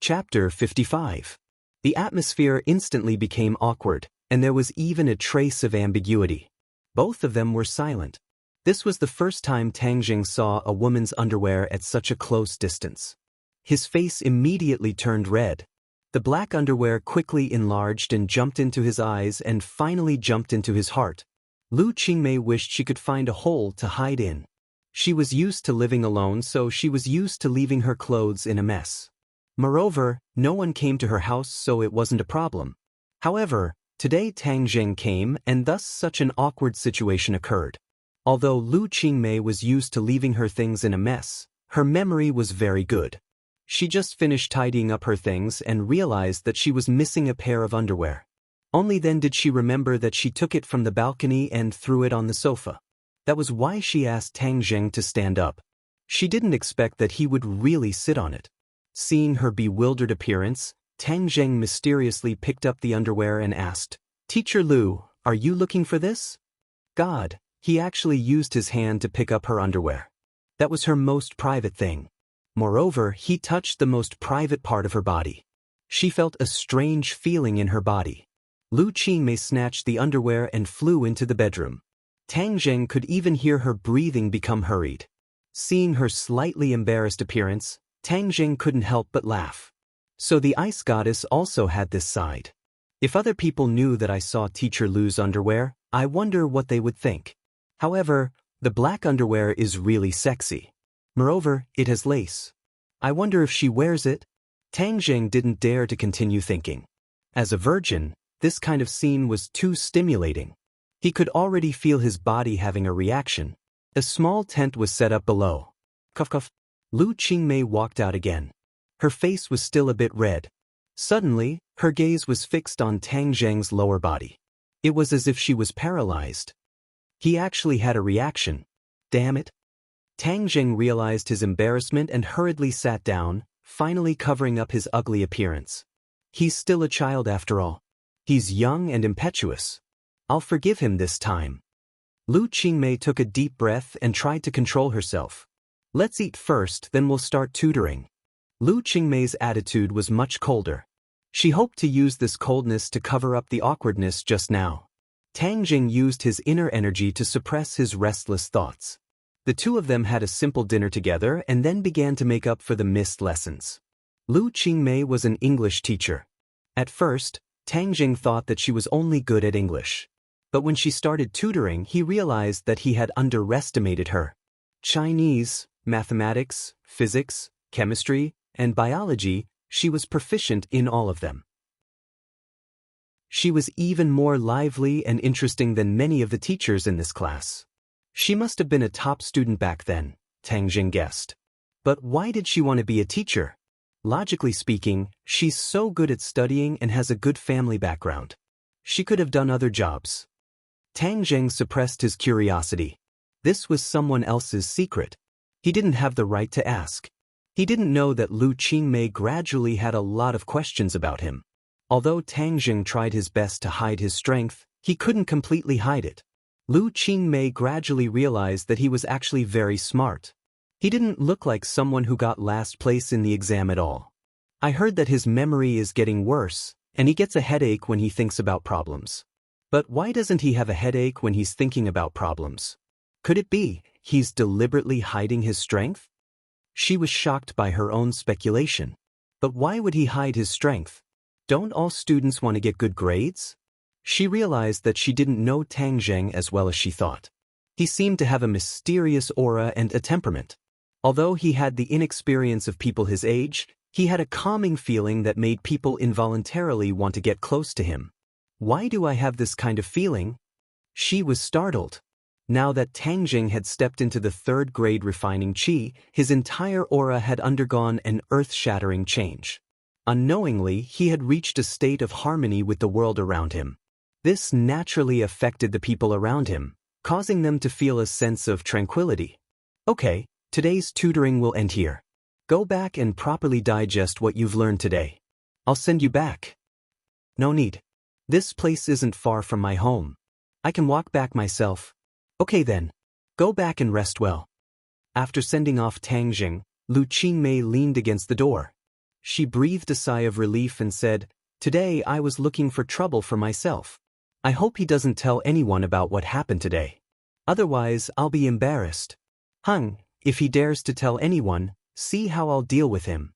Chapter 55. The atmosphere instantly became awkward, and there was even a trace of ambiguity. Both of them were silent. This was the first time Tang Jing saw a woman's underwear at such a close distance. His face immediately turned red. The black underwear quickly enlarged and jumped into his eyes and finally jumped into his heart. Lu Qingmei wished she could find a hole to hide in. She was used to living alone, so she was used to leaving her clothes in a mess. Moreover, no one came to her house, so it wasn't a problem. However, today Tang Jing came, and thus such an awkward situation occurred. Although Lu Qingmei was used to leaving her things in a mess, her memory was very good. She just finished tidying up her things and realized that she was missing a pair of underwear. Only then did she remember that she took it from the balcony and threw it on the sofa. That was why she asked Tang Jing to stand up. She didn't expect that he would really sit on it. Seeing her bewildered appearance, Tang Jing mysteriously picked up the underwear and asked, "Teacher Lu, are you looking for this?" God, he actually used his hand to pick up her underwear. That was her most private thing. Moreover, he touched the most private part of her body. She felt a strange feeling in her body. Lu Qingmei snatched the underwear and flew into the bedroom. Tang Jing could even hear her breathing become hurried. Seeing her slightly embarrassed appearance, Tang Jing couldn't help but laugh. So the ice goddess also had this side. If other people knew that I saw Teacher Lu's underwear, I wonder what they would think. However, the black underwear is really sexy. Moreover, it has lace. I wonder if she wears it? Tang Jing didn't dare to continue thinking. As a virgin, this kind of scene was too stimulating. He could already feel his body having a reaction. A small tent was set up below. Cuff cuff. Lu Qingmei walked out again. Her face was still a bit red. Suddenly, her gaze was fixed on Tang Jing's lower body. It was as if she was paralyzed. He actually had a reaction. Damn it. Tang Jing realized his embarrassment and hurriedly sat down, finally covering up his ugly appearance. He's still a child after all. He's young and impetuous. I'll forgive him this time. Lu Qingmei took a deep breath and tried to control herself. Let's eat first, then we'll start tutoring. Lu Qingmei's attitude was much colder. She hoped to use this coldness to cover up the awkwardness just now. Tang Jing used his inner energy to suppress his restless thoughts. The two of them had a simple dinner together and then began to make up for the missed lessons. Lu Qingmei was an English teacher. At first, Tang Jing thought that she was only good at English. But when she started tutoring, he realized that he had underestimated her. Chinese, mathematics, physics, chemistry, and biology, she was proficient in all of them. She was even more lively and interesting than many of the teachers in this class. She must have been a top student back then, Tang Jing guessed. But why did she want to be a teacher? Logically speaking, she's so good at studying and has a good family background. She could have done other jobs. Tang Jing suppressed his curiosity. This was someone else's secret. He didn't have the right to ask. He didn't know that Lu Qingmei gradually had a lot of questions about him. Although Tang Jing tried his best to hide his strength, he couldn't completely hide it. Lu Qingmei gradually realized that he was actually very smart. He didn't look like someone who got last place in the exam at all. I heard that his memory is getting worse, and he gets a headache when he thinks about problems. But why doesn't he have a headache when he's thinking about problems? Could it be he's deliberately hiding his strength? She was shocked by her own speculation. But why would he hide his strength? Don't all students want to get good grades? She realized that she didn't know Tang Jing as well as she thought. He seemed to have a mysterious aura and a temperament. Although he had the inexperience of people his age, he had a calming feeling that made people involuntarily want to get close to him. Why do I have this kind of feeling? She was startled. Now that Tang Jing had stepped into the third grade refining qi, his entire aura had undergone an earth-shattering change. Unknowingly, he had reached a state of harmony with the world around him. This naturally affected the people around him, causing them to feel a sense of tranquility. Okay, today's tutoring will end here. Go back and properly digest what you've learned today. I'll send you back. No need. This place isn't far from my home. I can walk back myself. Okay then. Go back and rest well. After sending off Tang Jing, Lu Qingmei leaned against the door. She breathed a sigh of relief and said, "Today I was looking for trouble for myself. I hope he doesn't tell anyone about what happened today. Otherwise, I'll be embarrassed. If he dares to tell anyone, see how I'll deal with him.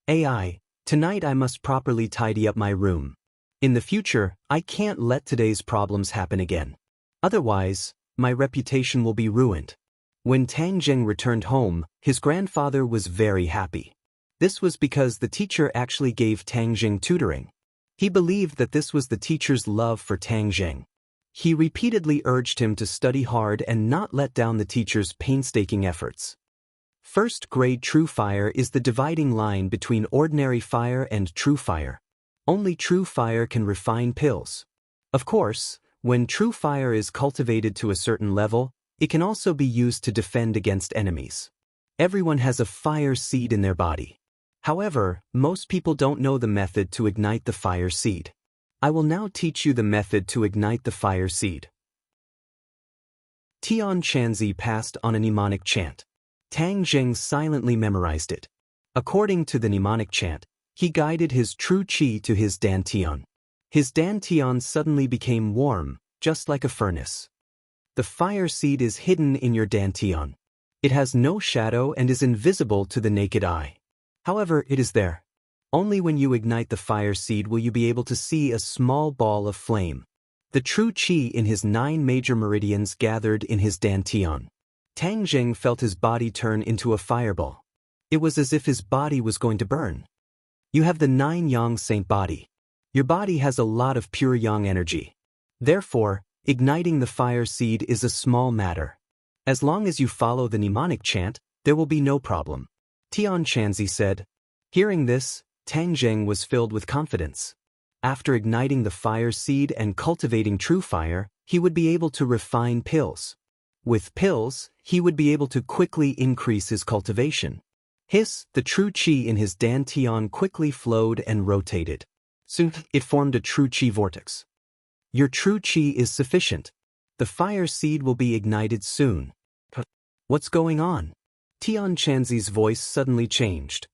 AI, tonight I must properly tidy up my room. In the future, I can't let today's problems happen again. Otherwise, my reputation will be ruined." When Tang Jing returned home, his grandfather was very happy. This was because the teacher actually gave Tang Jing tutoring. He believed that this was the teacher's love for Tang Jing. He repeatedly urged him to study hard and not let down the teacher's painstaking efforts. First grade true fire is the dividing line between ordinary fire and true fire. Only true fire can refine pills. Of course, when true fire is cultivated to a certain level, it can also be used to defend against enemies. Everyone has a fire seed in their body. However, most people don't know the method to ignite the fire seed. I will now teach you the method to ignite the fire seed. Tian Chanzi passed on a mnemonic chant. Tang Jing silently memorized it. According to the mnemonic chant, he guided his true qi to his dantian. His dantian suddenly became warm, just like a furnace. The fire seed is hidden in your dantian. It has no shadow and is invisible to the naked eye. However, it is there. Only when you ignite the fire seed will you be able to see a small ball of flame. The true qi in his 9 major meridians gathered in his dantian. Tang Jing felt his body turn into a fireball. It was as if his body was going to burn. You have the 9 yang saint body. Your body has a lot of pure yang energy. Therefore, igniting the fire seed is a small matter. As long as you follow the mnemonic chant, there will be no problem. Tian Chanzi said. Hearing this, Tang Jing was filled with confidence. After igniting the fire seed and cultivating true fire, he would be able to refine pills. With pills, he would be able to quickly increase his cultivation. The true qi in his dantian quickly flowed and rotated. Soon, it formed a true qi vortex. Your true qi is sufficient. The fire seed will be ignited soon. What's going on? Tian Chanzi's voice suddenly changed.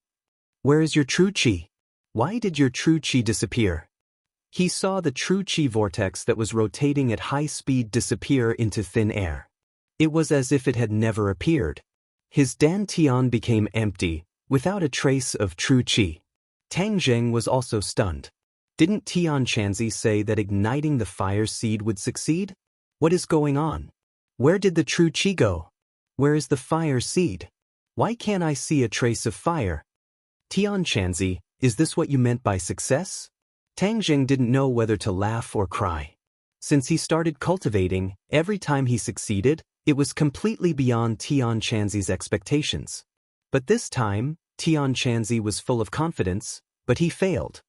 Where is your true qi? Why did your true qi disappear? He saw the true qi vortex that was rotating at high speed disappear into thin air. It was as if it had never appeared. His dantian became empty, without a trace of true qi. Tang Jing was also stunned. Didn't Tian Chanzi say that igniting the fire seed would succeed? What is going on? Where did the true qi go? Where is the fire seed? Why can't I see a trace of fire? Tian Chanzi, is this what you meant by success? Tang Jing didn't know whether to laugh or cry. Since he started cultivating, every time he succeeded, it was completely beyond Tian Chanzi's expectations. But this time, Tian Chanzi was full of confidence, but he failed.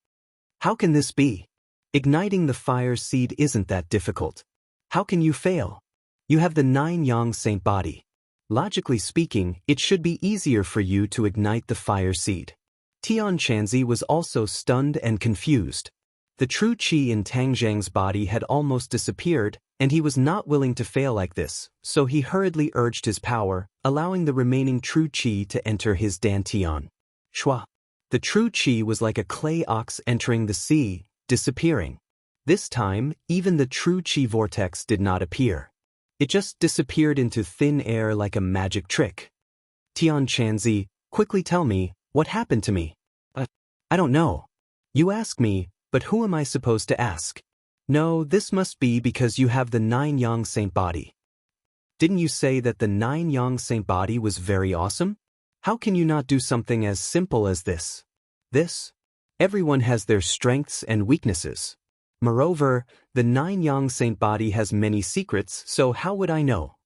How can this be? Igniting the fire seed isn't that difficult. How can you fail? You have the 9 yang saint body. Logically speaking, it should be easier for you to ignite the fire seed. Tian Chanzi was also stunned and confused. The true qi in Tang Jing's body had almost disappeared, and he was not willing to fail like this, so he hurriedly urged his power, allowing the remaining true qi to enter his dantian. Shua. The true qi was like a clay ox entering the sea, disappearing. This time, even the true qi vortex did not appear. It just disappeared into thin air like a magic trick. Tian Chanzi, quickly tell me, what happened to me? I don't know. You ask me, but who am I supposed to ask? No, this must be because you have the 9 yang saint body. Didn't you say that the 9 yang saint body was very awesome? How can you not do something as simple as this? Everyone has their strengths and weaknesses. Moreover, the 9 yang saint body has many secrets, so how would I know?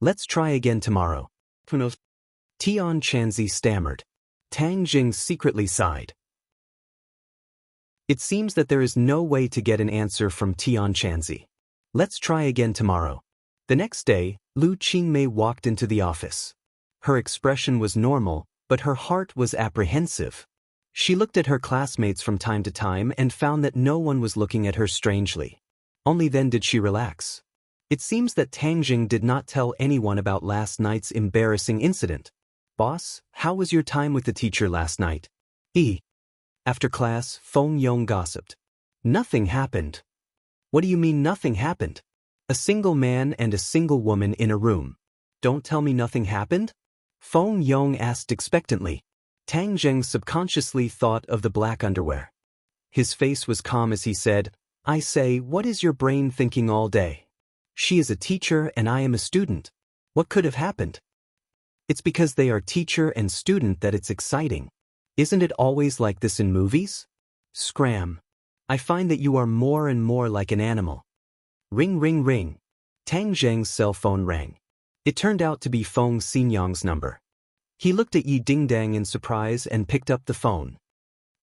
Let's try again tomorrow. Tian Chanzi stammered. Tang Jing secretly sighed. It seems that there is no way to get an answer from Tian Chanzi. Let's try again tomorrow. The next day, Lu Qingmei walked into the office. Her expression was normal, but her heart was apprehensive. She looked at her classmates from time to time and found that no one was looking at her strangely. Only then did she relax. It seems that Tang Jing did not tell anyone about last night's embarrassing incident. Boss, how was your time with the teacher last night? After class, Feng Yong gossiped. Nothing happened. What do you mean nothing happened? A single man and a single woman in a room. Don't tell me nothing happened? Feng Yong asked expectantly. Tang Zheng subconsciously thought of the black underwear. His face was calm as he said, I say, what is your brain thinking all day? She is a teacher and I am a student. What could have happened? It's because they are teacher and student that it's exciting. Isn't it always like this in movies? Scram. I find that you are more and more like an animal. Ring ring ring. Tang Zheng's cell phone rang. It turned out to be Feng Xinyang's number. He looked at Yi Dingdang in surprise and picked up the phone.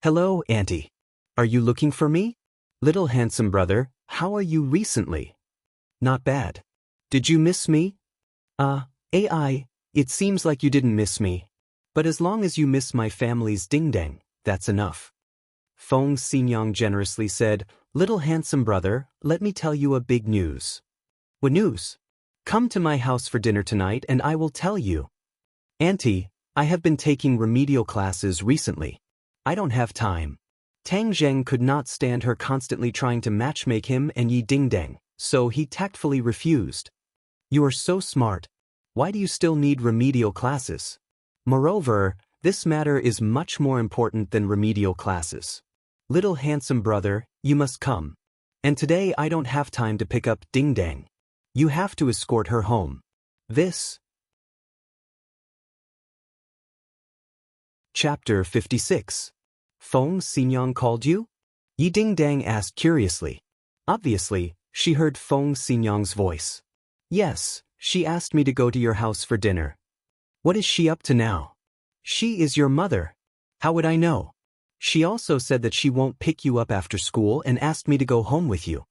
Hello, Auntie. Are you looking for me? Little handsome brother, how are you recently? Not bad. Did you miss me? AI, it seems like you didn't miss me. But as long as you miss my family's ding-dang, that's enough. Feng Xinyang generously said, Little handsome brother, let me tell you a big news. What news? Come to my house for dinner tonight and I will tell you. Auntie, I have been taking remedial classes recently. I don't have time. Tang Zheng could not stand her constantly trying to matchmake him and Yi Dingdang, so he tactfully refused. You are so smart. Why do you still need remedial classes? Moreover, this matter is much more important than remedial classes. Little handsome brother, you must come. And today I don't have time to pick up Dingdang. You have to escort her home. This. Chapter 56. Feng Xinyang called you? Yi Dingdang asked curiously. Obviously, she heard Feng Xinyang's voice. Yes, she asked me to go to your house for dinner. What is she up to now? She is your mother. How would I know? She also said that she won't pick you up after school and asked me to go home with you.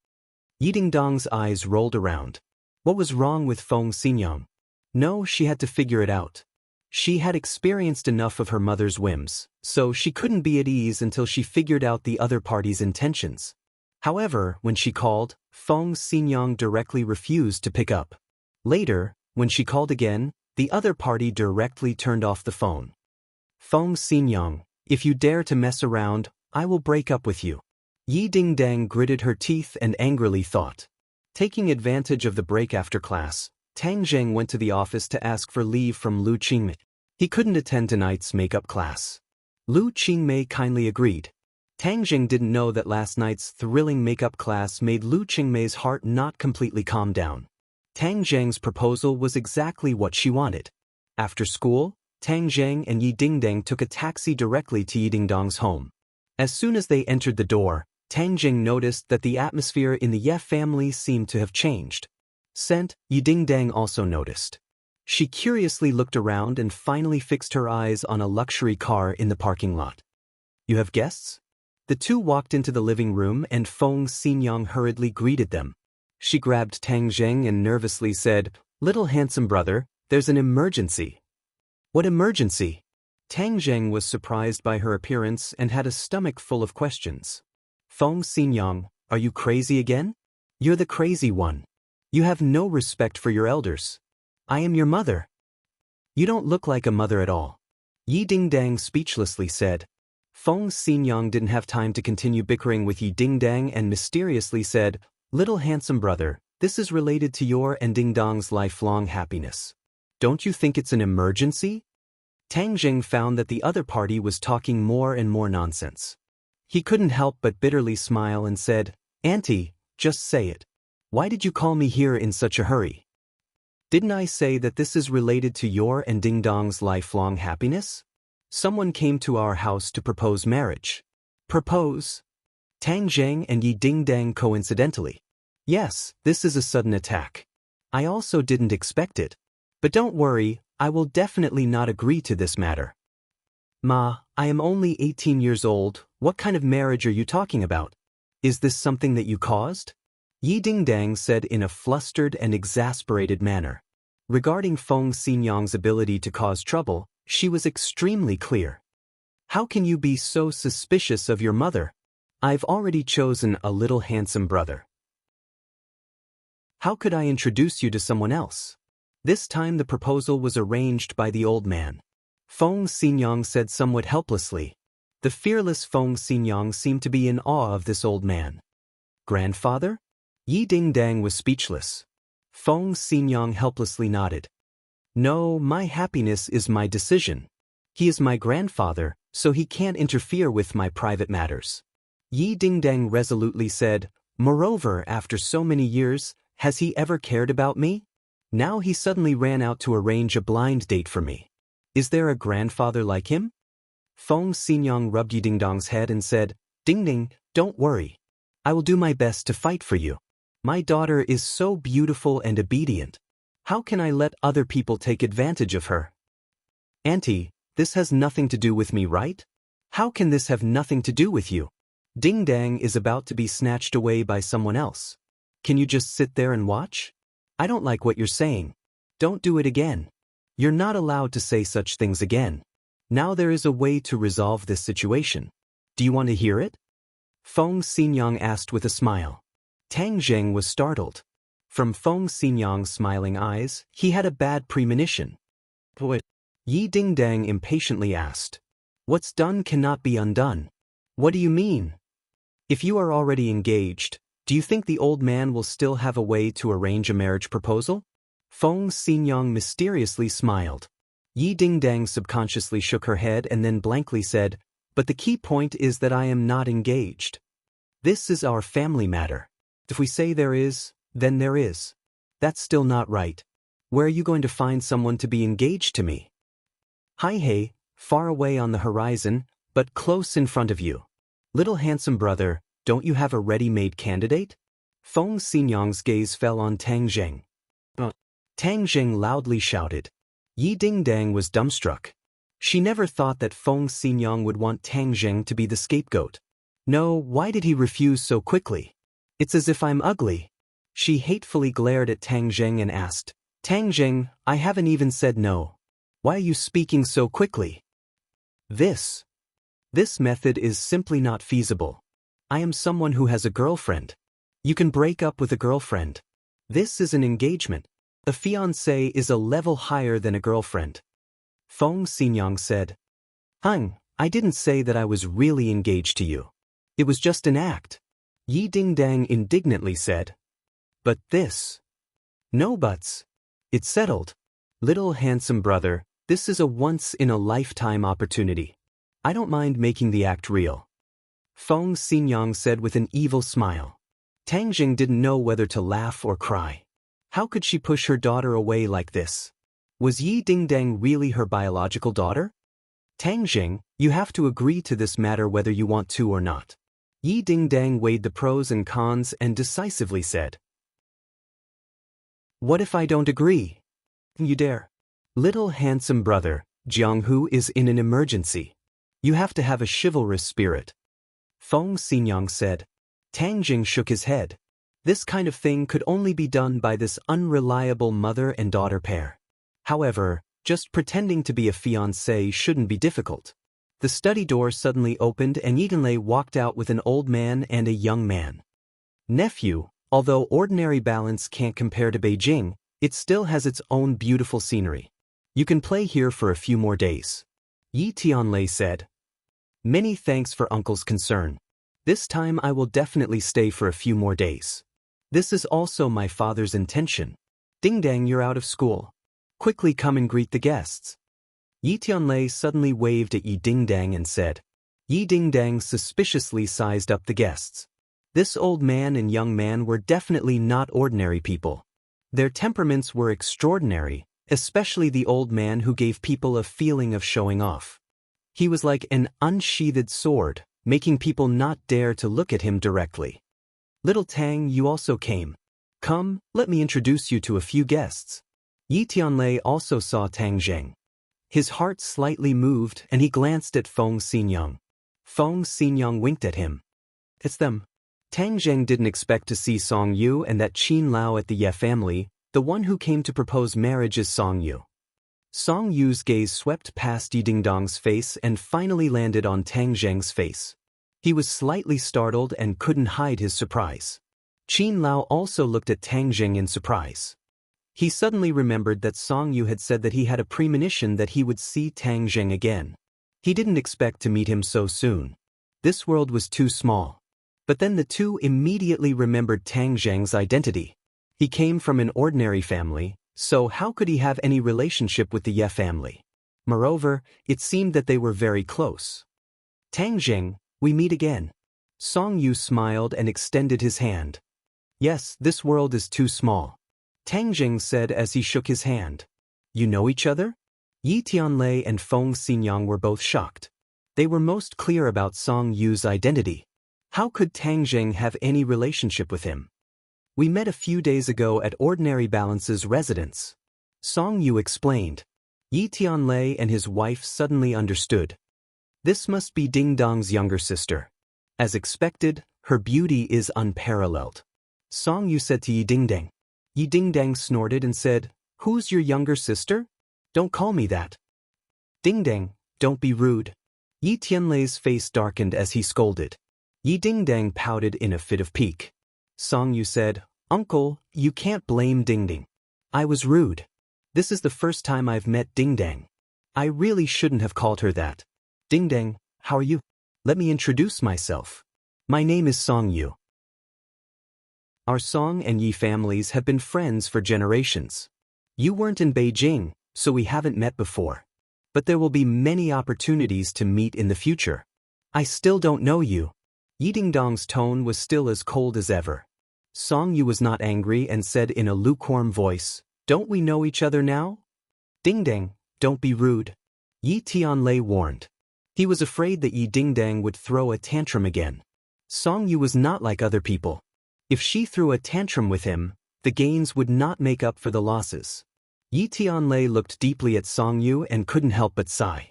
Yi Dingdang's eyes rolled around. What was wrong with Feng Xinyang? No, she had to figure it out. She had experienced enough of her mother's whims, so she couldn't be at ease until she figured out the other party's intentions. However, when she called, Feng Xinyang directly refused to pick up. Later, when she called again, the other party directly turned off the phone. Feng Xinyang, if you dare to mess around, I will break up with you. Yi Dingdang gritted her teeth and angrily thought. Taking advantage of the break after class, Tang Zheng went to the office to ask for leave from Lu Qingmei. He couldn't attend tonight's makeup class. Lu Qingmei kindly agreed. Tang Zheng didn't know that last night's thrilling makeup class made Lu Qingmei's heart not completely calm down. Tang Zheng's proposal was exactly what she wanted. After school, Tang Zheng and Yi Dingdang took a taxi directly to Yi Dingdang's home. As soon as they entered the door, Tang Zheng noticed that the atmosphere in the Ye family seemed to have changed. Yi Dingdang also noticed. She curiously looked around and finally fixed her eyes on a luxury car in the parking lot. You have guests? The two walked into the living room and Feng Xinyang hurriedly greeted them. She grabbed Tang Zheng and nervously said, Little handsome brother, there's an emergency. What emergency? Tang Zheng was surprised by her appearance and had a stomach full of questions. Feng Xinyang, are you crazy again? You're the crazy one. You have no respect for your elders. I am your mother. You don't look like a mother at all. Yi Dingdang speechlessly said. Feng Xinyang didn't have time to continue bickering with Yi Dingdang and mysteriously said, Little handsome brother, this is related to your and Dingdang's lifelong happiness. Don't you think it's an emergency? Tang Zheng found that the other party was talking more and more nonsense. He couldn't help but bitterly smile and said, Auntie, just say it. Why did you call me here in such a hurry? Didn't I say that this is related to your and Dingdang's lifelong happiness? Someone came to our house to propose marriage. Propose? Tang Zheng and Yi Dingdang coincidentally. Yes, this is a sudden attack. I also didn't expect it. But don't worry, I will definitely not agree to this matter. Ma, I am only 18 years old, what kind of marriage are you talking about? Is this something that you caused? Yi Dingdang said in a flustered and exasperated manner. Regarding Feng Xinyang's ability to cause trouble, she was extremely clear. How can you be so suspicious of your mother? I've already chosen a little handsome brother. How could I introduce you to someone else? This time the proposal was arranged by the old man. Feng Xinyang said somewhat helplessly. The fearless Feng Xinyang seemed to be in awe of this old man. Grandfather? Yi Dingdang was speechless. Feng Xinyang helplessly nodded. No, my happiness is my decision. He is my grandfather, so he can't interfere with my private matters. Yi Dingdang resolutely said, moreover, after so many years, has he ever cared about me? Now he suddenly ran out to arrange a blind date for me. Is there a grandfather like him? Feng Xinyang rubbed Yi Dingdang's head and said, Dingding, don't worry. I will do my best to fight for you. My daughter is so beautiful and obedient. How can I let other people take advantage of her? Auntie, this has nothing to do with me, right? How can this have nothing to do with you? Dingdang is about to be snatched away by someone else. Can you just sit there and watch? I don't like what you're saying. Don't do it again. You're not allowed to say such things again. Now there is a way to resolve this situation. Do you want to hear it? Feng Xinyang asked with a smile. Tang Zheng was startled. From Feng Xinyang's smiling eyes, he had a bad premonition. What? Yi Dingdang impatiently asked. What's done cannot be undone. What do you mean? If you are already engaged, do you think the old man will still have a way to arrange a marriage proposal? Feng Xinyang mysteriously smiled. Yi Dingdang subconsciously shook her head and then blankly said, but the key point is that I am not engaged. This is our family matter. If we say there is, then there is. That's still not right. Where are you going to find someone to be engaged to me? Hey, far away on the horizon, but close in front of you. Little handsome brother, don't you have a ready-made candidate? Feng Xinyang's gaze fell on Tang Zheng. Tang Zheng loudly shouted. Yi Dingdang was dumbstruck. She never thought that Feng Xinyang would want Tang Zheng to be the scapegoat. No, why did he refuse so quickly? It's as if I'm ugly. She hatefully glared at Tang Zheng and asked, Tang Zheng, I haven't even said no. Why are you speaking so quickly? This method is simply not feasible. I am someone who has a girlfriend. You can break up with a girlfriend. This is an engagement. A fiancé is a level higher than a girlfriend. Feng Xinyang said. I didn't say that I was really engaged to you. It was just an act. Yi Dingdang indignantly said. But this. No buts. It's settled. Little handsome brother, this is a once-in-a-lifetime opportunity. I don't mind making the act real. Feng Xinyang said with an evil smile. Tang Zheng didn't know whether to laugh or cry. How could she push her daughter away like this? Was Yi Dingdang really her biological daughter? Tang Zheng, you have to agree to this matter whether you want to or not. Yi Dingdang weighed the pros and cons and decisively said. What if I don't agree? You dare. Little handsome brother, Jianghu is in an emergency. You have to have a chivalrous spirit. Feng Xinyang said. Tang Zheng shook his head. This kind of thing could only be done by this unreliable mother and daughter pair. However, just pretending to be a fiancé shouldn't be difficult. The study door suddenly opened and Yidenlei walked out with an old man and a young man. Nephew, although ordinary balance can't compare to Beijing, it still has its own beautiful scenery. You can play here for a few more days. Yi Tianlei said. Many thanks for uncle's concern. This time I will definitely stay for a few more days. This is also my father's intention. Dingdang, you're out of school. Quickly come and greet the guests. Yi Tianlei suddenly waved at Yi Dingdang and said. Yi Dingdang suspiciously sized up the guests. This old man and young man were definitely not ordinary people. Their temperaments were extraordinary, especially the old man who gave people a feeling of showing off. He was like an unsheathed sword, making people not dare to look at him directly. Little Tang, you also came. Come, let me introduce you to a few guests. Yi Tianlei also saw Tang Zheng. His heart slightly moved and he glanced at Feng Xinyang. Feng Xinyang winked at him. It's them. Tang Zheng didn't expect to see Song Yu and that Qin Lao at the Ye family. The one who came to propose marriage is Song Yu. Song Yu's gaze swept past Yi Dingdang's face and finally landed on Tang Zheng's face. He was slightly startled and couldn't hide his surprise. Qin Lao also looked at Tang Zheng in surprise. He suddenly remembered that Song Yu had said that he had a premonition that he would see Tang Zheng again. He didn't expect to meet him so soon. This world was too small. But then the two immediately remembered Tang Zheng's identity. He came from an ordinary family, so how could he have any relationship with the Ye family? Moreover, it seemed that they were very close. Tang Zheng, we meet again. Song Yu smiled and extended his hand. Yes, this world is too small. Tang Zheng said as he shook his hand. You know each other? Yi Tianlei and Feng Xinyang were both shocked. They were most clear about Song Yu's identity. How could Tang Zheng have any relationship with him? We met a few days ago at Ordinary Balance's residence. Song Yu explained. Yi Tianlei and his wife suddenly understood. This must be Ding Dong's younger sister. As expected, her beauty is unparalleled. Song Yu said to Yi Dingdang. Yi Dingdang snorted and said, Who's your younger sister? Don't call me that. Dingdang, don't be rude. Yi Tianlei's face darkened as he scolded. Yi Dingdang pouted in a fit of pique. Song Yu said, Uncle, you can't blame Dingdang. I was rude. This is the first time I've met Dingdang. I really shouldn't have called her that. Dingdang, how are you? Let me introduce myself. My name is Song Yu. Our Song and Yi families have been friends for generations. You weren't in Beijing, so we haven't met before. But there will be many opportunities to meet in the future. I still don't know you. Yi Dingdong's tone was still as cold as ever. Song Yu was not angry and said in a lukewarm voice, Don't we know each other now? Dingdang, don't be rude. Yi Tianlei warned. He was afraid that Yi Dingdang would throw a tantrum again. Song Yu was not like other people. If she threw a tantrum with him, the gains would not make up for the losses. Yi Tianlei looked deeply at Song Yu and couldn't help but sigh.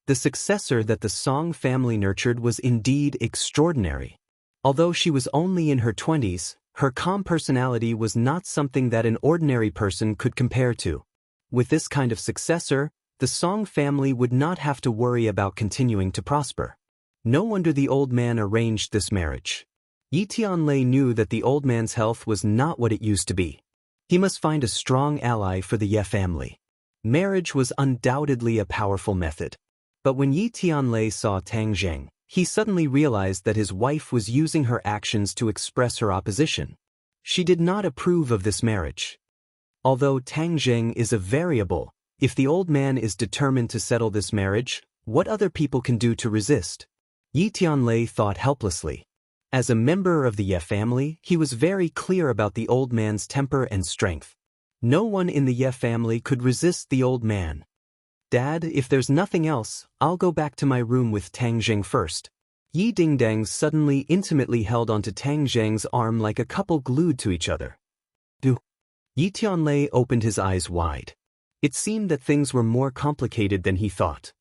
The successor that the Song family nurtured was indeed extraordinary. Although she was only in her 20s, her calm personality was not something that an ordinary person could compare to. With this kind of successor, the Song family would not have to worry about continuing to prosper. No wonder the old man arranged this marriage. Yi Tianlei knew that the old man's health was not what it used to be. He must find a strong ally for the Ye family. Marriage was undoubtedly a powerful method. But when Yi Tianlei saw Tang Zheng, he suddenly realized that his wife was using her actions to express her opposition. She did not approve of this marriage. Although Tang Zheng is a variable, if the old man is determined to settle this marriage, what other people can do to resist? Yi Tianlei thought helplessly. As a member of the Ye family, he was very clear about the old man's temper and strength. No one in the Ye family could resist the old man. Dad, if there's nothing else, I'll go back to my room with Tang Zheng first. Yi Dingdang suddenly intimately held onto Tang Zheng's arm like a couple glued to each other. Do. Yi Tianlei opened his eyes wide. It seemed that things were more complicated than he thought.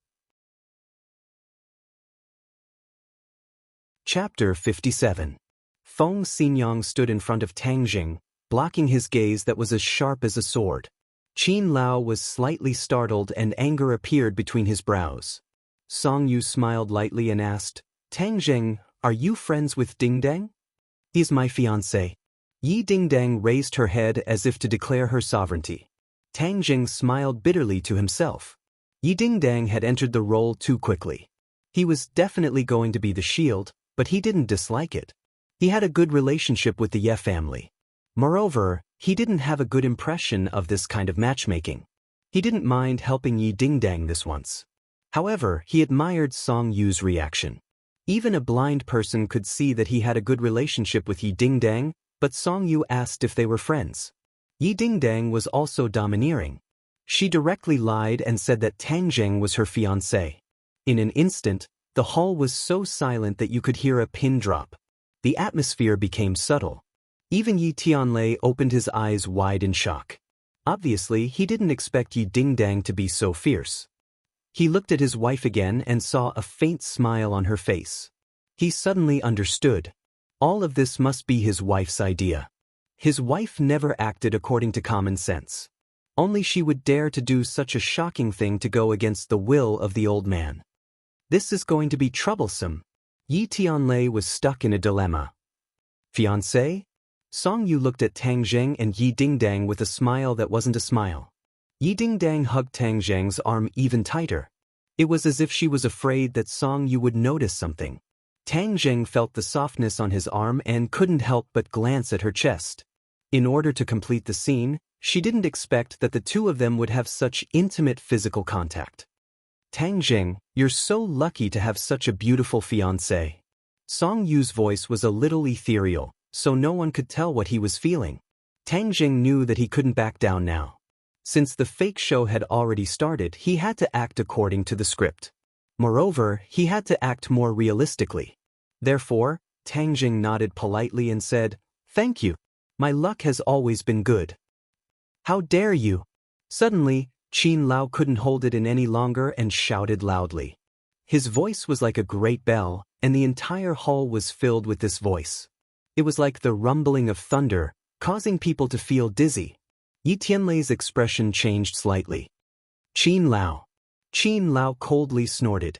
Chapter 57. Feng Xinyang stood in front of Tang Zheng, blocking his gaze that was as sharp as a sword. Qin Lao was slightly startled and anger appeared between his brows. Song Yu smiled lightly and asked, Tang Zheng, are you friends with Dingdang? He is my fiancé. Yi Dingdang raised her head as if to declare her sovereignty. Tang Zheng smiled bitterly to himself. Yi Dingdang had entered the role too quickly. He was definitely going to be the shield, but he didn't dislike it. He had a good relationship with the Ye family. Moreover, he didn't have a good impression of this kind of matchmaking. He didn't mind helping Yi Dingdang this once. However, he admired Song Yu's reaction. Even a blind person could see that he had a good relationship with Yi Dingdang, but Song Yu asked if they were friends. Yi Dingdang was also domineering. She directly lied and said that Tang Zheng was her fiancé. In an instant, the hall was so silent that you could hear a pin drop. The atmosphere became subtle. Even Yi Tianlei opened his eyes wide in shock. Obviously, he didn't expect Yi Dingdang to be so fierce. He looked at his wife again and saw a faint smile on her face. He suddenly understood. All of this must be his wife's idea. His wife never acted according to common sense. Only she would dare to do such a shocking thing to go against the will of the old man. This is going to be troublesome. Yi Tianlei was stuck in a dilemma. Fiancé? Song Yu looked at Tang Zheng and Yi Dingdang with a smile that wasn't a smile. Yi Dingdang hugged Tang Zheng's arm even tighter. It was as if she was afraid that Song Yu would notice something. Tang Zheng felt the softness on his arm and couldn't help but glance at her chest. In order to complete the scene, she didn't expect that the two of them would have such intimate physical contact. Tang Zheng, you're so lucky to have such a beautiful fiancé. Song Yu's voice was a little ethereal, so no one could tell what he was feeling. Tang Zheng knew that he couldn't back down now. Since the fake show had already started, he had to act according to the script. Moreover, he had to act more realistically. Therefore, Tang Zheng nodded politely and said, "Thank you. My luck has always been good." "How dare you!" Suddenly, Qin Lao couldn't hold it in any longer and shouted loudly. His voice was like a great bell, and the entire hall was filled with this voice. It was like the rumbling of thunder, causing people to feel dizzy. Yi Tianlei's expression changed slightly. "Qin Lao." Qin Lao coldly snorted.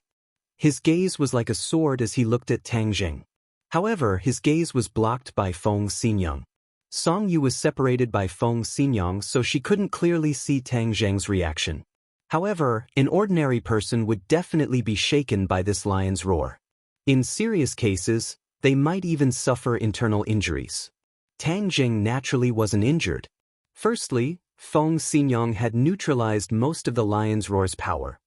His gaze was like a sword as he looked at Tang Zheng. However, his gaze was blocked by Feng Xinyang. Song Yu was separated by Feng Xinyang, so she couldn't clearly see Tang Zheng's reaction. However, an ordinary person would definitely be shaken by this lion's roar. In serious cases, they might even suffer internal injuries. Tang Zheng naturally wasn't injured. Firstly, Feng Xinyang had neutralized most of the lion's roar's power.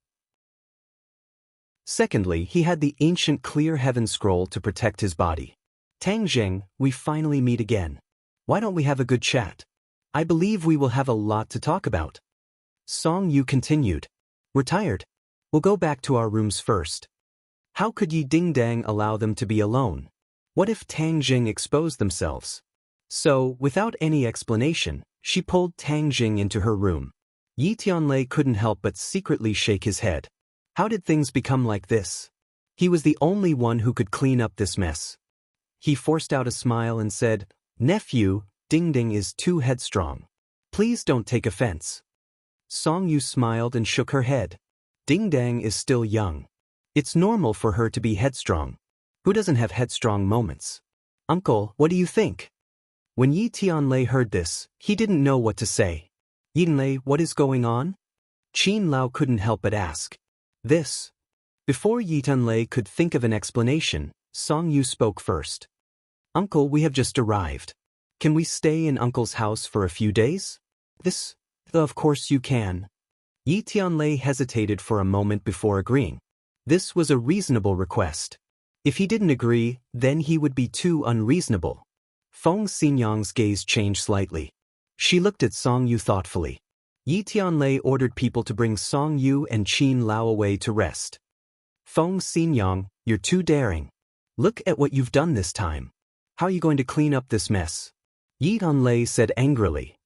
Secondly, he had the ancient clear heaven scroll to protect his body. "Tang Zheng, we finally meet again. Why don't we have a good chat? I believe we will have a lot to talk about." Song Yu continued. "We're tired. We'll go back to our rooms first." How could Yi Dingdang allow them to be alone? What if Tang Zheng exposed themselves? So, without any explanation, she pulled Tang Zheng into her room. Yi Tianlei couldn't help but secretly shake his head. How did things become like this? He was the only one who could clean up this mess. He forced out a smile and said, "Nephew, Dingding is too headstrong. Please don't take offense." Song Yu smiled and shook her head. Dingdang is still young. It's normal for her to be headstrong. Who doesn't have headstrong moments? "Uncle, what do you think?" When Yi Tianlei heard this, he didn't know what to say. "Yi Tianlei, what is going on?" Qin Lao couldn't help but ask. "This." Before Yi Tianlei could think of an explanation, Song Yu spoke first. "Uncle, we have just arrived. Can we stay in Uncle's house for a few days?" "This? Of course you can." Yi Tianlei hesitated for a moment before agreeing. This was a reasonable request. If he didn't agree, then he would be too unreasonable. Feng Xinyang's gaze changed slightly. She looked at Song Yu thoughtfully. Yi Tianlei ordered people to bring Song Yu and Qin Lao away to rest. "Feng Xinyang, you're too daring. Look at what you've done this time. How are you going to clean up this mess?" Yi Tianlei said angrily.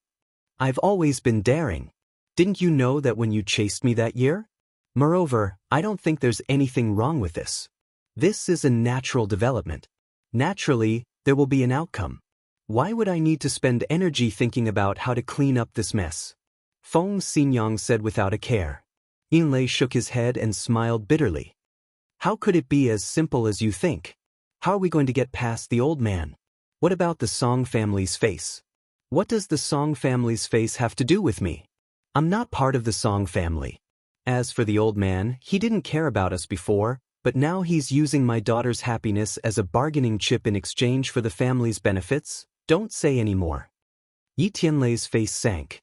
"I've always been daring. Didn't you know that when you chased me that year? Moreover, I don't think there's anything wrong with this. This is a natural development. Naturally, there will be an outcome. Why would I need to spend energy thinking about how to clean up this mess?" Feng Xinyang said without a care. Yinlei shook his head and smiled bitterly. "How could it be as simple as you think? How are we going to get past the old man? What about the Song family's face? What does the Song family's face have to do with me? I'm not part of the Song family. As for the old man, he didn't care about us before, but now he's using my daughter's happiness as a bargaining chip in exchange for the family's benefits. Don't say any more." Yi Tianlei's face sank.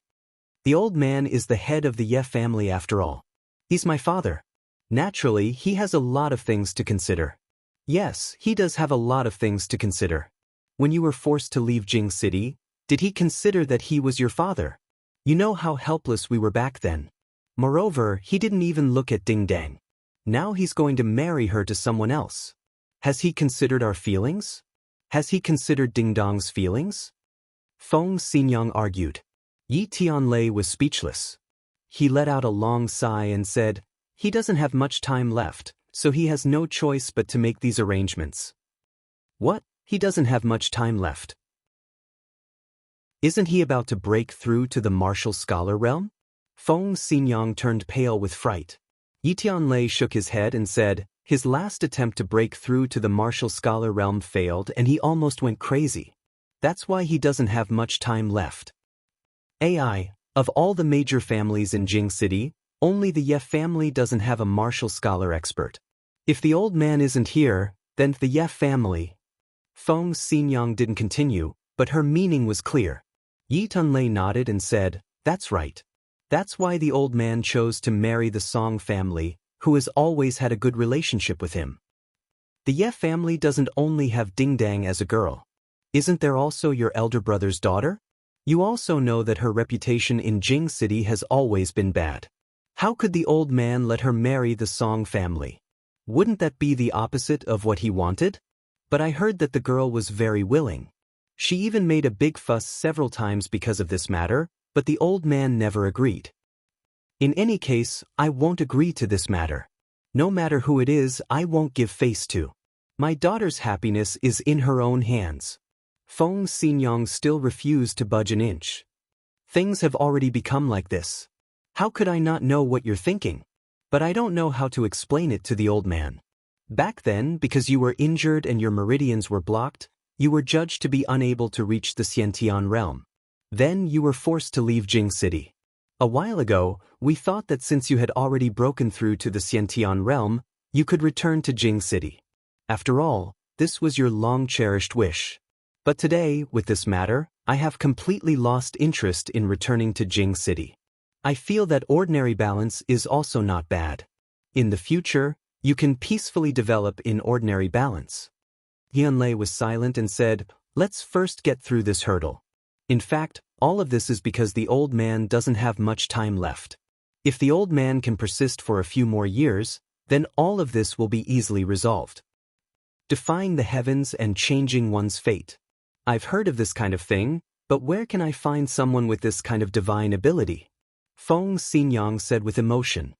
The old man is the head of the Ye family after all. He's my father. Naturally, he has a lot of things to consider. Yes, he does have a lot of things to consider. When you were forced to leave Jing City, did he consider that he was your father? You know how helpless we were back then. Moreover, he didn't even look at Dingdang. Now he's going to marry her to someone else. Has he considered our feelings? Has he considered Dingdong's feelings? Feng Xinyang argued. Yi Tianlei was speechless. He let out a long sigh and said, "He doesn't have much time left, so he has no choice but to make these arrangements." "What? He doesn't have much time left? Isn't he about to break through to the martial scholar realm?" Feng Xinyang turned pale with fright. Yi Tianlei shook his head and said, "His last attempt to break through to the martial scholar realm failed and he almost went crazy. That's why he doesn't have much time left." Of all the major families in Jing City, Only the Ye family doesn't have a martial scholar expert. If the old man isn't here, then the Ye family. Feng Xinyang didn't continue, but her meaning was clear. Yi Tunlei nodded and said, "That's right. That's why the old man chose to marry the Song family, who has always had a good relationship with him. The Ye family doesn't only have Ding Dang as a girl. Isn't there also your elder brother's daughter? You also know that her reputation in Jing City has always been bad. How could the old man let her marry the Song family? Wouldn't that be the opposite of what he wanted? But I heard that the girl was very willing. She even made a big fuss several times because of this matter, but the old man never agreed. In any case, I won't agree to this matter. No matter who it is, I won't give face to. My daughter's happiness is in her own hands." Feng Xinyang still refused to budge an inch. "Things have already become like this. How could I not know what you're thinking? But I don't know how to explain it to the old man. Back then, because you were injured and your meridians were blocked, you were judged to be unable to reach the Xiantian realm. Then you were forced to leave Jing City. A while ago, we thought that since you had already broken through to the Xiantian realm, you could return to Jing City. After all, this was your long-cherished wish. But today, with this matter, I have completely lost interest in returning to Jing City. I feel that ordinary balance is also not bad. In the future, you can peacefully develop in ordinary balance." Yanlei was silent and said, "Let's first get through this hurdle. In fact, all of this is because the old man doesn't have much time left. If the old man can persist for a few more years, then all of this will be easily resolved. Defying the heavens and changing one's fate. I've heard of this kind of thing, but where can I find someone with this kind of divine ability?" Feng Xinyang said with emotion.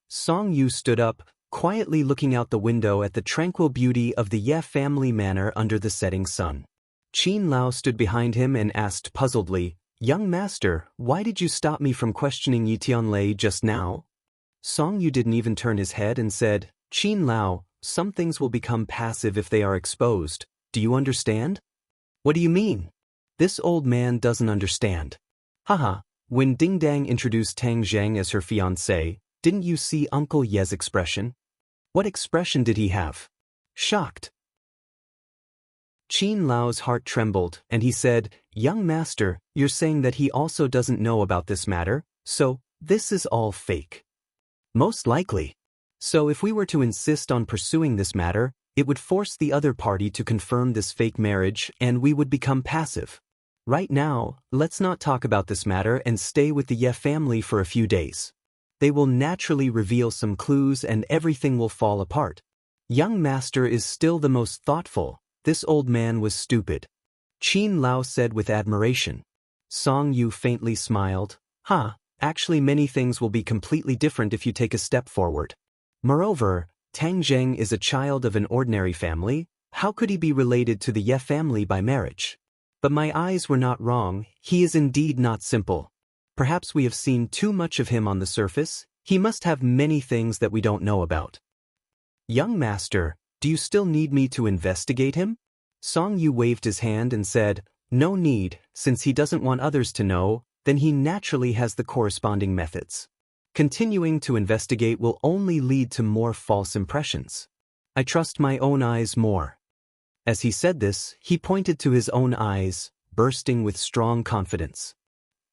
Song Yu stood up, quietly looking out the window at the tranquil beauty of the Ye family manor under the setting sun. Qin Lao stood behind him and asked puzzledly, "Young master, why did you stop me from questioning Yi Tianlei just now?" Song Yu didn't even turn his head and said, "Qin Lao, some things will become passive if they are exposed. Do you understand?" "What do you mean?" "This old man doesn't understand. Haha, when Ding Dang introduced Tang Zheng as her fiancé, didn't you see Uncle Ye's expression? What expression did he have? Shocked." Qin Lao's heart trembled, and he said, "Young master, you're saying that he also doesn't know about this matter, so this is all fake." "Most likely. So if we were to insist on pursuing this matter, it would force the other party to confirm this fake marriage and we would become passive. Right now, let's not talk about this matter and stay with the Ye family for a few days. They will naturally reveal some clues and everything will fall apart. Young master is still the most thoughtful. This old man was stupid." Qin Lao said with admiration. Song Yu faintly smiled. Actually many things will be completely different if you take a step forward. Moreover, Tang Zheng is a child of an ordinary family. How could he be related to the Ye family by marriage? But my eyes were not wrong, he is indeed not simple. Perhaps we have seen too much of him on the surface. He must have many things that we don't know about. "Young master, do you still need me to investigate him?" Song Yu waved his hand and said, "No need, since he doesn't want others to know, then he naturally has the corresponding methods. Continuing to investigate will only lead to more false impressions. I trust my own eyes more." As he said this, he pointed to his own eyes, bursting with strong confidence.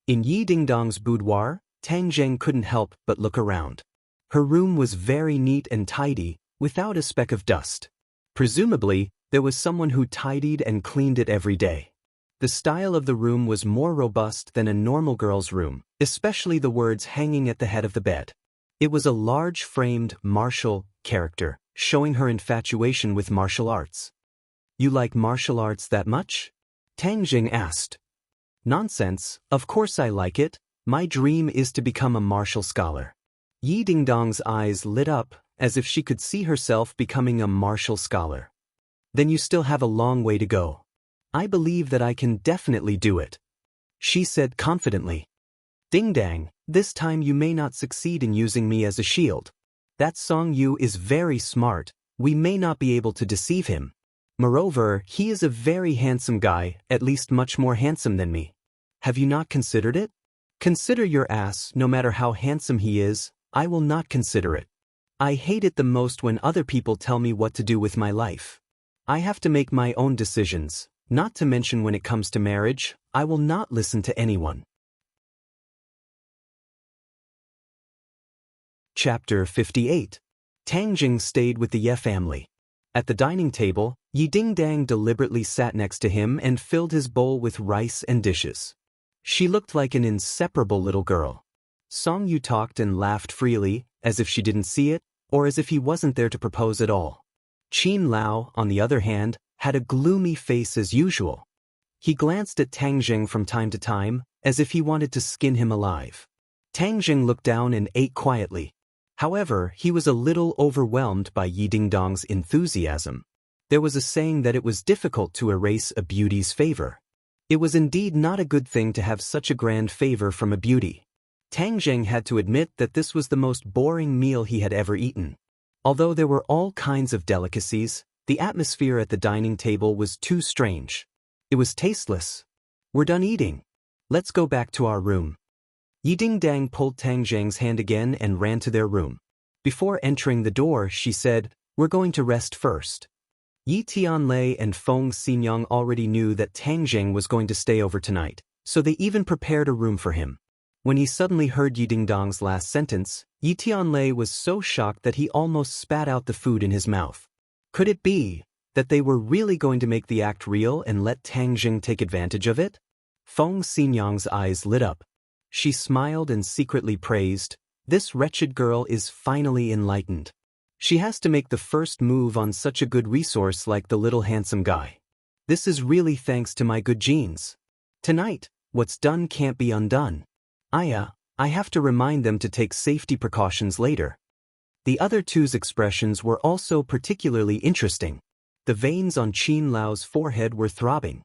In Yi Dingdong's boudoir, Tang Zheng couldn't help but look around. Her room was very neat and tidy, without a speck of dust. Presumably, there was someone who tidied and cleaned it every day. The style of the room was more robust than a normal girl's room, especially the words hanging at the head of the bed. It was a large-framed martial character, showing her infatuation with martial arts. "You like martial arts that much?" Tang Zheng asked. "Nonsense, of course I like it. My dream is to become a martial scholar." Yi Dingdong's eyes lit up, as if she could see herself becoming a martial scholar. "Then you still have a long way to go. I believe that I can definitely do it," she said confidently. "Ding Dang, this time you may not succeed in using me as a shield. That Song Yu is very smart, we may not be able to deceive him. Moreover, he is a very handsome guy, at least much more handsome than me. Have you not considered it? Consider your ass, no matter how handsome he is, I will not consider it. I hate it the most when other people tell me what to do with my life. I have to make my own decisions, not to mention when it comes to marriage, I will not listen to anyone. Chapter 58. Tang Jing stayed with the Ye family. At the dining table, Yi Dingdang deliberately sat next to him and filled his bowl with rice and dishes. She looked like an inseparable little girl. Song Yu talked and laughed freely, as if she didn't see it, or as if he wasn't there to propose at all. Qin Lao, on the other hand, had a gloomy face as usual. He glanced at Tang Jing from time to time, as if he wanted to skin him alive. Tang Jing looked down and ate quietly. However, he was a little overwhelmed by Yi Dingdong's enthusiasm. There was a saying that it was difficult to erase a beauty's favor. It was indeed not a good thing to have such a grand favor from a beauty. Tang Jing had to admit that this was the most boring meal he had ever eaten. Although there were all kinds of delicacies, the atmosphere at the dining table was too strange. It was tasteless. We're done eating. Let's go back to our room. Yi Dingdang pulled Tang Jing's hand again and ran to their room. Before entering the door, she said, "We're going to rest first." Yi Tianlei and Feng Xinyang already knew that Tang Jing was going to stay over tonight, so they even prepared a room for him. When he suddenly heard Yi Dingdong's last sentence, Yi Tianlei was so shocked that he almost spat out the food in his mouth. Could it be that they were really going to make the act real and let Tang Jing take advantage of it? Feng Xinyang's eyes lit up. She smiled and secretly praised, "This wretched girl is finally enlightened. She has to make the first move on such a good resource like the little handsome guy. This is really thanks to my good genes. Tonight, what's done can't be undone. I have to remind them to take safety precautions later." The other two's expressions were also particularly interesting. The veins on Qin Lao's forehead were throbbing.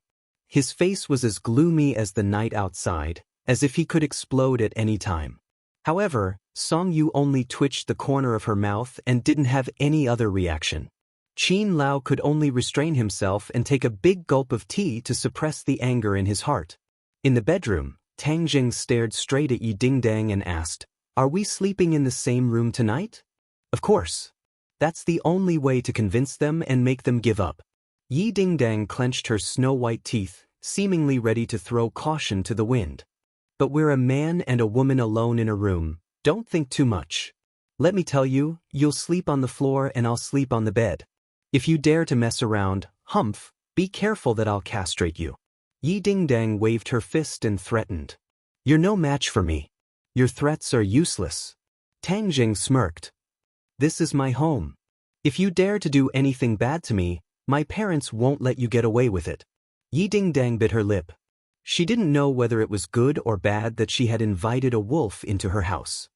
His face was as gloomy as the night outside, as if he could explode at any time. However, Song Yu only twitched the corner of her mouth and didn't have any other reaction. Qin Lao could only restrain himself and take a big gulp of tea to suppress the anger in his heart. In the bedroom, Tang Jing stared straight at Yi Dingdang and asked, "Are we sleeping in the same room tonight?" "Of course. That's the only way to convince them and make them give up." Yi Dingdang clenched her snow-white teeth, seemingly ready to throw caution to the wind. "But we're a man and a woman alone in a room, don't think too much. Let me tell you, you'll sleep on the floor and I'll sleep on the bed. If you dare to mess around, humph, be careful that I'll castrate you." Yi Dingdang waved her fist and threatened. "You're no match for me. Your threats are useless." Tang Jing smirked. "This is my home. If you dare to do anything bad to me, my parents won't let you get away with it." Yi Dingdang bit her lip. She didn't know whether it was good or bad that she had invited a wolf into her house.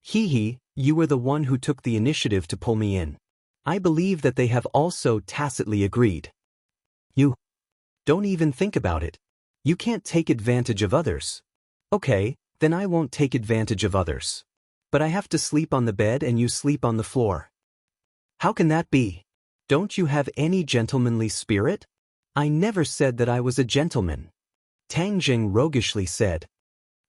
"Hee, you were the one who took the initiative to pull me in. I believe that they have also tacitly agreed." "You don't even think about it. You can't take advantage of others." "Okay, then I won't take advantage of others. But I have to sleep on the bed and you sleep on the floor. How can that be? Don't you have any gentlemanly spirit?" "I never said that I was a gentleman," Tang Jing roguishly said.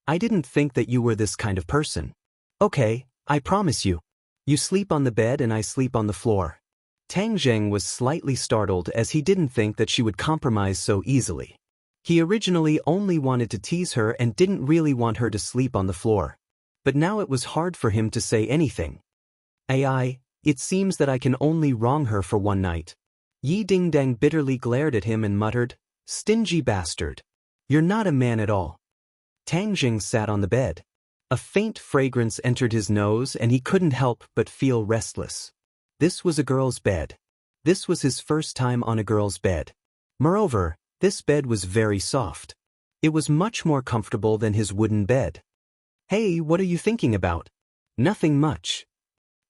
"I didn't think that you were this kind of person." "Okay, I promise you. You sleep on the bed and I sleep on the floor." Tang Jing was slightly startled as he didn't think that she would compromise so easily. He originally only wanted to tease her and didn't really want her to sleep on the floor. But now it was hard for him to say anything. It seems that I can only wrong her for one night." Yi Dingdang bitterly glared at him and muttered, "Stingy bastard. You're not a man at all." Tang Jing sat on the bed. A faint fragrance entered his nose and he couldn't help but feel restless. This was a girl's bed. This was his first time on a girl's bed. Moreover, this bed was very soft. It was much more comfortable than his wooden bed. "Hey, what are you thinking about?" "Nothing much.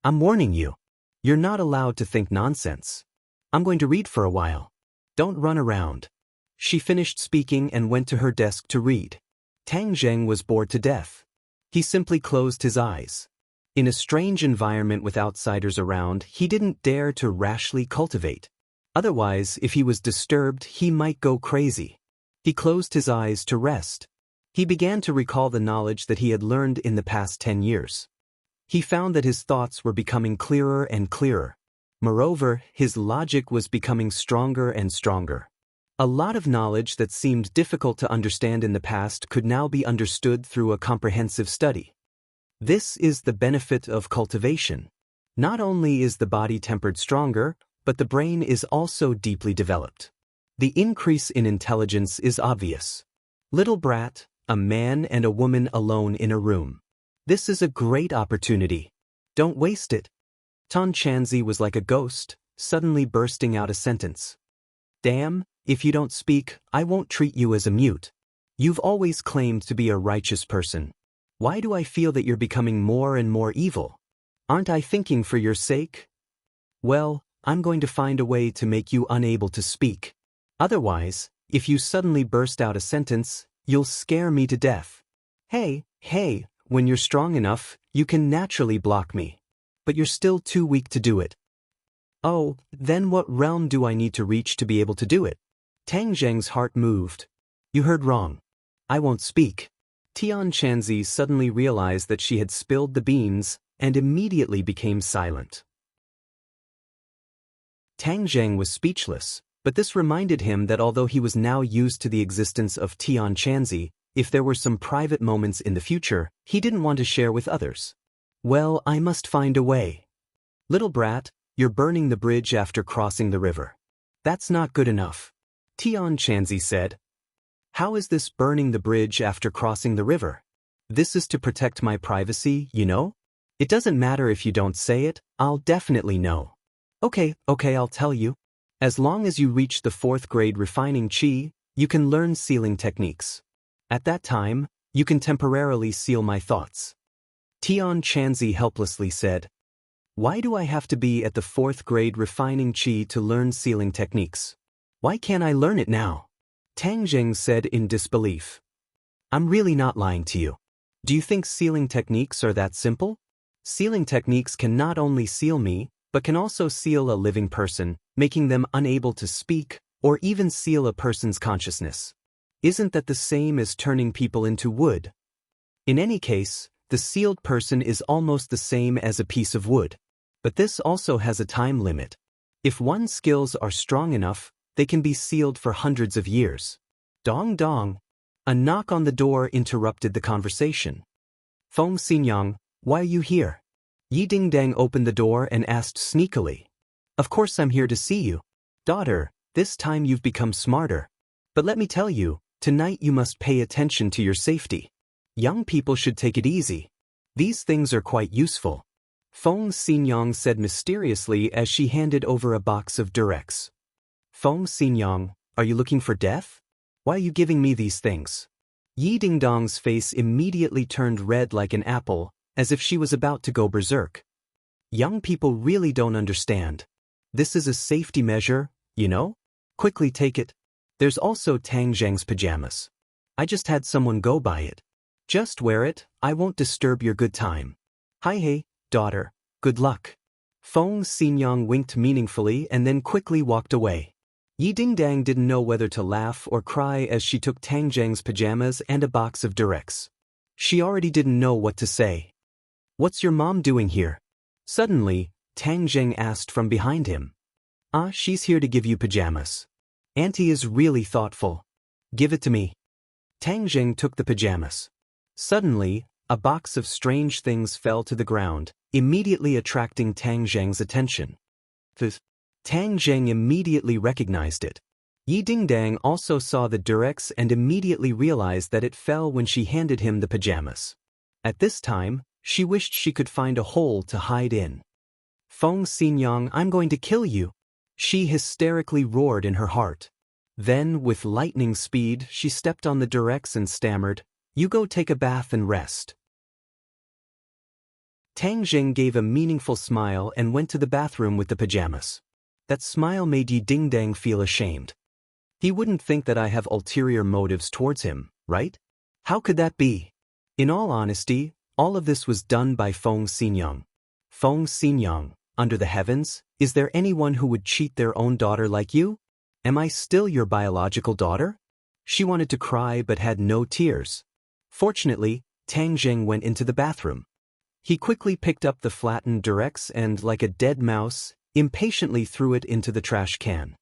I'm warning you. You're not allowed to think nonsense. I'm going to read for a while. Don't run around." She finished speaking and went to her desk to read. Tang Jing was bored to death. He simply closed his eyes. In a strange environment with outsiders around, he didn't dare to rashly cultivate. Otherwise, if he was disturbed, he might go crazy. He closed his eyes to rest. He began to recall the knowledge that he had learned in the past 10 years. He found that his thoughts were becoming clearer and clearer. Moreover, his logic was becoming stronger and stronger. A lot of knowledge that seemed difficult to understand in the past could now be understood through a comprehensive study. This is the benefit of cultivation. Not only is the body tempered stronger, but the brain is also deeply developed. The increase in intelligence is obvious. Little brat, a man and a woman alone in a room. This is a great opportunity. Don't waste it. Ton Chanzi was like a ghost, suddenly bursting out a sentence. Damn, if you don't speak, I won't treat you as a mute. You've always claimed to be a righteous person. Why do I feel that you're becoming more and more evil? Aren't I thinking for your sake? Well, I'm going to find a way to make you unable to speak. Otherwise, if you suddenly burst out a sentence, you'll scare me to death. Hey, when you're strong enough, you can naturally block me. But you're still too weak to do it. Oh, then what realm do I need to reach to be able to do it? Tang Zheng's heart moved. You heard wrong. I won't speak. Tian Chanzi suddenly realized that she had spilled the beans and immediately became silent. Tang Zheng was speechless, but this reminded him that although he was now used to the existence of Tian Chanzi, if there were some private moments in the future, he didn't want to share with others. Well, I must find a way. Little brat, you're burning the bridge after crossing the river. That's not good enough. Tian Chanzi said. How is this burning the bridge after crossing the river? This is to protect my privacy, you know? It doesn't matter if you don't say it, I'll definitely know. Okay, I'll tell you. As long as you reach the 4th grade refining qi, you can learn sealing techniques. At that time, you can temporarily seal my thoughts. Tian Chanzi helplessly said. Why do I have to be at the 4th grade refining qi to learn sealing techniques? Why can't I learn it now? Tang Zheng said in disbelief. I'm really not lying to you. Do you think sealing techniques are that simple? Sealing techniques can not only seal me, but can also seal a living person, making them unable to speak, or even seal a person's consciousness. Isn't that the same as turning people into wood? In any case, the sealed person is almost the same as a piece of wood. But this also has a time limit. If one's skills are strong enough, they can be sealed for hundreds of years. Dong dong. A knock on the door interrupted the conversation. Feng Xinyang, why are you here? Yi Dingdang opened the door and asked sneakily. Of course I'm here to see you. Daughter, this time you've become smarter. But let me tell you, tonight you must pay attention to your safety. Young people should take it easy. These things are quite useful. Feng Xinyang said mysteriously as she handed over a box of Durex. Feng Xinyang, are you looking for death? Why are you giving me these things? Yi Dingdong's face immediately turned red like an apple, as if she was about to go berserk. Young people really don't understand. This is a safety measure, you know? Quickly take it. There's also Tang Zheng's pajamas. I just had someone go buy it. Just wear it, I won't disturb your good time. Hey, daughter, good luck. Feng Xinyang winked meaningfully and then quickly walked away. Yi Dingdang didn't know whether to laugh or cry as she took Tang Zheng's pajamas and a box of Durex. She already didn't know what to say. What's your mom doing here? Suddenly, Tang Zheng asked from behind him. She's here to give you pajamas. Auntie is really thoughtful. Give it to me. Tang Zheng took the pajamas. Suddenly, a box of strange things fell to the ground, immediately attracting Tang Zheng's attention. Tang Zheng immediately recognized it. Yi Dingdang also saw the Durex and immediately realized that it fell when she handed him the pajamas. At this time, she wished she could find a hole to hide in. Feng Xinyang, I'm going to kill you. She hysterically roared in her heart. Then, with lightning speed, she stepped on the Durex and stammered, You go take a bath and rest. Tang Zheng gave a meaningful smile and went to the bathroom with the pajamas. That smile made Yi Dingdang feel ashamed. He wouldn't think that I have ulterior motives towards him, right? How could that be? In all honesty, all of this was done by Feng Xinyang. Feng Xinyang, under the heavens, is there anyone who would cheat their own daughter like you? Am I still your biological daughter? She wanted to cry but had no tears. Fortunately, Tang Jing went into the bathroom. He quickly picked up the flattened Durex and, like a dead mouse, impatiently threw it into the trash can.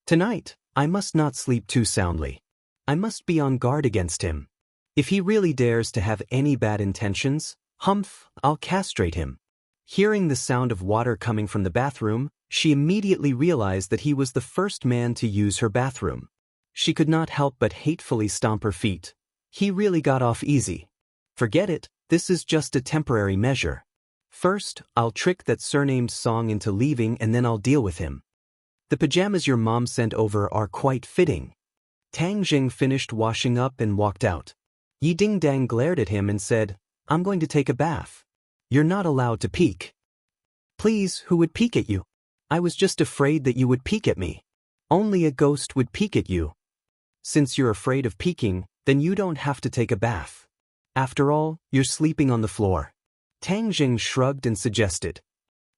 Tonight, I must not sleep too soundly. I must be on guard against him. If he really dares to have any bad intentions, humph, I'll castrate him. Hearing the sound of water coming from the bathroom, she immediately realized that he was the first man to use her bathroom. She could not help but hatefully stomp her feet. He really got off easy. Forget it, this is just a temporary measure. First, I'll trick that surnamed Song into leaving and then I'll deal with him. The pajamas your mom sent over are quite fitting. Tang Jing finished washing up and walked out. Yi Dingdang glared at him and said, I'm going to take a bath. You're not allowed to peek. Please, who would peek at you? I was just afraid that you would peek at me. Only a ghost would peek at you. Since you're afraid of peeking, then you don't have to take a bath. After all, you're sleeping on the floor. Tang Jing shrugged and suggested,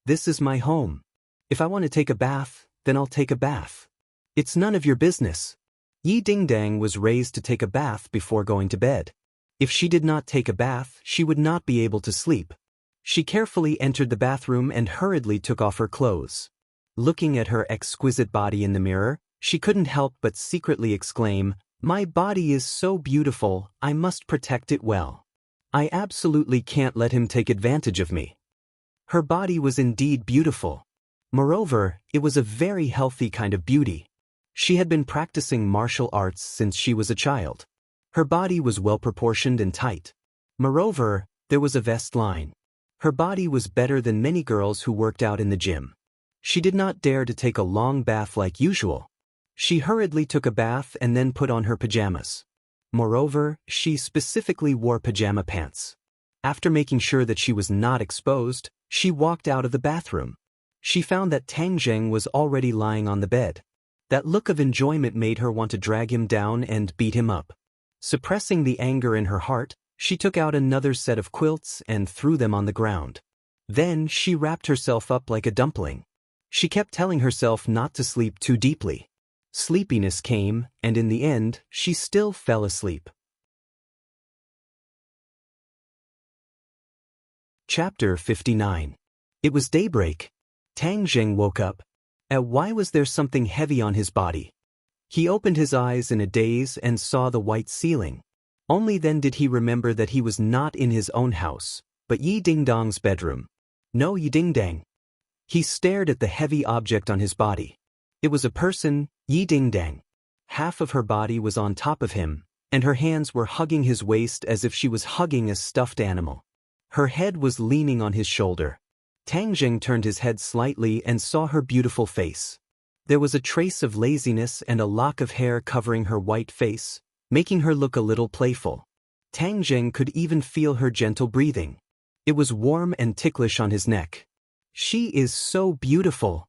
this is my home. If I want to take a bath, then I'll take a bath. It's none of your business. Yi Dingdang was raised to take a bath before going to bed. If she did not take a bath, she would not be able to sleep. She carefully entered the bathroom and hurriedly took off her clothes. Looking at her exquisite body in the mirror, she couldn't help but secretly exclaim, my body is so beautiful, I must protect it well. I absolutely can't let him take advantage of me. Her body was indeed beautiful. Moreover, it was a very healthy kind of beauty. She had been practicing martial arts since she was a child. Her body was well proportioned and tight. Moreover, there was a vest line. Her body was better than many girls who worked out in the gym. She did not dare to take a long bath like usual. She hurriedly took a bath and then put on her pajamas. Moreover, she specifically wore pajama pants. After making sure that she was not exposed, she walked out of the bathroom. She found that Tang Jing was already lying on the bed. That look of enjoyment made her want to drag him down and beat him up. Suppressing the anger in her heart, she took out another set of quilts and threw them on the ground. Then she wrapped herself up like a dumpling. She kept telling herself not to sleep too deeply. Sleepiness came, and in the end, she still fell asleep. Chapter 59. It was daybreak. Tang Jing woke up. Why was there something heavy on his body? He opened his eyes in a daze and saw the white ceiling. Only then did he remember that he was not in his own house, but Yi Dingdang's bedroom. No, Yi Dingdang. He stared at the heavy object on his body. It was a person, Yi Dingdang. Half of her body was on top of him, and her hands were hugging his waist as if she was hugging a stuffed animal. Her head was leaning on his shoulder. Tang Jing turned his head slightly and saw her beautiful face. There was a trace of laziness and a lock of hair covering her white face, making her look a little playful. Tang Jing could even feel her gentle breathing. It was warm and ticklish on his neck. She is so beautiful.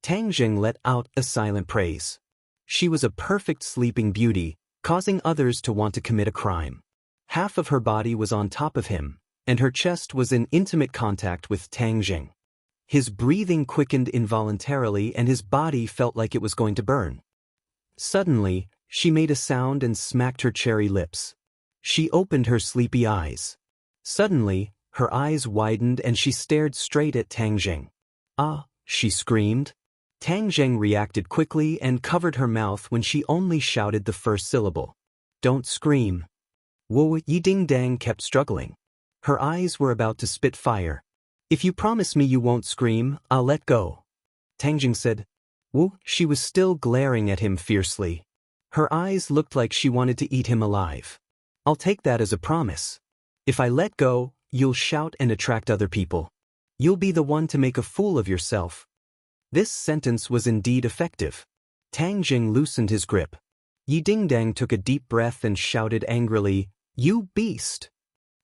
Tang Jing let out a silent praise. She was a perfect sleeping beauty, causing others to want to commit a crime. Half of her body was on top of him, and her chest was in intimate contact with Tang Jing. His breathing quickened involuntarily and his body felt like it was going to burn. Suddenly, she made a sound and smacked her cherry lips. She opened her sleepy eyes. Suddenly, her eyes widened and she stared straight at Tang Jing. Ah, she screamed. Tang Jing reacted quickly and covered her mouth when she only shouted the first syllable. Don't scream. Wu Yi Dingdang kept struggling. Her eyes were about to spit fire. If you promise me you won't scream, I'll let go. Tang Jing said. Wu, she was still glaring at him fiercely. Her eyes looked like she wanted to eat him alive. I'll take that as a promise. If I let go, you'll shout and attract other people. You'll be the one to make a fool of yourself. This sentence was indeed effective. Tang Jing loosened his grip. Yi Dingdang took a deep breath and shouted angrily, You beast!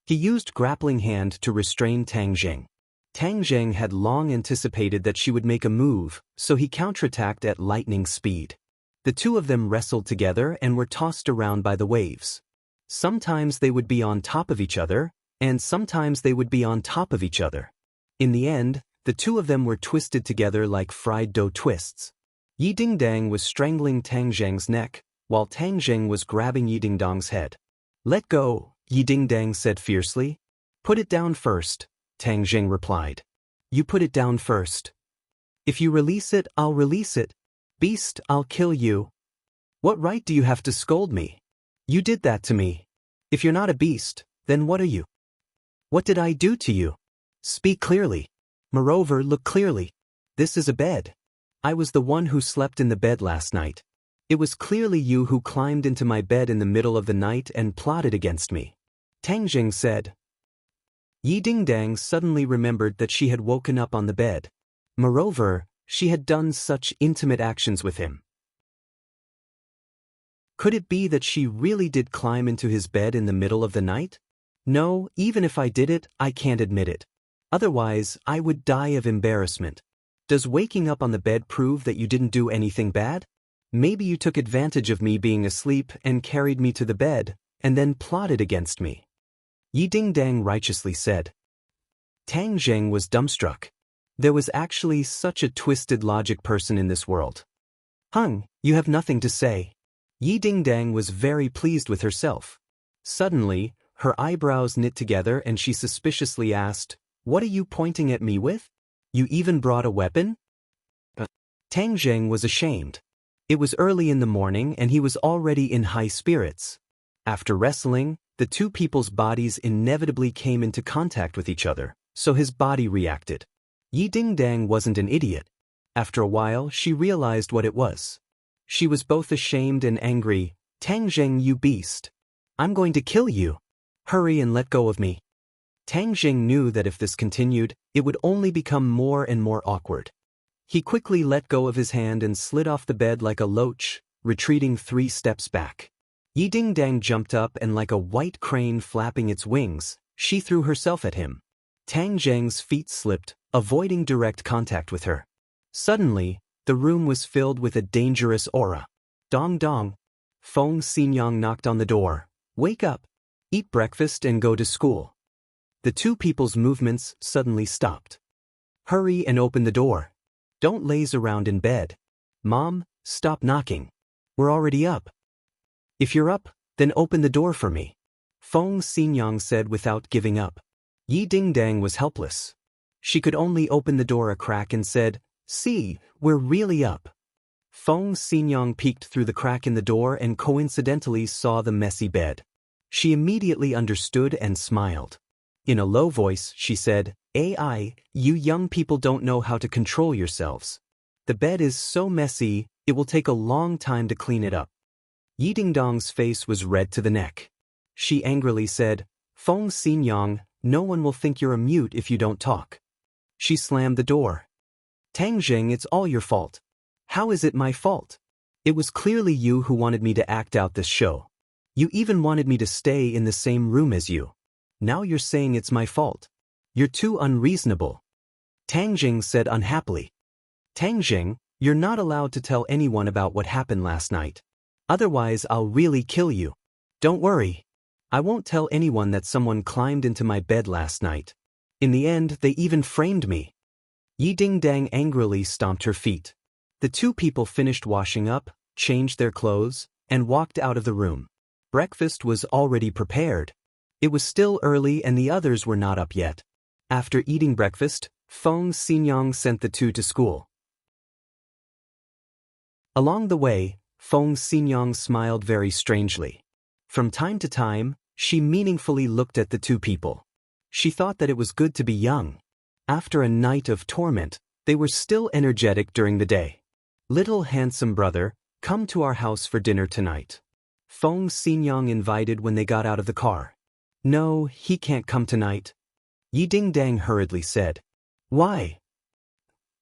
He used grappling hand to restrain Tang Jing. Tang Jing had long anticipated that she would make a move, so he counterattacked at lightning speed. The two of them wrestled together and were tossed around by the waves. Sometimes they would be on top of each other, and sometimes they would be on top of each other. In the end, the two of them were twisted together like fried dough twists. Yi Dingdang was strangling Tang Jing's neck, while Tang Jing was grabbing Yi Dingdang's head. Let go, Yi Dingdang said fiercely. Put it down first, Tang Jing replied. You put it down first. If you release it, I'll release it. Beast, I'll kill you. What right do you have to scold me? You did that to me. If you're not a beast, then what are you? What did I do to you? Speak clearly. Moreover, look clearly. This is a bed. I was the one who slept in the bed last night. It was clearly you who climbed into my bed in the middle of the night and plotted against me. Tang Jing said. Yi Dingdang suddenly remembered that she had woken up on the bed. Moreover, she had done such intimate actions with him. Could it be that she really did climb into his bed in the middle of the night? No, even if I did it, I can't admit it. Otherwise, I would die of embarrassment. Does waking up on the bed prove that you didn't do anything bad? Maybe you took advantage of me being asleep and carried me to the bed, and then plotted against me. Yi Dingdang righteously said. Tang Jing was dumbstruck. There was actually such a twisted logic person in this world. Hung, you have nothing to say. Yi Dingdang was very pleased with herself. Suddenly, her eyebrows knit together and she suspiciously asked, What are you pointing at me with? You even brought a weapon? Tang Jing was ashamed. It was early in the morning and he was already in high spirits. After wrestling, the two people's bodies inevitably came into contact with each other, so his body reacted. Yi Dingdang wasn't an idiot. After a while, she realized what it was. She was both ashamed and angry. Tang Jing, you beast. I'm going to kill you. Hurry and let go of me. Tang Jing knew that if this continued, it would only become more and more awkward. He quickly let go of his hand and slid off the bed like a loach, retreating 3 steps back. Yi Dingdang jumped up and like a white crane flapping its wings, she threw herself at him. Tang Jing's feet slipped, avoiding direct contact with her. Suddenly, the room was filled with a dangerous aura. Dong dong. Feng Xinyang knocked on the door. Wake up. Eat breakfast and go to school. The two people's movements suddenly stopped. Hurry and open the door. Don't laze around in bed. Mom, stop knocking. We're already up. If you're up, then open the door for me. Feng Xinyang said without giving up. Yi Dingdang was helpless. She could only open the door a crack and said, See, we're really up. Feng Xinyang peeked through the crack in the door and coincidentally saw the messy bed. She immediately understood and smiled. In a low voice, she said, AI, you young people don't know how to control yourselves. The bed is so messy, it will take a long time to clean it up. Yi Dingdang's face was red to the neck. She angrily said, Feng Xinyang, no one will think you're a mute if you don't talk. She slammed the door. Tang Jing, it's all your fault. How is it my fault? It was clearly you who wanted me to act out this show. You even wanted me to stay in the same room as you. Now you're saying it's my fault. You're too unreasonable. Tang Jing said unhappily. Tang Jing, you're not allowed to tell anyone about what happened last night. Otherwise I'll really kill you. Don't worry. I won't tell anyone that someone climbed into my bed last night. In the end, they even framed me. Yi Dingdang angrily stomped her feet. The two people finished washing up, changed their clothes, and walked out of the room. Breakfast was already prepared. It was still early and the others were not up yet. After eating breakfast, Feng Xinyang sent the two to school. Along the way, Feng Xinyang smiled very strangely. From time to time, she meaningfully looked at the two people. She thought that it was good to be young. After a night of torment, they were still energetic during the day. Little handsome brother, come to our house for dinner tonight. Feng Xinyang invited when they got out of the car. No, he can't come tonight. Yi Dingdang hurriedly said. Why?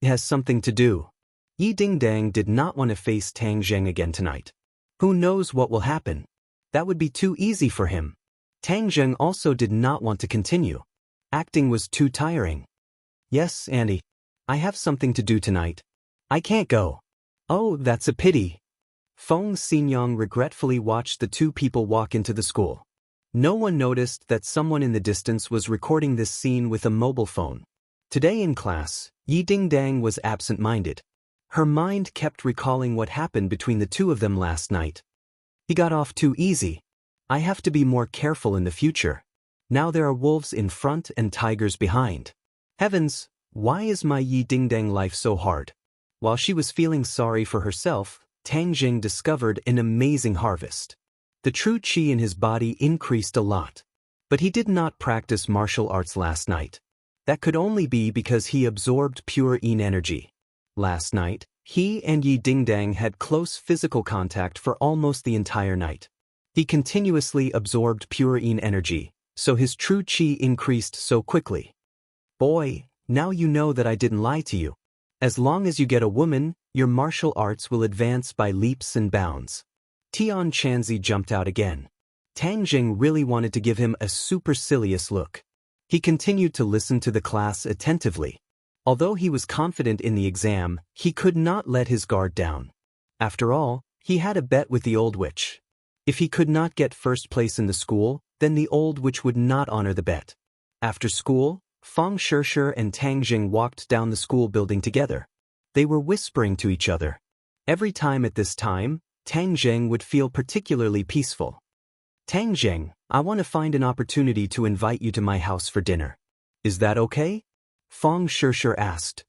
It has something to do. Yi Dingdang did not want to face Tang Jing again tonight. Who knows what will happen? That would be too easy for him. Tang Jing also did not want to continue. Acting was too tiring. Yes, Annie. I have something to do tonight. I can't go. Oh, that's a pity. Feng Xinyang regretfully watched the two people walk into the school. No one noticed that someone in the distance was recording this scene with a mobile phone. Today in class, Yi Dingdang was absent-minded. Her mind kept recalling what happened between the two of them last night. He got off too easy. I have to be more careful in the future. Now there are wolves in front and tigers behind. Heavens, why is my Yi Dingdang life so hard? While she was feeling sorry for herself, Tang Jing discovered an amazing harvest. The true qi in his body increased a lot. But he did not practice martial arts last night. That could only be because he absorbed pure yin energy. Last night, he and Yi Dingdang had close physical contact for almost the entire night. He continuously absorbed pure yin energy, so his true qi increased so quickly. Boy, now you know that I didn't lie to you. As long as you get a woman, your martial arts will advance by leaps and bounds. Tian Chanzi jumped out again. Tang Jing really wanted to give him a supercilious look. He continued to listen to the class attentively. Although he was confident in the exam, he could not let his guard down. After all, he had a bet with the old witch. If he could not get first place in the school, then the old witch would not honor the bet. After school, Fang Shishir and Tang Jing walked down the school building together. They were whispering to each other. Every time at this time, Tang Jing would feel particularly peaceful. Tang Jing, I want to find an opportunity to invite you to my house for dinner. Is that okay? Fang Shishir asked.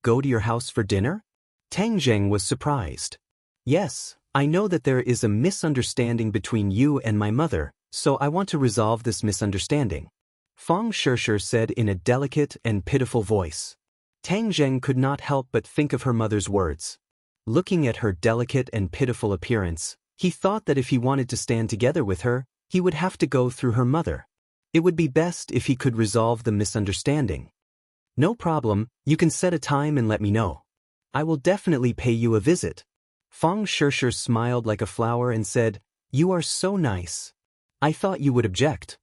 Go to your house for dinner? Tang Jing was surprised. Yes, I know that there is a misunderstanding between you and my mother, so I want to resolve this misunderstanding. Fang Shishir said in a delicate and pitiful voice. Tang Jing could not help but think of her mother's words. Looking at her delicate and pitiful appearance, he thought that if he wanted to stand together with her, he would have to go through her mother. It would be best if he could resolve the misunderstanding. No problem, you can set a time and let me know. I will definitely pay you a visit. Fang Shishir smiled like a flower and said, You are so nice. I thought you would object.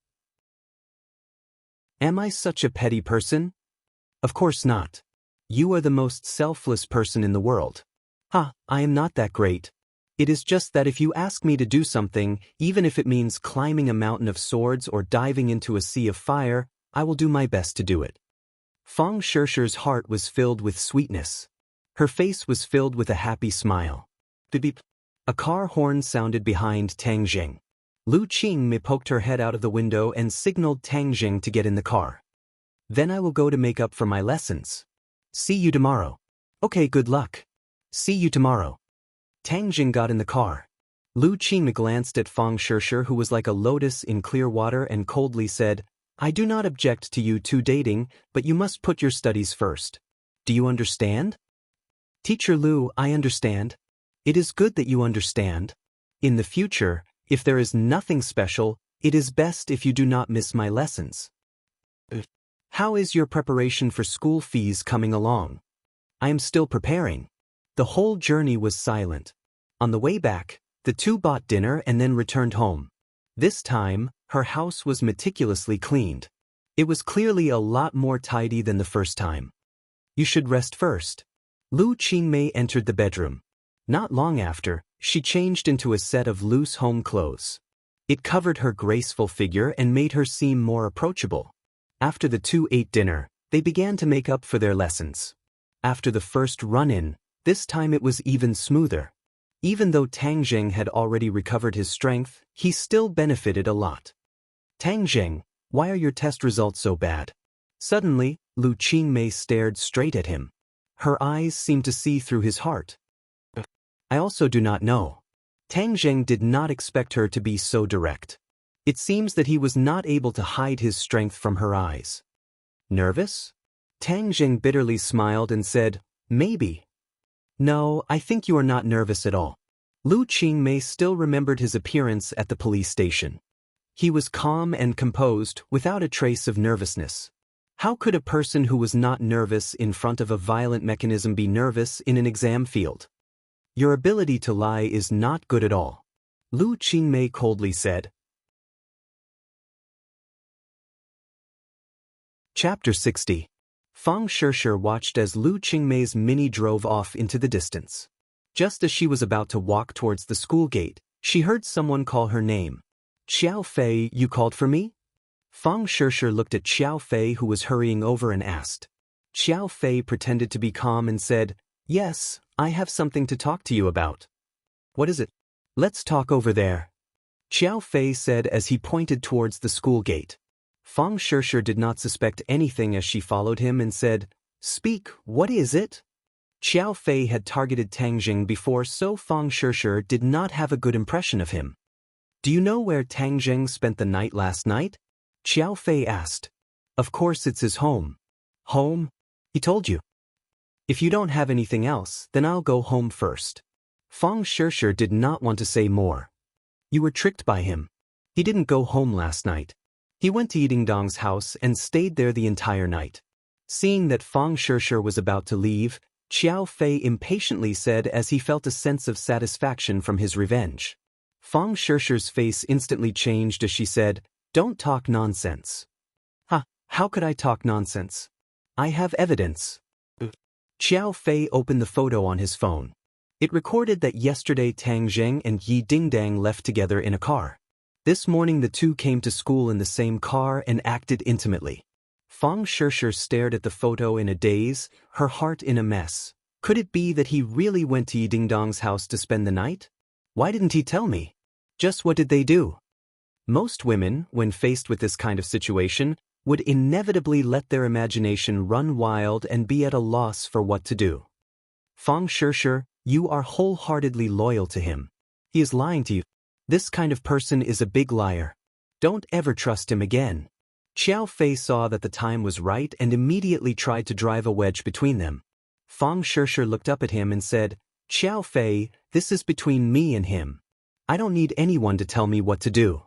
Am I such a petty person? Of course not. You are the most selfless person in the world. Ha, I am not that great. It is just that if you ask me to do something, even if it means climbing a mountain of swords or diving into a sea of fire, I will do my best to do it. Fang Shishir's heart was filled with sweetness. Her face was filled with a happy smile. Beep beep. A car horn sounded behind Tang Jing. Lu Qingmei poked her head out of the window and signaled Tang Jing to get in the car. Then I will go to make up for my lessons. See you tomorrow. Okay, good luck. See you tomorrow. Tang Jing got in the car. Lu Qingmei glanced at Fang Shishir, who was like a lotus in clear water, and coldly said, I do not object to you two dating, but you must put your studies first. Do you understand? Teacher Lu, I understand. It is good that you understand. In the future, if there is nothing special, it is best if you do not miss my lessons. How is your preparation for school fees coming along? I am still preparing. The whole journey was silent. On the way back, the two bought dinner and then returned home. This time, her house was meticulously cleaned. It was clearly a lot more tidy than the first time. You should rest first. Lu Qingmei entered the bedroom. Not long after, she changed into a set of loose home clothes. It covered her graceful figure and made her seem more approachable. After the two ate dinner, they began to make up for their lessons. After the first run-in, this time it was even smoother. Even though Tang Jing had already recovered his strength, he still benefited a lot. Tang Jing, why are your test results so bad? Suddenly, Lu Qingmei stared straight at him. Her eyes seemed to see through his heart. I also do not know. Tang Jing did not expect her to be so direct. It seems that he was not able to hide his strength from her eyes. Nervous? Tang Jing bitterly smiled and said, Maybe. No, I think you are not nervous at all. Lu Qingmei still remembered his appearance at the police station. He was calm and composed, without a trace of nervousness. How could a person who was not nervous in front of a violent mechanism be nervous in an exam field? Your ability to lie is not good at all. Lu Qingmei coldly said. Chapter 60. Fang Shishir watched as Lu Qingmei's Mini drove off into the distance. Just as she was about to walk towards the school gate, she heard someone call her name. Xiao Fei, you called for me? Fang Shishir looked at Xiao Fei, who was hurrying over, and asked. Xiao Fei pretended to be calm and said, Yes, I have something to talk to you about. What is it? Let's talk over there. Xiao Fei said as he pointed towards the school gate. Fang Shishir did not suspect anything as she followed him and said, "Speak, what is it?" Xiao Fei had targeted Tang Jing before, so Fang Shishir did not have a good impression of him. "Do you know where Tang Jing spent the night last night?" Xiao Fei asked. "Of course it's his home." "Home? He told you." "If you don't have anything else, then I'll go home first." Fang Shishir did not want to say more. "You were tricked by him. He didn't go home last night. He went to Yidingdong's house and stayed there the entire night." Seeing that Fang Shishir was about to leave, Xiao Fei impatiently said as he felt a sense of satisfaction from his revenge. Fang Shishir's face instantly changed as she said, "Don't talk nonsense." "Huh, how could I talk nonsense? I have evidence." Xiao Fei opened the photo on his phone. It recorded that yesterday Tang Jing and Yi Dingdang left together in a car. This morning the two came to school in the same car and acted intimately. Fang Shishir stared at the photo in a daze, her heart in a mess. Could it be that he really went to Yi Dingdong's house to spend the night? Why didn't he tell me? Just what did they do? Most women, when faced with this kind of situation, would inevitably let their imagination run wild and be at a loss for what to do. Fang Shishir, you are wholeheartedly loyal to him. He is lying to you. This kind of person is a big liar. Don't ever trust him again. Xiao Fei saw that the time was right and immediately tried to drive a wedge between them. Fang Shishir looked up at him and said, "Xiao Fei, this is between me and him. I don't need anyone to tell me what to do.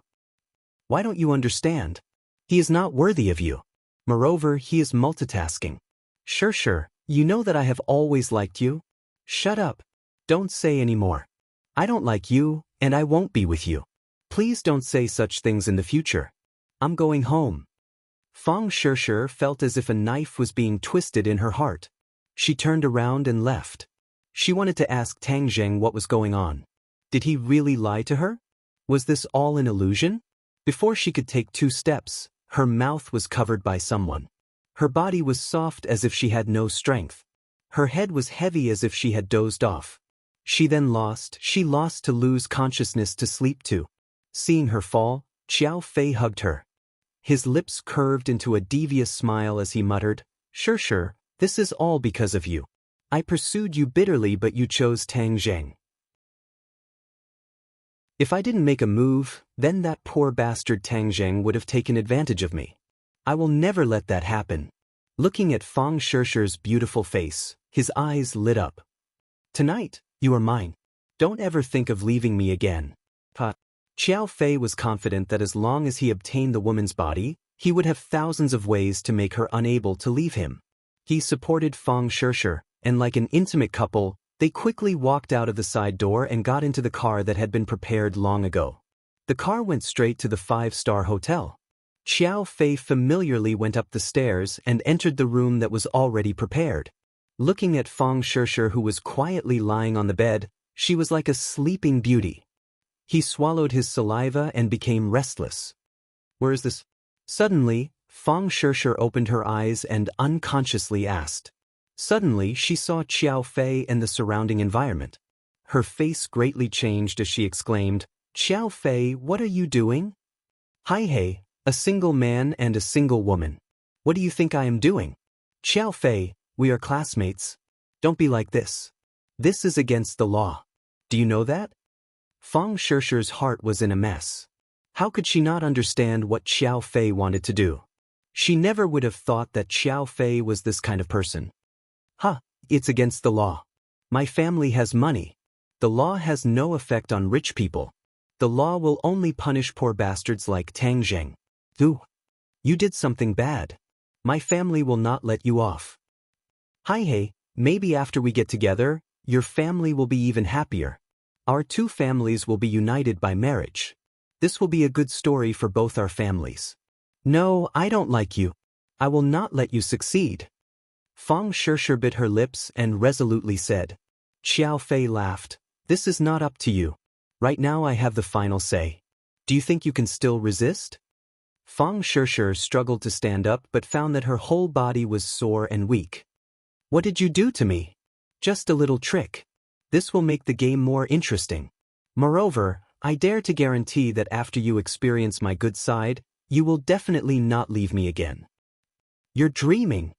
Why don't you understand? He is not worthy of you. Moreover, he is multitasking. Shishir, you know that I have always liked you. Shut up. Don't say any more. I don't like you, and I won't be with you. Please don't say such things in the future. I'm going home." Fang Shishir felt as if a knife was being twisted in her heart. She turned around and left. She wanted to ask Tang Jing what was going on. Did he really lie to her? Was this all an illusion? Before she could take 2 steps, her mouth was covered by someone. Her body was soft as if she had no strength. Her head was heavy as if she had dozed off. She lost to lose consciousness to sleep to. Seeing her fall, Xiao Fei hugged her. His lips curved into a devious smile as he muttered, "Shishir, this is all because of you. I pursued you bitterly but you chose Tang Jing. If I didn't make a move, then that poor bastard Tang Jing would have taken advantage of me. I will never let that happen." Looking at Fang Shishir's beautiful face, his eyes lit up. "Tonight, you are mine. Don't ever think of leaving me again." Xiao Fei was confident that as long as he obtained the woman's body, he would have thousands of ways to make her unable to leave him. He supported Fang Shishir, and like an intimate couple, they quickly walked out of the side door and got into the car that had been prepared long ago. The car went straight to the 5-star hotel. Xiao Fei familiarly went up the stairs and entered the room that was already prepared. Looking at Fang Shishir, who was quietly lying on the bed, she was like a sleeping beauty. He swallowed his saliva and became restless. "Where is this?" Suddenly, Fang Shishir opened her eyes and unconsciously asked. Suddenly, she saw Xiao Fei and the surrounding environment. Her face greatly changed as she exclaimed, "Xiao Fei, what are you doing?" "Hi hey, a single man and a single woman. What do you think I am doing?" "Xiao Fei, we are classmates. Don't be like this. This is against the law. Do you know that?" Fang Shishir's heart was in a mess. How could she not understand what Xiao Fei wanted to do? She never would have thought that Xiao Fei was this kind of person. It's against the law. My family has money. The law has no effect on rich people. The law will only punish poor bastards like Tang Jing. You did something bad. My family will not let you off. Hey, maybe after we get together, your family will be even happier. Our 2 families will be united by marriage. This will be a good story for both our families. No, I don't like you. I will not let you succeed. Fang Shishir bit her lips and resolutely said. Xiao Fei laughed. "This is not up to you. Right now I have the final say. Do you think you can still resist?" Fang Shishir struggled to stand up but found that her whole body was sore and weak. "What did you do to me?" "Just a little trick. This will make the game more interesting. Moreover, I dare to guarantee that after you experience my good side, you will definitely not leave me again. You're dreaming.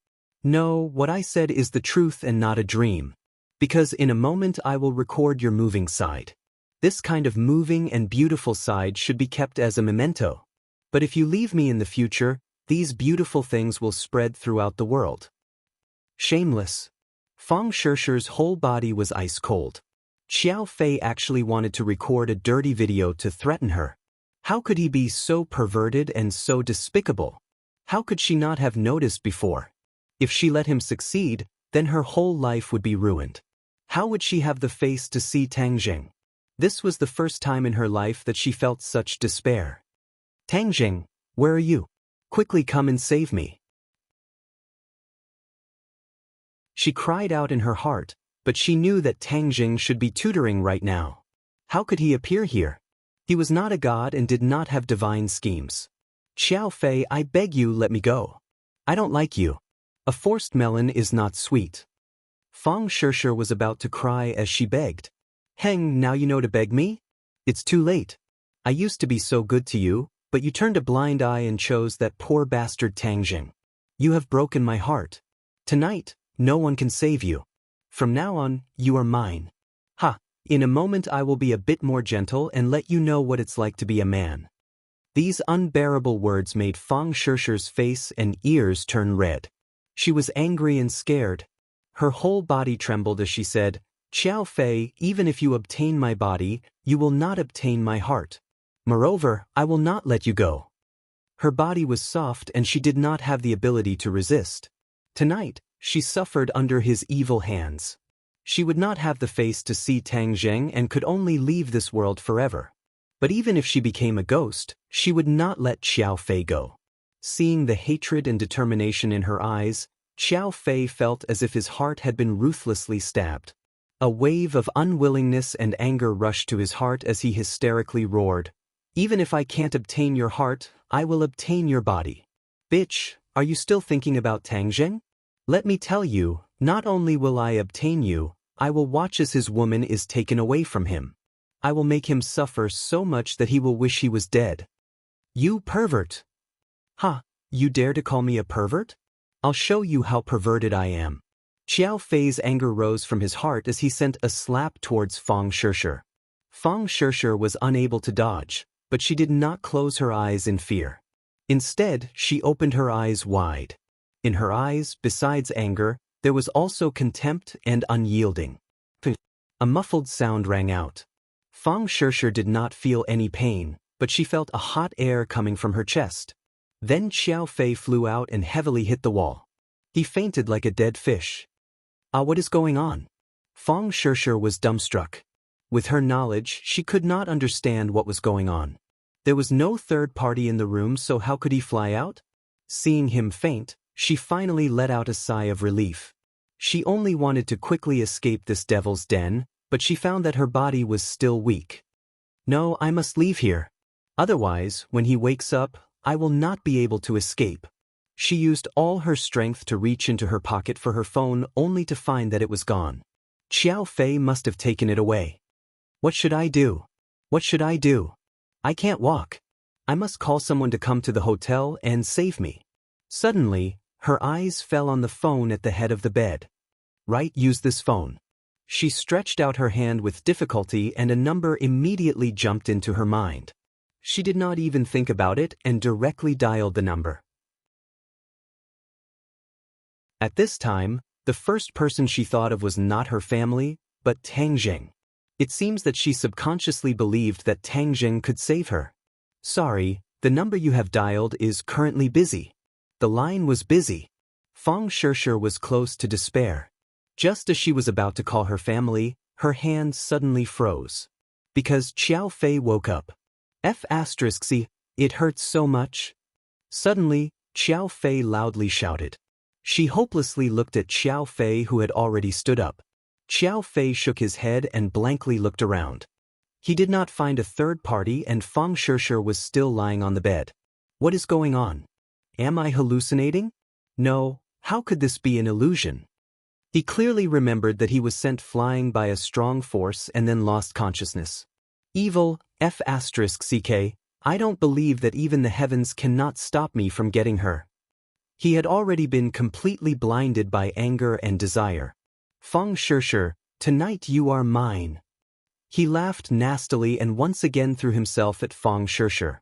No, what I said is the truth and not a dream. Because in a moment I will record your moving side. This kind of moving and beautiful side should be kept as a memento. But if you leave me in the future, these beautiful things will spread throughout the world. Shameless. Fang Shishi's whole body was ice cold. Xiao Fei actually wanted to record a dirty video to threaten her. How could he be so perverted and so despicable? How could she not have noticed before? If she let him succeed, then her whole life would be ruined. How would she have the face to see Tang Jing? This was the first time in her life that she felt such despair. Tang Jing, where are you? Quickly come and save me. She cried out in her heart, but she knew that Tang Jing should be tutoring right now. How could he appear here? He was not a god and did not have divine schemes. Xiao Fei, I beg you, let me go. I don't like you. A forced melon is not sweet. Fang Shishi was about to cry as she begged. Heng, now you know to beg me? It's too late. I used to be so good to you, but you turned a blind eye and chose that poor bastard Tang Jing. You have broken my heart. Tonight, no one can save you. From now on, you are mine. Ha! In a moment I will be a bit more gentle and let you know what it's like to be a man. These unbearable words made Fang Shishi's face and ears turn red. She was angry and scared. Her whole body trembled as she said, Xiao Fei, even if you obtain my body, you will not obtain my heart. Moreover, I will not let you go. Her body was soft and she did not have the ability to resist. Tonight, she suffered under his evil hands. She would not have the face to see Tang Jing and could only leave this world forever. But even if she became a ghost, she would not let Xiao Fei go. Seeing the hatred and determination in her eyes, Xiao Fei felt as if his heart had been ruthlessly stabbed. A wave of unwillingness and anger rushed to his heart as he hysterically roared, Even if I can't obtain your heart, I will obtain your body. Bitch, are you still thinking about Tang Jing? Let me tell you, not only will I obtain you, I will watch as his woman is taken away from him. I will make him suffer so much that he will wish he was dead. You pervert! Ha, you dare to call me a pervert? I'll show you how perverted I am. Xiao Fei's anger rose from his heart as he sent a slap towards Fang Shishi. Fang Shishi was unable to dodge, but she did not close her eyes in fear. Instead, she opened her eyes wide. In her eyes, besides anger, there was also contempt and unyielding. A muffled sound rang out. Fang Shishi did not feel any pain, but she felt a hot air coming from her chest. Then Xiao Fei flew out and heavily hit the wall. He fainted like a dead fish. What is going on? Fang Shishi was dumbstruck. With her knowledge, she could not understand what was going on. There was no third party in the room, so how could he fly out? Seeing him faint, she finally let out a sigh of relief. She only wanted to quickly escape this devil's den, but she found that her body was still weak. No, I must leave here. Otherwise, when he wakes up, I will not be able to escape. She used all her strength to reach into her pocket for her phone only to find that it was gone. Xiao Fei must have taken it away. What should I do? What should I do? I can't walk. I must call someone to come to the hotel and save me. Suddenly, her eyes fell on the phone at the head of the bed. Right, use this phone. She stretched out her hand with difficulty and a number immediately jumped into her mind. She did not even think about it and directly dialed the number. At this time, the first person she thought of was not her family, but Tang Jing. It seems that she subconsciously believed that Tang Jing could save her. Sorry, the number you have dialed is currently busy. The line was busy. Fang Shishi was close to despair. Just as she was about to call her family, her hand suddenly froze. Because Xiao Fei woke up. F***, it hurts so much. Suddenly, Xiao Fei loudly shouted. She hopelessly looked at Xiao Fei, who had already stood up. Xiao Fei shook his head and blankly looked around. He did not find a third party and Fang Shishi was still lying on the bed. What is going on? Am I hallucinating? No, how could this be an illusion? He clearly remembered that he was sent flying by a strong force and then lost consciousness. Evil, F***ck, I don't believe that even the heavens cannot stop me from getting her. He had already been completely blinded by anger and desire. Fang Shishir, tonight you are mine. He laughed nastily and once again threw himself at Fang Shishir.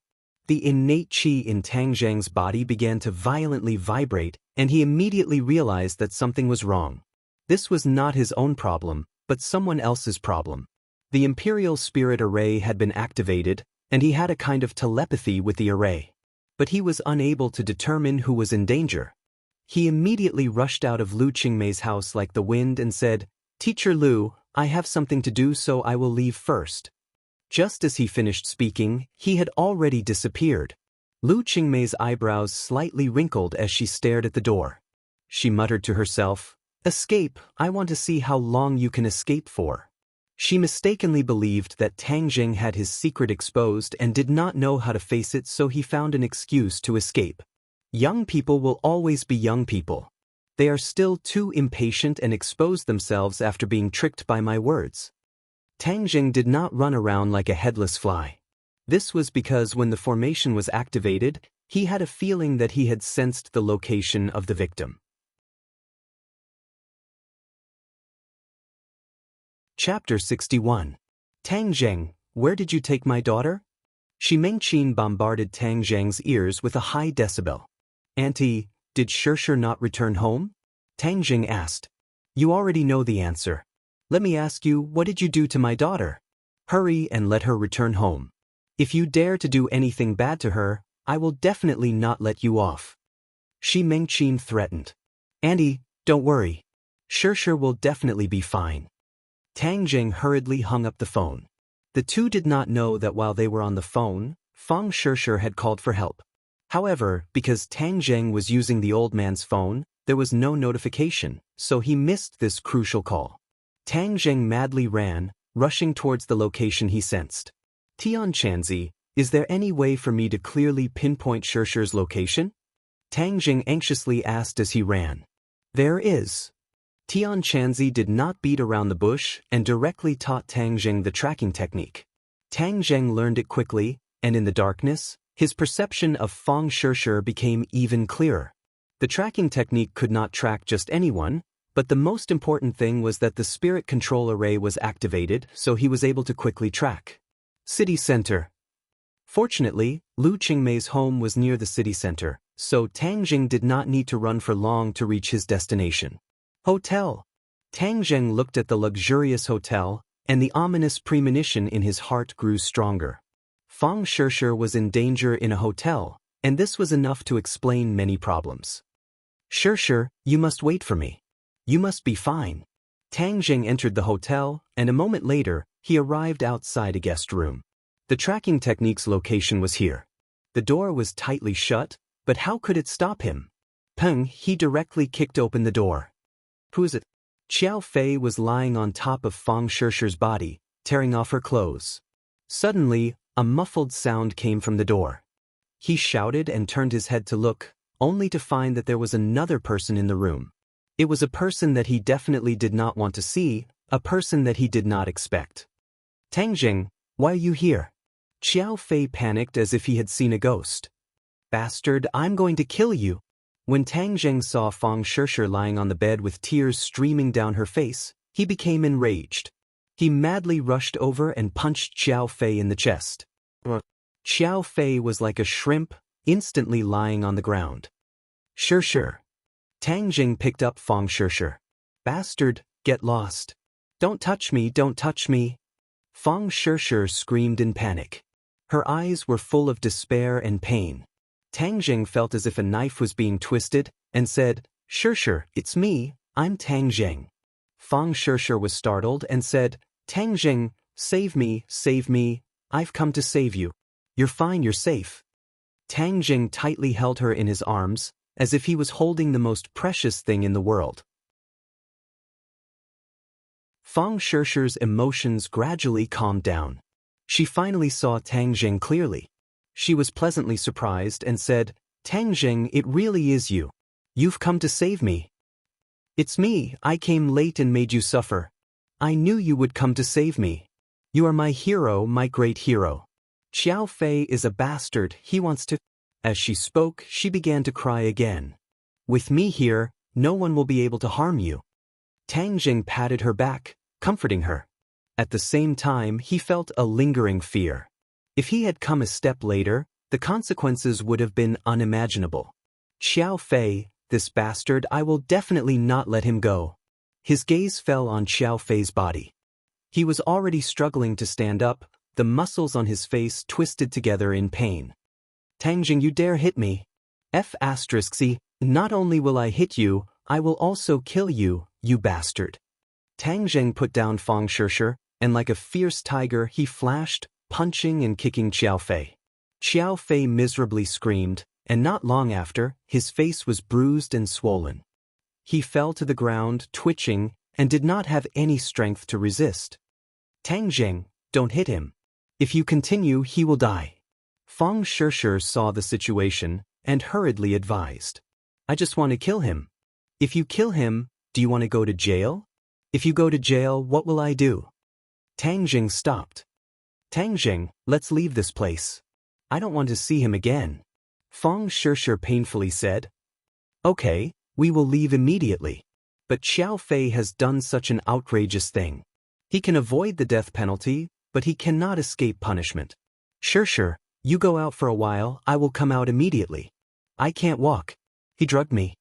The innate qi in Tang Zheng's body began to violently vibrate, and he immediately realized that something was wrong. This was not his own problem, but someone else's problem. The Imperial Spirit Array had been activated, and he had a kind of telepathy with the array. But he was unable to determine who was in danger. He immediately rushed out of Lu Qingmei's house like the wind and said, "Teacher Lu, I have something to do, so I will leave first." Just as he finished speaking, he had already disappeared. Lu Qingmei's eyebrows slightly wrinkled as she stared at the door. She muttered to herself, "Escape, I want to see how long you can escape for." She mistakenly believed that Tang Zheng had his secret exposed and did not know how to face it, so he found an excuse to escape. Young people will always be young people. They are still too impatient and expose themselves after being tricked by my words. Tang Zheng did not run around like a headless fly. This was because when the formation was activated, he had a feeling that he had sensed the location of the victim. Chapter 61. Tang Zheng, where did you take my daughter? Shi Mengqin bombarded Tang Zheng's ears with a high decibel. Auntie, did Shishir not return home? Tang Zheng asked. You already know the answer. Let me ask you, what did you do to my daughter? Hurry and let her return home. If you dare to do anything bad to her, I will definitely not let you off. Shi Mengqin threatened. Auntie, don't worry. Shishir will definitely be fine. Tang Zheng hurriedly hung up the phone. The two did not know that while they were on the phone, Fang Shishir had called for help. However, because Tang Zheng was using the old man's phone, there was no notification, so he missed this crucial call. Tang Zheng madly ran, rushing towards the location he sensed. Tian Chanzi, is there any way for me to clearly pinpoint Shishir's location? Tang Zheng anxiously asked as he ran. There is. Tian Chanzi did not beat around the bush and directly taught Tang Zheng the tracking technique. Tang Zheng learned it quickly, and in the darkness, his perception of Fang Shishir became even clearer. The tracking technique could not track just anyone, but the most important thing was that the spirit control array was activated, so he was able to quickly track. City Center. Fortunately, Lu Qingmei's home was near the city center, so Tang Zheng did not need to run for long to reach his destination. Hotel. Tang Zheng looked at the luxurious hotel, and the ominous premonition in his heart grew stronger. Fang Shishir was in danger in a hotel, and this was enough to explain many problems. Shishir, you must wait for me. You must be fine. Tang Zheng entered the hotel, and a moment later, he arrived outside a guest room. The tracking technique's location was here. The door was tightly shut, but how could it stop him? Peng, he directly kicked open the door. Who is it? Xiao Fei was lying on top of Fang Shishir's body, tearing off her clothes. Suddenly, a muffled sound came from the door. He shouted and turned his head to look, only to find that there was another person in the room. It was a person that he definitely did not want to see, a person that he did not expect. Tang Zheng, why are you here? Xiao Fei panicked as if he had seen a ghost. Bastard, I'm going to kill you. When Tang Zheng saw Fang Shishir lying on the bed with tears streaming down her face, he became enraged. He madly rushed over and punched Xiao Fei in the chest. Xiao Fei was like a shrimp, instantly lying on the ground. Shishir. Tang Zheng picked up Fang Shishir. Bastard, get lost. Don't touch me, don't touch me. Fang Shishir screamed in panic. Her eyes were full of despair and pain. Tang Zheng felt as if a knife was being twisted, and said, Shishir, it's me, I'm Tang Zheng. Fang Shishir was startled and said, Tang Zheng, save me, I've come to save you. You're fine, you're safe. Tang Zheng tightly held her in his arms, as if he was holding the most precious thing in the world. Fang Shishir's emotions gradually calmed down. She finally saw Tang Zheng clearly. She was pleasantly surprised and said, Tang Zheng, it really is you. You've come to save me. It's me, I came late and made you suffer. I knew you would come to save me. You are my hero, my great hero. Xiao Fei is a bastard, he wants to. As she spoke, she began to cry again. With me here, no one will be able to harm you. Tang Jing patted her back, comforting her. At the same time, he felt a lingering fear. If he had come a step later, the consequences would have been unimaginable. Xiao Fei, this bastard, I will definitely not let him go. His gaze fell on Xiao Fei's body. He was already struggling to stand up, the muscles on his face twisted together in pain. Tang Jing, you dare hit me? F***, not only will I hit you, I will also kill you, you bastard. Tang Jing put down Fang Shishir, and like a fierce tiger he flashed, punching and kicking Xiao Fei. Xiao Fei miserably screamed, and not long after, his face was bruised and swollen. He fell to the ground, twitching, and did not have any strength to resist. Tang Jing, don't hit him. If you continue, he will die. Fang Shishir saw the situation, and hurriedly advised. I just want to kill him. If you kill him, do you want to go to jail? If you go to jail, what will I do? Tang Jing stopped. Tang Jing, let's leave this place. I don't want to see him again. Fang Shishir painfully said. Okay, we will leave immediately. But Xiao Fei has done such an outrageous thing. He can avoid the death penalty, but he cannot escape punishment. Shishir, you go out for a while, I will come out immediately. I can't walk. He drugged me.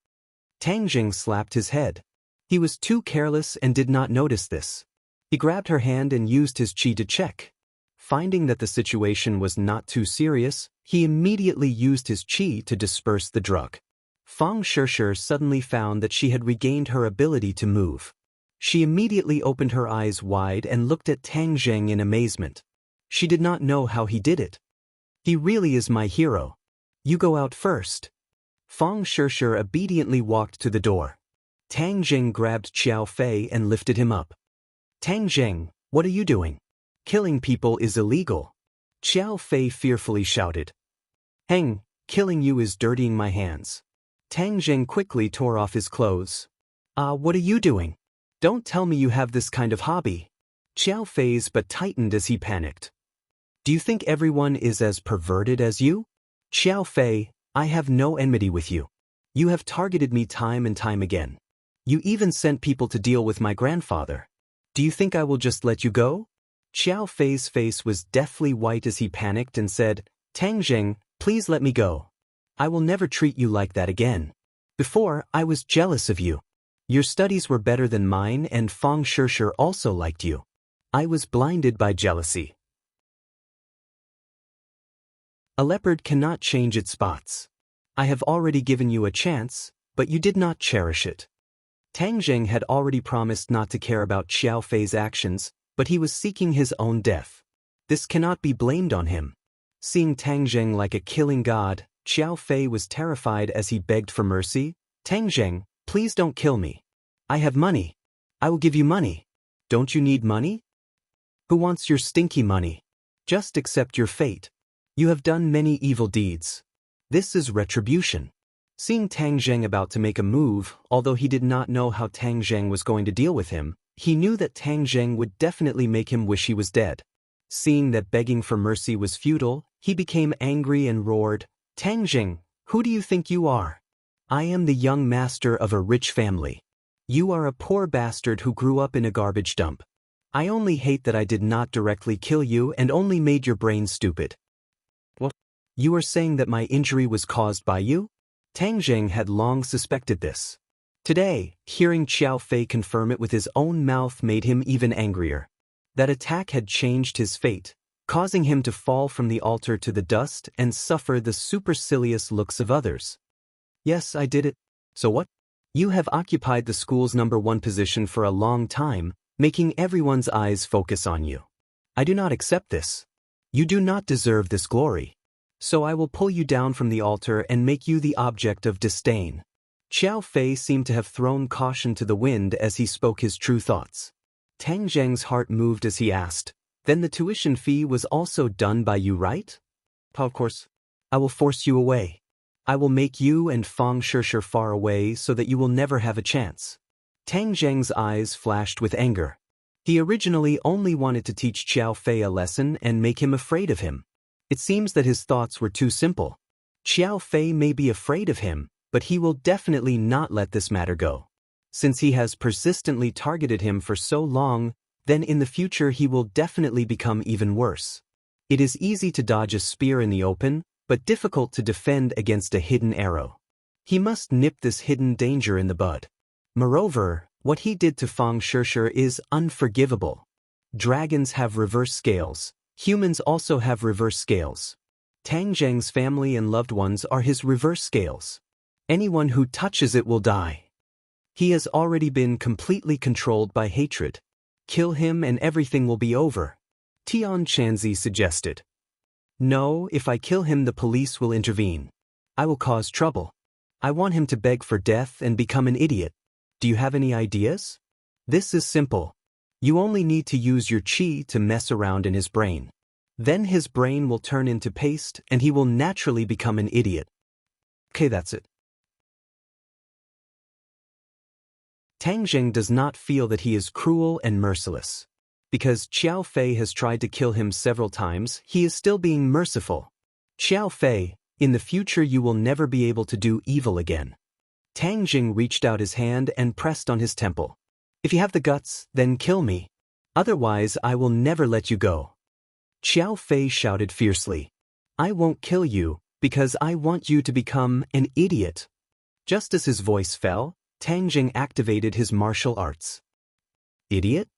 Tang Jing slapped his head. He was too careless and did not notice this. He grabbed her hand and used his qi to check. Finding that the situation was not too serious, he immediately used his qi to disperse the drug. Fang Shishir suddenly found that she had regained her ability to move. She immediately opened her eyes wide and looked at Tang Jing in amazement. She did not know how he did it. He really is my hero. You go out first. Fang Shishir obediently walked to the door. Tang Jing grabbed Xiao Fei and lifted him up. Tang Jing, what are you doing? Killing people is illegal. Xiao Fei fearfully shouted. Heng, killing you is dirtying my hands. Tang Jing quickly tore off his clothes. What are you doing? Don't tell me you have this kind of hobby. Xiao Fei's but tightened as he panicked. Do you think everyone is as perverted as you? Xiao Fei, I have no enmity with you. You have targeted me time and time again. You even sent people to deal with my grandfather. Do you think I will just let you go? Xiao Fei's face was deathly white as he panicked and said, Tang Jing, please let me go. I will never treat you like that again. Before, I was jealous of you. Your studies were better than mine and Fang Shishir also liked you. I was blinded by jealousy. A leopard cannot change its spots. I have already given you a chance, but you did not cherish it. Tang Jing had already promised not to care about Xiao Fei's actions, but he was seeking his own death. This cannot be blamed on him. Seeing Tang Jing like a killing god, Xiao Fei was terrified as he begged for mercy. Tang Jing, please don't kill me. I have money. I will give you money. Don't you need money? Who wants your stinky money? Just accept your fate. You have done many evil deeds. This is retribution. Seeing Tang Jing about to make a move, although he did not know how Tang Jing was going to deal with him, he knew that Tang Jing would definitely make him wish he was dead. Seeing that begging for mercy was futile, he became angry and roared, Tang Jing, who do you think you are? I am the young master of a rich family. You are a poor bastard who grew up in a garbage dump. I only hate that I did not directly kill you and only made your brain stupid. What? You are saying that my injury was caused by you? Tang Jing had long suspected this. Today, hearing Xiao Fei confirm it with his own mouth made him even angrier. That attack had changed his fate, causing him to fall from the altar to the dust and suffer the supercilious looks of others. Yes, I did it. So what? You have occupied the school's #1 position for a long time, making everyone's eyes focus on you. I do not accept this. You do not deserve this glory. So I will pull you down from the altar and make you the object of disdain. Xiao Fei seemed to have thrown caution to the wind as he spoke his true thoughts. Tang Jing's heart moved as he asked, then the tuition fee was also done by you, right? Of course. I will force you away. I will make you and Fang Shishir far away so that you will never have a chance. Tang Jing's eyes flashed with anger. He originally only wanted to teach Xiao Fei a lesson and make him afraid of him. It seems that his thoughts were too simple. Xiao Fei may be afraid of him, but he will definitely not let this matter go. Since he has persistently targeted him for so long, then in the future he will definitely become even worse. It is easy to dodge a spear in the open, but difficult to defend against a hidden arrow. He must nip this hidden danger in the bud. Moreover, what he did to Fang Shishir is unforgivable. Dragons have reverse scales. Humans also have reverse scales. Tang Zheng's family and loved ones are his reverse scales. Anyone who touches it will die. He has already been completely controlled by hatred. Kill him and everything will be over. Tian Chanzi suggested. No, if I kill him the police will intervene. I will cause trouble. I want him to beg for death and become an idiot. Do you have any ideas? This is simple. You only need to use your qi to mess around in his brain. Then his brain will turn into paste and he will naturally become an idiot. Okay, that's it. Tang Zheng does not feel that he is cruel and merciless. Because Xiao Fei has tried to kill him several times, he is still being merciful. Xiao Fei, in the future you will never be able to do evil again. Tang Zheng reached out his hand and pressed on his temple. If you have the guts, then kill me. Otherwise I will never let you go. Xiao Fei shouted fiercely. I won't kill you, because I want you to become an idiot. Just as his voice fell, Tang Zheng activated his martial arts. Idiot?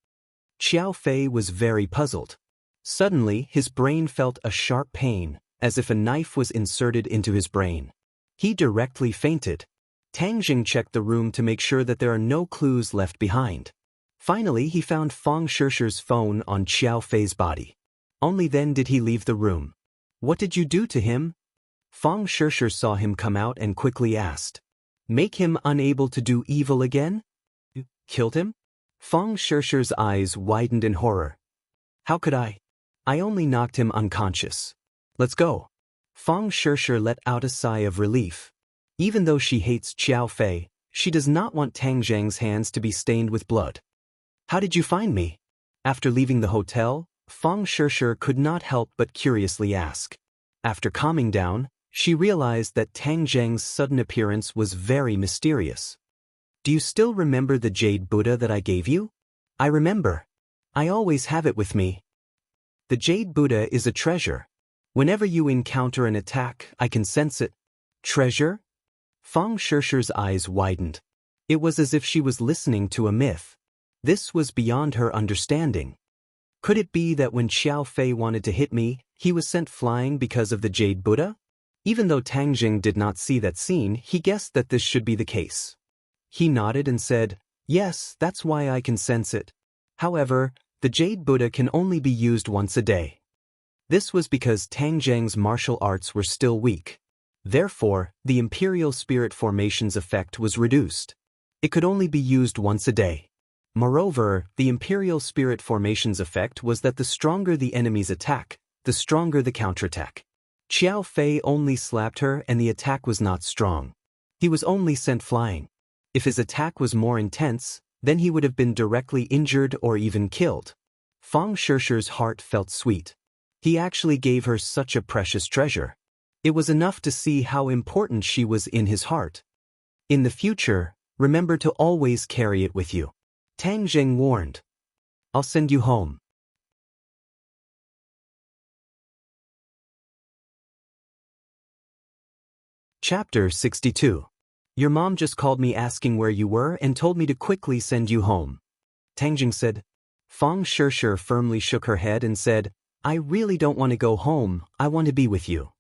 Xiao Fei was very puzzled. Suddenly, his brain felt a sharp pain, as if a knife was inserted into his brain. He directly fainted. Tang Zheng checked the room to make sure that there are no clues left behind. Finally, he found Fang Shishir's phone on Xiao Fei's body. Only then did he leave the room. What did you do to him? Fang Shishir saw him come out and quickly asked. Make him unable to do evil again? You killed him? Fang Shishir's eyes widened in horror. How could I? I only knocked him unconscious. Let's go. Fang Shishir let out a sigh of relief. Even though she hates Xiao Fei, she does not want Tang Zheng's hands to be stained with blood. How did you find me? After leaving the hotel, Fang Shishir could not help but curiously ask. After calming down, she realized that Tang Zheng's sudden appearance was very mysterious. Do you still remember the Jade Buddha that I gave you? I remember. I always have it with me. The Jade Buddha is a treasure. Whenever you encounter an attack, I can sense it. Treasure? Fang Shishir's eyes widened. It was as if she was listening to a myth. This was beyond her understanding. Could it be that when Xiao Fei wanted to hit me, he was sent flying because of the Jade Buddha? Even though Tang Zheng did not see that scene, he guessed that this should be the case. He nodded and said, yes, that's why I can sense it. However, the Jade Buddha can only be used once a day. This was because Tang Zheng's martial arts were still weak. Therefore, the Imperial Spirit Formation's effect was reduced. It could only be used once a day. Moreover, the Imperial Spirit Formation's effect was that the stronger the enemy's attack, the stronger the counterattack. Xiao Fei only slapped her and the attack was not strong. He was only sent flying. If his attack was more intense, then he would have been directly injured or even killed. Fang Shishir's heart felt sweet. He actually gave her such a precious treasure. It was enough to see how important she was in his heart. In the future, remember to always carry it with you. Tang Zheng warned. I'll send you home. Chapter 62. Your mom just called me asking where you were and told me to quickly send you home. Tang Zheng said. Fang Shishir firmly shook her head and said, I really don't want to go home, I want to be with you.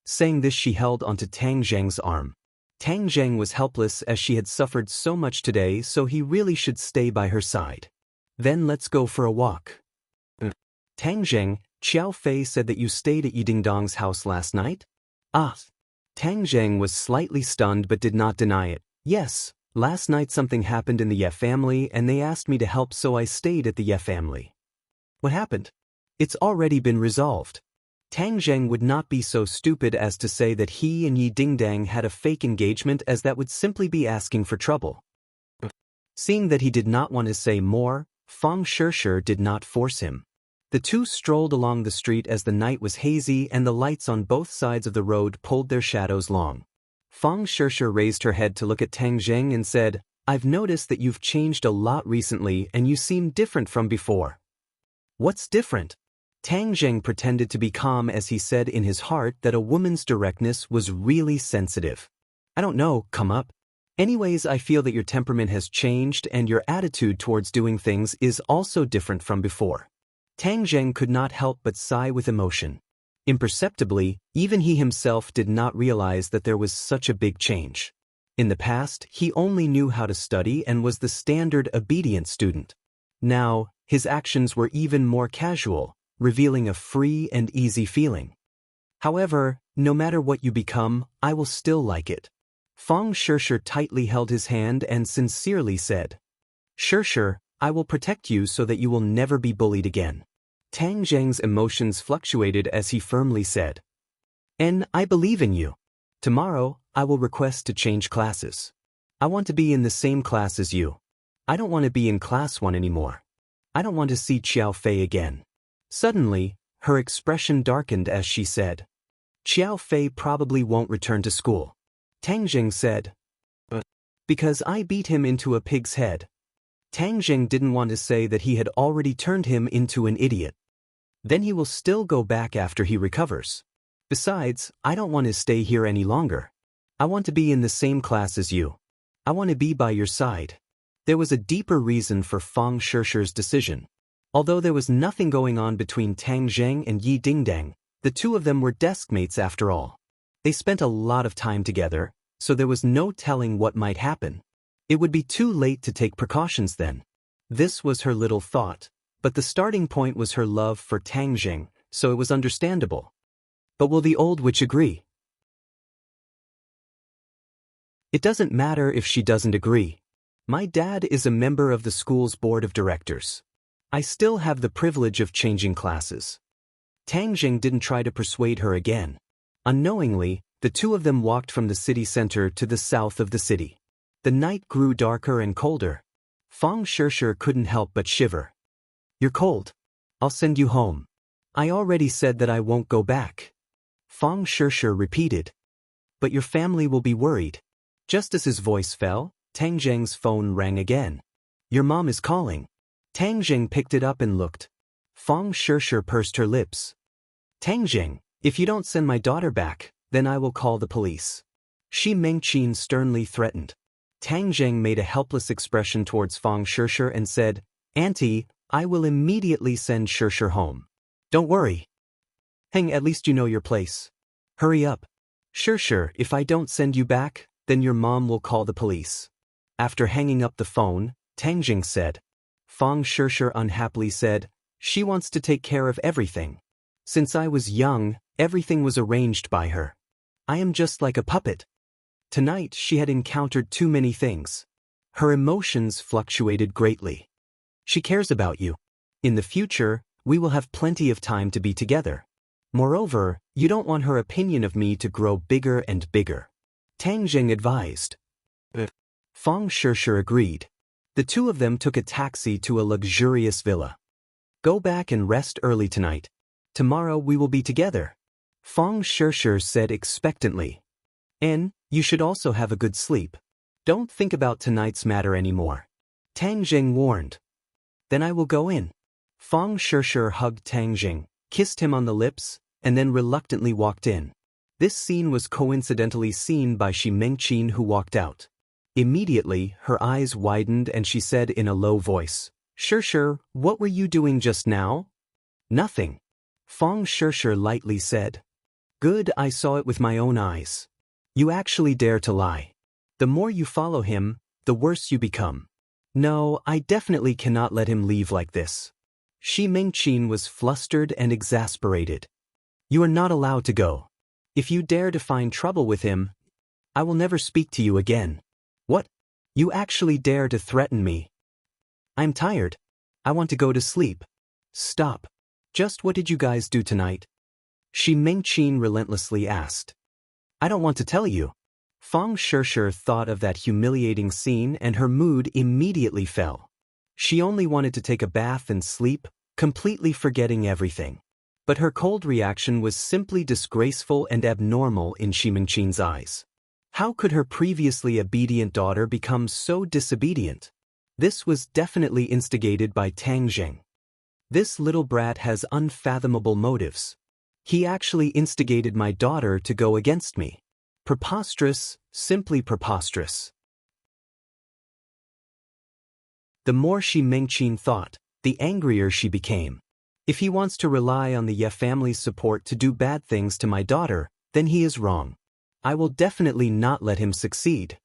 Saying this, she held onto Tang Zheng's arm. Tang Zheng was helpless as she had suffered so much today, so he really should stay by her side. Then let's go for a walk. Tang Zheng, Xiao Fei said that you stayed at Yidingdong's house last night? Ah. Tang Zheng was slightly stunned but did not deny it. Yes, last night something happened in the Ye family and they asked me to help, so I stayed at the Ye family. What happened? It's already been resolved. Tang Zheng would not be so stupid as to say that he and Yi Dingdang had a fake engagement, as that would simply be asking for trouble. Seeing that he did not want to say more, Fang Shishir did not force him. The two strolled along the street as the night was hazy and the lights on both sides of the road pulled their shadows long. Fang Shishir raised her head to look at Tang Zheng and said, "I've noticed that you've changed a lot recently and you seem different from before." "What's different?" Tang Zheng pretended to be calm as he said in his heart that a woman's directness was really sensitive. "I don't know, come up. Anyways, I feel that your temperament has changed and your attitude towards doing things is also different from before." Tang Zheng could not help but sigh with emotion. Imperceptibly, even he himself did not realize that there was such a big change. In the past, he only knew how to study and was the standard obedient student. Now, his actions were even more casual, revealing a free and easy feeling. "However, no matter what you become, I will still like it." Fang Shishir tightly held his hand and sincerely said, "Shishir, I will protect you so that you will never be bullied again." Tang Zheng's emotions fluctuated as he firmly said, "And I believe in you. Tomorrow, I will request to change classes. I want to be in the same class as you. I don't want to be in class 1 anymore. I don't want to see Qiao Fei again." Suddenly, her expression darkened as she said, "Qiao Fei probably won't return to school." Tang Zheng said, "But because I beat him into a pig's head." Tang Zheng didn't want to say that he had already turned him into an idiot. "Then he will still go back after he recovers. Besides, I don't want to stay here any longer. I want to be in the same class as you. I want to be by your side." There was a deeper reason for Fang Shishir's decision. Although there was nothing going on between Tang Zheng and Yi Dingdang, the two of them were deskmates after all. They spent a lot of time together, so there was no telling what might happen. It would be too late to take precautions then. This was her little thought, but the starting point was her love for Tang Zheng, so it was understandable. But will the old witch agree? It doesn't matter if she doesn't agree. My dad is a member of the school's board of directors. I still have the privilege of changing classes. Tang Zheng didn't try to persuade her again. Unknowingly, the two of them walked from the city center to the south of the city. The night grew darker and colder. Fang Shishir couldn't help but shiver. "You're cold. I'll send you home." "I already said that I won't go back." Fang Shishir repeated. "But your family will be worried." Just as his voice fell, Tang Zheng's phone rang again. "Your mom is calling." Tang Zheng picked it up and looked. Fang Shishir pursed her lips. "Tang Zheng, if you don't send my daughter back, then I will call the police." Shi Mengqin sternly threatened. Tang Zheng made a helpless expression towards Fang Shishir and said, "Auntie, I will immediately send Shishir home. Don't worry. Hang, at least you know your place. Hurry up. Shishir, if I don't send you back, then your mom will call the police." After hanging up the phone, Tang Zheng said. Fang Shishir unhappily said, "She wants to take care of everything. Since I was young, everything was arranged by her. I am just like a puppet." Tonight she had encountered too many things. Her emotions fluctuated greatly. "She cares about you. In the future, we will have plenty of time to be together. Moreover, you don't want her opinion of me to grow bigger and bigger." Tang Zheng advised. Fang Shishir agreed. The two of them took a taxi to a luxurious villa. "Go back and rest early tonight. Tomorrow we will be together," Fang Shishir said expectantly. "And you should also have a good sleep. Don't think about tonight's matter anymore," Tang Zheng warned. "Then I will go in." Fang Shishir hugged Tang Zheng, kissed him on the lips, and then reluctantly walked in. This scene was coincidentally seen by Shi Mengqin, who walked out. Immediately, her eyes widened and she said in a low voice, "Shishir, what were you doing just now?" "Nothing," Fang Shishir lightly said. "Good, I saw it with my own eyes. You actually dare to lie. The more you follow him, the worse you become. No, I definitely cannot let him leave like this." Shi Mengqin was flustered and exasperated. "You are not allowed to go. If you dare to find trouble with him, I will never speak to you again." "What? You actually dare to threaten me?" "I'm tired. I want to go to sleep." "Stop. Just what did you guys do tonight?" Shi Mengqin relentlessly asked. "I don't want to tell you." Fang Shishir thought of that humiliating scene and her mood immediately fell. She only wanted to take a bath and sleep, completely forgetting everything. But her cold reaction was simply disgraceful and abnormal in Ximingqin's eyes. How could her previously obedient daughter become so disobedient? This was definitely instigated by Tang Zheng. This little brat has unfathomable motives. He actually instigated my daughter to go against me. Preposterous, simply preposterous. The more Ximingqin thought, the angrier she became. If he wants to rely on the Ye family's support to do bad things to my daughter, then he is wrong. I will definitely not let him succeed.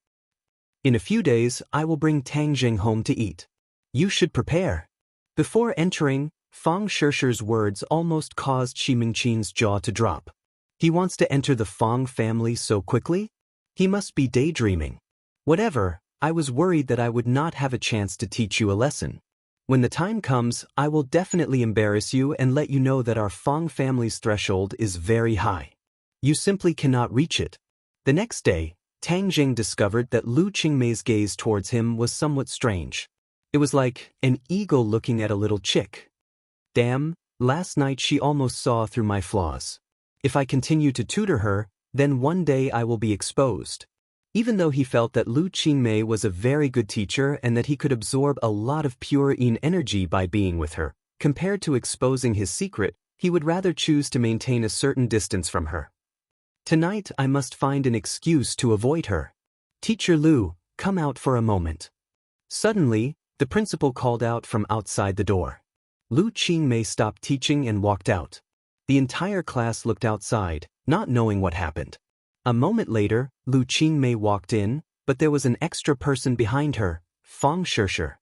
In a few days, I will bring Tang Zheng home to eat. You should prepare. Before entering, Fang Shishi's words almost caused Ximingqin's jaw to drop. He wants to enter the Fang family so quickly? He must be daydreaming. Whatever, I was worried that I would not have a chance to teach you a lesson. When the time comes, I will definitely embarrass you and let you know that our Fang family's threshold is very high. You simply cannot reach it. The next day, Tang Zheng discovered that Lu Qingmei's gaze towards him was somewhat strange. It was like an eagle looking at a little chick. Damn, last night she almost saw through my flaws. If I continue to tutor her, then one day I will be exposed. Even though he felt that Lu Qingmei was a very good teacher and that he could absorb a lot of pure yin energy by being with her, compared to exposing his secret, he would rather choose to maintain a certain distance from her. Tonight I must find an excuse to avoid her. Teacher Lu, come out for a moment. Suddenly, the principal called out from outside the door. Lu Qingmei stopped teaching and walked out. The entire class looked outside, not knowing what happened. A moment later, Lu Qingmei walked in, but there was an extra person behind her, Fang Shishi.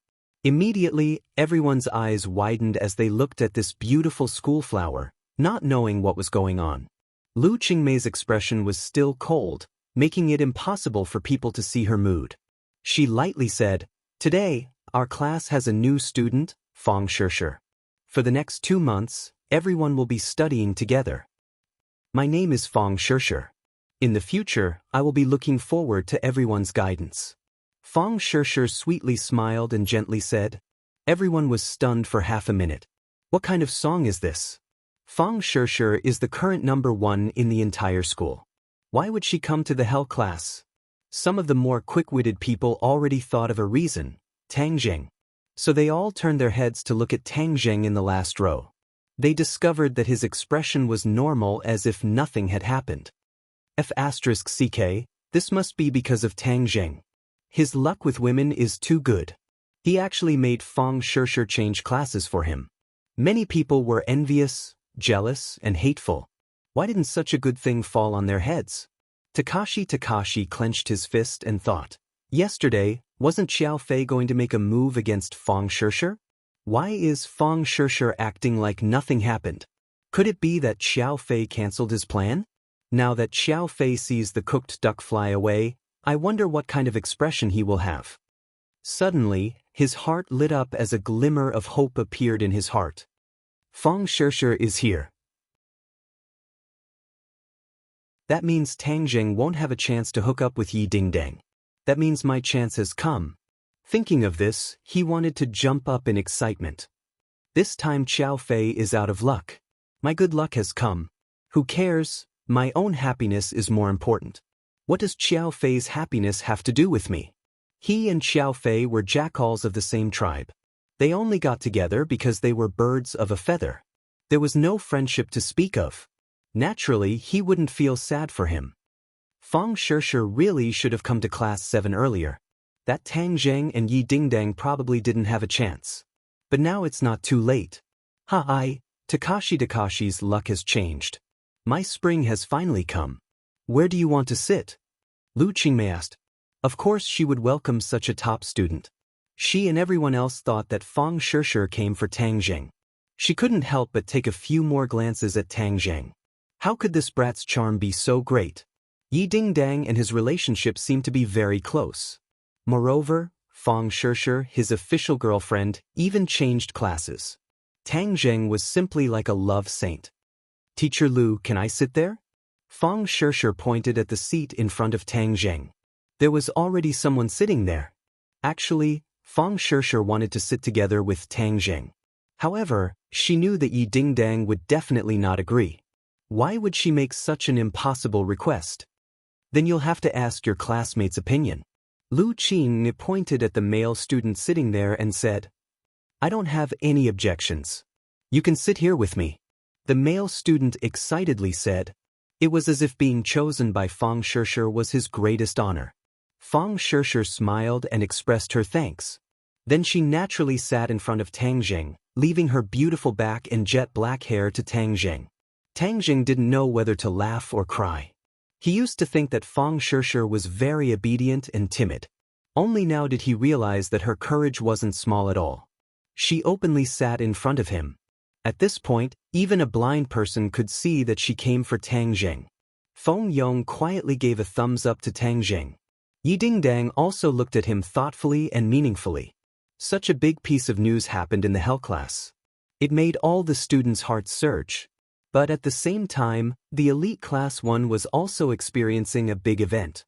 Immediately, everyone's eyes widened as they looked at this beautiful schoolflower, not knowing what was going on. Lu Qingmei's expression was still cold, making it impossible for people to see her mood. She lightly said, "Today, our class has a new student, Fang Shishi. For the next 2 months, everyone will be studying together. My name is Fang Shishi. In the future, I will be looking forward to everyone's guidance." Fang Shishi sweetly smiled and gently said. Everyone was stunned for half a minute. What kind of song is this? Fang Shishi is the current #1 in the entire school. Why would she come to the Hell class? Some of the more quick-witted people already thought of a reason, Tang Zheng. So they all turned their heads to look at Tang Zheng in the last row. They discovered that his expression was normal as if nothing had happened. F***ck, this must be because of Tang Zheng. His luck with women is too good. He actually made Fang Shishi change classes for him. Many people were envious, jealous, and hateful. Why didn't such a good thing fall on their heads? Takashi clenched his fist and thought. Yesterday, wasn't Xiao Fei going to make a move against Fang Shishi? Why is Fang Shishi acting like nothing happened? Could it be that Xiao Fei cancelled his plan? Now that Xiao Fei sees the cooked duck fly away, I wonder what kind of expression he will have. Suddenly, his heart lit up as a glimmer of hope appeared in his heart. Fang Shishi is here. That means Tang Zheng won't have a chance to hook up with Yi Dingdang. That means my chance has come. Thinking of this, he wanted to jump up in excitement. This time Xiao Fei is out of luck. My good luck has come. Who cares? My own happiness is more important. What does Xiao Fei's happiness have to do with me? He and Xiao Fei were jackals of the same tribe. They only got together because they were birds of a feather. There was no friendship to speak of. Naturally, he wouldn't feel sad for him. Fang Shishi really should have come to class 7 earlier. That Tang Zheng and Yi Dingdang probably didn't have a chance. But now it's not too late. Takashi's luck has changed. My spring has finally come. Where do you want to sit? Lu Qingmei asked. Of course she would welcome such a top student. She and everyone else thought that Fang Shishi came for Tang Zheng. She couldn't help but take a few more glances at Tang Zheng. How could this brat's charm be so great? Yi Dingdang and his relationship seemed to be very close. Moreover, Fang Shishi, his official girlfriend, even changed classes. Tang Zheng was simply like a love saint. Teacher Lu, can I sit there? Fang Shishi pointed at the seat in front of Tang Zheng. There was already someone sitting there. Actually, Fang Shishi wanted to sit together with Tang Zheng. However, she knew that Yi Dingdang would definitely not agree. Why would she make such an impossible request? Then you'll have to ask your classmate's opinion. Lu Qing pointed at the male student sitting there and said, I don't have any objections. You can sit here with me. The male student excitedly said. It was as if being chosen by Fang Shishir was his greatest honor. Fang Shishir smiled and expressed her thanks. Then she naturally sat in front of Tang Jing, leaving her beautiful back and jet black hair to Tang Jing. Tang Jing didn't know whether to laugh or cry. He used to think that Fang Shishir was very obedient and timid. Only now did he realize that her courage wasn't small at all. She openly sat in front of him. At this point, even a blind person could see that she came for Tang Jing. Feng Yong quietly gave a thumbs up to Tang Jing. Yi Dingdang also looked at him thoughtfully and meaningfully. Such a big piece of news happened in the Hell class. It made all the students' hearts surge. But at the same time, the elite class 1 was also experiencing a big event.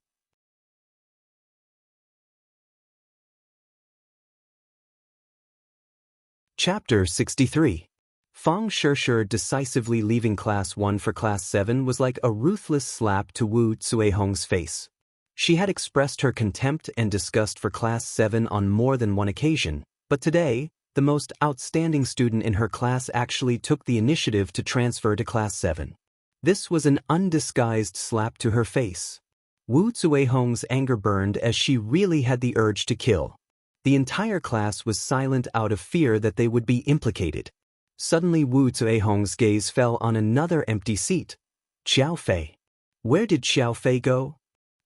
Chapter 63. Fang Shishir decisively leaving Class 1 for Class 7 was like a ruthless slap to Wu Cuihong's face. She had expressed her contempt and disgust for Class 7 on more than one occasion, but today, the most outstanding student in her class actually took the initiative to transfer to Class 7. This was an undisguised slap to her face. Wu Cuihong's anger burned as she really had the urge to kill. The entire class was silent out of fear that they would be implicated. Suddenly Wu Cuihong's gaze fell on another empty seat. Xiao Fei. Where did Xiao Fei go?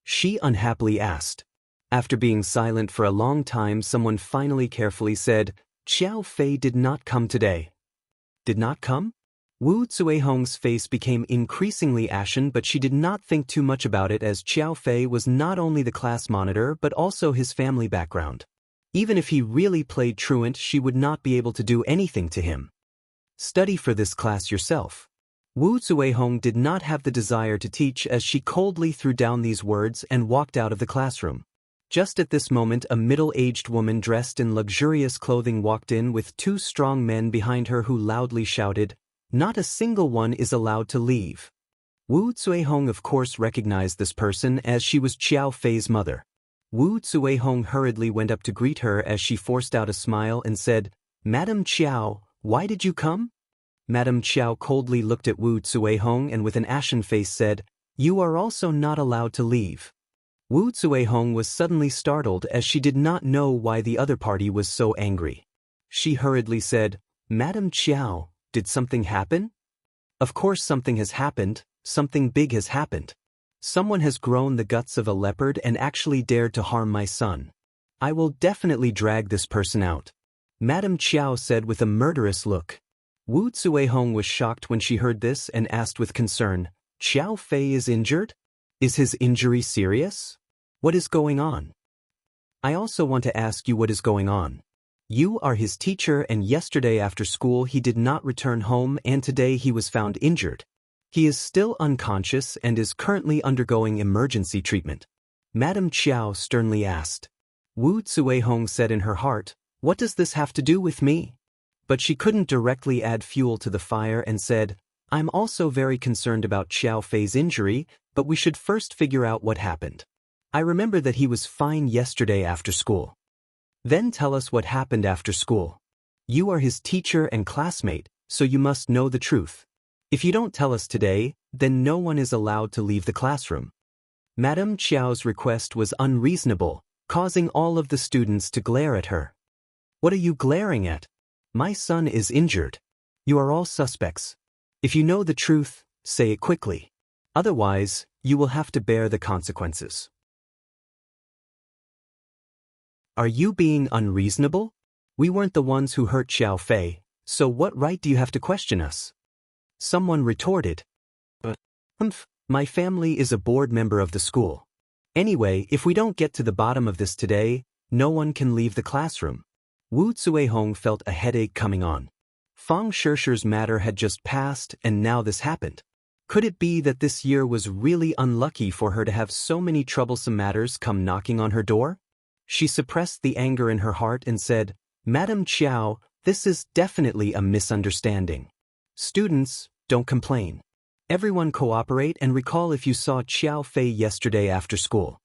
She unhappily asked. After being silent for a long time, someone finally carefully said, Xiao Fei did not come today. Did not come? Wu Cuihong's face became increasingly ashen, but she did not think too much about it as Xiao Fei was not only the class monitor but also his family background. Even if he really played truant, she would not be able to do anything to him. Study for this class yourself. Wu Cuihong did not have the desire to teach as she coldly threw down these words and walked out of the classroom. Just at this moment, a middle-aged woman dressed in luxurious clothing walked in with 2 strong men behind her who loudly shouted, Not a single one is allowed to leave. Wu Cuihong of course recognized this person as she was Xiao Fei's mother. Wu Cuihong hurriedly went up to greet her as she forced out a smile and said, Madam Xiao, why did you come? Madam Xiao coldly looked at Wu Cuihong and with an ashen face said, You are also not allowed to leave. Wu Cuihong was suddenly startled as she did not know why the other party was so angry. She hurriedly said, Madam Xiao, did something happen? Of course something has happened, something big has happened. Someone has grown the guts of a leopard and actually dared to harm my son. I will definitely drag this person out. Madam Xiao said with a murderous look. Wu Cuihong was shocked when she heard this and asked with concern, Xiao Fei is injured? Is his injury serious? What is going on? I also want to ask you what is going on. You are his teacher and yesterday after school he did not return home and today he was found injured. He is still unconscious and is currently undergoing emergency treatment. Madam Xiao sternly asked. Wu Cuihong said in her heart, What does this have to do with me? But she couldn't directly add fuel to the fire and said, I'm also very concerned about Xiao Fei's injury, but we should first figure out what happened. I remember that he was fine yesterday after school. Then tell us what happened after school. You are his teacher and classmate, so you must know the truth. If you don't tell us today, then no one is allowed to leave the classroom. Madam Xiao's request was unreasonable, causing all of the students to glare at her. What are you glaring at? My son is injured. You are all suspects. If you know the truth, say it quickly. Otherwise, you will have to bear the consequences. Are you being unreasonable? We weren't the ones who hurt Xiao Fei, so what right do you have to question us? Someone retorted. But, my family is a board member of the school. Anyway, if we don't get to the bottom of this today, no one can leave the classroom. Wu Cuihong felt a headache coming on. Fang Shishir's matter had just passed and now this happened. Could it be that this year was really unlucky for her to have so many troublesome matters come knocking on her door? She suppressed the anger in her heart and said, Madam Xiao, This is definitely a misunderstanding. Students, don't complain. Everyone cooperate and recall if you saw Xiao Fei yesterday after school.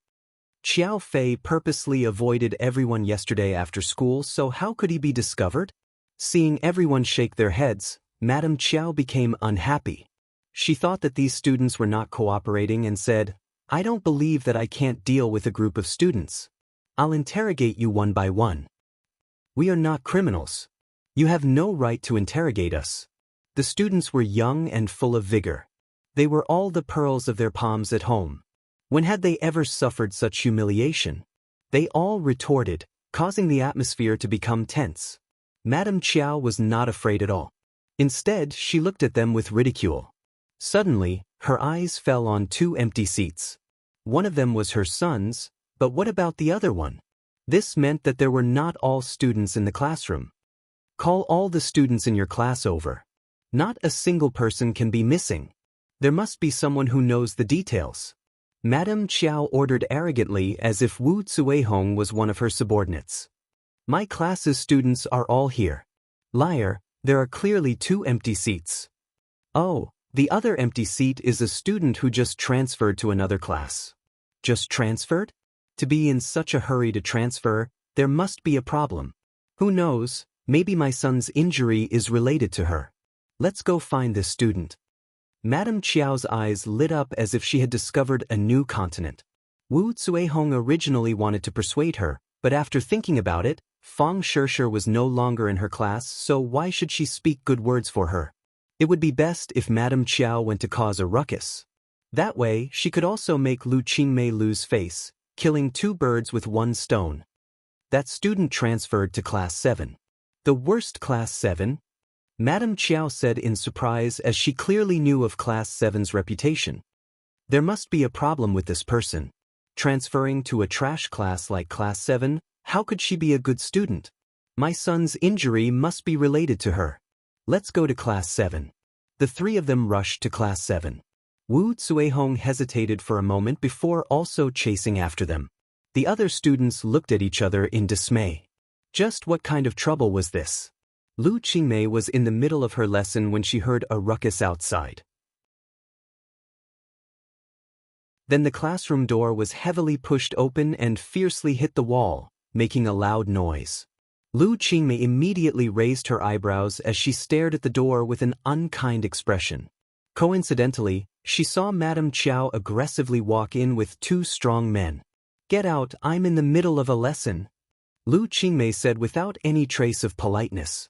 Xiao Fei purposely avoided everyone yesterday after school, so how could he be discovered? Seeing everyone shake their heads, Madame Qiao became unhappy. She thought that these students were not cooperating and said, "I don't believe that I can't deal with a group of students. I'll interrogate you one by one. We are not criminals. You have no right to interrogate us." The students were young and full of vigor. They were all the pearls of their palms at home. When had they ever suffered such humiliation? They all retorted, causing the atmosphere to become tense. Madame Qiao was not afraid at all. Instead, she looked at them with ridicule. Suddenly, her eyes fell on two empty seats. One of them was her son's, but what about the other one? This meant that there were not all students in the classroom. Call all the students in your class over. Not a single person can be missing. There must be someone who knows the details. Madame Qiao ordered arrogantly, as if Wu Cuihong was one of her subordinates. My class's students are all here. Liar, there are clearly two empty seats. Oh, the other empty seat is a student who just transferred to another class. Just transferred? To be in such a hurry to transfer, there must be a problem. Who knows, maybe my son's injury is related to her. Let's go find this student. Madame Qiao's eyes lit up as if she had discovered a new continent. Wu Cuihong originally wanted to persuade her, but after thinking about it, Fang Shishir was no longer in her class, so why should she speak good words for her? It would be best if Madame Qiao went to cause a ruckus. That way, she could also make Lu Qingmei lose face, killing two birds with one stone. That student transferred to Class 7. The worst Class 7? Madame Qiao said in surprise, as she clearly knew of Class 7's reputation. There must be a problem with this person. Transferring to a trash class like Class 7, how could she be a good student? My son's injury must be related to her. Let's go to Class 7. The three of them rushed to Class 7. Wu Cuihong hesitated for a moment before also chasing after them. The other students looked at each other in dismay. Just what kind of trouble was this? Lu Qingmei was in the middle of her lesson when she heard a ruckus outside. Then the classroom door was heavily pushed open and fiercely hit the wall, making a loud noise. Lu Qingmei immediately raised her eyebrows as she stared at the door with an unkind expression. Coincidentally, she saw Madame Qiao aggressively walk in with two strong men. "Get out, I'm in the middle of a lesson," Lu Qingmei said without any trace of politeness.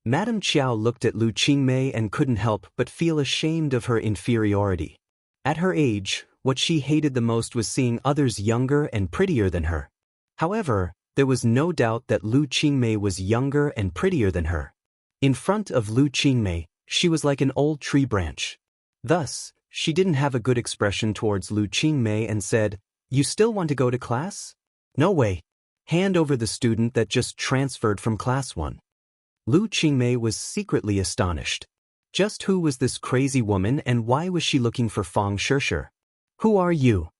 Madame Qiao looked at Lu Qingmei and couldn't help but feel ashamed of her inferiority. At her age, what she hated the most was seeing others younger and prettier than her. However, there was no doubt that Lu Qingmei was younger and prettier than her. In front of Lu Qingmei, she was like an old tree branch. Thus, she didn't have a good expression towards Lu Qingmei and said, "You still want to go to class? No way. Hand over the student that just transferred from Class 1. Lu Qingmei was secretly astonished. Just who was this crazy woman and why was she looking for Fang Shishir? "Who are you?"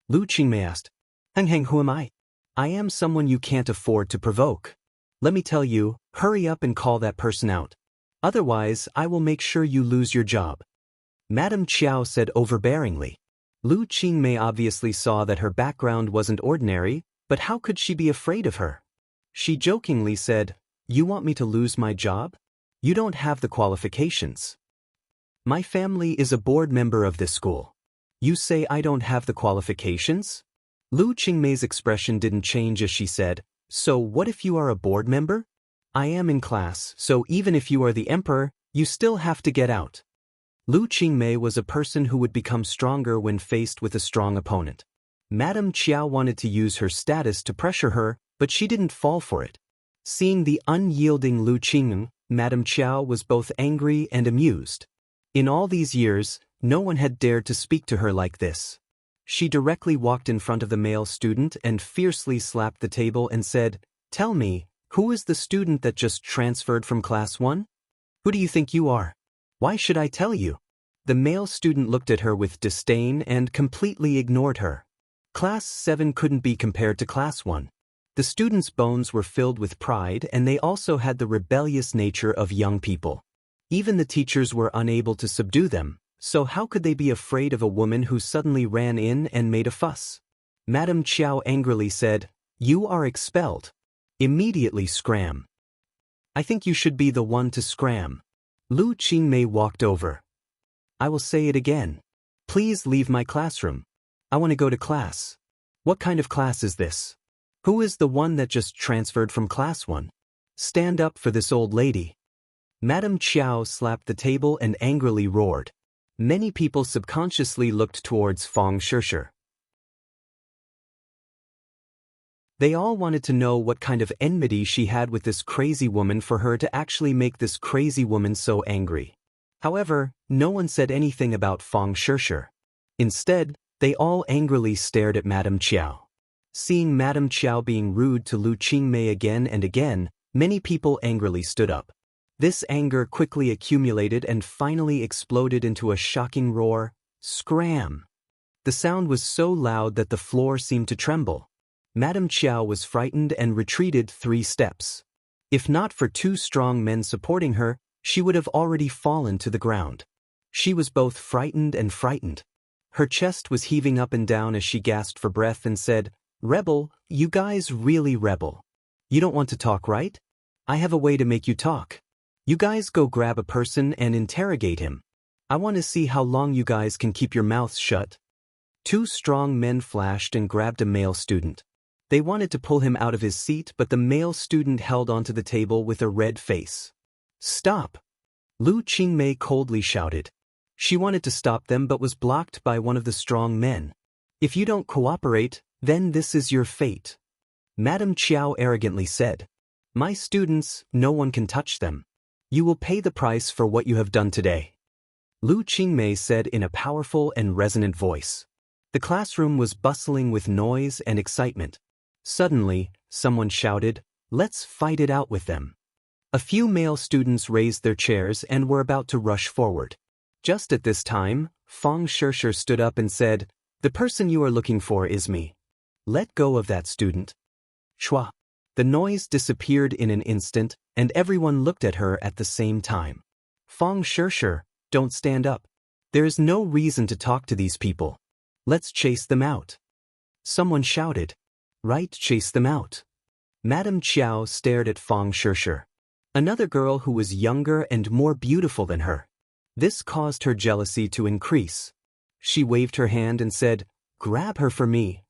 Lu Qingmei asked. "Heng, who am I? I am someone you can't afford to provoke. Let me tell you, hurry up and call that person out. Otherwise, I will make sure you lose your job," Madame Qiao said overbearingly. Lu Qingmei obviously saw that her background wasn't ordinary, but how could she be afraid of her? She jokingly said, "You want me to lose my job? You don't have the qualifications. My family is a board member of this school. You say I don't have the qualifications?" Lu Qingmei's expression didn't change as she said, "So what if you are a board member? I am in class, so even if you are the emperor, you still have to get out." Lu Qingmei was a person who would become stronger when faced with a strong opponent. Madame Qiao wanted to use her status to pressure her, but she didn't fall for it. Seeing the unyielding Lu Qingmei, Madame Qiao was both angry and amused. In all these years, no one had dared to speak to her like this. She directly walked in front of the male student and fiercely slapped the table and said, "Tell me, who is the student that just transferred from Class 1? Who do you think you are? Why should I tell you?" The male student looked at her with disdain and completely ignored her. Class 7 couldn't be compared to Class 1. The students' bones were filled with pride, and they also had the rebellious nature of young people. Even the teachers were unable to subdue them, so how could they be afraid of a woman who suddenly ran in and made a fuss? Madame Chiao angrily said, "You are expelled. Immediately scram." "I think you should be the one to scram." Lu Qingmei walked over. "I will say it again. Please leave my classroom. I want to go to class." "What kind of class is this? Who is the one that just transferred from class 1? Stand up for this old lady." Madame Chiao slapped the table and angrily roared. Many people subconsciously looked towards Fang Shishir. They all wanted to know what kind of enmity she had with this crazy woman for her to actually make this crazy woman so angry. However, no one said anything about Fang Shishir. Instead, they all angrily stared at Madame Chiao. Seeing Madame Chiao being rude to Lu Qingmei again and again, many people angrily stood up. This anger quickly accumulated and finally exploded into a shocking roar, "Scram!" The sound was so loud that the floor seemed to tremble. Madame Chiao was frightened and retreated 3 steps. If not for 2 strong men supporting her, she would have already fallen to the ground. She was both frightened and frightened. Her chest was heaving up and down as she gasped for breath and said, "Rebel, you guys really rebel. You don't want to talk, right? I have a way to make you talk. You guys go grab a person and interrogate him. I want to see how long you guys can keep your mouths shut." 2 strong men flashed and grabbed a male student. They wanted to pull him out of his seat, but the male student held onto the table with a red face. "Stop!" Lu Qingmei coldly shouted. She wanted to stop them but was blocked by one of the strong men. "If you don't cooperate, then this is your fate." Madame Chiao arrogantly said, "My students, no one can touch them. You will pay the price for what you have done today." Lu Qingmei said in a powerful and resonant voice. The classroom was bustling with noise and excitement. Suddenly, someone shouted, "Let's fight it out with them." A few male students raised their chairs and were about to rush forward. Just at this time, Fang Shishir stood up and said, "The person you are looking for is me. Let go of that student." Chua. The noise disappeared in an instant, and everyone looked at her at the same time. "Fang Shishir, don't stand up. There is no reason to talk to these people. Let's chase them out." Someone shouted. "Right, chase them out." Madame Chiao stared at Fang Shishir, another girl who was younger and more beautiful than her. This caused her jealousy to increase. She waved her hand and said, "Grab her for me."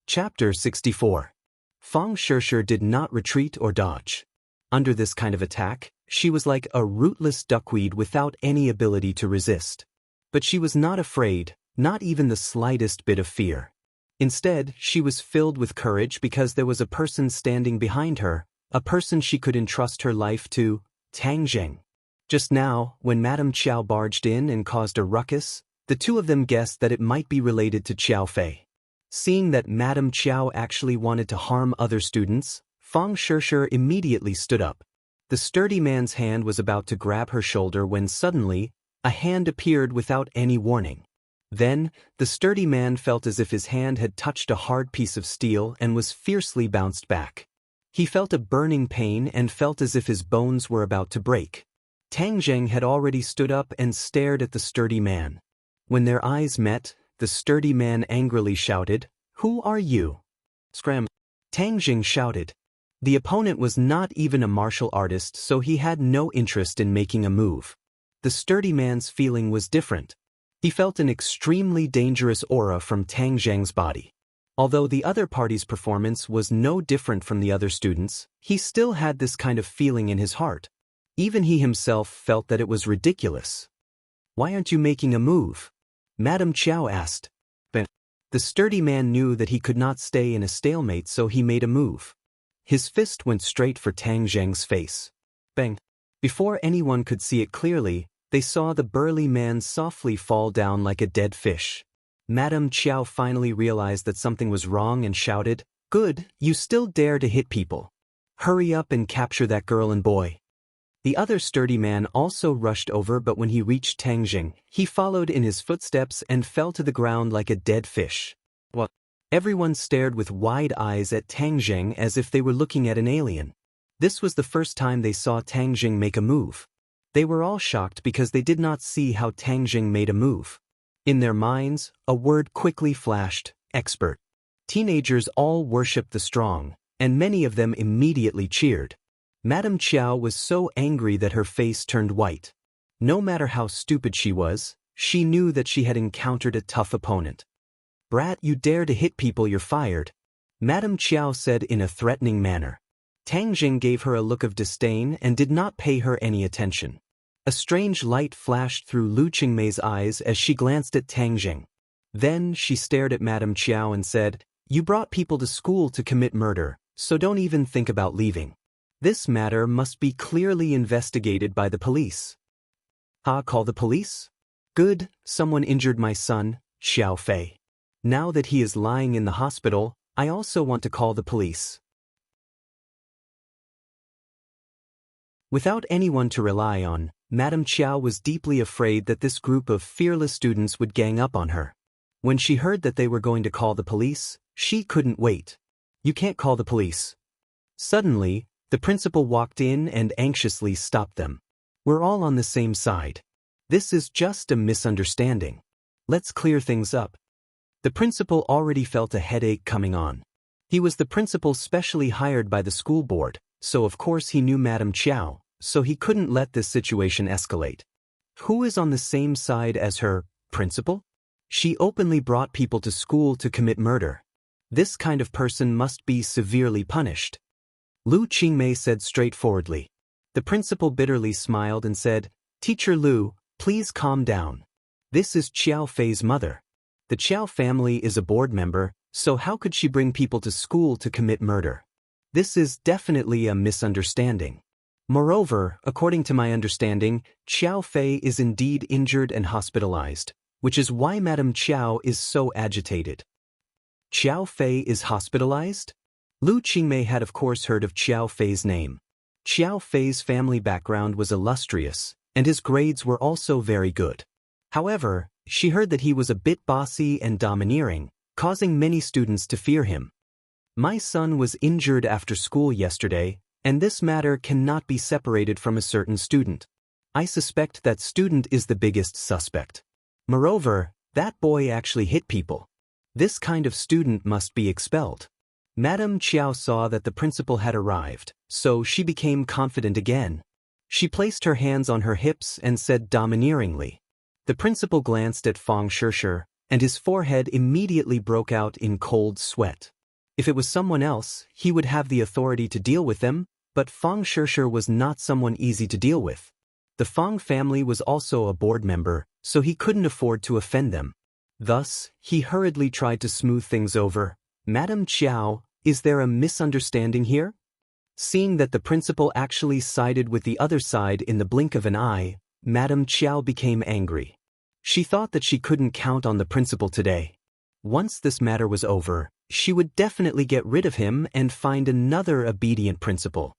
Chapter 64. Fang Shishir did not retreat or dodge. Under this kind of attack, she was like a rootless duckweed without any ability to resist. But she was not afraid, not even the slightest bit of fear. Instead, she was filled with courage because there was a person standing behind her, a person she could entrust her life to, Tang Zheng. Just now, when Madame Chiao barged in and caused a ruckus, the 2 of them guessed that it might be related to Chiao Fei. Seeing that Madame Chiao actually wanted to harm other students, Fang Shishir immediately stood up. The sturdy man's hand was about to grab her shoulder when suddenly, a hand appeared without any warning. Then, the sturdy man felt as if his hand had touched a hard piece of steel and was fiercely bounced back. He felt a burning pain and felt as if his bones were about to break. Tang Zheng had already stood up and stared at the sturdy man. When their eyes met, the sturdy man angrily shouted, "Who are you?" "Scram!" Tang Zheng shouted. The opponent was not even a martial artist, so he had no interest in making a move. The sturdy man's feeling was different. He felt an extremely dangerous aura from Tang Zheng's body. Although the other party's performance was no different from the other students, he still had this kind of feeling in his heart. Even he himself felt that it was ridiculous. "Why aren't you making a move?" Madame Chiao asked. But the sturdy man knew that he could not stay in a stalemate, so he made a move. His fist went straight for Tang Zheng's face. Bang! Before anyone could see it clearly, they saw the burly man softly fall down like a dead fish. Madame Chiao finally realized that something was wrong and shouted, "Good, you still dare to hit people. Hurry up and capture that girl and boy." The other sturdy man also rushed over, but when he reached Tang Jing, he followed in his footsteps and fell to the ground like a dead fish. What? Everyone stared with wide eyes at Tang Jing as if they were looking at an alien. This was the first time they saw Tang Jing make a move. They were all shocked because they did not see how Tang Jing made a move. In their minds, a word quickly flashed: expert. Teenagers all worshipped the strong, and many of them immediately cheered. Madame Chiao was so angry that her face turned white. No matter how stupid she was, she knew that she had encountered a tough opponent. "Brat, you dare to hit people, you're fired," Madame Chiao said in a threatening manner. Tang Jing gave her a look of disdain and did not pay her any attention. A strange light flashed through Lu Qingmei's eyes as she glanced at Tang Jing. Then she stared at Madame Chiao and said, "You brought people to school to commit murder, so don't even think about leaving. This matter must be clearly investigated by the police." Call the police? Good, someone injured my son, Xiao Fei. Now that he is lying in the hospital, I also want to call the police. Without anyone to rely on, Madame Chiao was deeply afraid that this group of fearless students would gang up on her. When she heard that they were going to call the police, she couldn't wait. "You can't call the police." Suddenly, the principal walked in and anxiously stopped them. "We're all on the same side. This is just a misunderstanding. Let's clear things up." The principal already felt a headache coming on. He was the principal specially hired by the school board, so of course he knew Madame Chiao, so he couldn't let this situation escalate. Who is on the same side as her principal? She openly brought people to school to commit murder. This kind of person must be severely punished. Lu Qingmei said straightforwardly. The principal bitterly smiled and said, "Teacher Lu, please calm down. This is Xiao Fei's mother. The Qiao family is a board member, so how could she bring people to school to commit murder? This is definitely a misunderstanding. Moreover, according to my understanding, Qiao Fei is indeed injured and hospitalized, which is why Madame Chiao is so agitated." Qiao Fei is hospitalized? Lu Qingmei had of course heard of Qiao Fei's name. Qiao Fei's family background was illustrious, and his grades were also very good. However, she heard that he was a bit bossy and domineering, causing many students to fear him. "My son was injured after school yesterday, and this matter cannot be separated from a certain student. I suspect that student is the biggest suspect. Moreover, that boy actually hit people. This kind of student must be expelled." Madame Chiao saw that the principal had arrived, so she became confident again. She placed her hands on her hips and said domineeringly. The principal glanced at Fang Shishir, and his forehead immediately broke out in cold sweat. If it was someone else, he would have the authority to deal with them, but Fang Shishir was not someone easy to deal with. The Fang family was also a board member, so he couldn't afford to offend them. Thus, he hurriedly tried to smooth things over. "Madame Chiao, is there a misunderstanding here?" Seeing that the principal actually sided with the other side in the blink of an eye, Madame Chiao became angry. She thought that she couldn't count on the principal today. Once this matter was over, she would definitely get rid of him and find another obedient principal.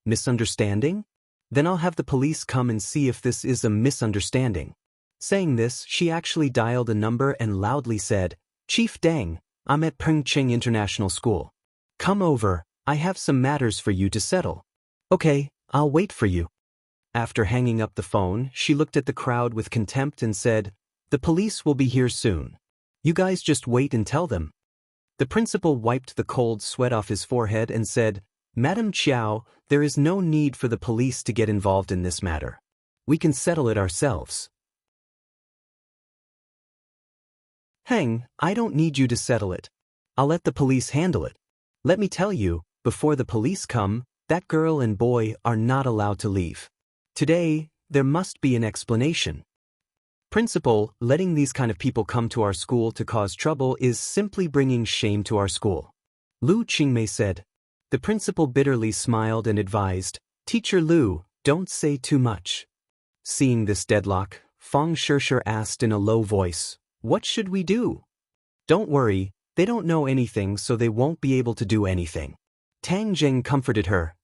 Misunderstanding? Then I'll have the police come and see if this is a misunderstanding. Saying this, she actually dialed a number and loudly said, "Chief Deng, I'm at Pengcheng International School. Come over, I have some matters for you to settle." "Okay, I'll wait for you." After hanging up the phone, she looked at the crowd with contempt and said, "The police will be here soon. You guys just wait and tell them." The principal wiped the cold sweat off his forehead and said, "Madame Chiao, there is no need for the police to get involved in this matter. We can settle it ourselves." "Heng, I don't need you to settle it. I'll let the police handle it. Let me tell you, before the police come, that girl and boy are not allowed to leave. Today, there must be an explanation. Principal, letting these kind of people come to our school to cause trouble is simply bringing shame to our school," Lu Qingmei said. The principal bitterly smiled and advised, "Teacher Lu, don't say too much." Seeing this deadlock, Fang Shishir asked in a low voice, "What should we do?" "Don't worry, they don't know anything, so they won't be able to do anything." Tang Jing comforted her.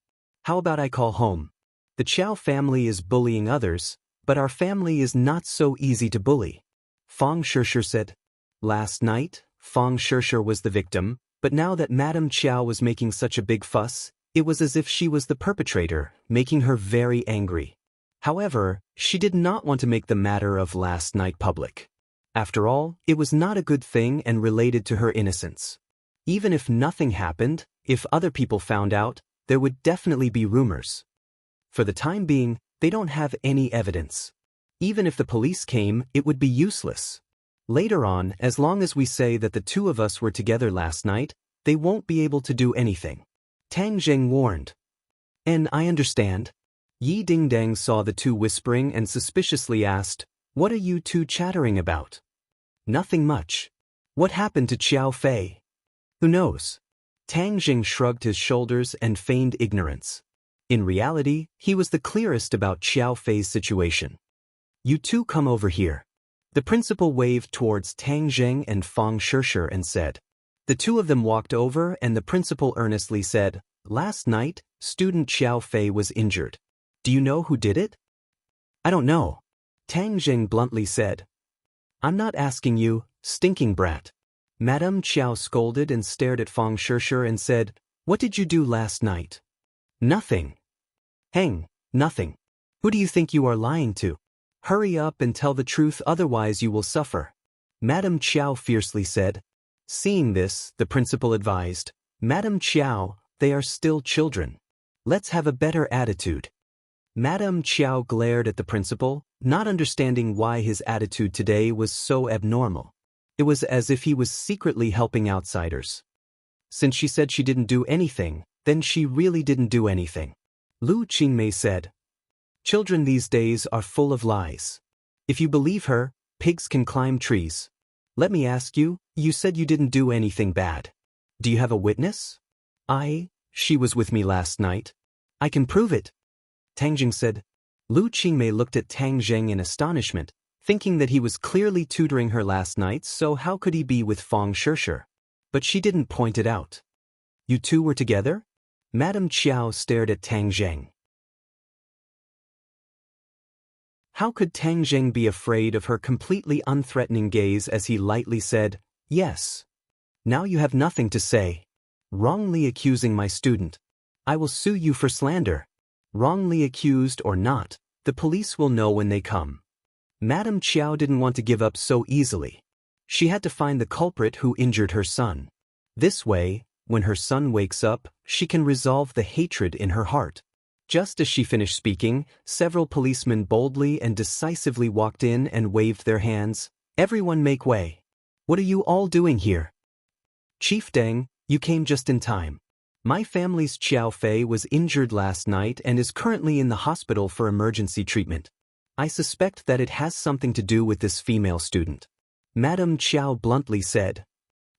"How about I call home? The Chow family is bullying others, but our family is not so easy to bully. Fang Shishir said. Last night, Fang Shishir was the victim, but now that Madame Chow was making such a big fuss, it was as if she was the perpetrator, making her very angry. However, she did not want to make the matter of last night public. After all, it was not a good thing and related to her innocence. Even if nothing happened, if other people found out, there would definitely be rumors. For the time being, they don't have any evidence. Even if the police came, it would be useless. Later on, as long as we say that the two of us were together last night, they won't be able to do anything. Tang Zheng warned. And I understand. Yi Dingdang saw the two whispering and suspiciously asked, What are you two chattering about? Nothing much. What happened to Xiao Fei? Who knows? Tang Zheng shrugged his shoulders and feigned ignorance. In reality, he was the clearest about Xiao Fei's situation. You two come over here. The principal waved towards Tang Zheng and Fang Shishir and said. The two of them walked over and the principal earnestly said, Last night, student Xiao Fei was injured. Do you know who did it? I don't know. Tang Zheng bluntly said. I'm not asking you, stinking brat. Madame Chow scolded and stared at Fang Shishir and said, What did you do last night? Nothing. Heng, nothing. Who do you think you are lying to? Hurry up and tell the truth, otherwise you will suffer. Madame Chow fiercely said. Seeing this, the principal advised, Madame Chow, they are still children. Let's have a better attitude. Madame Chow glared at the principal, not understanding why his attitude today was so abnormal. It was as if he was secretly helping outsiders. Since she said she didn't do anything, then she really didn't do anything. Lu Qingmei said. Children these days are full of lies. If you believe her, pigs can climb trees. Let me ask you, you said you didn't do anything bad. Do you have a witness? She was with me last night. I can prove it. Tang Zheng said. Lu Qingmei looked at Tang Zheng in astonishment, thinking that he was clearly tutoring her last night, so how could he be with Fang Shishir? But she didn't point it out. You two were together? Madame Chow stared at Tang Zheng. How could Tang Zheng be afraid of her completely unthreatening gaze as he lightly said, Yes. Now you have nothing to say. Wrongly accusing my student. I will sue you for slander. Wrongly accused or not, the police will know when they come. Madame Chow didn't want to give up so easily. She had to find the culprit who injured her son. This way, when her son wakes up, she can resolve the hatred in her heart. Just as she finished speaking, several policemen boldly and decisively walked in and waved their hands. Everyone make way. What are you all doing here? Chief Deng, you came just in time. My family's Xiao Fei was injured last night and is currently in the hospital for emergency treatment. I suspect that it has something to do with this female student. Madame Chow bluntly said.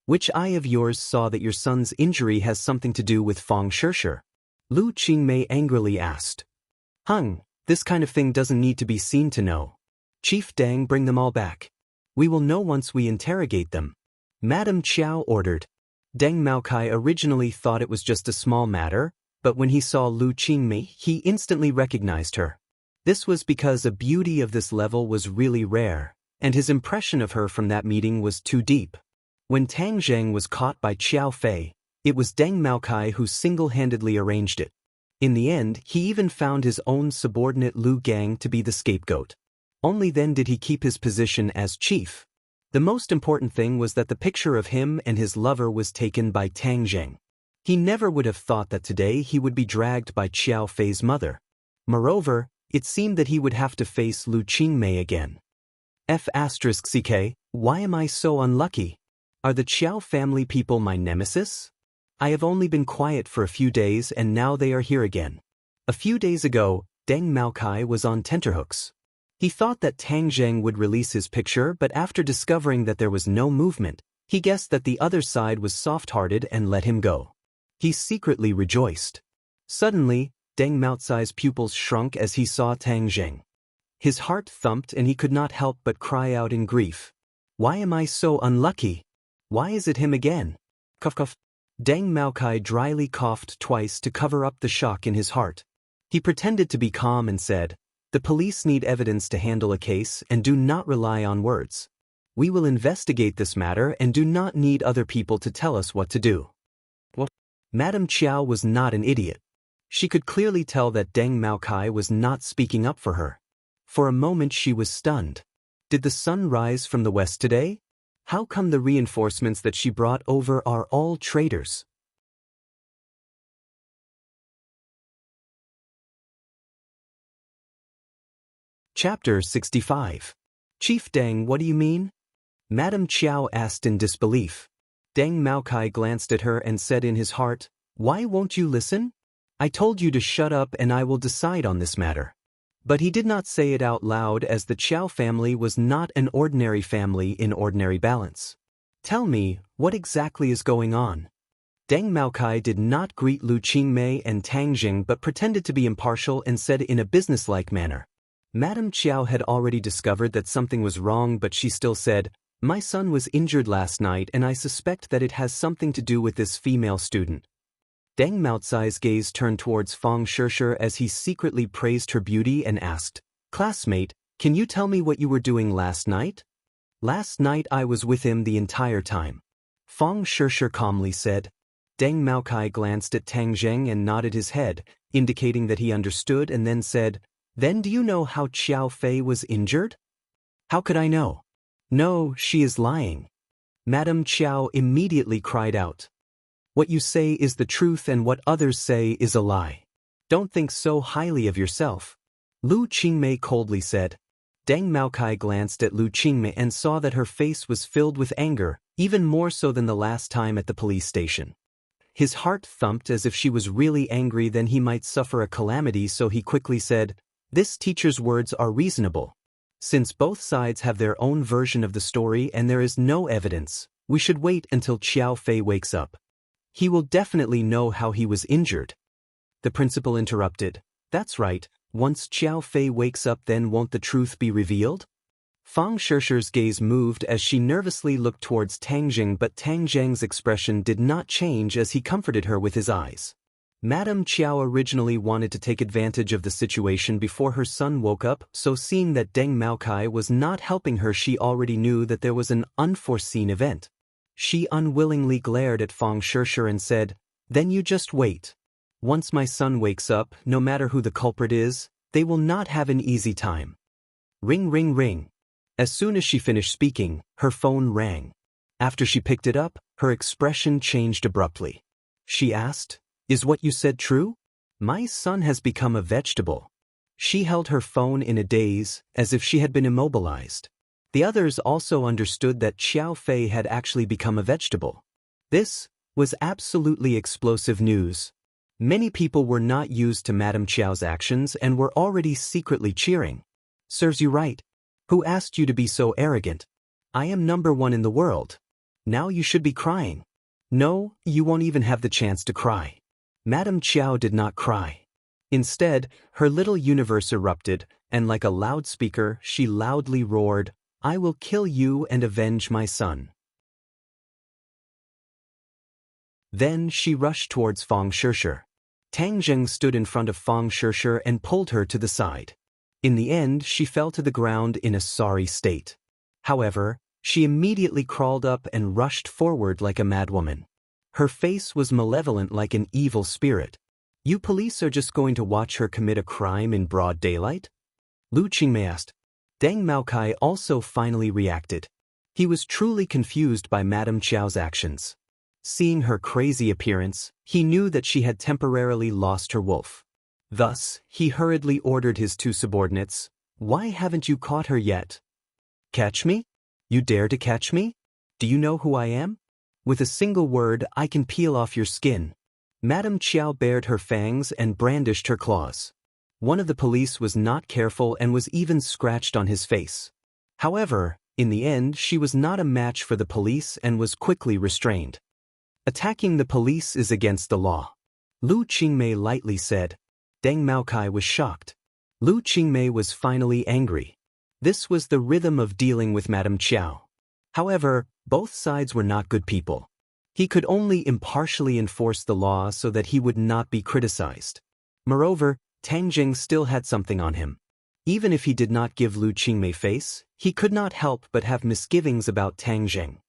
Which eye of yours saw that your son's injury has something to do with Fang Shishir? Lu Qingmei angrily asked. This kind of thing doesn't need to be seen to know. Chief Deng, bring them all back. We will know once we interrogate them. Madame Chow ordered. Deng Maokai originally thought it was just a small matter, but when he saw Lu Qingmei, he instantly recognized her. This was because a beauty of this level was really rare, and his impression of her from that meeting was too deep. When Tang Zheng was caught by Xiao Fei, it was Deng Maokai who single-handedly arranged it. In the end, he even found his own subordinate Lu Gang to be the scapegoat. Only then did he keep his position as chief. The most important thing was that the picture of him and his lover was taken by Tang Zheng. He never would have thought that today he would be dragged by Xiao Fei's mother. Moreover, it seemed that he would have to face Lu Qingmei again. F***ck, why am I so unlucky? Are the Xiao family people my nemesis? I have only been quiet for a few days and now they are here again. A few days ago, Deng Maokai was on tenterhooks. He thought that Tang Zheng would release his picture, but after discovering that there was no movement, he guessed that the other side was soft-hearted and let him go. He secretly rejoiced. Suddenly, Deng Maokai's pupils shrunk as he saw Tang Zheng. His heart thumped and he could not help but cry out in grief. Why am I so unlucky? Why is it him again? Cough cough. Deng Maokai dryly coughed twice to cover up the shock in his heart. He pretended to be calm and said, "The police need evidence to handle a case and do not rely on words. We will investigate this matter and do not need other people to tell us what to do." What? Madame Chiao was not an idiot. She could clearly tell that Deng Maokai was not speaking up for her. For a moment she was stunned. Did the sun rise from the west today? How come the reinforcements that she brought over are all traitors? Chapter 65. Chief Deng, what do you mean? Madame Chiao asked in disbelief. Deng Maokai glanced at her and said in his heart, "Why won't you listen? I told you to shut up and I will decide on this matter." But he did not say it out loud, as the Chiao family was not an ordinary family in ordinary balance. "Tell me, what exactly is going on?" Deng Maokai did not greet Lu Qingmei and Tang Jing but pretended to be impartial and said in a businesslike manner. Madame Chiao had already discovered that something was wrong, but she still said, "My son was injured last night and I suspect that it has something to do with this female student." Deng Maocai's gaze turned towards Fang Shishir as he secretly praised her beauty and asked, "Classmate, can you tell me what you were doing last night?" "Last night I was with him the entire time," Fang Shishir calmly said. Deng Maokai glanced at Tang Zheng and nodded his head, indicating that he understood, and then said, "Then do you know how Xiao Fei was injured?" "How could I know?" "No, she is lying." Madame Chiao immediately cried out. "What you say is the truth and what others say is a lie. Don't think so highly of yourself," Lu Qingmei coldly said. Deng Maokai glanced at Lu Qingmei and saw that her face was filled with anger, even more so than the last time at the police station. His heart thumped as if she was really angry, then he might suffer a calamity, so he quickly said, "This teacher's words are reasonable. Since both sides have their own version of the story and there is no evidence, we should wait until Xiao Fei wakes up. He will definitely know how he was injured." The principal interrupted, "That's right, once Xiao Fei wakes up, then won't the truth be revealed?" Fang Shishir's gaze moved as she nervously looked towards Tang Jing, but Tang Zheng's expression did not change as he comforted her with his eyes. Madame Chiao originally wanted to take advantage of the situation before her son woke up, so seeing that Deng Maokai was not helping her, she already knew that there was an unforeseen event. She unwillingly glared at Fang Shishir and said, "Then you just wait. Once my son wakes up, no matter who the culprit is, they will not have an easy time." Ring, ring, ring. As soon as she finished speaking, her phone rang. After she picked it up, her expression changed abruptly. She asked, "Is what you said true? My son has become a vegetable." She held her phone in a daze, as if she had been immobilized. The others also understood that Xiao Fei had actually become a vegetable. This was absolutely explosive news. Many people were not used to Madame Chiao's actions and were already secretly cheering. "Serves you right. Who asked you to be so arrogant? I am #1 in the world. Now you should be crying." "No, you won't even have the chance to cry." Madame Chiao did not cry. Instead, her little universe erupted, and like a loudspeaker, she loudly roared, "I will kill you and avenge my son." Then she rushed towards Fang Shishir. Tang Zheng stood in front of Fang Shishir and pulled her to the side. In the end, she fell to the ground in a sorry state. However, she immediately crawled up and rushed forward like a madwoman. Her face was malevolent like an evil spirit. "You police are just going to watch her commit a crime in broad daylight?" Lu Qingmei asked. Deng Maokai also finally reacted. He was truly confused by Madame Chiao's actions. Seeing her crazy appearance, he knew that she had temporarily lost her wolf. Thus, he hurriedly ordered his 2 subordinates, "Why haven't you caught her yet?" "Catch me? You dare to catch me? Do you know who I am? With a single word, I can peel off your skin." Madame Chiao bared her fangs and brandished her claws. One of the police was not careful and was even scratched on his face. However, in the end, she was not a match for the police and was quickly restrained. "Attacking the police is against the law," Lu Qingmei lightly said. Deng Maokai was shocked. Lu Qingmei was finally angry. This was the rhythm of dealing with Madame Chiao. However, both sides were not good people. He could only impartially enforce the law so that he would not be criticized. Moreover, Tang Jing still had something on him. Even if he did not give Lu Qingmei face, he could not help but have misgivings about Tang Jing.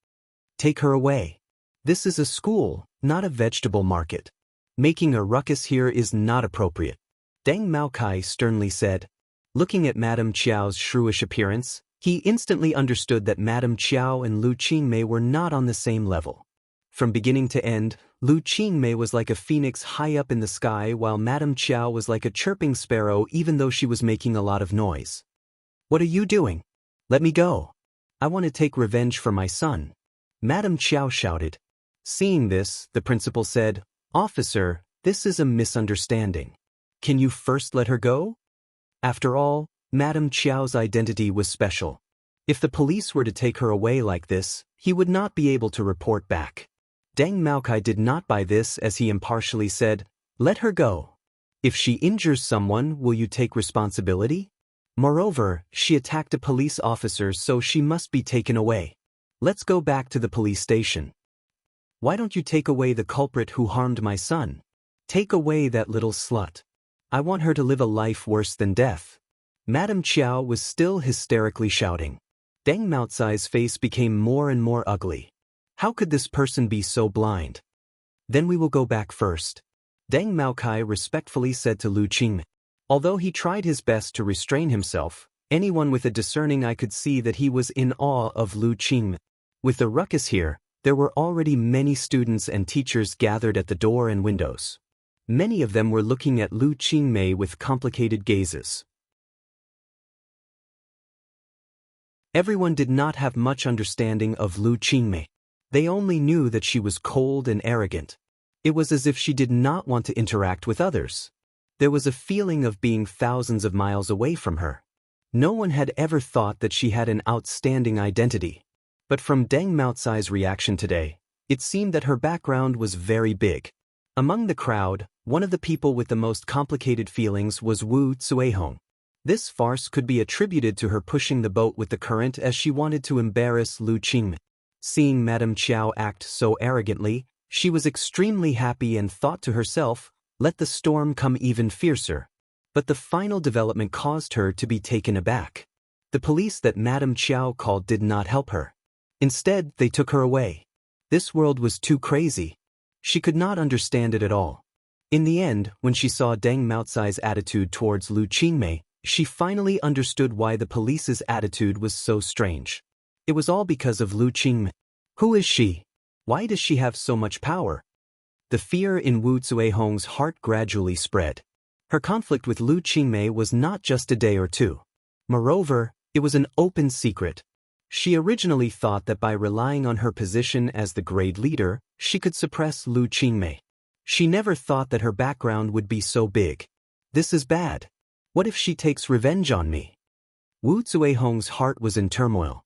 Take her away. This is a school, not a vegetable market. Making a ruckus here is not appropriate, Deng Maokai sternly said. Looking at Madame Chiao's shrewish appearance, he instantly understood that Madame Chiao and Lu Qingmei were not on the same level. From beginning to end, Lu Qingmei was like a phoenix high up in the sky while Madame Chiao was like a chirping sparrow even though she was making a lot of noise. What are you doing? Let me go. I want to take revenge for my son, Madame Chiao shouted. Seeing this, the principal said, Officer, this is a misunderstanding. Can you first let her go? After all, Madame Chiao's identity was special. If the police were to take her away like this, he would not be able to report back. Deng Maokai did not buy this as he impartially said, Let her go. If she injures someone, will you take responsibility? Moreover, she attacked a police officer, so she must be taken away. Let's go back to the police station. Why don't you take away the culprit who harmed my son? Take away that little slut. I want her to live a life worse than death. Madame Chiao was still hysterically shouting. Deng Maocai's face became more and more ugly. How could this person be so blind? Then we will go back first, Deng Maokai respectfully said to Lu Qingmei. Although he tried his best to restrain himself, anyone with a discerning eye could see that he was in awe of Lu Qingmei. With the ruckus here, there were already many students and teachers gathered at the door and windows. Many of them were looking at Lu Qingmei with complicated gazes. Everyone did not have much understanding of Lu Qingmei. They only knew that she was cold and arrogant. It was as if she did not want to interact with others. There was a feeling of being thousands of miles away from her. No one had ever thought that she had an outstanding identity. But from Deng Maocai's reaction today, it seemed that her background was very big. Among the crowd, one of the people with the most complicated feelings was Wu Zuehong. This farce could be attributed to her pushing the boat with the current as she wanted to embarrass Lu Qingmei. Seeing Madame Chiao act so arrogantly, she was extremely happy and thought to herself, let the storm come even fiercer. But the final development caused her to be taken aback. The police that Madame Chiao called did not help her. Instead, they took her away. This world was too crazy. She could not understand it at all. In the end, when she saw Deng Maocai's attitude towards Lu Qingmei, she finally understood why the police's attitude was so strange. It was all because of Lu Qingmei. Who is she? Why does she have so much power? The fear in Wu Zuehong's heart gradually spread. Her conflict with Lu Qingmei was not just a day or two. Moreover, it was an open secret. She originally thought that by relying on her position as the grade leader, she could suppress Lu Qingmei. She never thought that her background would be so big. This is bad. What if she takes revenge on me? Wu Zuehong's heart was in turmoil.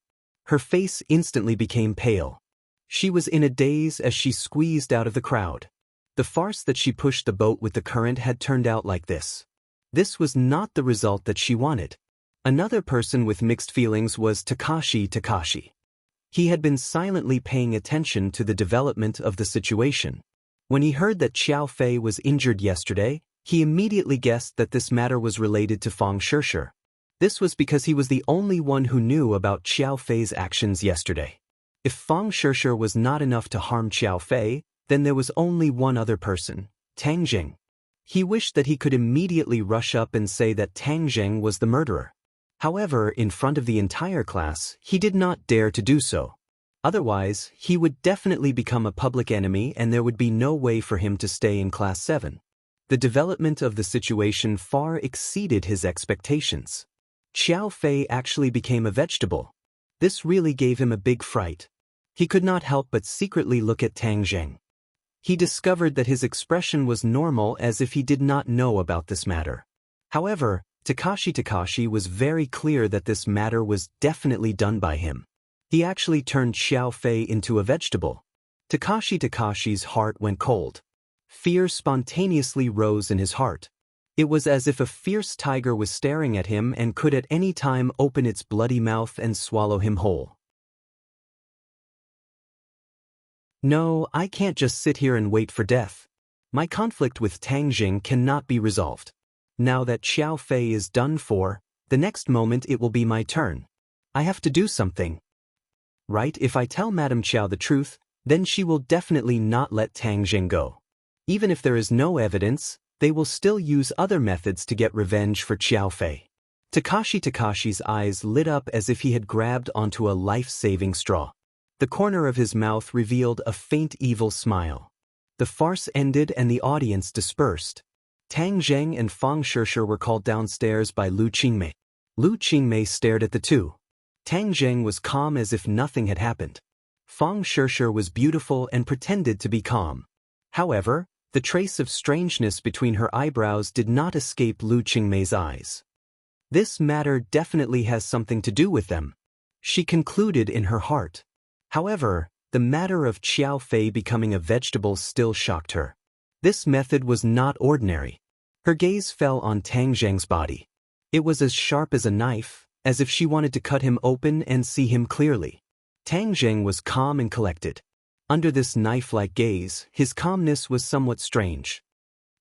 Her face instantly became pale. She was in a daze as she squeezed out of the crowd. The farce that she pushed the boat with the current had turned out like this. This was not the result that she wanted. Another person with mixed feelings was Takashi. He had been silently paying attention to the development of the situation. When he heard that Xiao Fei was injured yesterday, he immediately guessed that this matter was related to Fang Shishir. This was because he was the only one who knew about Xiao Fei's actions yesterday. If Fang Shishir was not enough to harm Xiao Fei, then there was only one other person, Tang Jing. He wished that he could immediately rush up and say that Tang Jing was the murderer. However, in front of the entire class, he did not dare to do so. Otherwise, he would definitely become a public enemy and there would be no way for him to stay in Class 7. The development of the situation far exceeded his expectations. Xiao Fei actually became a vegetable. This really gave him a big fright. He could not help but secretly look at Tang Jing. He discovered that his expression was normal as if he did not know about this matter. However, Takashi was very clear that this matter was definitely done by him. He actually turned Xiao Fei into a vegetable. Takashi's heart went cold. Fear spontaneously rose in his heart. It was as if a fierce tiger was staring at him and could at any time open its bloody mouth and swallow him whole. No, I can't just sit here and wait for death. My conflict with Tang Jing cannot be resolved. Now that Xiao Fei is done for, the next moment it will be my turn. I have to do something. Right, if I tell Madame Qiao the truth, then she will definitely not let Tang Jing go. Even if there is no evidence, they will still use other methods to get revenge for Xiao Fei. Takashi's eyes lit up as if he had grabbed onto a life-saving straw. The corner of his mouth revealed a faint evil smile. The farce ended and the audience dispersed. Tang Zheng and Fang Shishir were called downstairs by Lu Qingmei. Lu Qingmei stared at the two. Tang Zheng was calm as if nothing had happened. Fang Shishir was beautiful and pretended to be calm. However, the trace of strangeness between her eyebrows did not escape Lu Qingmei's eyes. This matter definitely has something to do with them, she concluded in her heart. However, the matter of Xiao Fei becoming a vegetable still shocked her. This method was not ordinary. Her gaze fell on Tang Zheng's body. It was as sharp as a knife, as if she wanted to cut him open and see him clearly. Tang Zheng was calm and collected. Under this knife-like gaze, his calmness was somewhat strange.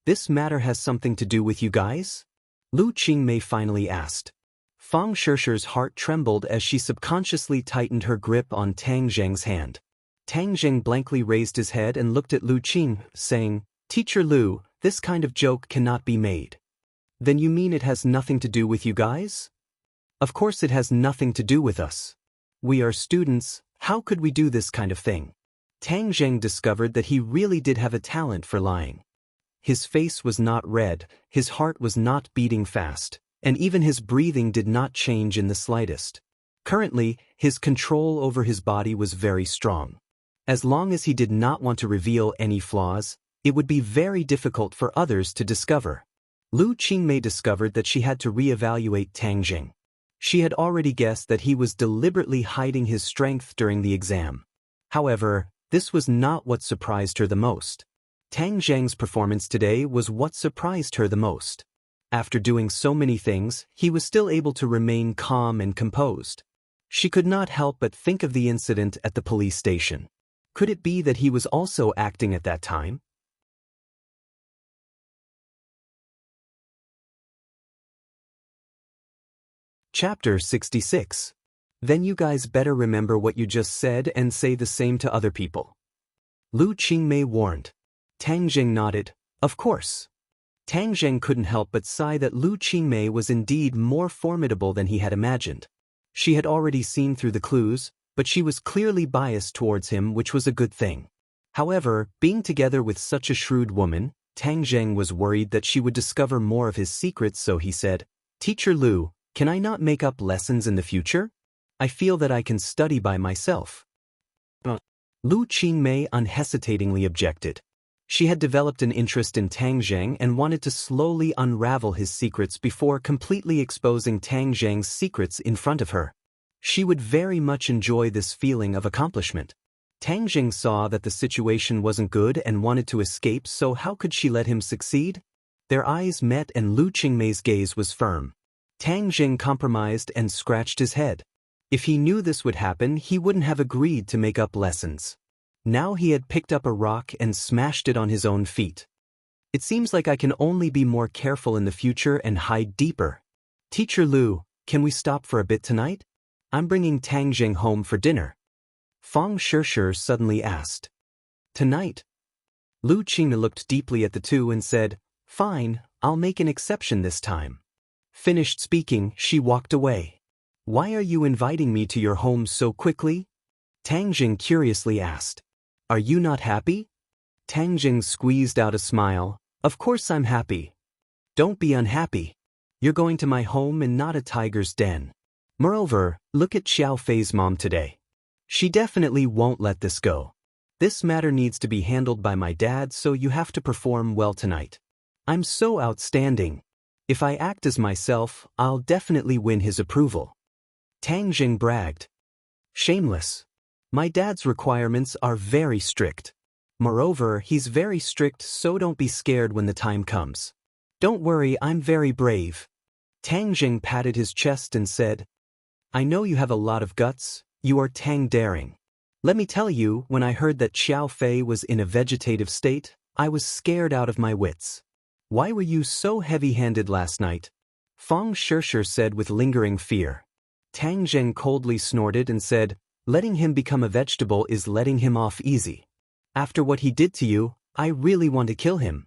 This matter has something to do with you guys? Lu Qingmei finally asked. Fang Shishir's heart trembled as she subconsciously tightened her grip on Tang Zheng's hand. Tang Zheng blankly raised his head and looked at Lu Qing, saying, "Teacher Lu, this kind of joke cannot be made." "Then you mean it has nothing to do with you guys?" "Of course it has nothing to do with us. We are students, how could we do this kind of thing?" Tang Zheng discovered that he really did have a talent for lying. His face was not red, his heart was not beating fast, and even his breathing did not change in the slightest. Currently, his control over his body was very strong. As long as he did not want to reveal any flaws, it would be very difficult for others to discover. Lu Qingmei discovered that she had to reevaluate Tang Zheng. She had already guessed that he was deliberately hiding his strength during the exam. However, this was not what surprised her the most. Tang Zheng's performance today was what surprised her the most. After doing so many things, he was still able to remain calm and composed. She could not help but think of the incident at the police station. Could it be that he was also acting at that time? Chapter 66. Then you guys better remember what you just said and say the same to other people. Lu Qingmei warned. Tang Zheng nodded, "Of course." Tang Zheng couldn't help but sigh that Lu Qingmei was indeed more formidable than he had imagined. She had already seen through the clues, but she was clearly biased towards him, which was a good thing. However, being together with such a shrewd woman, Tang Zheng was worried that she would discover more of his secrets, so he said, "Teacher Lu, can I not make up lessons in the future? I feel that I can study by myself." Lu Qingmei unhesitatingly objected. She had developed an interest in Tang Zheng and wanted to slowly unravel his secrets before completely exposing Tang Zheng's secrets in front of her. She would very much enjoy this feeling of accomplishment. Tang Zheng saw that the situation wasn't good and wanted to escape, so how could she let him succeed? Their eyes met and Lu Qingmei's gaze was firm. Tang Zheng compromised and scratched his head. If he knew this would happen, he wouldn't have agreed to make up lessons. Now he had picked up a rock and smashed it on his own feet. "It seems like I can only be more careful in the future and hide deeper. Teacher Lu, can we stop for a bit tonight? I'm bringing Tang Zheng home for dinner." Fang Shishir suddenly asked. "Tonight?" Lu Qingmei looked deeply at the two and said, "Fine, I'll make an exception this time." Finished speaking, she walked away. "Why are you inviting me to your home so quickly?" Tang Zheng curiously asked. "Are you not happy?" Tang Zheng squeezed out a smile. "Of course I'm happy. Don't be unhappy. You're going to my home and not a tiger's den. Moreover, look at Xiao Fei's mom today. She definitely won't let this go. This matter needs to be handled by my dad, so you have to perform well tonight. I'm so outstanding. If I act as myself, I'll definitely win his approval." Tang Zheng bragged. "Shameless. My dad's requirements are very strict. Moreover, he's very strict, so don't be scared when the time comes. Don't worry, I'm very brave." Tang Zheng patted his chest and said, "I know you have a lot of guts, you are Tang Daring. Let me tell you, when I heard that Xiao Fei was in a vegetative state, I was scared out of my wits. Why were you so heavy-handed last night? Fang Shishir said with lingering fear. Tang Zheng coldly snorted and said, letting him become a vegetable is letting him off easy. After what he did to you, I really want to kill him.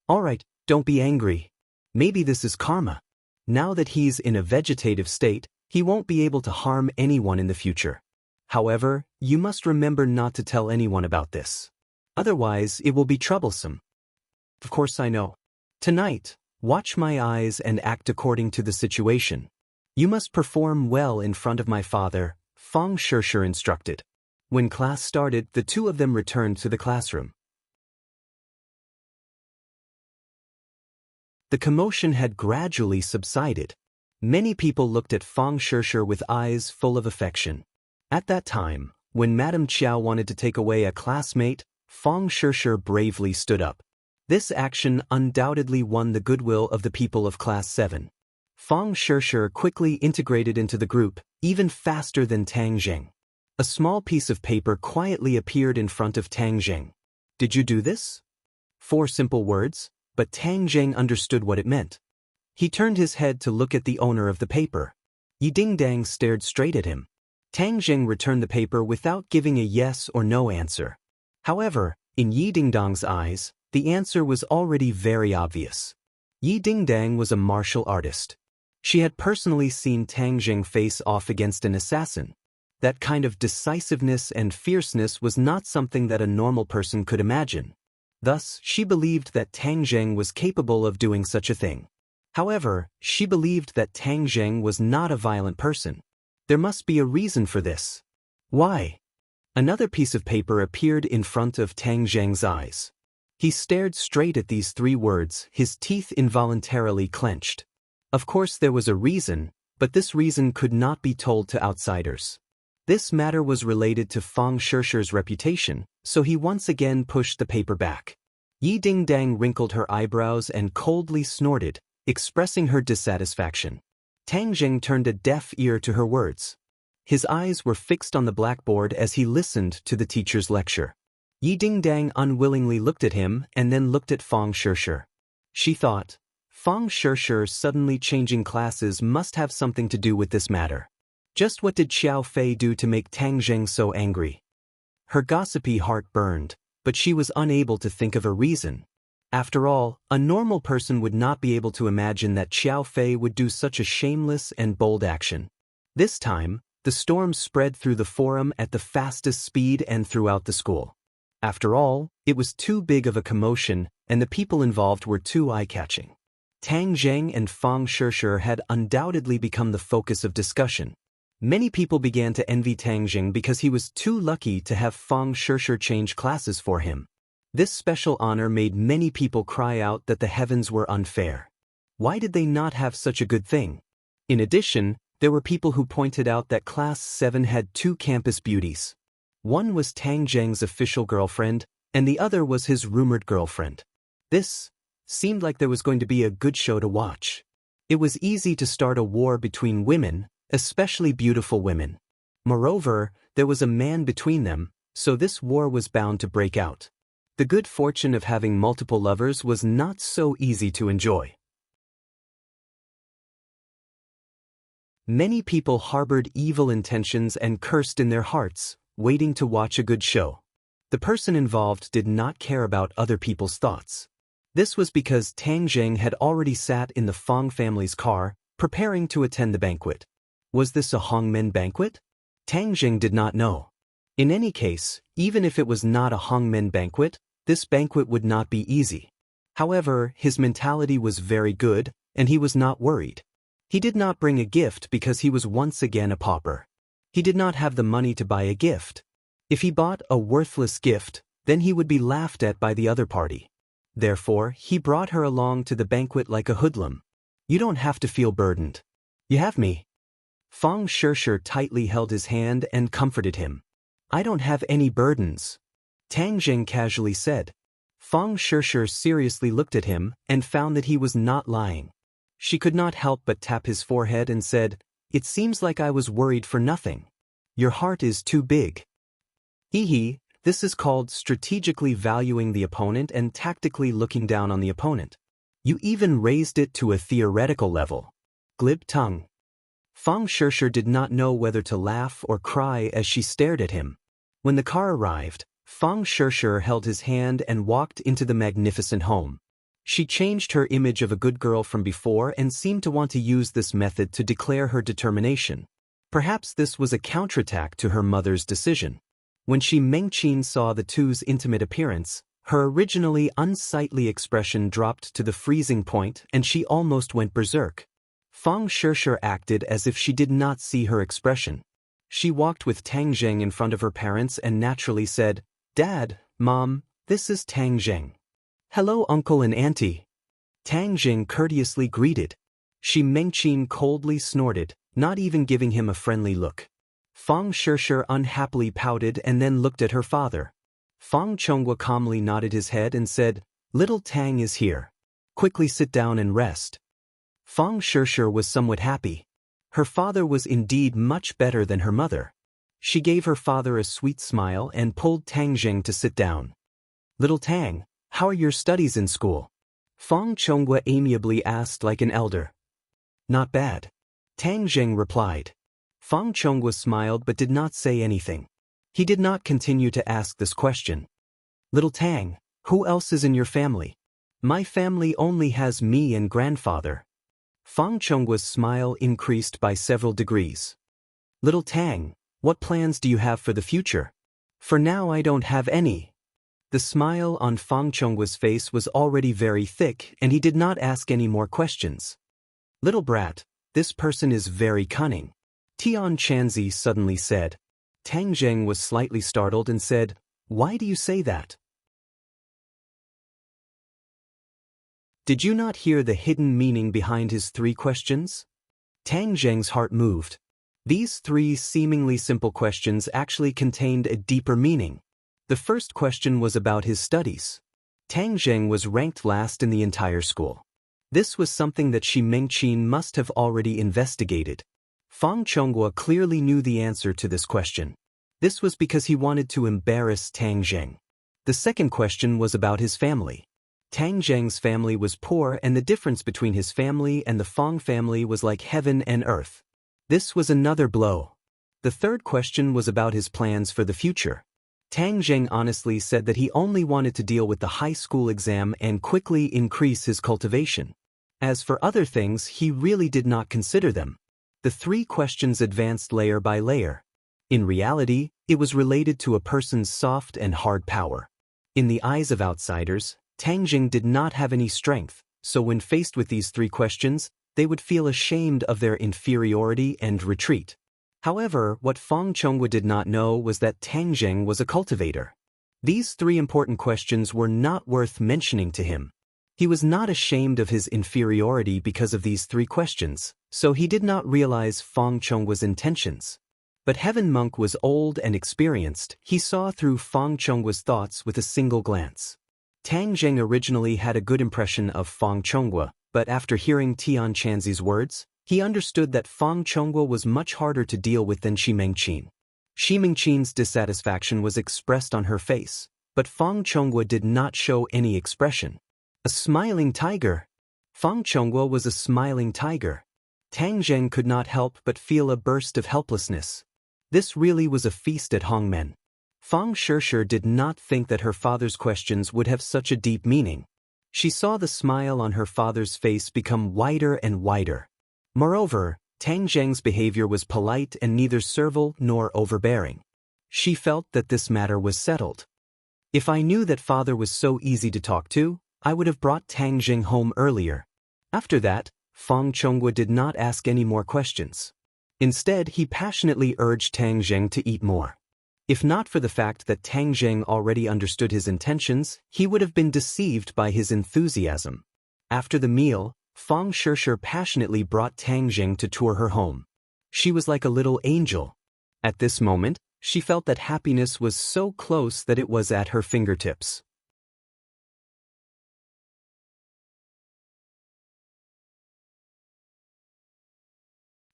Alright, don't be angry. Maybe this is karma. Now that he's in a vegetative state, he won't be able to harm anyone in the future. However, you must remember not to tell anyone about this. Otherwise, it will be troublesome. Of course I know. Tonight, watch my eyes and act according to the situation. You must perform well in front of my father, Fang Shishir instructed. When class started, the two of them returned to the classroom. The commotion had gradually subsided. Many people looked at Fang Shishir with eyes full of affection. At that time, when Madame Qiao wanted to take away a classmate, Fang Shishir bravely stood up. This action undoubtedly won the goodwill of the people of Class 7. Fang Shishir quickly integrated into the group, even faster than Tang Zheng. A small piece of paper quietly appeared in front of Tang Zheng. Did you do this? 4 simple words, but Tang Zheng understood what it meant. He turned his head to look at the owner of the paper. Yi Dingdang stared straight at him. Tang Zheng returned the paper without giving a yes or no answer. However, in Yi Dingdang's eyes, the answer was already very obvious. Yi Dingdang was a martial artist. She had personally seen Tang Zheng face off against an assassin. That kind of decisiveness and fierceness was not something that a normal person could imagine. Thus, she believed that Tang Zheng was capable of doing such a thing. However, she believed that Tang Zheng was not a violent person. There must be a reason for this. Why? Another piece of paper appeared in front of Tang Zheng's eyes. He stared straight at these 3 words, his teeth involuntarily clenched. Of course there was a reason, but this reason could not be told to outsiders. This matter was related to Fang Shishir's reputation, so he once again pushed the paper back. Yi Dingdang wrinkled her eyebrows and coldly snorted, expressing her dissatisfaction. Tang Zheng turned a deaf ear to her words. His eyes were fixed on the blackboard as he listened to the teacher's lecture. Yi Dingdang unwillingly looked at him and then looked at Fang Shishir. She thought, Fang Shishir suddenly changing classes must have something to do with this matter. Just what did Xiao Fei do to make Tang Zheng so angry? Her gossipy heart burned, but she was unable to think of a reason. After all, a normal person would not be able to imagine that Xiao Fei would do such a shameless and bold action. This time, the storm spread through the forum at the fastest speed and throughout the school. After all, it was too big of a commotion, and the people involved were too eye-catching. Tang Zheng and Fang Shishir had undoubtedly become the focus of discussion. Many people began to envy Tang Zheng because he was too lucky to have Fang Shishir change classes for him. This special honor made many people cry out that the heavens were unfair. Why did they not have such a good thing? In addition, there were people who pointed out that Class 7 had 2 campus beauties. One was Tang Zheng's official girlfriend, and the other was his rumored girlfriend. This seemed like there was going to be a good show to watch. It was easy to start a war between women, especially beautiful women. Moreover, there was a man between them, so this war was bound to break out. The good fortune of having multiple lovers was not so easy to enjoy. Many people harbored evil intentions and cursed in their hearts, waiting to watch a good show. The person involved did not care about other people's thoughts. This was because Tang Zheng had already sat in the Fang family's car, preparing to attend the banquet. Was this a Hongmen banquet? Tang Zheng did not know. In any case, even if it was not a Hongmen banquet, this banquet would not be easy. However, his mentality was very good, and he was not worried. He did not bring a gift because he was once again a pauper. He did not have the money to buy a gift. If he bought a worthless gift, then he would be laughed at by the other party. Therefore, he brought her along to the banquet like a hoodlum. You don't have to feel burdened. You have me. Fang Shishir tightly held his hand and comforted him. I don't have any burdens. Tang Zheng casually said. Fang Shishir seriously looked at him and found that he was not lying. She could not help but tap his forehead and said, It seems like I was worried for nothing. Your heart is too big. Hee, this is called strategically valuing the opponent and tactically looking down on the opponent. You even raised it to a theoretical level. Glib tongue. Fang Shishir did not know whether to laugh or cry as she stared at him. When the car arrived, Fang Shishir held his hand and walked into the magnificent home. She changed her image of a good girl from before and seemed to want to use this method to declare her determination. Perhaps this was a counterattack to her mother's decision. When Shi Mengqin saw the two's intimate appearance, her originally unsightly expression dropped to the freezing point and she almost went berserk. Fang Shishir acted as if she did not see her expression. She walked with Tang Zheng in front of her parents and naturally said, "Dad, Mom, this is Tang Zheng." "Hello, Uncle and Auntie." Tang Zheng courteously greeted. Shi Mengqin coldly snorted, not even giving him a friendly look. Fang Shishir unhappily pouted and then looked at her father. Fang Chonghua calmly nodded his head and said, "Little Tang is here. Quickly sit down and rest." Fang Shishir was somewhat happy. Her father was indeed much better than her mother. She gave her father a sweet smile and pulled Tang Zheng to sit down. "Little Tang, how are your studies in school?" Fang Chonghua amiably asked like an elder. "Not bad," Tang Zheng replied. Fang Chonghua smiled but did not say anything. He did not continue to ask this question. "Little Tang, who else is in your family?" "My family only has me and grandfather." Fang Chonghua's smile increased by several degrees. "Little Tang, what plans do you have for the future?" "For now I don't have any." The smile on Fang Chonghua's face was already very thick and he did not ask any more questions. "Little brat, this person is very cunning," Tian Chanzi suddenly said. Tang Zheng was slightly startled and said, "Why do you say that?" Did you not hear the hidden meaning behind his three questions? Tang Zheng's heart moved. These three seemingly simple questions actually contained a deeper meaning. The first question was about his studies. Tang Zheng was ranked last in the entire school. This was something that Shi Mengqin must have already investigated. Fang Chonghua clearly knew the answer to this question. This was because he wanted to embarrass Tang Zheng. The second question was about his family. Tang Zheng's family was poor and the difference between his family and the Fang family was like heaven and earth. This was another blow. The third question was about his plans for the future. Tang Zheng honestly said that he only wanted to deal with the high school exam and quickly increase his cultivation. As for other things, he really did not consider them. The three questions advanced layer by layer. In reality, it was related to a person's soft and hard power. In the eyes of outsiders, Tang Zheng did not have any strength, so when faced with these three questions, they would feel ashamed of their inferiority and retreat. However, what Fang Chonghua did not know was that Tang Zheng was a cultivator. These three important questions were not worth mentioning to him. He was not ashamed of his inferiority because of these three questions, so he did not realize Fang Chonghua's intentions. But Heaven Monk was old and experienced. He saw through Fang Chonghua's thoughts with a single glance. Tang Zheng originally had a good impression of Fang Chonghua, but after hearing Tian Chanzi's words, he understood that Fang Chonghua was much harder to deal with than Shi Mengqin. Shi Mengqin's dissatisfaction was expressed on her face, but Fang Chonghua did not show any expression. A smiling tiger. Fang Chonghua was a smiling tiger. Tang Zheng could not help but feel a burst of helplessness. This really was a feast at Hongmen. Fang Shishir did not think that her father's questions would have such a deep meaning. She saw the smile on her father's face become wider and wider. Moreover, Tang Zheng's behavior was polite and neither servile nor overbearing. She felt that this matter was settled. If I knew that father was so easy to talk to, I would have brought Tang Zheng home earlier. After that, Fang Chonghua did not ask any more questions. Instead, he passionately urged Tang Zheng to eat more. If not for the fact that Tang Zheng already understood his intentions, he would have been deceived by his enthusiasm. After the meal, Fang Shishir passionately brought Tang Zheng to tour her home. She was like a little angel. At this moment, she felt that happiness was so close that it was at her fingertips.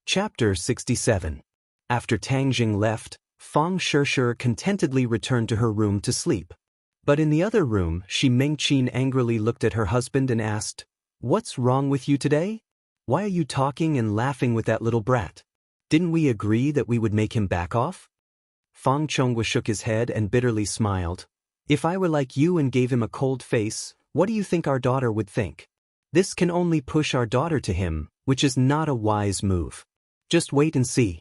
Chapter 67. After Tang Zheng left, Fang Shishir contentedly returned to her room to sleep. But in the other room, Shi Mengqin angrily looked at her husband and asked, What's wrong with you today? Why are you talking and laughing with that little brat? Didn't we agree that we would make him back off? Fang Chonghua shook his head and bitterly smiled. If I were like you and gave him a cold face, what do you think our daughter would think? This can only push our daughter to him, which is not a wise move. Just wait and see.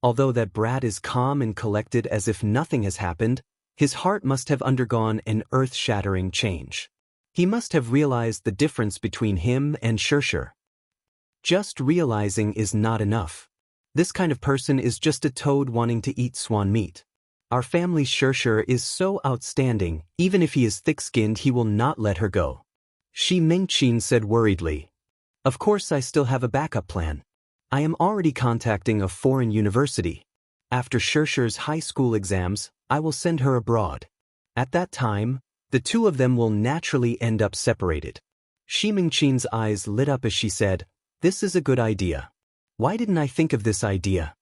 Although that brat is calm and collected as if nothing has happened, his heart must have undergone an earth-shattering change. He must have realized the difference between him and Shirshir. Just realizing is not enough. This kind of person is just a toad wanting to eat swan meat. Our family's Shirshir is so outstanding, even if he is thick-skinned he will not let her go. Shi Mingqin said worriedly. Of course I still have a backup plan. I am already contacting a foreign university. After Shirshir's high school exams, I will send her abroad. At that time, the two of them will naturally end up separated. Shi Mingqin's eyes lit up as she said, This is a good idea. Why didn't I think of this idea?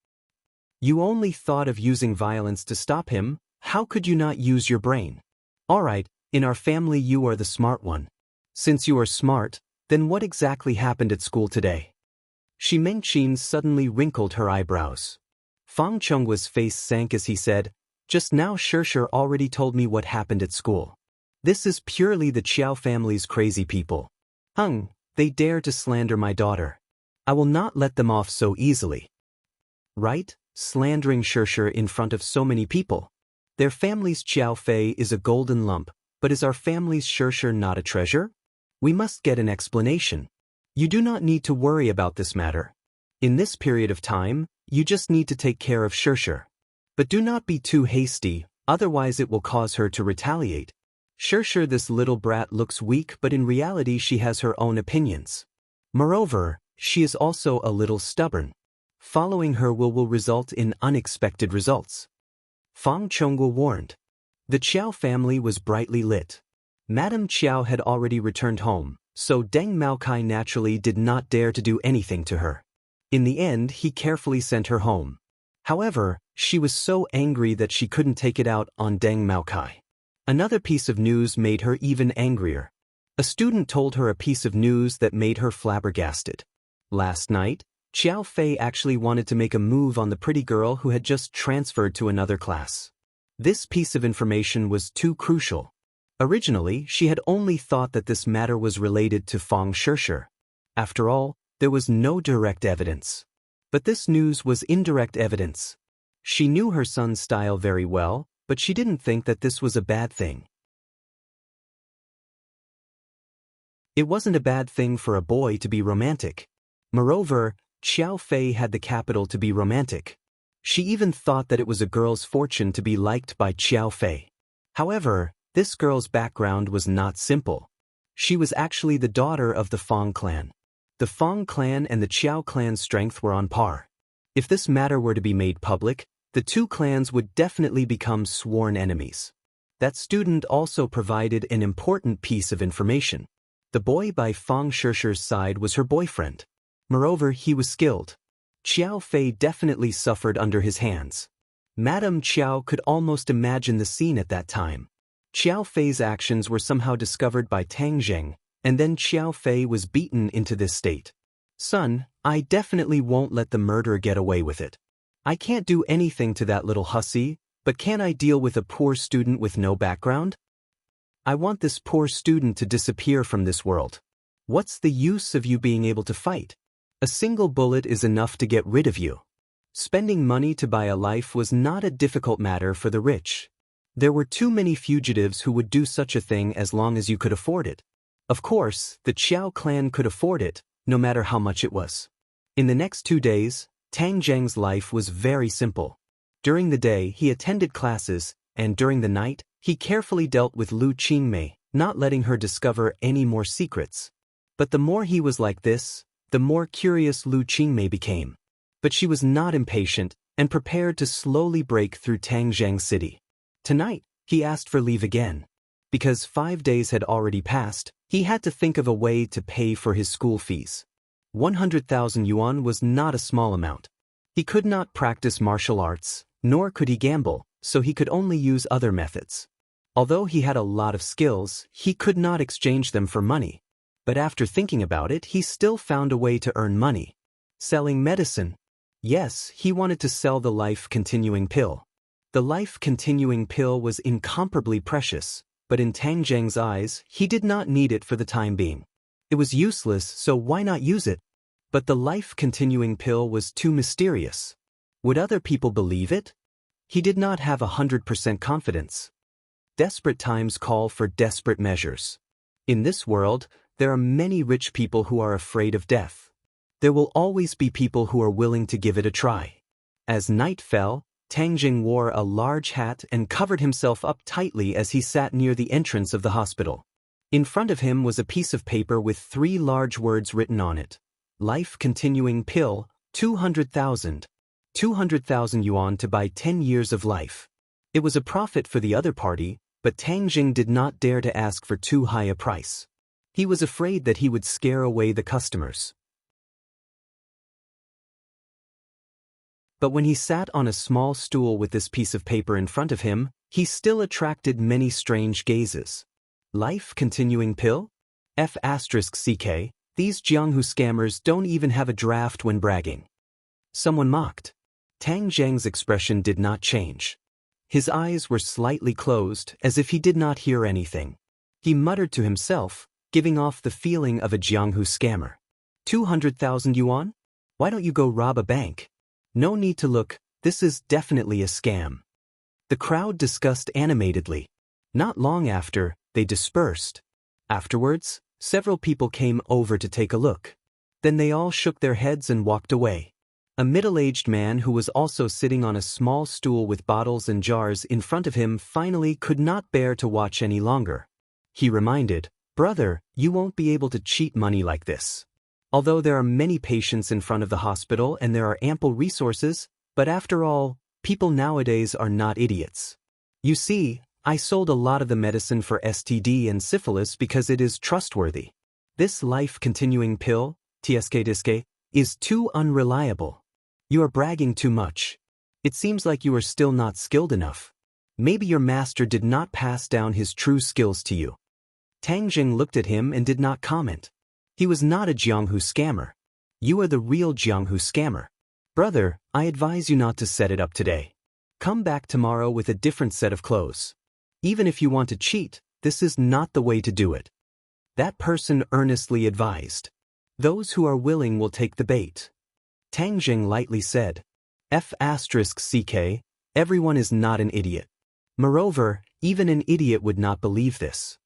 You only thought of using violence to stop him, how could you not use your brain? Alright, in our family you are the smart one. Since you are smart, then what exactly happened at school today? Shi Mingqin suddenly wrinkled her eyebrows. Fang Chonghua's face sank as he said, Just now Shirshir already told me what happened at school. This is purely the Qiao family's crazy people. They dare to slander my daughter. I will not let them off so easily. Right? Slandering Shirshir in front of so many people. Their family's Qiao Fei is a golden lump, but is our family's Shirshir not a treasure? We must get an explanation. You do not need to worry about this matter. In this period of time, you just need to take care of Shirshir. But do not be too hasty, otherwise it will cause her to retaliate. Shirshir, this little brat, looks weak, but in reality she has her own opinions. Moreover, she is also a little stubborn. Following her will result in unexpected results. Fang Chonghua warned. The Qiao family was brightly lit. Madame Qiao had already returned home, so Deng Maokai naturally did not dare to do anything to her. In the end, he carefully sent her home. However, she was so angry that she couldn't take it out on Deng Maokai. Another piece of news made her even angrier. A student told her a piece of news that made her flabbergasted. Last night, Qiao Fei actually wanted to make a move on the pretty girl who had just transferred to another class. This piece of information was too crucial. Originally, she had only thought that this matter was related to Fang Shirshir. After all, there was no direct evidence. But this news was indirect evidence. She knew her son's style very well, but she didn't think that this was a bad thing. It wasn't a bad thing for a boy to be romantic. Moreover, Qiao Fei had the capital to be romantic. She even thought that it was a girl's fortune to be liked by Qiao Fei. However, this girl's background was not simple. She was actually the daughter of the Fang clan. The Fang clan and the Qiao clan's strength were on par. If this matter were to be made public, the two clans would definitely become sworn enemies. That student also provided an important piece of information. The boy by Fang Shirshir's side was her boyfriend. Moreover, he was skilled. Qiao Fei definitely suffered under his hands. Madame Qiao could almost imagine the scene at that time. Qiao Fei's actions were somehow discovered by Tang Zheng, and then Qiao Fei was beaten into this state. Son, I definitely won't let the murderer get away with it. I can't do anything to that little hussy, but can I deal with a poor student with no background? I want this poor student to disappear from this world. What's the use of you being able to fight? A single bullet is enough to get rid of you. Spending money to buy a life was not a difficult matter for the rich. There were too many fugitives who would do such a thing as long as you could afford it. Of course, the Qiao clan could afford it, no matter how much it was. In the next 2 days, Tang Zheng's life was very simple. During the day, he attended classes, and during the night, he carefully dealt with Lu Qingmei, not letting her discover any more secrets. But the more he was like this, the more curious Lu Qingmei became. But she was not impatient and prepared to slowly break through Tang Zheng city. Tonight, he asked for leave again. Because 5 days had already passed, he had to think of a way to pay for his school fees. 100,000 yuan was not a small amount. He could not practice martial arts, nor could he gamble, so he could only use other methods. Although he had a lot of skills, he could not exchange them for money. But after thinking about it, he still found a way to earn money. Selling medicine. Yes, he wanted to sell the life-continuing pill. The life-continuing pill was incomparably precious, but in Tang Zheng's eyes, he did not need it for the time being. It was useless, so why not use it? But the life-continuing pill was too mysterious. Would other people believe it? He did not have 100% confidence. Desperate times call for desperate measures. In this world, there are many rich people who are afraid of death. There will always be people who are willing to give it a try. As night fell, Tang Jing wore a large hat and covered himself up tightly as he sat near the entrance of the hospital. In front of him was a piece of paper with 3 large words written on it. Life-continuing pill, 200,000. 200,000 yuan to buy 10 years of life. It was a profit for the other party, but Tang Jing did not dare to ask for too high a price. He was afraid that he would scare away the customers. But when he sat on a small stool with this piece of paper in front of him, he still attracted many strange gazes. Life-continuing pill? F***ck, these Jianghu scammers don't even have a draft when bragging. Someone mocked. Tang Zheng's expression did not change. His eyes were slightly closed, as if he did not hear anything. He muttered to himself, giving off the feeling of a Jianghu scammer. 200,000 yuan? Why don't you go rob a bank? No need to look, this is definitely a scam. The crowd discussed animatedly. Not long after, they dispersed. Afterwards, several people came over to take a look. Then they all shook their heads and walked away. A middle-aged man who was also sitting on a small stool with bottles and jars in front of him finally could not bear to watch any longer. He reminded, "Brother, you won't be able to cheat money like this. Although there are many patients in front of the hospital and there are ample resources, but after all, people nowadays are not idiots. You see, I sold a lot of the medicine for STD and syphilis because it is trustworthy. This life-continuing pill, TSK, is too unreliable. You are bragging too much. It seems like you are still not skilled enough. Maybe your master did not pass down his true skills to you." Tang Jing looked at him and did not comment. He was not a Jianghu scammer. You are the real Jianghu scammer. Brother, I advise you not to set it up today. Come back tomorrow with a different set of clothes. Even if you want to cheat, this is not the way to do it. That person earnestly advised. Those who are willing will take the bait. Tang Jing lightly said. F***ck, everyone is not an idiot. Moreover, even an idiot would not believe this.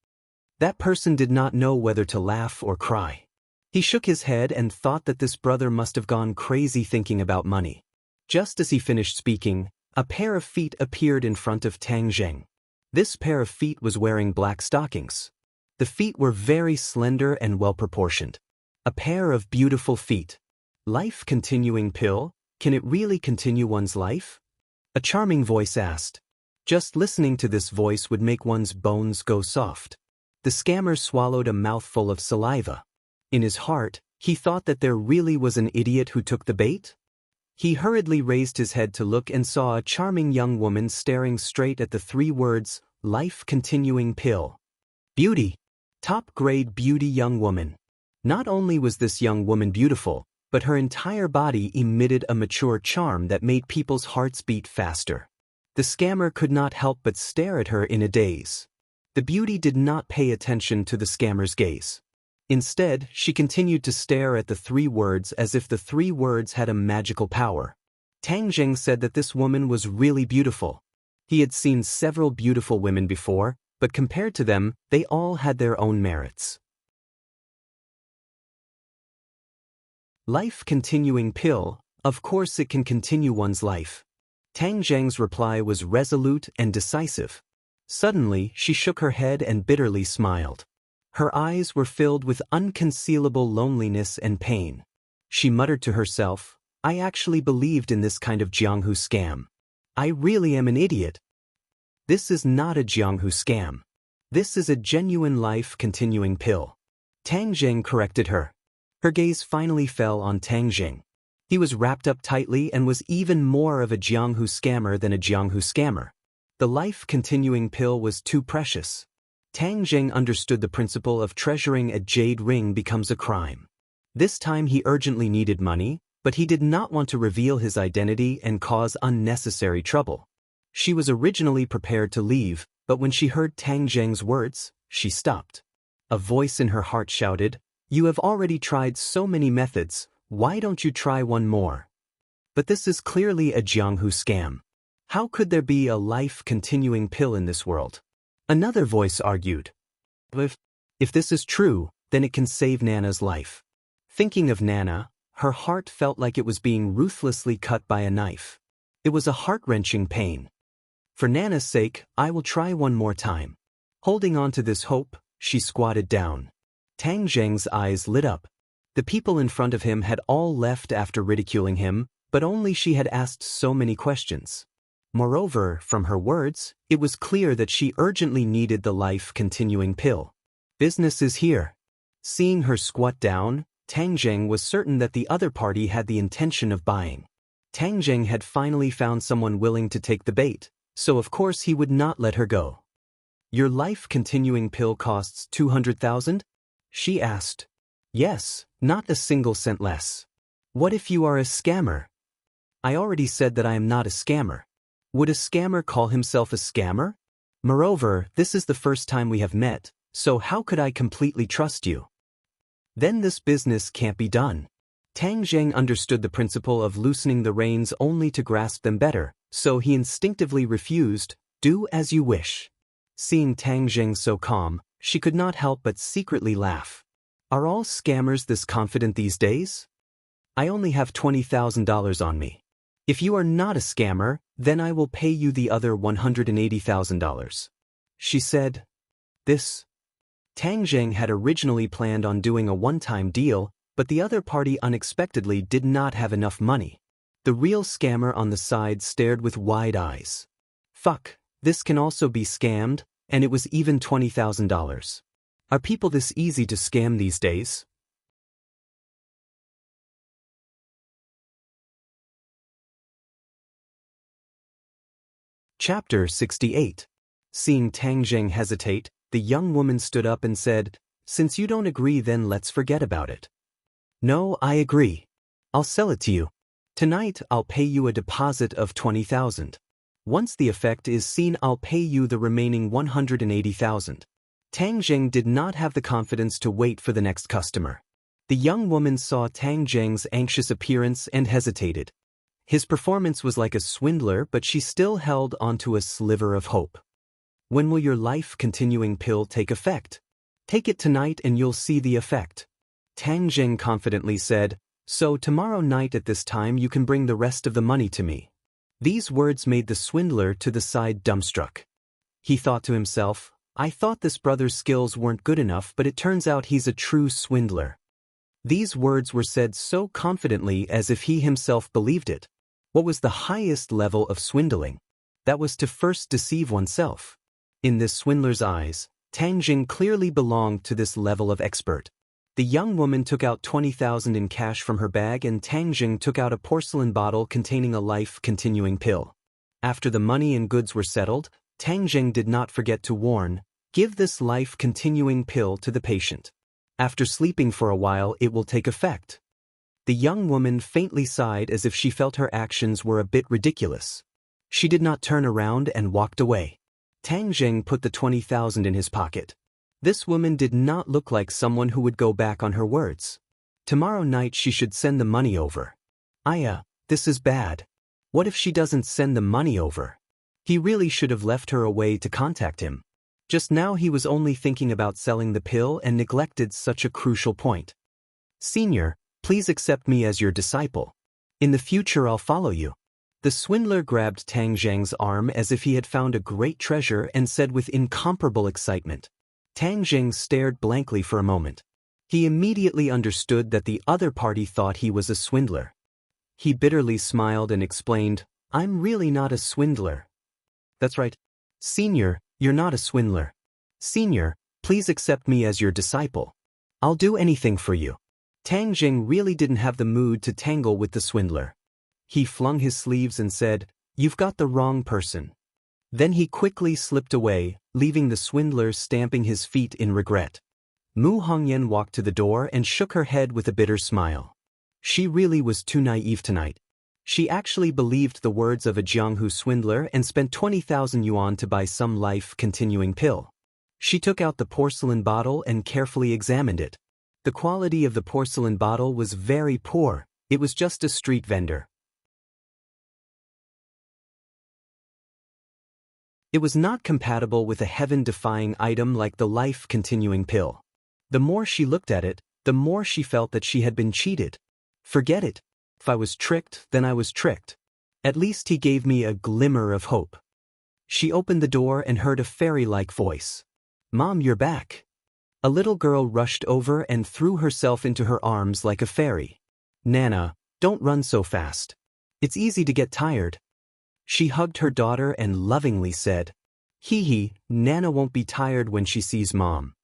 That person did not know whether to laugh or cry. He shook his head and thought that this brother must have gone crazy thinking about money. Just as he finished speaking, a pair of feet appeared in front of Tang Jing. This pair of feet was wearing black stockings. The feet were very slender and well-proportioned. A pair of beautiful feet. Life-continuing pill? Can it really continue one's life? A charming voice asked. Just listening to this voice would make one's bones go soft. The scammer swallowed a mouthful of saliva. In his heart, he thought that there really was an idiot who took the bait. He hurriedly raised his head to look and saw a charming young woman staring straight at the 3 words, life-continuing pill. Beauty. Top-grade beauty young woman. Not only was this young woman beautiful, but her entire body emitted a mature charm that made people's hearts beat faster. The scammer could not help but stare at her in a daze. The beauty did not pay attention to the scammer's gaze. Instead, she continued to stare at the 3 words as if the 3 words had a magical power. Tang Jing said that this woman was really beautiful. He had seen several beautiful women before, but compared to them, they all had their own merits. Life-continuing pill, of course it can continue one's life. Tang Zheng's reply was resolute and decisive. Suddenly, she shook her head and bitterly smiled. Her eyes were filled with unconcealable loneliness and pain. She muttered to herself, I actually believed in this kind of Jianghu scam. I really am an idiot. This is not a Jianghu scam. This is a genuine life-continuing pill. Tang Jing corrected her. Her gaze finally fell on Tang Jing. He was wrapped up tightly and was even more of a Jianghu scammer than a Jianghu scammer. The life-continuing pill was too precious. Tang Zheng understood the principle of treasuring a jade ring becomes a crime. This time he urgently needed money, but he did not want to reveal his identity and cause unnecessary trouble. She was originally prepared to leave, but when she heard Tang Zheng's words, she stopped. A voice in her heart shouted, "You have already tried so many methods, why don't you try one more?" But this is clearly a Jianghu scam. How could there be a life-continuing pill in this world? Another voice argued. If this is true, then it can save Nana's life. Thinking of Nana, her heart felt like it was being ruthlessly cut by a knife. It was a heart-wrenching pain. For Nana's sake, I will try one more time. Holding on to this hope, she squatted down. Tang Zheng's eyes lit up. The people in front of him had all left after ridiculing him, but only she had asked so many questions. Moreover, from her words, it was clear that she urgently needed the life-continuing pill. Business is here. Seeing her squat down, Tang Zheng was certain that the other party had the intention of buying. Tang Zheng had finally found someone willing to take the bait, so of course he would not let her go. Your life-continuing pill costs 200,000? She asked. Yes, not a single cent less. What if you are a scammer? I already said that I am not a scammer. Would a scammer call himself a scammer? Moreover, this is the first time we have met, so how could I completely trust you? Then this business can't be done. Tang Zheng understood the principle of loosening the reins only to grasp them better, so he instinctively refused, "Do as you wish." Seeing Tang Zheng so calm, she could not help but secretly laugh. Are all scammers this confident these days? I only have $20,000 on me. If you are not a scammer, then I will pay you the other $180,000. She said. This. Tang Zheng had originally planned on doing a one-time deal, but the other party unexpectedly did not have enough money. The real scammer on the side stared with wide eyes. Fuck, this can also be scammed, and it was even $20,000. Are people this easy to scam these days? Chapter 68. Seeing Tang Zheng hesitate, the young woman stood up and said, "Since you don't agree, then let's forget about it." "No, I agree. I'll sell it to you. Tonight I'll pay you a deposit of 20,000. Once the effect is seen, I'll pay you the remaining 180,000. Tang Zheng did not have the confidence to wait for the next customer. The young woman saw Tang Zheng's anxious appearance and hesitated. His performance was like a swindler, but she still held onto a sliver of hope. When will your life-continuing pill take effect? Take it tonight and you'll see the effect. Tang Zheng confidently said, so tomorrow night at this time you can bring the rest of the money to me. These words made the swindler to the side dumbstruck. He thought to himself, I thought this brother's skills weren't good enough, but it turns out he's a true swindler. These words were said so confidently as if he himself believed it. What was the highest level of swindling? That was to first deceive oneself. In this swindler's eyes, Tang Zheng clearly belonged to this level of expert. The young woman took out 20,000 in cash from her bag and Tang Zheng took out a porcelain bottle containing a life-continuing pill. After the money and goods were settled, Tang Zheng did not forget to warn, give this life-continuing pill to the patient. After sleeping for a while, it will take effect. The young woman faintly sighed as if she felt her actions were a bit ridiculous. She did not turn around and walked away. Tang Zheng put the 20,000 in his pocket. This woman did not look like someone who would go back on her words. Tomorrow night she should send the money over. This is bad. What if she doesn't send the money over? He really should have left her a way to contact him. Just now he was only thinking about selling the pill and neglected such a crucial point. Senior, please accept me as your disciple. In the future I'll follow you. The swindler grabbed Tang Zheng's arm as if he had found a great treasure and said with incomparable excitement. Tang Zheng stared blankly for a moment. He immediately understood that the other party thought he was a swindler. He bitterly smiled and explained, I'm really not a swindler. That's right. Senior, you're not a swindler. Senior, please accept me as your disciple. I'll do anything for you. Tang Zheng really didn't have the mood to tangle with the swindler. He flung his sleeves and said, You've got the wrong person. Then he quickly slipped away, leaving the swindler stamping his feet in regret. Mu Hongyan walked to the door and shook her head with a bitter smile. She really was too naive tonight. She actually believed the words of a Jianghu swindler and spent 20,000 yuan to buy some life-continuing pill. She took out the porcelain bottle and carefully examined it. The quality of the porcelain bottle was very poor. It was just a street vendor. It was not compatible with a heaven-defying item like the life-continuing pill. The more she looked at it, the more she felt that she had been cheated. Forget it. If I was tricked, then I was tricked. At least he gave me a glimmer of hope. She opened the door and heard a fairy-like voice. "Mom, you're back." A little girl rushed over and threw herself into her arms like a fairy. "Nana, don't run so fast. It's easy to get tired." She hugged her daughter and lovingly said, "Hee hee, Nana won't be tired when she sees Mom."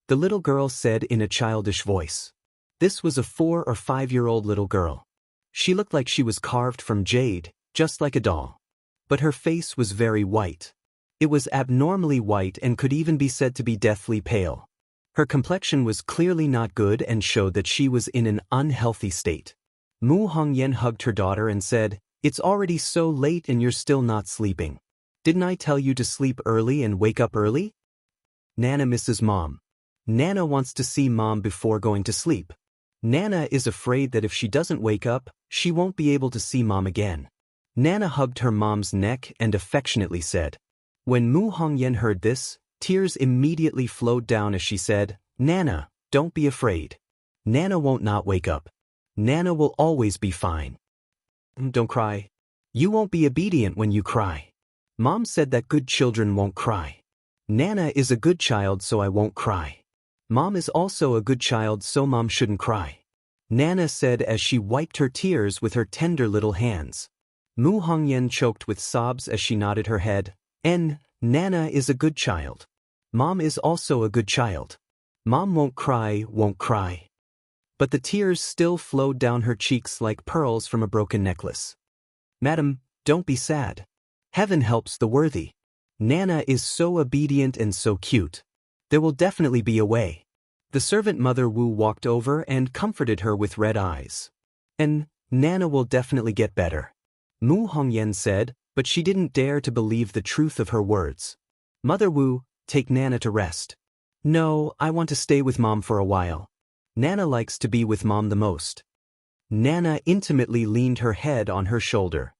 The little girl said in a childish voice. This was a 4 or 5-year-old little girl. She looked like she was carved from jade, just like a doll. But her face was very white. It was abnormally white and could even be said to be deathly pale. Her complexion was clearly not good and showed that she was in an unhealthy state. Mu Hongyan hugged her daughter and said, "It's already so late and you're still not sleeping. Didn't I tell you to sleep early and wake up early?" Nana misses Mom. Nana wants to see Mom before going to sleep. Nana is afraid that if she doesn't wake up, she won't be able to see Mom again. Nana hugged her mom's neck and affectionately said. When Mu Hongyan heard this, tears immediately flowed down as she said, "Nana, don't be afraid. Nana won't not wake up. Nana will always be fine. Don't cry. You won't be obedient when you cry. Mom said that good children won't cry. Nana is a good child, so I won't cry. Mom is also a good child, so Mom shouldn't cry," Nana said as she wiped her tears with her tender little hands. Mu Hongyan choked with sobs as she nodded her head. Nana is a good child. Mom is also a good child. Mom won't cry, won't cry." But the tears still flowed down her cheeks like pearls from a broken necklace. "Madam, don't be sad. Heaven helps the worthy. Nana is so obedient and so cute. There will definitely be a way." The servant Mother Wu walked over and comforted her with red eyes. "And Nana will definitely get better," Mu Hongyan said, but she didn't dare to believe the truth of her words. "Mother Wu, take Nana to rest." "No, I want to stay with Mom for a while. Nana likes to be with Mom the most." Nana intimately leaned her head on her shoulder.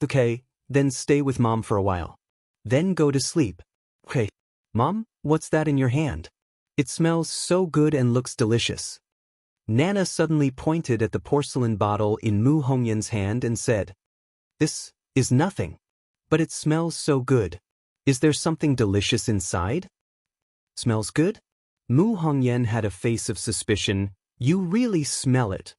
"Okay, then stay with Mom for a while. Then go to sleep." "Okay. Mom, what's that in your hand? It smells so good and looks delicious." Nana suddenly pointed at the porcelain bottle in Mu Hongyan's hand and said, "This is nothing. But it smells so good. Is there something delicious inside?" "Smells good?" Mu Hongyan had a face of suspicion. "You really smell it."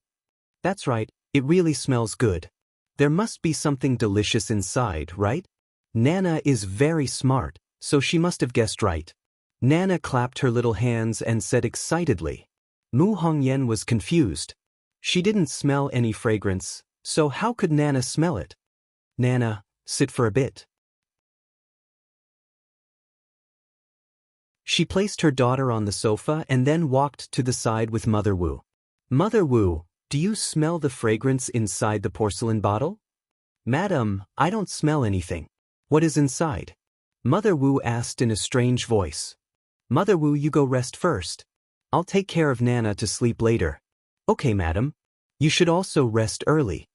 "That's right, it really smells good. There must be something delicious inside, right?" Nana is very smart, so she must have guessed right. Nana clapped her little hands and said excitedly. Mu Hongyan was confused. She didn't smell any fragrance, so how could Nana smell it? "Nana, sit for a bit." She placed her daughter on the sofa and then walked to the side with Mother Wu. "Mother Wu, do you smell the fragrance inside the porcelain bottle?" "Madam, I don't smell anything. What is inside?" Mother Wu asked in a strange voice. "Mother Wu, you go rest first. I'll take care of Nana to sleep later." "Okay, madam. You should also rest early."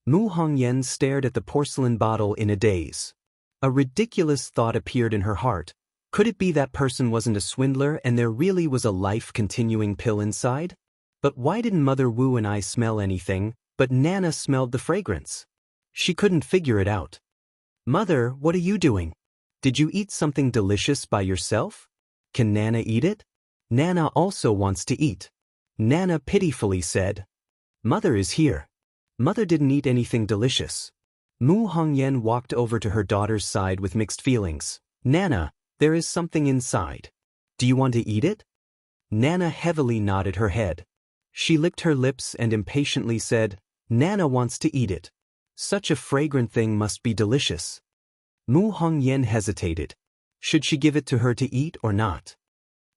Mu Hongyan stared at the porcelain bottle in a daze. A ridiculous thought appeared in her heart. Could it be that person wasn't a swindler and there really was a life-continuing pill inside? But why didn't Mother Wu and I smell anything, but Nana smelled the fragrance? She couldn't figure it out. "Mother, what are you doing? Did you eat something delicious by yourself? Can Nana eat it?" "Nana also wants to eat," Nana pitifully said. "Mother is here. Mother didn't eat anything delicious." Mu Hongyan walked over to her daughter's side with mixed feelings. "Nana, there is something inside. Do you want to eat it?" Nana heavily nodded her head. She licked her lips and impatiently said, "Nana wants to eat it. Such a fragrant thing must be delicious." Mu Hongyan hesitated. Should she give it to her to eat or not?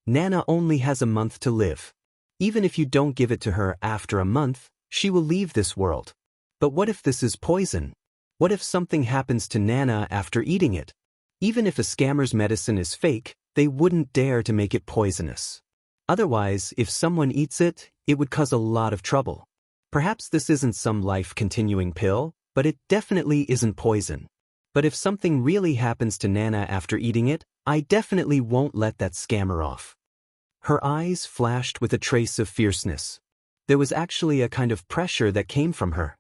Nana only has a month to live. Even if you don't give it to her after a month, she will leave this world. But what if this is poison? What if something happens to Nana after eating it? Even if a scammer's medicine is fake, they wouldn't dare to make it poisonous. Otherwise, if someone eats it, it would cause a lot of trouble. Perhaps this isn't some life-continuing pill, but it definitely isn't poison. But if something really happens to Nana after eating it, I definitely won't let that scammer off. Her eyes flashed with a trace of fierceness. There was actually a kind of pressure that came from her.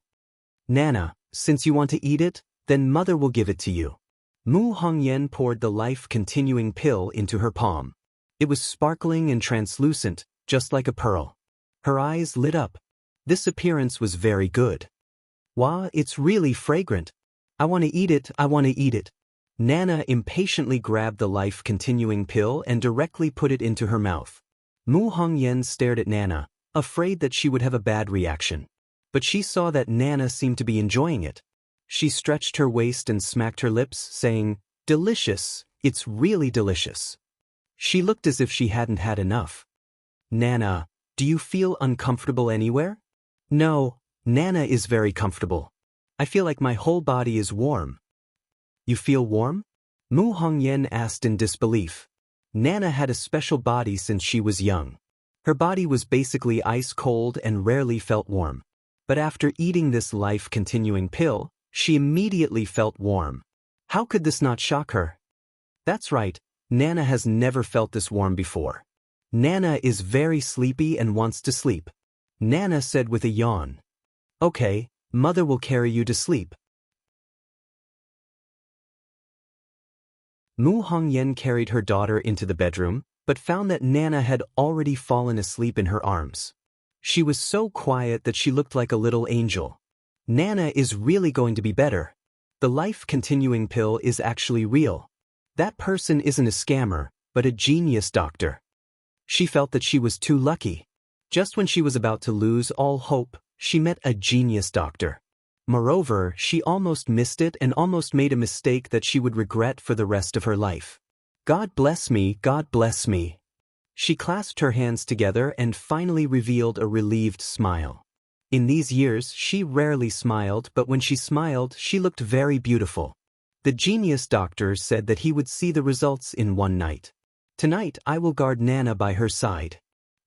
Nana, since you want to eat it, then mother will give it to you. Mu Hongyan poured the life-continuing pill into her palm. It was sparkling and translucent, just like a pearl. Her eyes lit up. This appearance was very good. Wow, it's really fragrant. I want to eat it, I want to eat it. Nana impatiently grabbed the life-continuing pill and directly put it into her mouth. Mu Hongyan stared at Nana, afraid that she would have a bad reaction. But she saw that Nana seemed to be enjoying it. She stretched her waist and smacked her lips, saying, "Delicious, it's really delicious." She looked as if she hadn't had enough. Nana, do you feel uncomfortable anywhere? No, Nana is very comfortable. I feel like my whole body is warm. You feel warm? Mu Hongyan asked in disbelief. Nana had a special body since she was young. Her body was basically ice cold and rarely felt warm. But after eating this life-continuing pill, she immediately felt warm. How could this not shock her? That's right, Nana has never felt this warm before. Nana is very sleepy and wants to sleep. Nana said with a yawn. Okay, mother will carry you to sleep. Mu Hongyan carried her daughter into the bedroom, but found that Nana had already fallen asleep in her arms. She was so quiet that she looked like a little angel. Nana is really going to be better. The life-continuing pill is actually real. That person isn't a scammer, but a genius doctor. She felt that she was too lucky. Just when she was about to lose all hope, she met a genius doctor. Moreover, she almost missed it and almost made a mistake that she would regret for the rest of her life. God bless me, God bless me. She clasped her hands together and finally revealed a relieved smile. In these years, she rarely smiled, but when she smiled, she looked very beautiful. The genius doctor said that he would see the results in one night. Tonight, I will guard Nana by her side.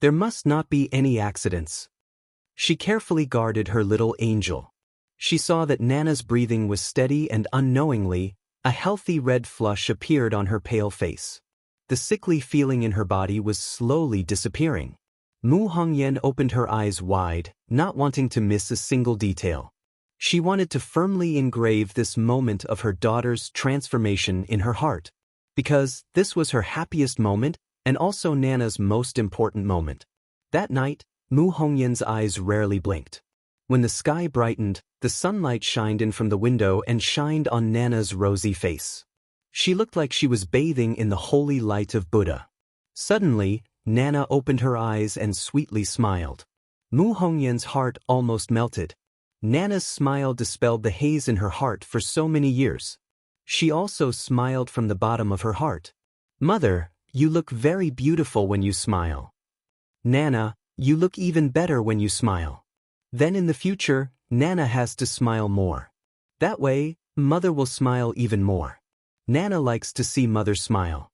There must not be any accidents. She carefully guarded her little angel. She saw that Nana's breathing was steady and unknowingly, a healthy red flush appeared on her pale face. The sickly feeling in her body was slowly disappearing. Mu Hongyan opened her eyes wide, not wanting to miss a single detail. She wanted to firmly engrave this moment of her daughter's transformation in her heart, because this was her happiest moment and also Nana's most important moment. That night, Mu Hongyan's eyes rarely blinked. When the sky brightened, the sunlight shined in from the window and shined on Nana's rosy face. She looked like she was bathing in the holy light of Buddha. Suddenly, Nana opened her eyes and sweetly smiled. Mu Hongyan's heart almost melted. Nana's smile dispelled the haze in her heart for so many years. She also smiled from the bottom of her heart. Mother, you look very beautiful when you smile. Nana, you look even better when you smile. Then in the future, Nana has to smile more. That way, mother will smile even more. Nana likes to see mother smile.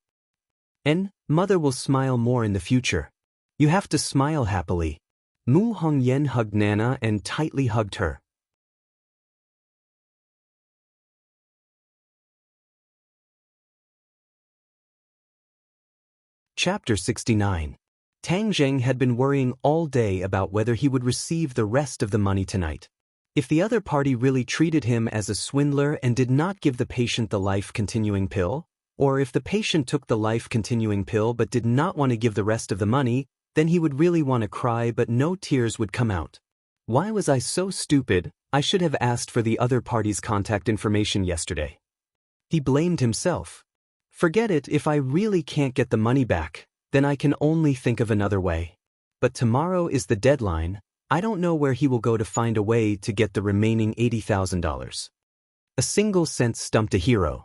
And mother will smile more in the future. You have to smile happily. Mu Hongyan hugged Nana and tightly hugged her. Chapter 69. Tang Zheng had been worrying all day about whether he would receive the rest of the money tonight. If the other party really treated him as a swindler and did not give the patient the life-continuing pill, or if the patient took the life-continuing pill but did not want to give the rest of the money, then he would really want to cry but no tears would come out. Why was I so stupid? I should have asked for the other party's contact information yesterday. He blamed himself. Forget it, if I really can't get the money back, then I can only think of another way. But tomorrow is the deadline. I don't know where he will go to find a way to get the remaining $80,000. A single cent stumped a hero.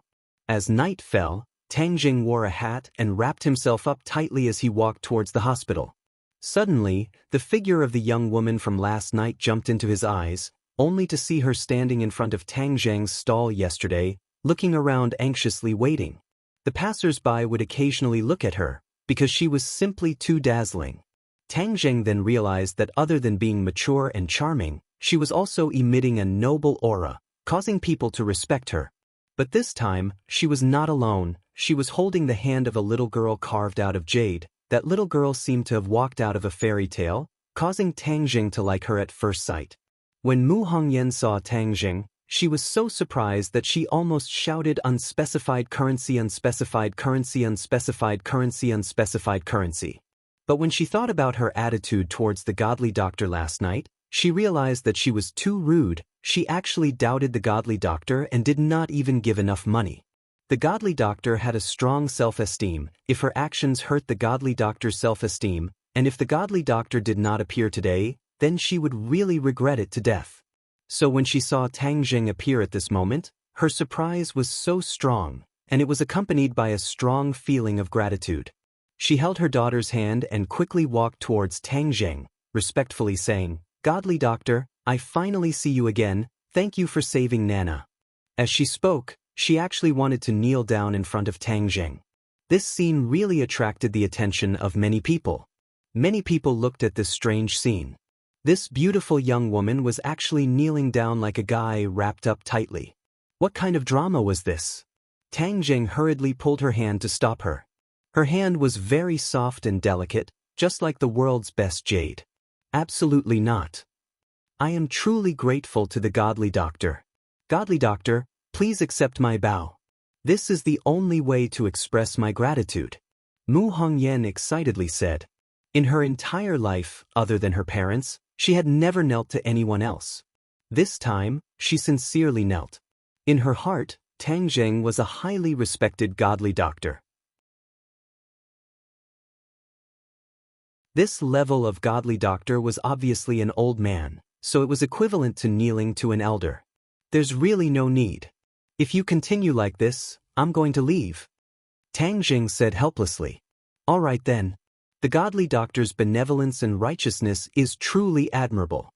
As night fell, Tang Jing wore a hat and wrapped himself up tightly as he walked towards the hospital. Suddenly, the figure of the young woman from last night jumped into his eyes, only to see her standing in front of Tang Zhang's stall yesterday, looking around anxiously waiting. The passers-by would occasionally look at her, because she was simply too dazzling. Tang Zhang then realized that other than being mature and charming, she was also emitting a noble aura, causing people to respect her. But this time, she was not alone. She was holding the hand of a little girl carved out of jade. That little girl seemed to have walked out of a fairy tale, causing Tang Jing to like her at first sight. When Mu Hongyan saw Tang Jing, she was so surprised that she almost shouted unspecified currency, unspecified currency, unspecified currency, unspecified currency. But when she thought about her attitude towards the godly doctor last night, she realized that she was too rude. She actually doubted the godly doctor and did not even give enough money. The godly doctor had a strong self-esteem. If her actions hurt the godly doctor's self-esteem, and if the godly doctor did not appear today, then she would really regret it to death. So when she saw Tang Jing appear at this moment, her surprise was so strong, and it was accompanied by a strong feeling of gratitude. She held her daughter's hand and quickly walked towards Tang Jing, respectfully saying, "Godly doctor, I finally see you again, thank you for saving Nana." As she spoke, she actually wanted to kneel down in front of Tang Jing. This scene really attracted the attention of many people. Many people looked at this strange scene. This beautiful young woman was actually kneeling down like a guy wrapped up tightly. What kind of drama was this? Tang Jing hurriedly pulled her hand to stop her. Her hand was very soft and delicate, just like the world's best jade. Absolutely not. I am truly grateful to the godly doctor. Godly doctor, please accept my bow. This is the only way to express my gratitude. Mu Hongyan excitedly said. In her entire life, other than her parents, she had never knelt to anyone else. This time, she sincerely knelt. In her heart, Tang Jing was a highly respected godly doctor. This level of godly doctor was obviously an old man, so it was equivalent to kneeling to an elder. There's really no need. If you continue like this, I'm going to leave. Tang Jing said helplessly. All right then. The godly doctor's benevolence and righteousness is truly admirable.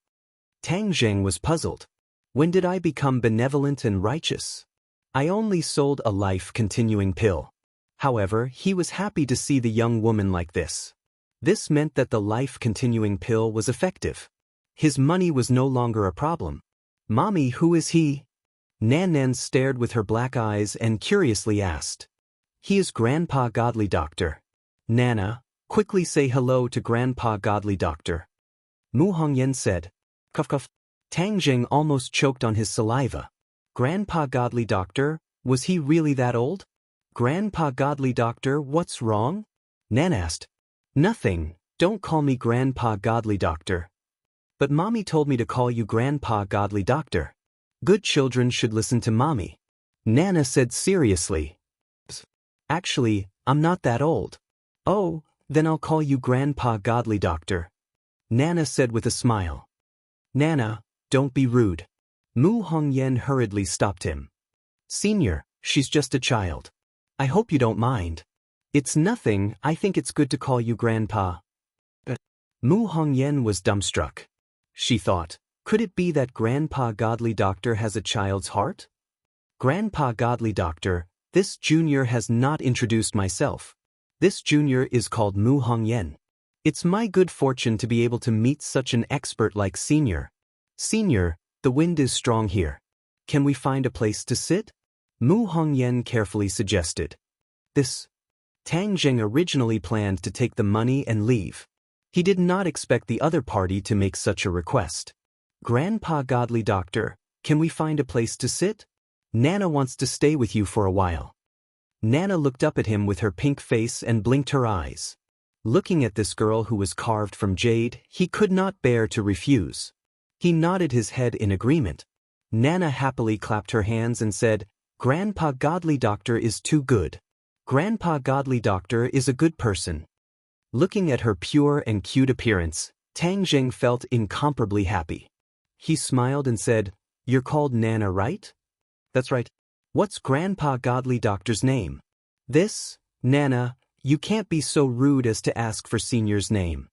Tang Jing was puzzled. When did I become benevolent and righteous? I only sold a life-continuing pill. However, he was happy to see the young woman like this. This meant that the life-continuing pill was effective. His money was no longer a problem. Mommy, who is he? Nan Nan stared with her black eyes and curiously asked. He is Grandpa Godly Doctor. Nana, quickly say hello to Grandpa Godly Doctor. Mu Hongyan said. Cough cough. Tang Jing almost choked on his saliva. Grandpa Godly Doctor, was he really that old? Grandpa Godly Doctor, what's wrong? Nan asked. Nothing, don't call me Grandpa Godly Doctor. But Mommy told me to call you Grandpa Godly Doctor. Good children should listen to Mommy. Nana said seriously. Actually, I'm not that old. Oh, then I'll call you Grandpa Godly Doctor. Nana said with a smile. Nana, don't be rude. Mu Hongyan hurriedly stopped him. Senior, she's just a child. I hope you don't mind. It's nothing, I think it's good to call you Grandpa. Mu Hongyan was dumbstruck. She thought, could it be that Grandpa Godly Doctor has a child's heart? Grandpa Godly Doctor, this junior has not introduced myself. This junior is called Mu Hongyan. It's my good fortune to be able to meet such an expert like Senior. Senior, the wind is strong here. Can we find a place to sit? Mu Hongyan carefully suggested. Tang Jing originally planned to take the money and leave. He did not expect the other party to make such a request. Grandpa Godly Doctor, can we find a place to sit? Nana wants to stay with you for a while. Nana looked up at him with her pink face and blinked her eyes. Looking at this girl who was carved from jade, he could not bear to refuse. He nodded his head in agreement. Nana happily clapped her hands and said, Grandpa Godly Doctor is too good. Grandpa Godly Doctor is a good person. Looking at her pure and cute appearance, Tang Jing felt incomparably happy. He smiled and said, You're called Nana, right? That's right. What's Grandpa Godly Doctor's name? This, Nana, you can't be so rude as to ask for Senior's name.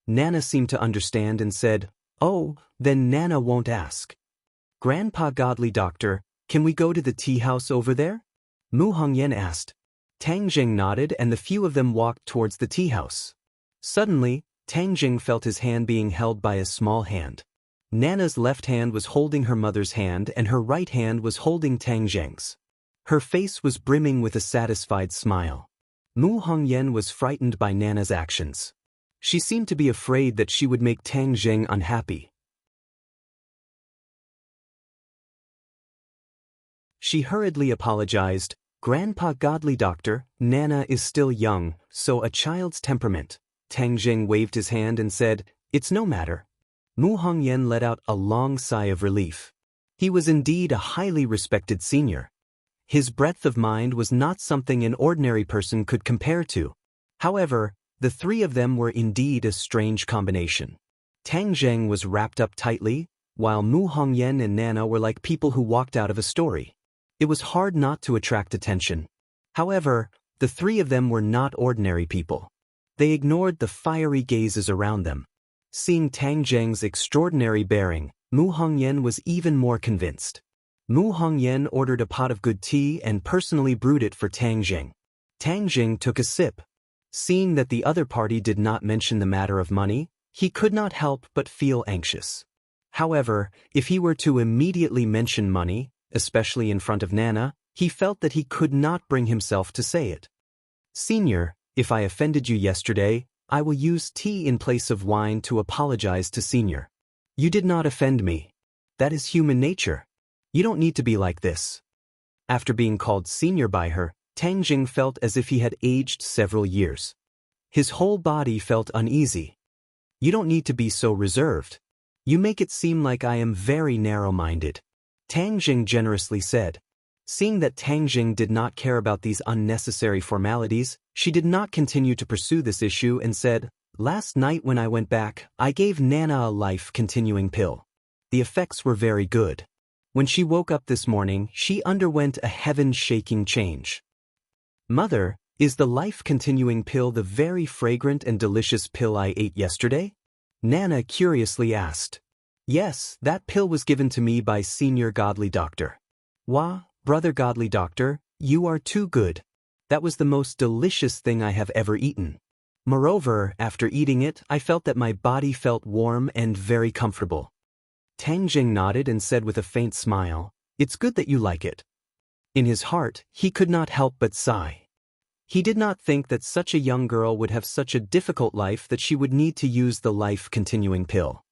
Nana seemed to understand and said, "Oh, then Nana won't ask." "Grandpa Godly Doctor, can we go to the tea house over there?" Mu Hongyan asked. Tang Jing nodded and the few of them walked towards the tea house. Suddenly, Tang Jing felt his hand being held by a small hand. Nana's left hand was holding her mother's hand and her right hand was holding Tang Jing's. Her face was brimming with a satisfied smile. Mu Hongyan was frightened by Nana's actions. She seemed to be afraid that she would make Tang Jing unhappy. She hurriedly apologized. "Grandpa Godly Doctor, Nana is still young, so a child's temperament." Tang Jing waved his hand and said, "It's no matter." Mu Hongyan let out a long sigh of relief. He was indeed a highly respected senior. His breadth of mind was not something an ordinary person could compare to. However, the three of them were indeed a strange combination. Tang Jing was wrapped up tightly, while Mu Hongyan and Nana were like people who walked out of a story. It was hard not to attract attention. However, the three of them were not ordinary people. They ignored the fiery gazes around them. Seeing Tang Jing's extraordinary bearing, Mu Hongyan was even more convinced. Mu Hongyan ordered a pot of good tea and personally brewed it for Tang Jing. Tang Jing took a sip. Seeing that the other party did not mention the matter of money, he could not help but feel anxious. However, if he were to immediately mention money, especially in front of Nana, he felt that he could not bring himself to say it. "Senior, if I offended you yesterday, I will use tea in place of wine to apologize to Senior. You did not offend me. That is human nature. You don't need to be like this." After being called Senior by her, Tang Jing felt as if he had aged several years. His whole body felt uneasy. "You don't need to be so reserved. You make it seem like I am very narrow-minded," Tang Jing generously said. Seeing that Tang Jing did not care about these unnecessary formalities, she did not continue to pursue this issue and said, "Last night when I went back, I gave Nana a life-continuing pill. The effects were very good. When she woke up this morning, she underwent a heaven-shaking change." "Mother, is the life-continuing pill the very fragrant and delicious pill I ate yesterday?" Nana curiously asked. "Yes, that pill was given to me by Senior Godly Doctor." "Wah, Brother Godly Doctor, you are too good. That was the most delicious thing I have ever eaten. Moreover, after eating it, I felt that my body felt warm and very comfortable." Tang Jing nodded and said with a faint smile, "It's good that you like it." In his heart, he could not help but sigh. He did not think that such a young girl would have such a difficult life that she would need to use the life-continuing pill.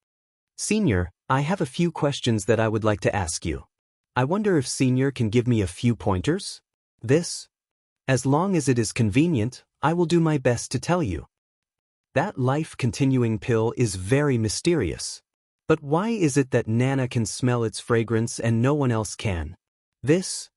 "Senior, I have a few questions that I would like to ask you. I wonder if Senior can give me a few pointers?" "This? As long as it is convenient, I will do my best to tell you." "That life-continuing pill is very mysterious. But why is it that Nana can smell its fragrance and no one else can?" "This?"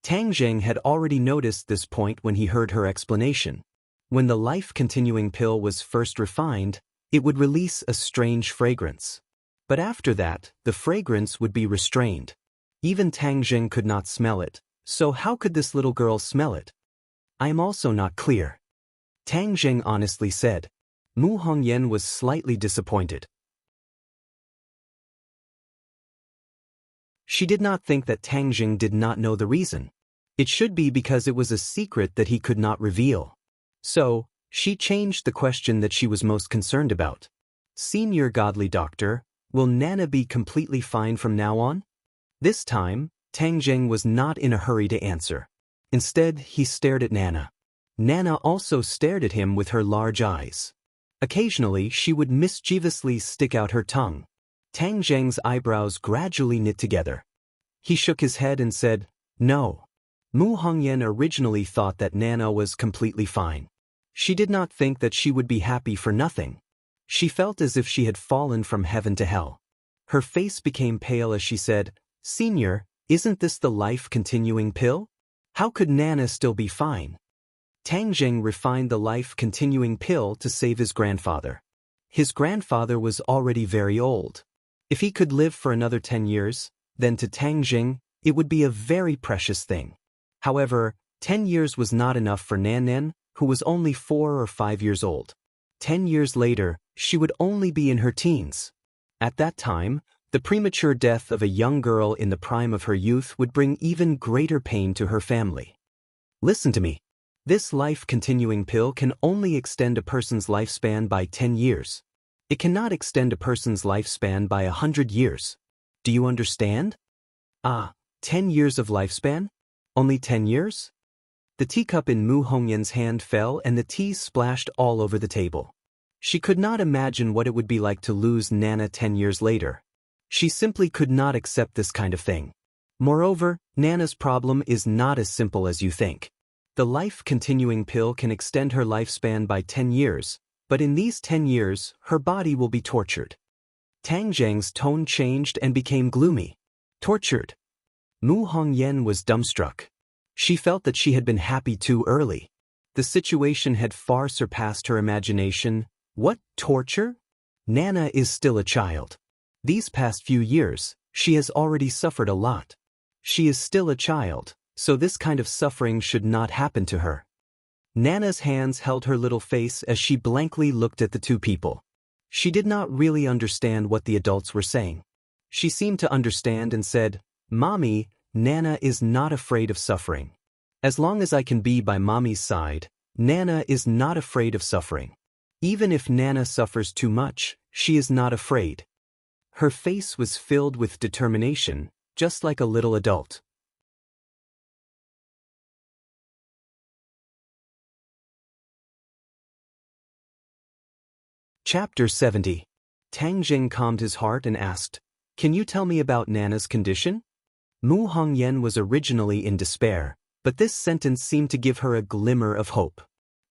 Tang Jing had already noticed this point when he heard her explanation. When the life-continuing pill was first refined, it would release a strange fragrance. But after that, the fragrance would be restrained. Even Tang Jing could not smell it, so how could this little girl smell it? "I am also not clear," Tang Jing honestly said. Mu Hongyan was slightly disappointed. She did not think that Tang Jing did not know the reason. It should be because it was a secret that he could not reveal. So, she changed the question that she was most concerned about. "Senior Godly Doctor, will Nana be completely fine from now on?" This time, Tang Jing was not in a hurry to answer. Instead, he stared at Nana. Nana also stared at him with her large eyes. Occasionally, she would mischievously stick out her tongue. Tang Jing's eyebrows gradually knit together. He shook his head and said, "No." Mu Hongyan originally thought that Nana was completely fine. She did not think that she would be happy for nothing. She felt as if she had fallen from heaven to hell. Her face became pale as she said, "Senior, isn't this the life-continuing pill? How could Nana still be fine?" Tang Jing refined the life-continuing pill to save his grandfather. His grandfather was already very old. If he could live for another 10 years, then to Tang Jing, it would be a very precious thing. However, 10 years was not enough for Nan, who was only 4 or 5 years old. 10 years later, she would only be in her teens. At that time, the premature death of a young girl in the prime of her youth would bring even greater pain to her family. Listen to me. This life-continuing pill can only extend a person's lifespan by 10 years. It cannot extend a person's lifespan by 100 years. Do you understand? 10 years of lifespan? Only 10 years? The teacup in Mu Hongyan's hand fell and the tea splashed all over the table. She could not imagine what it would be like to lose Nana 10 years later. She simply could not accept this kind of thing. Moreover, Nana's problem is not as simple as you think. The life-continuing pill can extend her lifespan by 10 years, but in these 10 years, her body will be tortured. Tang Zheng's tone changed and became gloomy. Tortured. Mu Hongyan was dumbstruck. She felt that she had been happy too early. The situation had far surpassed her imagination. What, torture? Nana is still a child. These past few years, she has already suffered a lot. She is still a child, so this kind of suffering should not happen to her. Nana's hands held her little face as she blankly looked at the two people. She did not really understand what the adults were saying. She seemed to understand and said, "Mommy, Nana is not afraid of suffering. As long as I can be by Mommy's side, Nana is not afraid of suffering. Even if Nana suffers too much, she is not afraid." Her face was filled with determination, just like a little adult. Chapter 70. Tang Jing calmed his heart and asked, "Can you tell me about Nana's condition?" Mu Hongyan was originally in despair, but this sentence seemed to give her a glimmer of hope.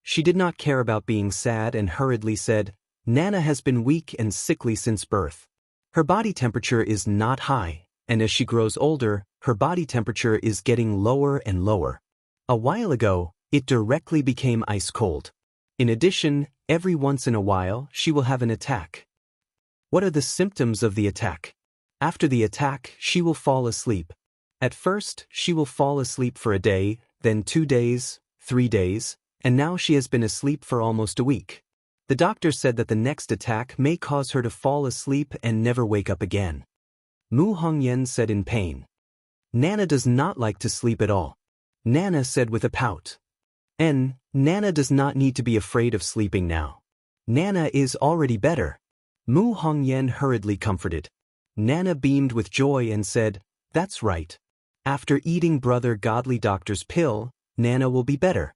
She did not care about being sad and hurriedly said, "Nana has been weak and sickly since birth. Her body temperature is not high, and as she grows older, her body temperature is getting lower and lower. A while ago, it directly became ice cold. In addition, every once in a while, she will have an attack." What are the symptoms of the attack? After the attack, she will fall asleep. At first, she will fall asleep for a day, then 2 days, 3 days, and now she has been asleep for almost a week. The doctor said that the next attack may cause her to fall asleep and never wake up again. Mu Hongyan said in pain. "Nana does not like to sleep at all." Nana said with a pout. Nana does not need to be afraid of sleeping now. Nana is already better." Mu Hongyan hurriedly comforted. Nana beamed with joy and said, "That's right. After eating Brother Godly Doctor's pill, Nana will be better."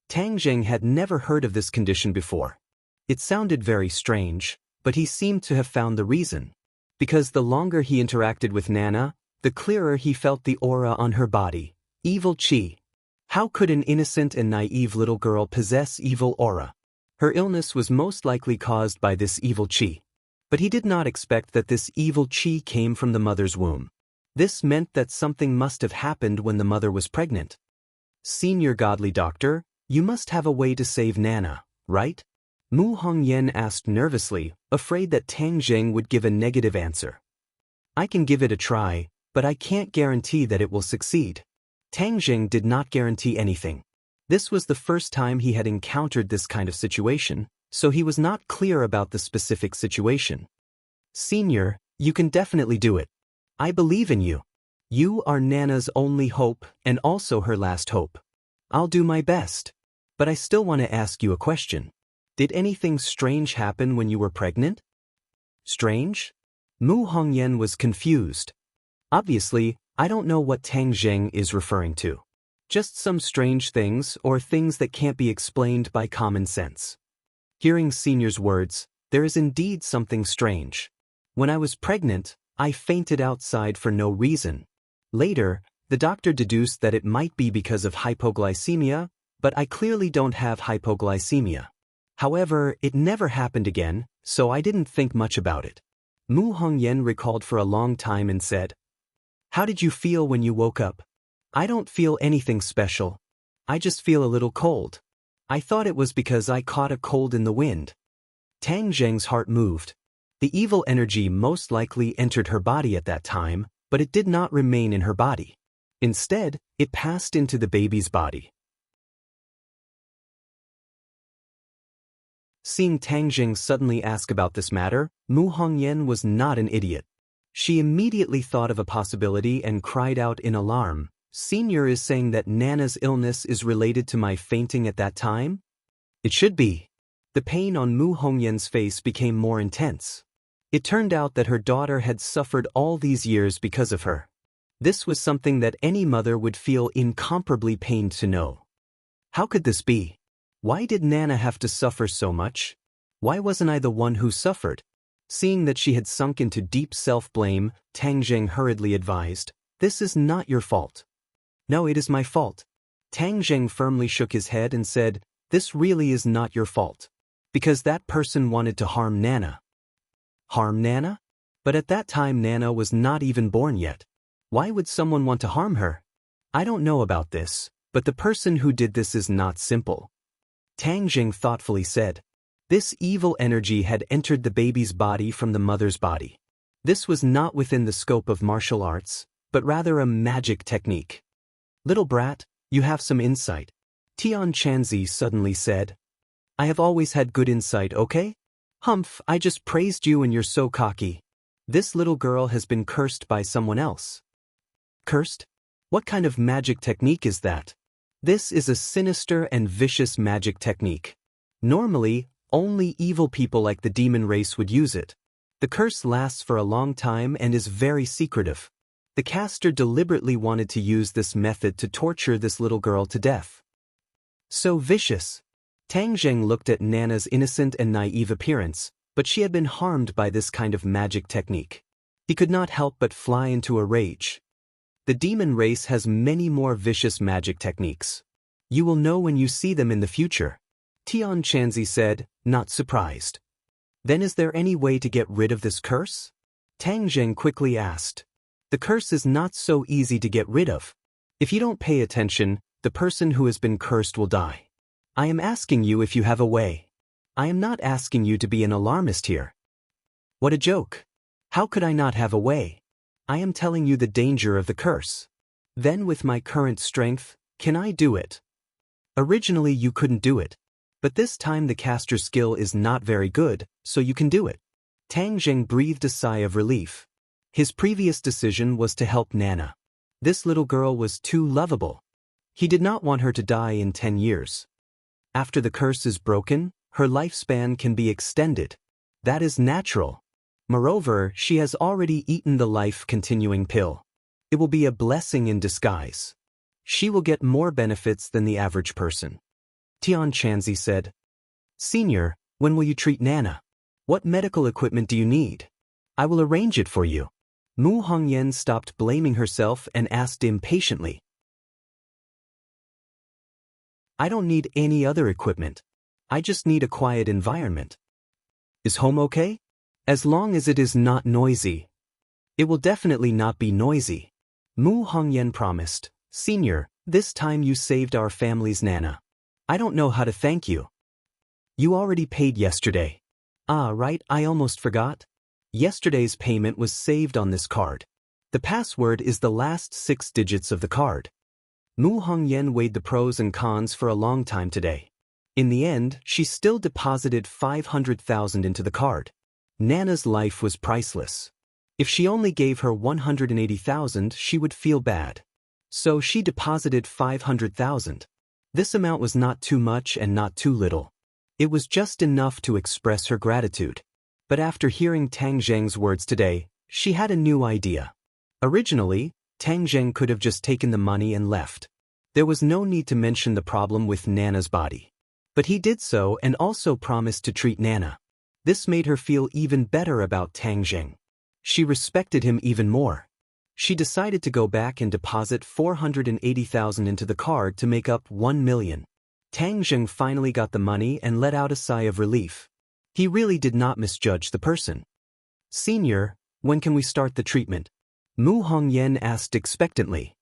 Tang Zheng had never heard of this condition before. It sounded very strange, but he seemed to have found the reason. Because the longer he interacted with Nana, the clearer he felt the aura on her body. Evil qi. How could an innocent and naive little girl possess evil aura? Her illness was most likely caused by this evil qi. But he did not expect that this evil qi came from the mother's womb. This meant that something must have happened when the mother was pregnant. "Senior Godly Doctor, you must have a way to save Nana, right?" Mu Hongyan asked nervously, afraid that Tang Zheng would give a negative answer. "I can give it a try, but I can't guarantee that it will succeed." Tang Zheng did not guarantee anything. This was the first time he had encountered this kind of situation, so he was not clear about the specific situation. "Senior, you can definitely do it. I believe in you. You are Nana's only hope and also her last hope. I'll do my best. But I still want to ask you a question. Did anything strange happen when you were pregnant?" "Strange?" Mu Hongyan was confused. Obviously, I don't know what Tang Zheng is referring to. Just some strange things or things that can't be explained by common sense. Hearing Senior's words, there is indeed something strange. When I was pregnant, I fainted outside for no reason. Later, the doctor deduced that it might be because of hypoglycemia, but I clearly don't have hypoglycemia. However, it never happened again, so I didn't think much about it." Mu Hongyan recalled for a long time and said, "How did you feel when you woke up?" "I don't feel anything special. I just feel a little cold. I thought it was because I caught a cold in the wind." Tang Zheng's heart moved. The evil energy most likely entered her body at that time, but it did not remain in her body. Instead, it passed into the baby's body. Seeing Tang Jing suddenly ask about this matter, Mu Hongyan was not an idiot. She immediately thought of a possibility and cried out in alarm, "Senior is saying that Nana's illness is related to my fainting at that time?" It should be. The pain on Mu Hongyan's face became more intense. It turned out that her daughter had suffered all these years because of her. This was something that any mother would feel incomparably pained to know. How could this be? Why did Nana have to suffer so much? Why wasn't I the one who suffered? Seeing that she had sunk into deep self-blame, Tang Jing hurriedly advised, "This is not your fault." "No, it is my fault." Tang Jing firmly shook his head and said, "This really is not your fault. Because that person wanted to harm Nana." Harm Nana? But at that time Nana was not even born yet. Why would someone want to harm her? I don't know about this, but the person who did this is not simple. Tang Jing thoughtfully said. This evil energy had entered the baby's body from the mother's body. This was not within the scope of martial arts, but rather a magic technique. "Little brat, you have some insight," Tian Chanzi suddenly said. "I have always had good insight, okay? Humph, I just praised you and you're so cocky. This little girl has been cursed by someone else." Cursed? What kind of magic technique is that? This is a sinister and vicious magic technique. Normally, only evil people like the demon race would use it. The curse lasts for a long time and is very secretive. The caster deliberately wanted to use this method to torture this little girl to death. So vicious. Tang Jing looked at Nana's innocent and naive appearance, but she had been harmed by this kind of magic technique. He could not help but fly into a rage. The demon race has many more vicious magic techniques. You will know when you see them in the future, Tian Chanzi said, not surprised. Then is there any way to get rid of this curse? Tang Jing quickly asked. The curse is not so easy to get rid of. If you don't pay attention, the person who has been cursed will die. I am asking you if you have a way. I am not asking you to be an alarmist here. What a joke. How could I not have a way? I am telling you the danger of the curse. Then with my current strength, can I do it? Originally you couldn't do it. But this time the caster's skill is not very good, so you can do it. Tang Jing breathed a sigh of relief. His previous decision was to help Nana. This little girl was too lovable. He did not want her to die in 10 years. After the curse is broken, her lifespan can be extended. That is natural. Moreover, she has already eaten the life-continuing pill. It will be a blessing in disguise. She will get more benefits than the average person. Tian Chanzi said. Senior, when will you treat Nana? What medical equipment do you need? I will arrange it for you. Mu Hongyan stopped blaming herself and asked impatiently. I don't need any other equipment. I just need a quiet environment. Is home okay? As long as it is not noisy. It will definitely not be noisy. Mu Hongyan promised. Senior, this time you saved our family's Nana. I don't know how to thank you. You already paid yesterday. Ah, right, I almost forgot. Yesterday's payment was saved on this card. The password is the last 6 digits of the card. Mu Hongyan weighed the pros and cons for a long time today. In the end, she still deposited 500,000 into the card. Nana's life was priceless. If she only gave her 180,000, she would feel bad. So she deposited 500,000. This amount was not too much and not too little. It was just enough to express her gratitude. But after hearing Tang Jing's words today, she had a new idea. Originally, Tang Jing could have just taken the money and left. There was no need to mention the problem with Nana's body. But he did so and also promised to treat Nana. This made her feel even better about Tang Jing. She respected him even more. She decided to go back and deposit 480,000 into the card to make up 1 million. Tang Jing finally got the money and let out a sigh of relief. He really did not misjudge the person. Senior, when can we start the treatment? Mu Hongyan asked expectantly.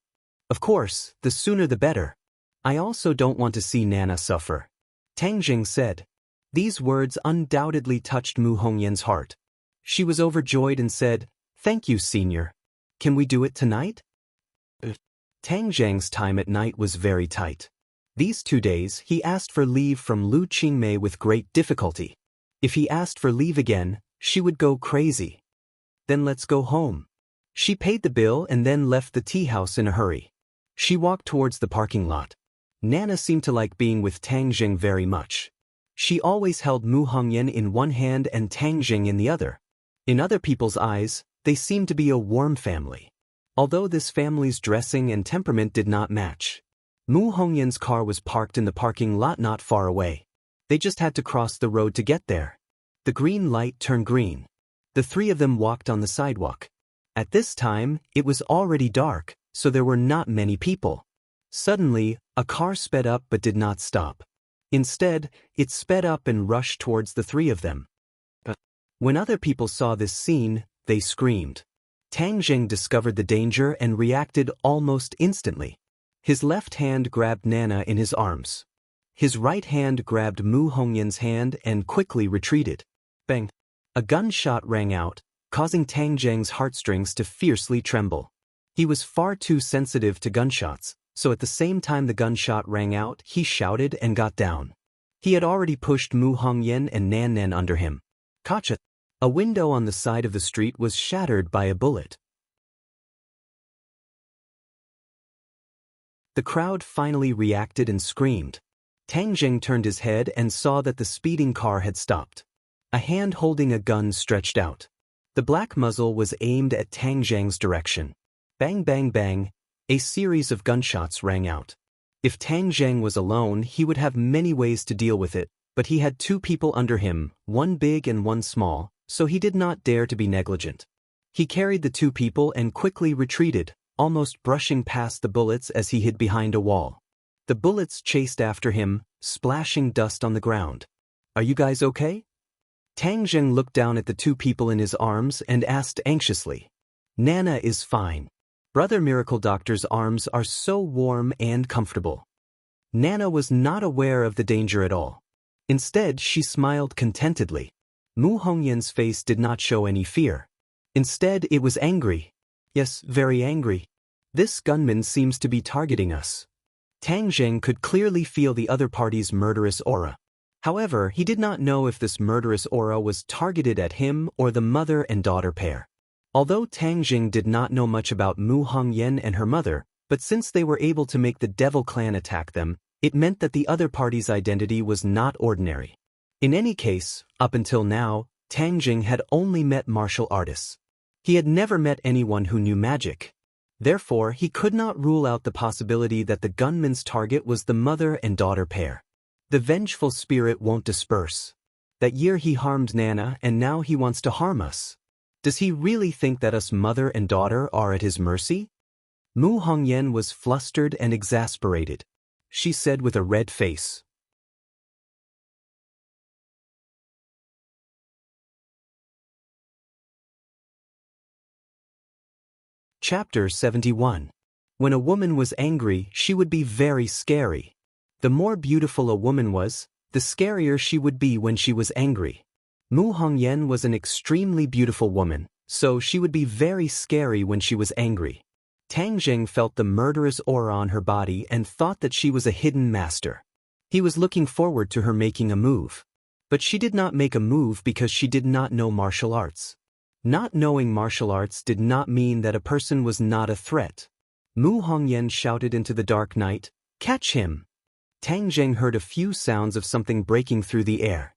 Of course, the sooner the better. I also don't want to see Nana suffer. Tang Jing said. These words undoubtedly touched Mu Hongyan's heart. She was overjoyed and said, Thank you, Senior. Can we do it tonight? Tang Zhang's time at night was very tight. These 2 days, he asked for leave from Lu Qingmei with great difficulty. If he asked for leave again, she would go crazy. Then let's go home. She paid the bill and then left the tea house in a hurry. She walked towards the parking lot. Nana seemed to like being with Tang Zheng very much. She always held Mu Hongyan in one hand and Tang Zheng in the other. In other people's eyes, they seemed to be a warm family. Although this family's dressing and temperament did not match. Mu Hongyan's car was parked in the parking lot not far away. They just had to cross the road to get there. The green light turned green. The 3 of them walked on the sidewalk. At this time, it was already dark, so there were not many people. Suddenly, a car sped up but did not stop. Instead, it sped up and rushed towards the 3 of them. When other people saw this scene, they screamed. Tang Zheng discovered the danger and reacted almost instantly. His left hand grabbed Nana in his arms. His right hand grabbed Mu Hongyan's hand and quickly retreated. Bang! A gunshot rang out, causing Tang Zheng's heartstrings to fiercely tremble. He was far too sensitive to gunshots, so at the same time the gunshot rang out, he shouted and got down. He had already pushed Mu Hongyan and Nan Nan under him. Gotcha! A window on the side of the street was shattered by a bullet. The crowd finally reacted and screamed. Tang Zheng turned his head and saw that the speeding car had stopped. A hand holding a gun stretched out. The black muzzle was aimed at Tang Zheng's direction. Bang bang bang, a series of gunshots rang out. If Tang Zheng was alone, he would have many ways to deal with it, but he had 2 people under him, one big and one small, so he did not dare to be negligent. He carried the 2 people and quickly retreated, almost brushing past the bullets as he hid behind a wall. The bullets chased after him, splashing dust on the ground. Are you guys okay? Tang Zheng looked down at the 2 people in his arms and asked anxiously. Nana is fine. Brother Miracle Doctor's arms are so warm and comfortable. Nana was not aware of the danger at all. Instead, she smiled contentedly. Mu Hongyan's face did not show any fear. Instead, it was angry. Yes, very angry. This gunman seems to be targeting us. Tang Zheng could clearly feel the other party's murderous aura. However, he did not know if this murderous aura was targeted at him or the mother and daughter pair. Although Tang Zheng did not know much about Mu Hongyan and her mother, but since they were able to make the Devil Clan attack them, it meant that the other party's identity was not ordinary. In any case, up until now, Tang Zheng had only met martial artists. He had never met anyone who knew magic. Therefore, he could not rule out the possibility that the gunman's target was the mother and daughter pair. The vengeful spirit won't disperse. That year he harmed Nana and now he wants to harm us. Does he really think that us mother and daughter are at his mercy? Mu Hongyan was flustered and exasperated. She said with a red face. Chapter 71. When a woman was angry, she would be very scary. The more beautiful a woman was, the scarier she would be when she was angry. Mu Hongyan was an extremely beautiful woman, so she would be very scary when she was angry. Tang Zheng felt the murderous aura on her body and thought that she was a hidden master. He was looking forward to her making a move. But she did not make a move because she did not know martial arts. Not knowing martial arts did not mean that a person was not a threat. Mu Hongyan shouted into the dark night, "Catch him!" Tang Zheng heard a few sounds of something breaking through the air.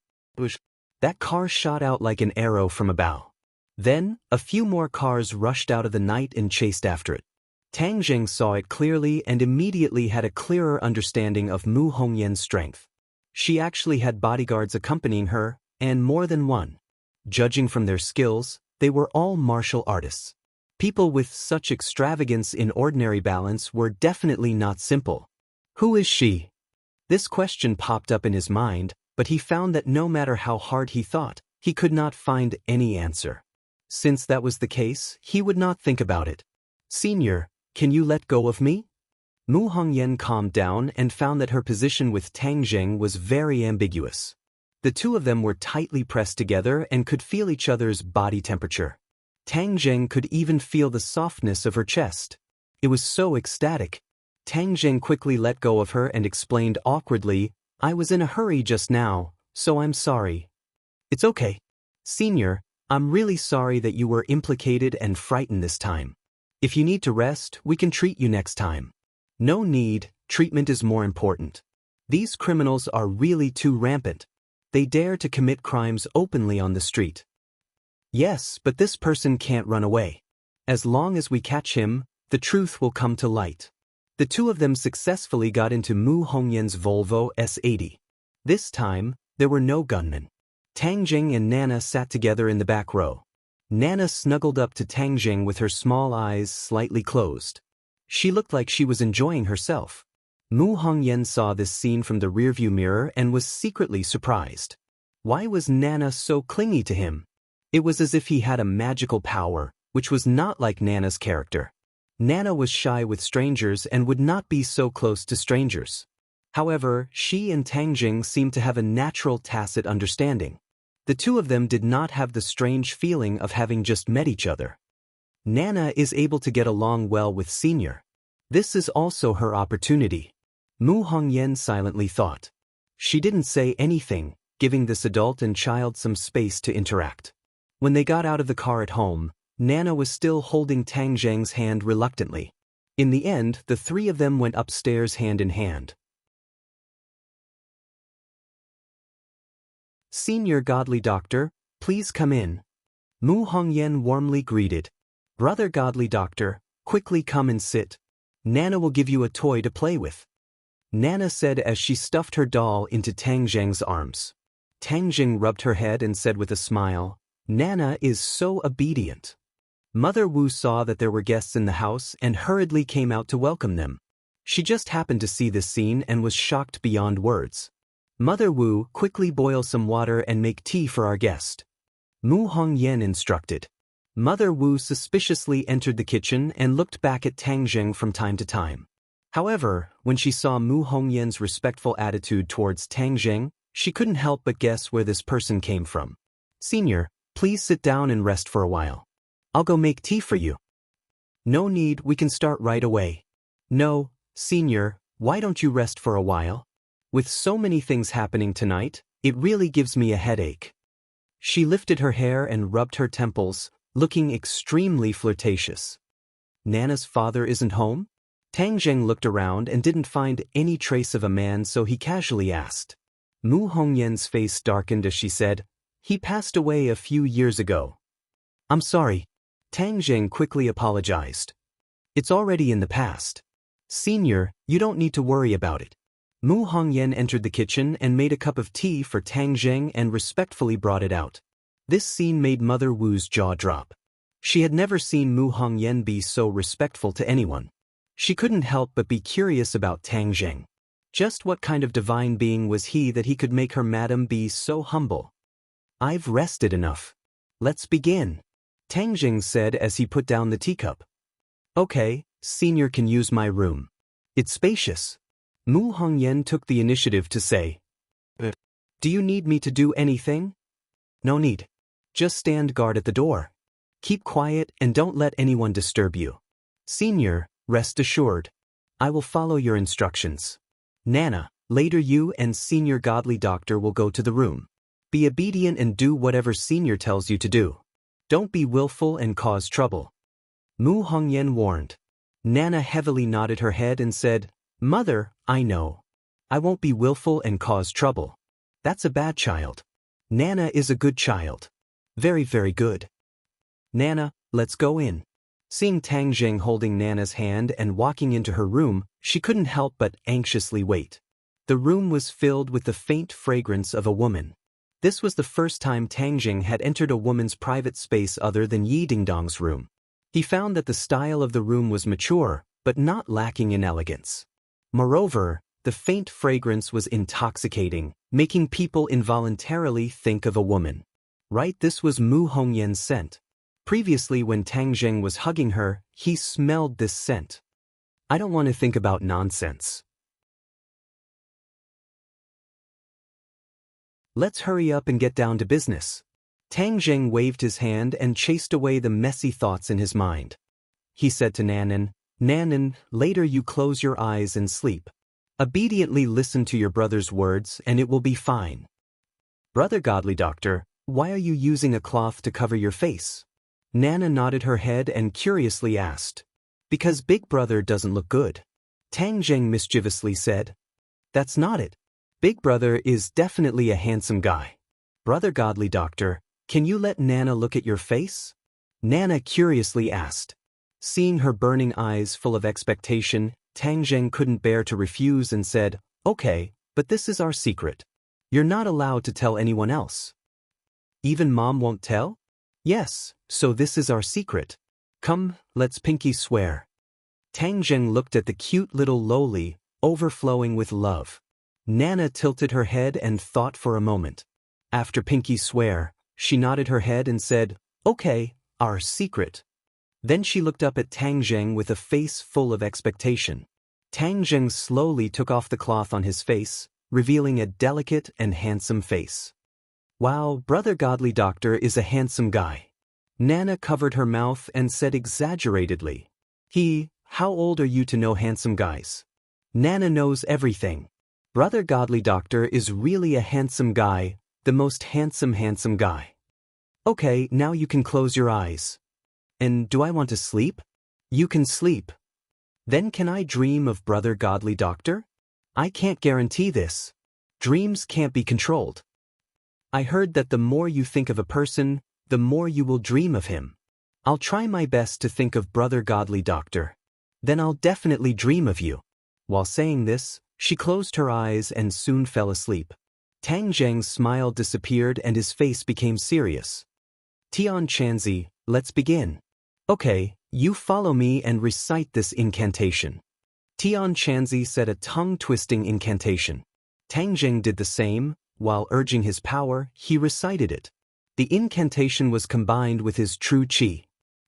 That car shot out like an arrow from a bow. Then, a few more cars rushed out of the night and chased after it. Tang Zheng saw it clearly and immediately had a clearer understanding of Mu Hongyan's strength. She actually had bodyguards accompanying her, and more than one. Judging from their skills, they were all martial artists. People with such extravagance in ordinary balance were definitely not simple. Who is she? This question popped up in his mind, but he found that no matter how hard he thought, he could not find any answer. Since that was the case, he would not think about it. "Senior, can you let go of me?" Mu Hongyan calmed down and found that her position with Tang Zheng was very ambiguous. The 2 of them were tightly pressed together and could feel each other's body temperature. Tang Zheng could even feel the softness of her chest. It was so ecstatic. Tang Jing quickly let go of her and explained awkwardly, I was in a hurry just now, so I'm sorry. It's okay. Senior, I'm really sorry that you were implicated and frightened this time. If you need to rest, we can treat you next time. No need, treatment is more important. These criminals are really too rampant. They dare to commit crimes openly on the street. Yes, but this person can't run away. As long as we catch him, the truth will come to light. The two of them successfully got into Mu Hongyan's Volvo S80. This time, there were no gunmen. Tang Jing and Nana sat together in the back row. Nana snuggled up to Tang Jing with her small eyes slightly closed. She looked like she was enjoying herself. Mu Hongyan saw this scene from the rearview mirror and was secretly surprised. Why was Nana so clingy to him? It was as if he had a magical power, which was not like Nana's character. Nana was shy with strangers and would not be so close to strangers. However, she and Tang Jing seemed to have a natural tacit understanding. The two of them did not have the strange feeling of having just met each other. Nana is able to get along well with Senior. This is also her opportunity. Mu Hongyan silently thought. She didn't say anything, giving this adult and child some space to interact. When they got out of the car at home, Nana was still holding Tang Jing's hand reluctantly. In the end, the three of them went upstairs hand in hand. Senior Godly Doctor, please come in. Mu Hongyan warmly greeted. Brother Godly Doctor, quickly come and sit. Nana will give you a toy to play with. Nana said as she stuffed her doll into Tang Jing's arms. Tang Jing rubbed her head and said with a smile, Nana is so obedient. Mother Wu saw that there were guests in the house and hurriedly came out to welcome them. She just happened to see this scene and was shocked beyond words. Mother Wu, quickly boil some water and make tea for our guest. Mu Hongyan instructed. Mother Wu suspiciously entered the kitchen and looked back at Tang Jing from time to time. However, when she saw Mu Hongyan's respectful attitude towards Tang Jing, she couldn't help but guess where this person came from. Senior, please sit down and rest for a while. I'll go make tea for you. No need, we can start right away. No, Senior, why don't you rest for a while? With so many things happening tonight, it really gives me a headache. She lifted her hair and rubbed her temples, looking extremely flirtatious. Nana's father isn't home? Tang Jing looked around and didn't find any trace of a man, so he casually asked. Mu Hongyan's face darkened as she said, He passed away a few years ago. I'm sorry. Tang Jing quickly apologized. It's already in the past. Senior, you don't need to worry about it. Mu Hongyan entered the kitchen and made a cup of tea for Tang Jing and respectfully brought it out. This scene made Mother Wu's jaw drop. She had never seen Mu Hongyan be so respectful to anyone. She couldn't help but be curious about Tang Jing. Just what kind of divine being was he that he could make her madam be so humble? I've rested enough. Let's begin, Tang Jing said as he put down the teacup. Okay, Senior can use my room. It's spacious. Mu Hongyan took the initiative to say, Do you need me to do anything? No need. Just stand guard at the door. Keep quiet and don't let anyone disturb you. Senior, rest assured. I will follow your instructions. Nana, later you and Senior Godly Doctor will go to the room. Be obedient and do whatever Senior tells you to do. Don't be willful and cause trouble. Mu Hongyan warned. Nana heavily nodded her head and said, Mother, I know. I won't be willful and cause trouble. That's a bad child. Nana is a good child. Very, very good. Nana, let's go in. Seeing Tang Jing holding Nana's hand and walking into her room, she couldn't help but anxiously wait. The room was filled with the faint fragrance of a woman. This was the first time Tang Jing had entered a woman's private space other than Yi Dingdong's room. He found that the style of the room was mature, but not lacking in elegance. Moreover, the faint fragrance was intoxicating, making people involuntarily think of a woman. Right, this was Mu Hongyan's scent. Previously, when Tang Jing was hugging her, he smelled this scent. I don't want to think about nonsense. Let's hurry up and get down to business. Tang Jing waved his hand and chased away the messy thoughts in his mind. He said to Nanan, Nanan, later you close your eyes and sleep. Obediently listen to your brother's words and it will be fine. Brother Godly Doctor, why are you using a cloth to cover your face? Nana nodded her head and curiously asked. Because Big Brother doesn't look good. Tang Zheng mischievously said. That's not it. Big Brother is definitely a handsome guy. Brother Godly Doctor, can you let Nana look at your face? Nana curiously asked. Seeing her burning eyes full of expectation, Tang Zheng couldn't bear to refuse and said, Okay, but this is our secret. You're not allowed to tell anyone else. Even Mom won't tell? Yes, so this is our secret. Come, let's pinky swear. Tang Zheng looked at the cute little lowly, overflowing with love. Nana tilted her head and thought for a moment. After pinky swear, she nodded her head and said, Okay, our secret. Then she looked up at Tang Zheng with a face full of expectation. Tang Zheng slowly took off the cloth on his face, revealing a delicate and handsome face. Wow, Brother Godly Doctor is a handsome guy. Nana covered her mouth and said exaggeratedly. How old are you to know handsome guys? Nana knows everything. Brother Godly Doctor is really a handsome guy, the most handsome guy. Okay, now you can close your eyes. And do I want to sleep? You can sleep. Then can I dream of Brother Godly Doctor? I can't guarantee this. Dreams can't be controlled. I heard that the more you think of a person, the more you will dream of him. I'll try my best to think of Brother Godly Doctor. Then I'll definitely dream of you. While saying this, she closed her eyes and soon fell asleep. Tang Zheng's smile disappeared and his face became serious. Tian Chanzi, let's begin. Okay, you follow me and recite this incantation. Tian Chanzi said a tongue-twisting incantation. Tang Zheng did the same. While urging his power, he recited it. The incantation was combined with his true qi.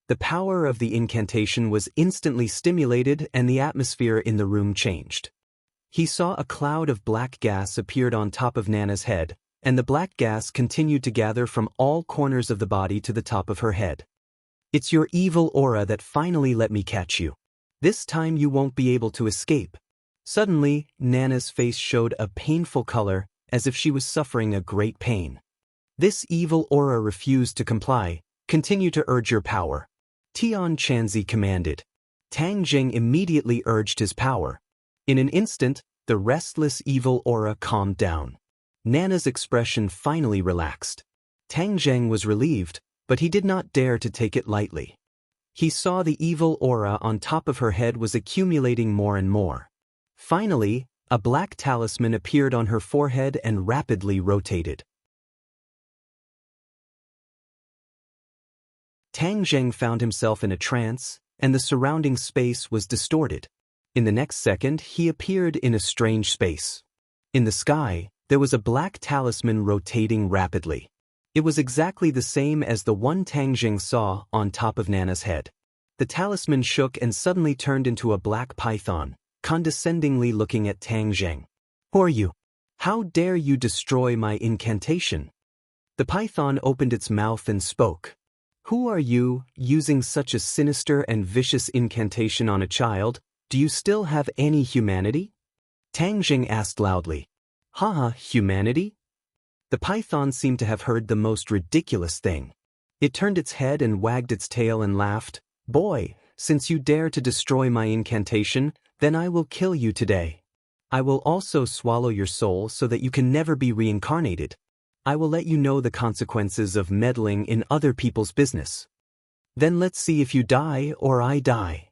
The power of the incantation was instantly stimulated and the atmosphere in the room changed. He saw a cloud of black gas appeared on top of Nana's head, and the black gas continued to gather from all corners of the body to the top of her head. It's your evil aura that finally let me catch you. This time you won't be able to escape. Suddenly, Nana's face showed a painful color, as if she was suffering a great pain. This evil aura refused to comply. Continue to urge your power. Tian Chanzi commanded. Tang Zheng immediately urged his power. In an instant, the restless evil aura calmed down. Nana's expression finally relaxed. Tang Zheng was relieved, but he did not dare to take it lightly. He saw the evil aura on top of her head was accumulating more and more. Finally, a black talisman appeared on her forehead and rapidly rotated. Tang Zheng found himself in a trance, and the surrounding space was distorted. In the next second, he appeared in a strange space. In the sky, there was a black talisman rotating rapidly. It was exactly the same as the one Tang Zheng saw on top of Nana's head. The talisman shook and suddenly turned into a black python, condescendingly looking at Tang Zheng. Who are you? How dare you destroy my incantation? The python opened its mouth and spoke. Who are you, using such a sinister and vicious incantation on a child? Do you still have any humanity? Tang Zheng asked loudly. Haha, humanity? The python seemed to have heard the most ridiculous thing. It turned its head and wagged its tail and laughed. Boy, since you dare to destroy my incantation, then I will kill you today. I will also swallow your soul so that you can never be reincarnated. I will let you know the consequences of meddling in other people's business. Then let's see if you die or I die.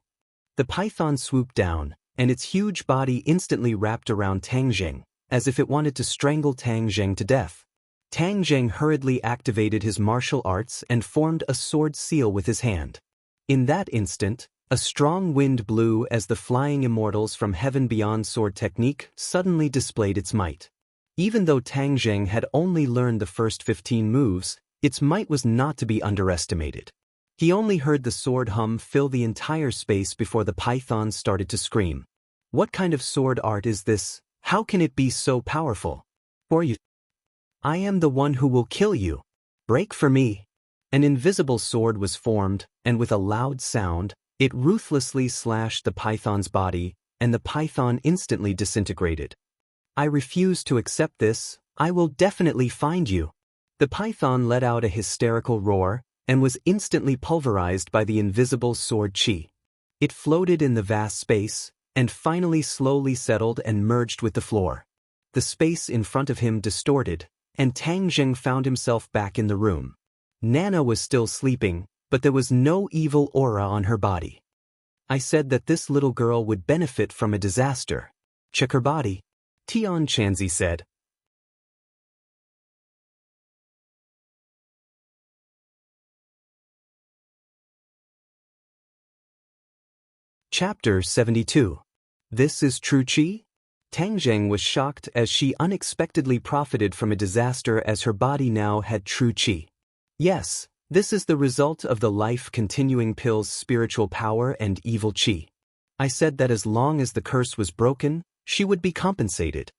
The python swooped down, and its huge body instantly wrapped around Tang Zheng, as if it wanted to strangle Tang Zheng to death. Tang Zheng hurriedly activated his martial arts and formed a sword seal with his hand. In that instant, a strong wind blew as the flying immortals from Heaven Beyond sword technique suddenly displayed its might. Even though Tang Zheng had only learned the first 15 moves, its might was not to be underestimated. He only heard the sword hum fill the entire space before the python started to scream. What kind of sword art is this? How can it be so powerful? For you, I am the one who will kill you. Break for me. An invisible sword was formed, and with a loud sound, It ruthlessly slashed the python's body, and the python instantly disintegrated. I refuse to accept this. I will definitely find you. The python let out a hysterical roar, and was instantly pulverized by the invisible sword chi. It floated in the vast space, and finally slowly settled and merged with the floor. The space in front of him distorted, and Tang Jing found himself back in the room. Nana was still sleeping, but there was no evil aura on her body. I said that this little girl would benefit from a disaster. Check her body, Tian Chanzi said. Chapter 72. This is true chi? Tang Zheng was shocked as she unexpectedly profited from a disaster as her body now had true chi. Yes, this is the result of the life-continuing pill's spiritual power and evil chi. I said that as long as the curse was broken, she would be compensated.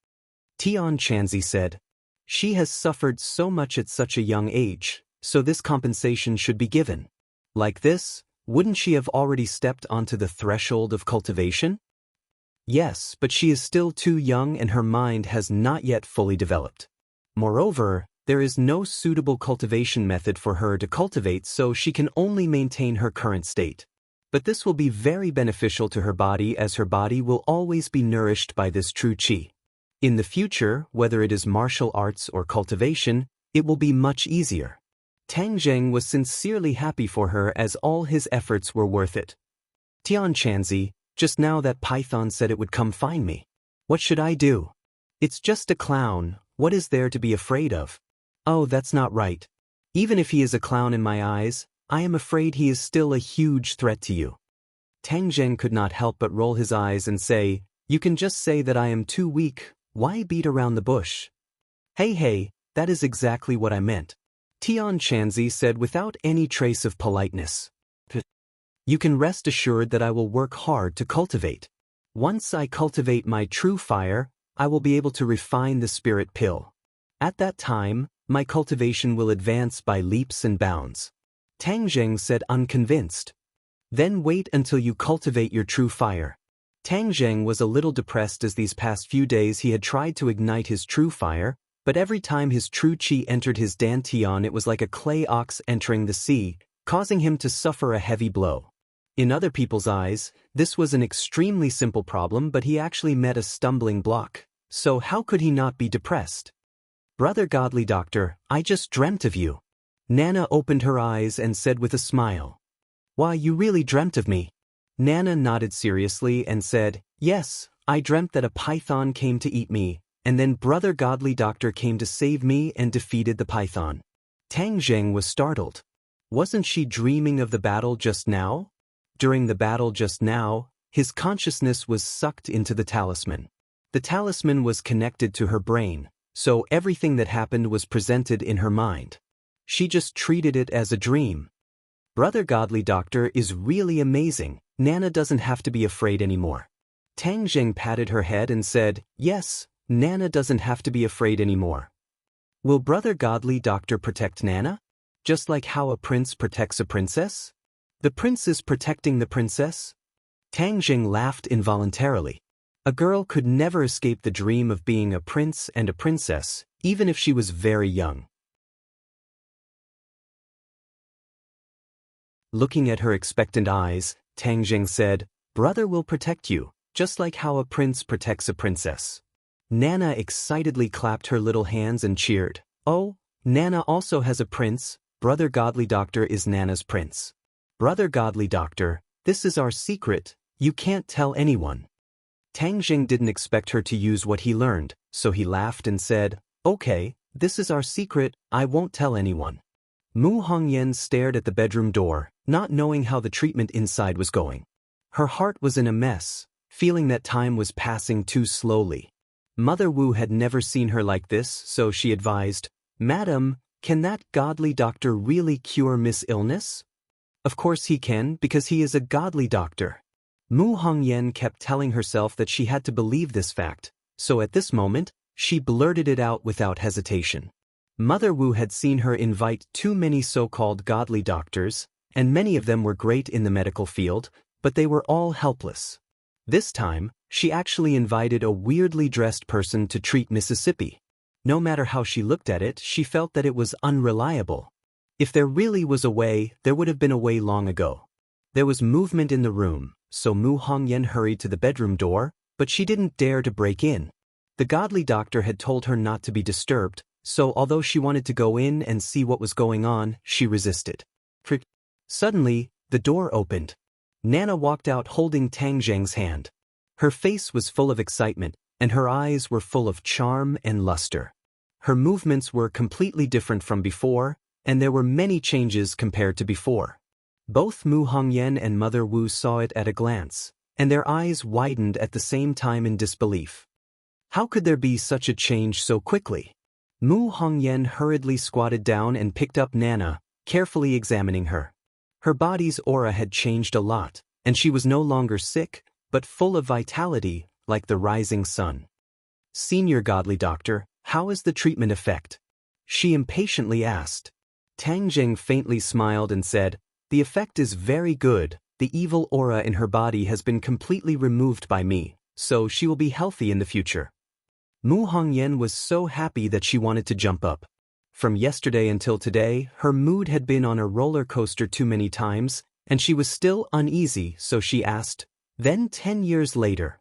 Tian Chanzi said, she has suffered so much at such a young age, so this compensation should be given. Like this, wouldn't she have already stepped onto the threshold of cultivation? Yes, but she is still too young and her mind has not yet fully developed. Moreover, there is no suitable cultivation method for her to cultivate, so she can only maintain her current state. But this will be very beneficial to her body as her body will always be nourished by this true chi. In the future, whether it is martial arts or cultivation, it will be much easier. Tang Zheng was sincerely happy for her as all his efforts were worth it. Tian Chanzi, just now that python said it would come find me. What should I do? It's just a clown, what is there to be afraid of? Oh, that's not right. Even if he is a clown in my eyes, I am afraid he is still a huge threat to you. Tang Zheng could not help but roll his eyes and say, you can just say that I am too weak, why beat around the bush? Hey, that is exactly what I meant. Tian Chanzi said without any trace of politeness. You can rest assured that I will work hard to cultivate. Once I cultivate my true fire, I will be able to refine the spirit pill. At that time, my cultivation will advance by leaps and bounds. Tang Zheng said unconvinced. Then wait until you cultivate your true fire. Tang Zheng was a little depressed as these past few days he had tried to ignite his true fire, but every time his true chi entered his dantian it was like a clay ox entering the sea, causing him to suffer a heavy blow. In other people's eyes, this was an extremely simple problem, but he actually met a stumbling block. So how could he not be depressed? Brother Godly Doctor, I just dreamt of you. Nana opened her eyes and said with a smile. Why, you really dreamt of me? Nana nodded seriously and said, yes, I dreamt that a python came to eat me, and then Brother Godly Doctor came to save me and defeated the python. Tang Zheng was startled. Wasn't she dreaming of the battle just now? During the battle just now, his consciousness was sucked into the talisman. The talisman was connected to her brain, so everything that happened was presented in her mind. She just treated it as a dream. Brother Godly Doctor is really amazing. Nana doesn't have to be afraid anymore. Tang Zheng patted her head and said, yes, Nana doesn't have to be afraid anymore. Will Brother Godly Doctor protect Nana? Just like how a prince protects a princess? The prince is protecting the princess? Tang Zheng laughed involuntarily. A girl could never escape the dream of being a prince and a princess, even if she was very young. Looking at her expectant eyes, Tang Zheng said, Brother will protect you, just like how a prince protects a princess. Nana excitedly clapped her little hands and cheered. Oh, Nana also has a prince. Brother Godly Doctor is Nana's prince. Brother Godly Doctor, this is our secret, you can't tell anyone. Tang Zheng didn't expect her to use what he learned, so he laughed and said, okay, this is our secret, I won't tell anyone. Mu Hongyan stared at the bedroom door, not knowing how the treatment inside was going. Her heart was in a mess, feeling that time was passing too slowly. Mother Wu had never seen her like this, so she advised, Madam, can that godly doctor really cure Miss Illness? Of course he can, because he is a godly doctor. Mu Hongyan kept telling herself that she had to believe this fact, so at this moment, she blurted it out without hesitation. Mother Wu had seen her invite too many so-called godly doctors, and many of them were great in the medical field, but they were all helpless. This time, she actually invited a weirdly dressed person to treat Mississippi. No matter how she looked at it, she felt that it was unreliable. If there really was a way, there would have been a way long ago. There was movement in the room, so Mu Hongyan hurried to the bedroom door, but she didn't dare to break in. The godly doctor had told her not to be disturbed, so although she wanted to go in and see what was going on, she resisted. Suddenly, the door opened. Nana walked out holding Tang Zheng's hand. Her face was full of excitement, and her eyes were full of charm and luster. Her movements were completely different from before, and there were many changes compared to before. Both Mu Hongyan and Mother Wu saw it at a glance, and their eyes widened at the same time in disbelief. How could there be such a change so quickly? Mu Hongyan hurriedly squatted down and picked up Nana, carefully examining her. Her body's aura had changed a lot, and she was no longer sick, but full of vitality, like the rising sun. "Senior godly doctor, how is the treatment effect?" she impatiently asked. Tang Zheng faintly smiled and said, "The effect is very good. The evil aura in her body has been completely removed by me, so she will be healthy in the future." Mu Hongyan was so happy that she wanted to jump up. From yesterday until today, her mood had been on a roller coaster too many times, and she was still uneasy, so she asked, "Then 10 years later?"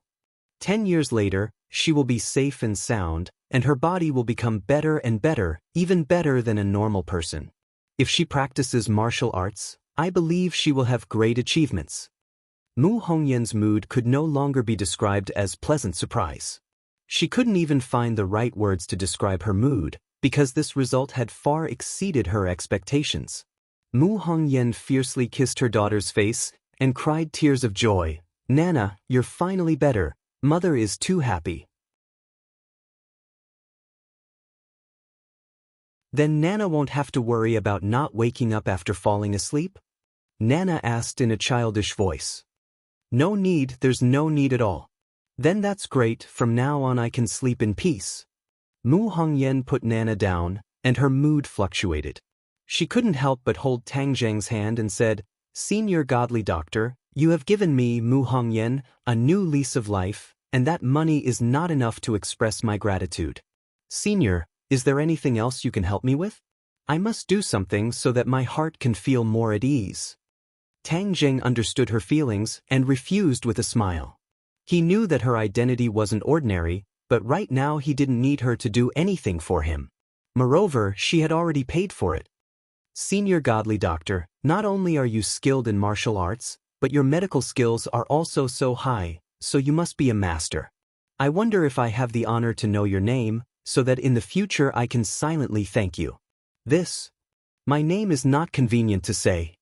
10 years later, she will be safe and sound, and her body will become better and better, even better than a normal person. If she practices martial arts, I believe she will have great achievements. Mu Hongyan's mood could no longer be described as pleasant surprise. She couldn't even find the right words to describe her mood, because this result had far exceeded her expectations. Mu Hongyan fiercely kissed her daughter's face and cried tears of joy. "Nana, you're finally better. Mother is too happy." "Then Nana won't have to worry about not waking up after falling asleep?" Nana asked in a childish voice. "No need, there's no need at all." "Then that's great, from now on I can sleep in peace." Mu Hongyan put Nana down, and her mood fluctuated. She couldn't help but hold Tang Zheng's hand and said, "Senior godly doctor, you have given me, Mu Hongyan, a new lease of life, and that money is not enough to express my gratitude. Senior, is there anything else you can help me with? I must do something so that my heart can feel more at ease." Tang Zheng understood her feelings and refused with a smile. He knew that her identity wasn't ordinary, but right now he didn't need her to do anything for him. Moreover, she had already paid for it. "Senior godly doctor, not only are you skilled in martial arts, but your medical skills are also so high, so you must be a master. I wonder if I have the honor to know your name, so that in the future I can silently thank you." My name is not convenient to say."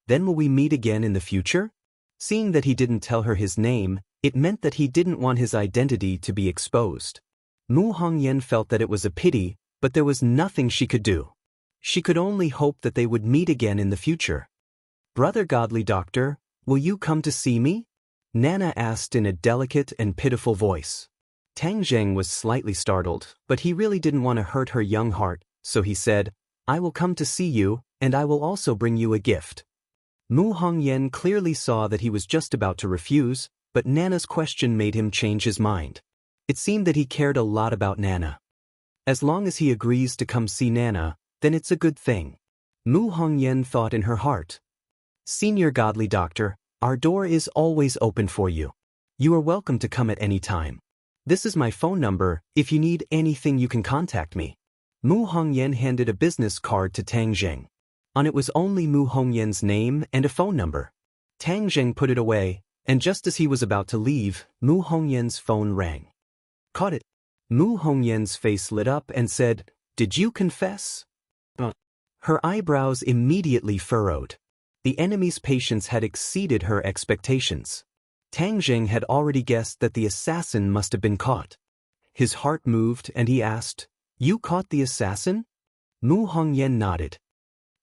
"Then will we meet again in the future?" Seeing that he didn't tell her his name, it meant that he didn't want his identity to be exposed. Mu Hongyan felt that it was a pity, but there was nothing she could do. She could only hope that they would meet again in the future. "Brother godly doctor, will you come to see me?" Nana asked in a delicate and pitiful voice. Tang Zheng was slightly startled, but he really didn't want to hurt her young heart, so he said, "I will come to see you, and I will also bring you a gift." Mu Hongyan clearly saw that he was just about to refuse, but Nana's question made him change his mind. It seemed that he cared a lot about Nana. As long as he agrees to come see Nana, then it's a good thing. Mu Hongyan thought in her heart. "Senior godly doctor, our door is always open for you. You are welcome to come at any time. This is my phone number, if you need anything you can contact me." Mu Hongyan handed a business card to Tang Zheng. On it was only Mu Hongyan's name and a phone number. Tang Zheng put it away, and just as he was about to leave, Mu Hongyan's phone rang. Caught it. Mu Hongyan's face lit up and said, "Did you confess?" Her eyebrows immediately furrowed. The enemy's patience had exceeded her expectations. Tang Zheng had already guessed that the assassin must have been caught. His heart moved and he asked, "You caught the assassin?" Mu Hongyan nodded.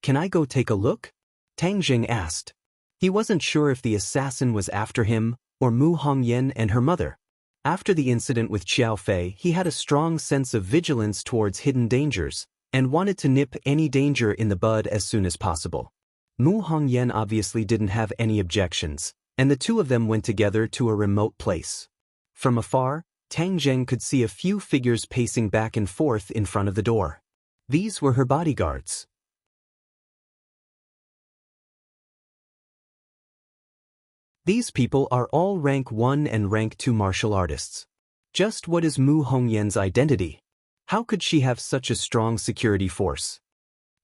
"Can I go take a look?" Tang Zheng asked. He wasn't sure if the assassin was after him or Mu Hongyan and her mother. After the incident with Xiao Fei, he had a strong sense of vigilance towards hidden dangers and wanted to nip any danger in the bud as soon as possible. Mu Hongyan obviously didn't have any objections, and the two of them went together to a remote place. From afar, Tang Zheng could see a few figures pacing back and forth in front of the door. These were her bodyguards. These people are all rank 1 and rank 2 martial artists. Just what is Mu Hongyan's identity? How could she have such a strong security force?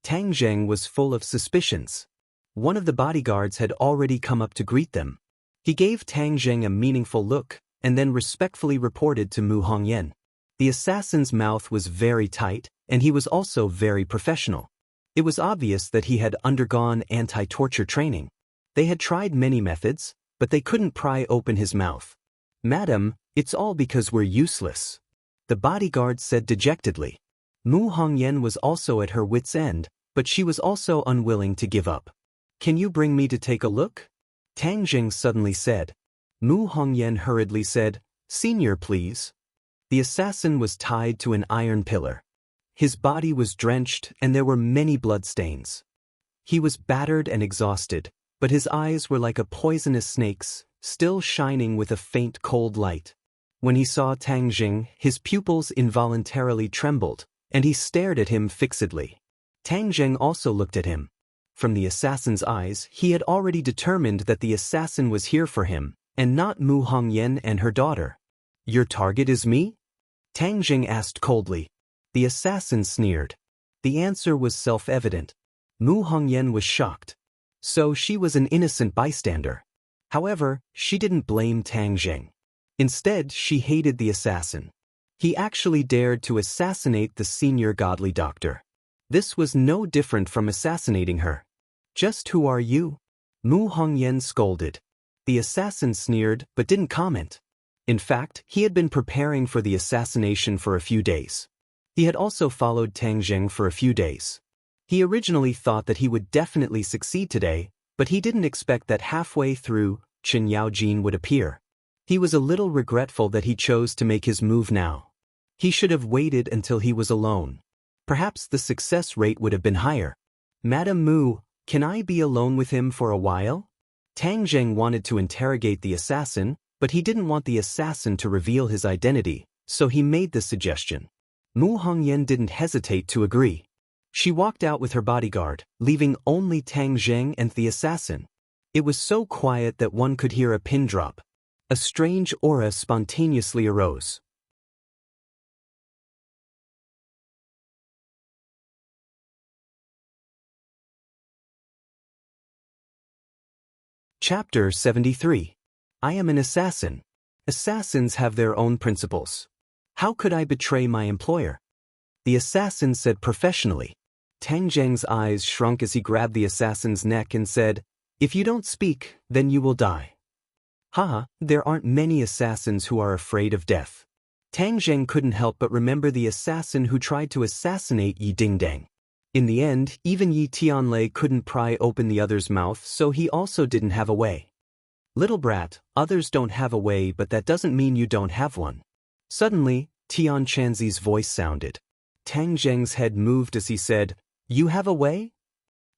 Tang Zheng was full of suspicions. One of the bodyguards had already come up to greet them. He gave Tang Zheng a meaningful look, and then respectfully reported to Mu Hongyan. The assassin's mouth was very tight, and he was also very professional. It was obvious that he had undergone anti-torture training. They had tried many methods, but they couldn't pry open his mouth. "Madam, it's all because we're useless," the bodyguard said dejectedly. Mu Hongyan was also at her wit's end, but she was also unwilling to give up. "Can you bring me to take a look?" Tang Zheng suddenly said. Mu Hongyan hurriedly said, "Senior, please." The assassin was tied to an iron pillar. His body was drenched and there were many bloodstains. He was battered and exhausted, but his eyes were like a poisonous snake's, still shining with a faint cold light. When he saw Tang Zheng, his pupils involuntarily trembled, and he stared at him fixedly. Tang Zheng also looked at him. From the assassin's eyes, he had already determined that the assassin was here for him, and not Mu Hongyan and her daughter. "Your target is me?" Tang Zheng asked coldly. The assassin sneered. The answer was self-evident. Mu Hongyan was shocked. So she was an innocent bystander. However, she didn't blame Tang Zheng. Instead, she hated the assassin. He actually dared to assassinate the senior godly doctor. This was no different from assassinating her. "Just who are you?" Mu Hongyan scolded. The assassin sneered but didn't comment. In fact, he had been preparing for the assassination for a few days. He had also followed Tang Zheng for a few days. He originally thought that he would definitely succeed today, but he didn't expect that halfway through, Chen Yaojin would appear. He was a little regretful that he chose to make his move now. He should have waited until he was alone. Perhaps the success rate would have been higher. "Madam Mu, can I be alone with him for a while?" Tang Zheng wanted to interrogate the assassin, but he didn't want the assassin to reveal his identity, so he made the suggestion. Mu Hongyan didn't hesitate to agree. She walked out with her bodyguard, leaving only Tang Zheng and the assassin. It was so quiet that one could hear a pin drop. A strange aura spontaneously arose. Chapter 73. I am an assassin. Assassins have their own principles. How could I betray my employer? The assassin said professionally. Tang Zheng's eyes shrunk as he grabbed the assassin's neck and said, "If you don't speak, then you will die." Haha, there aren't many assassins who are afraid of death. Tang Zheng couldn't help but remember the assassin who tried to assassinate Yi Dingdang. In the end, even Yi Tianlei couldn't pry open the other's mouth, so he also didn't have a way. "Little brat, others don't have a way, but that doesn't mean you don't have one." Suddenly, Tian Chanzi's voice sounded. Tang Zheng's head moved as he said, "You have a way?"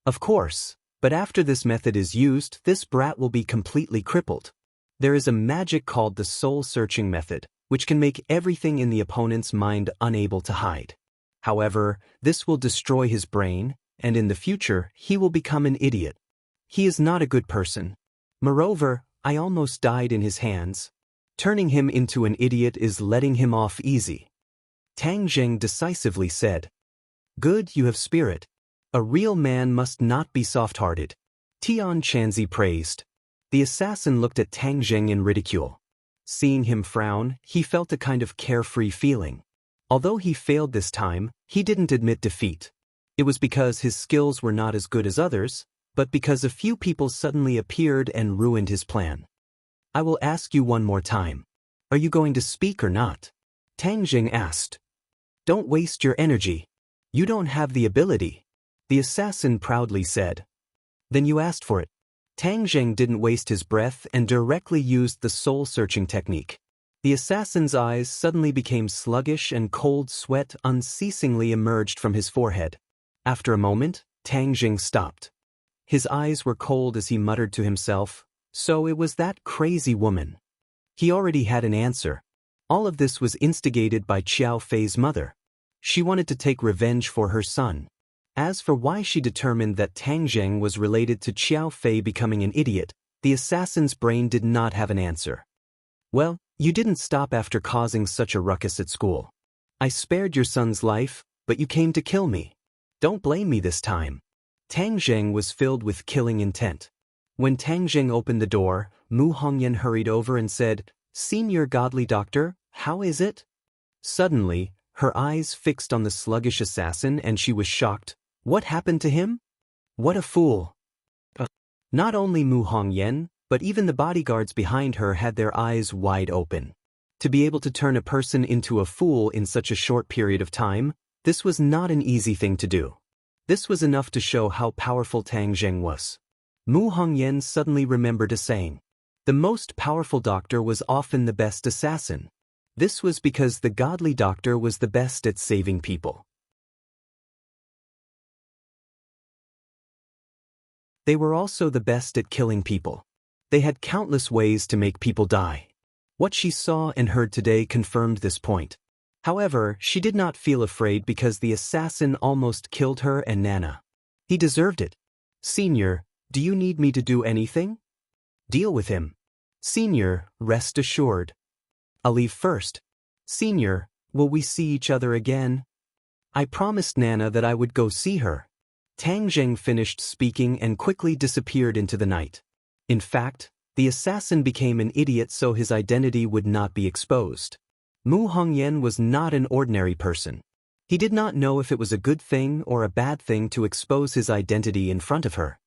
"Of course, but after this method is used, this brat will be completely crippled. There is a magic called the soul-searching method, which can make everything in the opponent's mind unable to hide. However, this will destroy his brain, and in the future, he will become an idiot. He is not a good person. Moreover, I almost died in his hands. Turning him into an idiot is letting him off easy." Tang Zheng decisively said. "Good, you have spirit. A real man must not be soft-hearted," Tian Chanzi praised. The assassin looked at Tang Zheng in ridicule. Seeing him frown, he felt a kind of carefree feeling. Although he failed this time, he didn't admit defeat. It was because his skills were not as good as others, but because a few people suddenly appeared and ruined his plan. "I will ask you one more time. Are you going to speak or not?" Tang Zheng asked. "Don't waste your energy. You don't have the ability," the assassin proudly said. "Then you asked for it." Tang Zheng didn't waste his breath and directly used the soul-searching technique. The assassin's eyes suddenly became sluggish and cold sweat unceasingly emerged from his forehead. After a moment, Tang Zheng stopped. His eyes were cold as he muttered to himself, So it was that crazy woman. He already had an answer. All of this was instigated by Qiao Fei's mother. She wanted to take revenge for her son. As for why she determined that Tang Zheng was related to Qiao Fei becoming an idiot, the assassin's brain did not have an answer. Well, you didn't stop after causing such a ruckus at school. I spared your son's life, but you came to kill me. Don't blame me this time. Tang Zheng was filled with killing intent. When Tang Zheng opened the door, Mu Hongyan hurried over and said, "Senior godly doctor, how is it?" Suddenly, her eyes fixed on the sluggish assassin and she was shocked. What happened to him? What a fool. Not only Mu Hongyan, but even the bodyguards behind her had their eyes wide open. To be able to turn a person into a fool in such a short period of time, this was not an easy thing to do. This was enough to show how powerful Tang Zheng was. Mu Hongyan suddenly remembered a saying. The most powerful doctor was often the best assassin. This was because the godly doctor was the best at saving people. They were also the best at killing people. They had countless ways to make people die. What she saw and heard today confirmed this point. However, she did not feel afraid because the assassin almost killed her and Nana. He deserved it. Senior, do you need me to do anything? Deal with him. Senior, rest assured. I'll leave first. Senior, will we see each other again? I promised Nana that I would go see her. Tang Zheng finished speaking and quickly disappeared into the night. In fact, the assassin became an idiot so his identity would not be exposed. Mu Hongyan was not an ordinary person. He did not know if it was a good thing or a bad thing to expose his identity in front of her.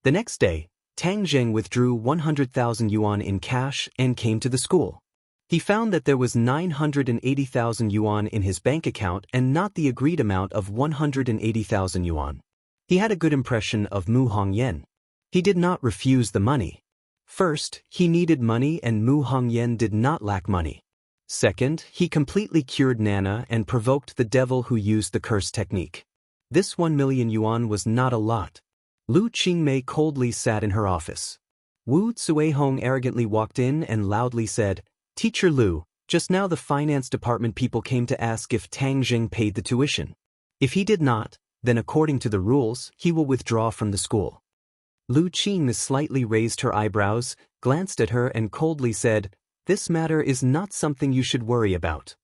The next day, Tang Zheng withdrew 100,000 yuan in cash and came to the school. He found that there was 980,000 yuan in his bank account and not the agreed amount of 180,000 yuan. He had a good impression of Mu Hongyan. He did not refuse the money. First, he needed money and Mu Hongyan did not lack money. Second, he completely cured Nana and provoked the devil who used the curse technique. This 1 million yuan was not a lot. Lu Qingmei coldly sat in her office. Wu Cuihong arrogantly walked in and loudly said, "Teacher Lu, just now the finance department people came to ask if Tang Zheng paid the tuition. If he did not, then according to the rules, he will withdraw from the school." Lu Qing slightly raised her eyebrows, glanced at her and coldly said, "This matter is not something you should worry about.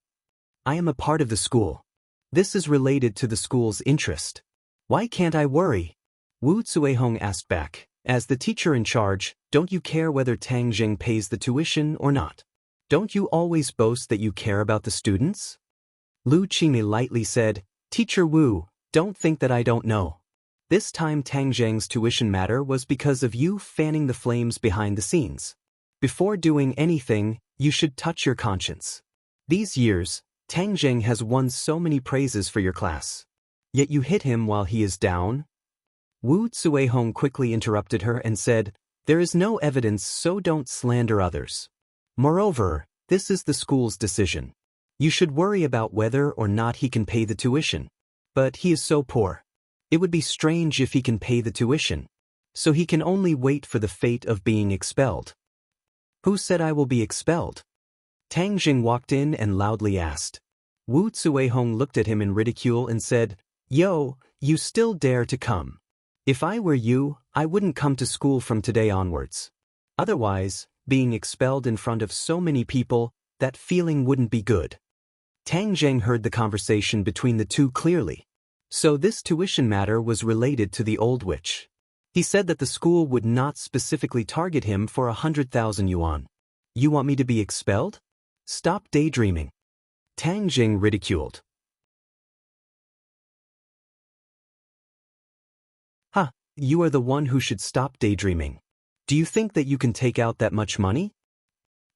I am a part of the school. This is related to the school's interest. Why can't I worry?" Wu Cuihong asked back, "As the teacher in charge, don't you care whether Tang Zheng pays the tuition or not? Don't you always boast that you care about the students?" Lu Qing lightly said, "Teacher Wu, don't think that I don't know. This time Tang Zheng's tuition matter was because of you fanning the flames behind the scenes. Before doing anything, you should touch your conscience. These years, Tang Zheng has won so many praises for your class. Yet you hit him while he is down?" Wu Cuihong quickly interrupted her and said, "There is no evidence, so don't slander others. Moreover, this is the school's decision. You should worry about whether or not he can pay the tuition. But he is so poor. It would be strange if he can pay the tuition. So he can only wait for the fate of being expelled." "Who said I will be expelled?" Tang Zheng walked in and loudly asked. Wu Cuihong looked at him in ridicule and said, "Yo, you still dare to come. If I were you, I wouldn't come to school from today onwards. Otherwise, being expelled in front of so many people, that feeling wouldn't be good." Tang Zheng heard the conversation between the two clearly. So this tuition matter was related to the old witch. He said that the school would not specifically target him for 100,000 yuan. "You want me to be expelled? Stop daydreaming." Tang Zheng ridiculed. "Ha, you are the one who should stop daydreaming. Do you think that you can take out that much money?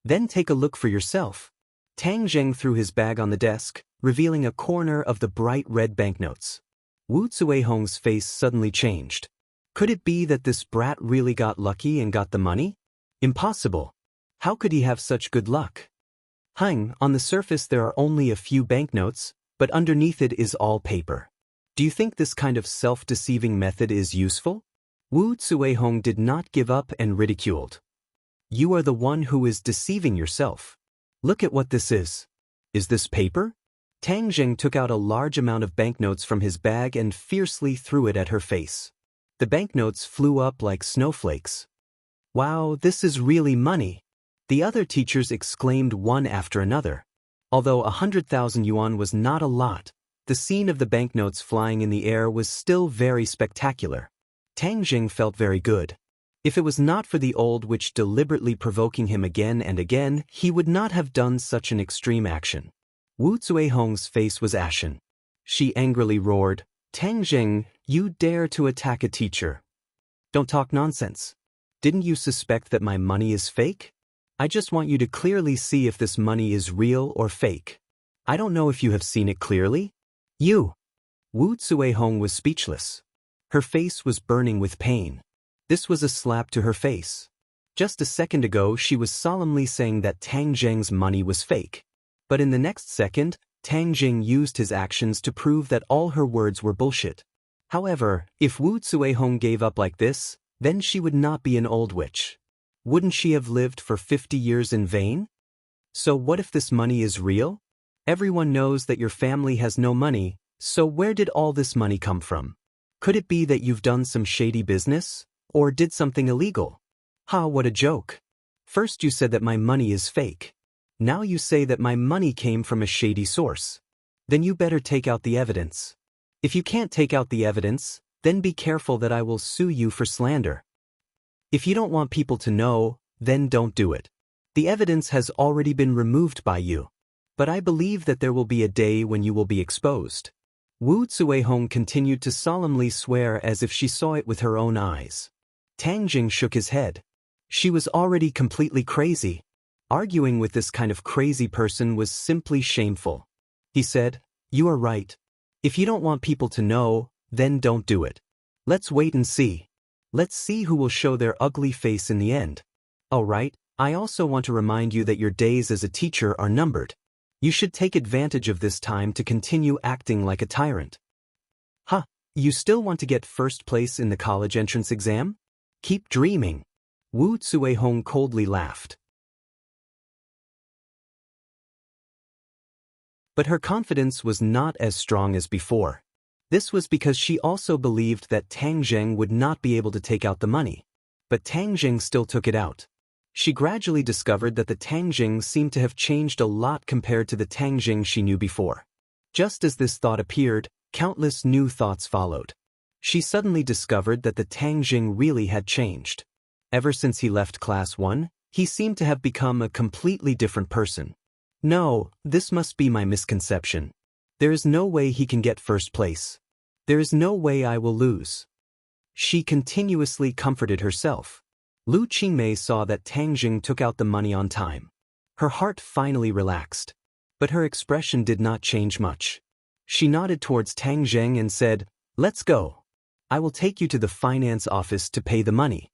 Then take a look for yourself." Tang Zheng threw his bag on the desk, revealing a corner of the bright red banknotes. Wu Cuihong's face suddenly changed. Could it be that this brat really got lucky and got the money? Impossible. How could he have such good luck? On the surface there are only a few banknotes, but underneath it is all paper. Do you think this kind of self-deceiving method is useful? Wu Cuihong did not give up and ridiculed. You are the one who is deceiving yourself. Look at what this is. Is this paper? Tang Jing took out a large amount of banknotes from his bag and fiercely threw it at her face. The banknotes flew up like snowflakes. Wow, this is really money. The other teachers exclaimed one after another. Although 100,000 yuan was not a lot, the scene of the banknotes flying in the air was still very spectacular. Tang Jing felt very good. If it was not for the old witch deliberately provoking him again and again, he would not have done such an extreme action. Wu Zuihong's face was ashen. She angrily roared, "Tang Jing, you dare to attack a teacher. Don't talk nonsense. Didn't you suspect that my money is fake? I just want you to clearly see if this money is real or fake. I don't know if you have seen it clearly." You! Wu Zuihong was speechless. Her face was burning with pain. This was a slap to her face. Just a second ago she was solemnly saying that Tang Jing's money was fake. But in the next second, Tang Jing used his actions to prove that all her words were bullshit. However, if Wu Zuihong gave up like this, then she would not be an old witch. Wouldn't she have lived for 50 years in vain? So what if this money is real? Everyone knows that your family has no money, so where did all this money come from? Could it be that you've done some shady business? Or did something illegal? Ha, what a joke. First you said that my money is fake. Now you say that my money came from a shady source. Then you better take out the evidence. If you can't take out the evidence, then be careful that I will sue you for slander. If you don't want people to know, then don't do it. The evidence has already been removed by you. But I believe that there will be a day when you will be exposed. Wu Zuihong continued to solemnly swear as if she saw it with her own eyes. Tang Jing shook his head. She was already completely crazy. Arguing with this kind of crazy person was simply shameful. He said, "You are right. If you don't want people to know, then don't do it. Let's wait and see. Let's see who will show their ugly face in the end. All right, I also want to remind you that your days as a teacher are numbered. You should take advantage of this time to continue acting like a tyrant." "Huh, you still want to get first place in the college entrance exam? Keep dreaming." Wu Zuihong coldly laughed. But her confidence was not as strong as before. This was because she also believed that Tang Jing would not be able to take out the money. But Tang Jing still took it out. She gradually discovered that the Tang Jing seemed to have changed a lot compared to the Tang Jing she knew before. Just as this thought appeared, countless new thoughts followed. She suddenly discovered that the Tang Jing really had changed. Ever since he left class 1, he seemed to have become a completely different person. No, this must be my misconception. There is no way he can get first place. There is no way I will lose. She continuously comforted herself. Lu Qingmei saw that Tang Jing took out the money on time. Her heart finally relaxed. But her expression did not change much. She nodded towards Tang Jing and said, "Let's go. I will take you to the finance office to pay the money."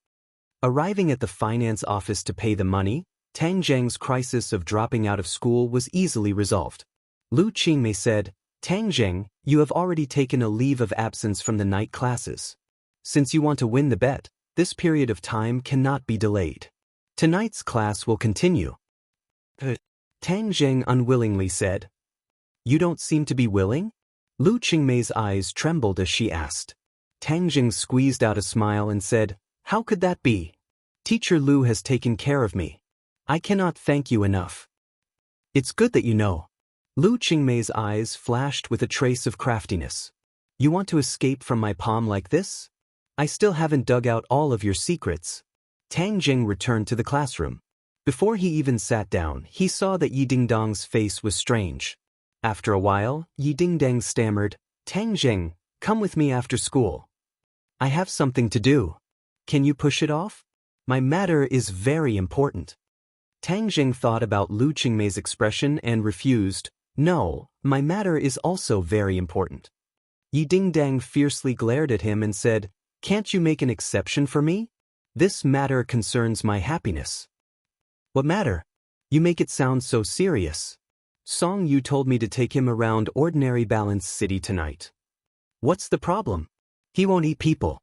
Arriving at the finance office to pay the money, Tang Jing's crisis of dropping out of school was easily resolved. Lu Qingmei said, "Tang Jing, you have already taken a leave of absence from the night classes. Since you want to win the bet, this period of time cannot be delayed. Tonight's class will continue." Tang Jing unwillingly said, "You don't seem to be willing?" Lu Qingmei's eyes trembled as she asked. Tang Jing squeezed out a smile and said, "How could that be? Teacher Lu has taken care of me. I cannot thank you enough." "It's good that you know." Lu Qingmei's eyes flashed with a trace of craftiness. "You want to escape from my palm like this? I still haven't dug out all of your secrets." Tang Jing returned to the classroom. Before he even sat down, he saw that Yi Dingdang's face was strange. After a while, Yi Dingdang stammered, "Tang Jing, come with me after school. I have something to do. Can you push it off? My matter is very important." Tang Jing thought about Lu Qingmei's expression and refused, "No, my matter is also very important." Yi Dingdang fiercely glared at him and said, "Can't you make an exception for me? This matter concerns my happiness." "What matter? You make it sound so serious. Song Yu told me to take him around ordinary Balance City tonight. What's the problem? He won't eat people."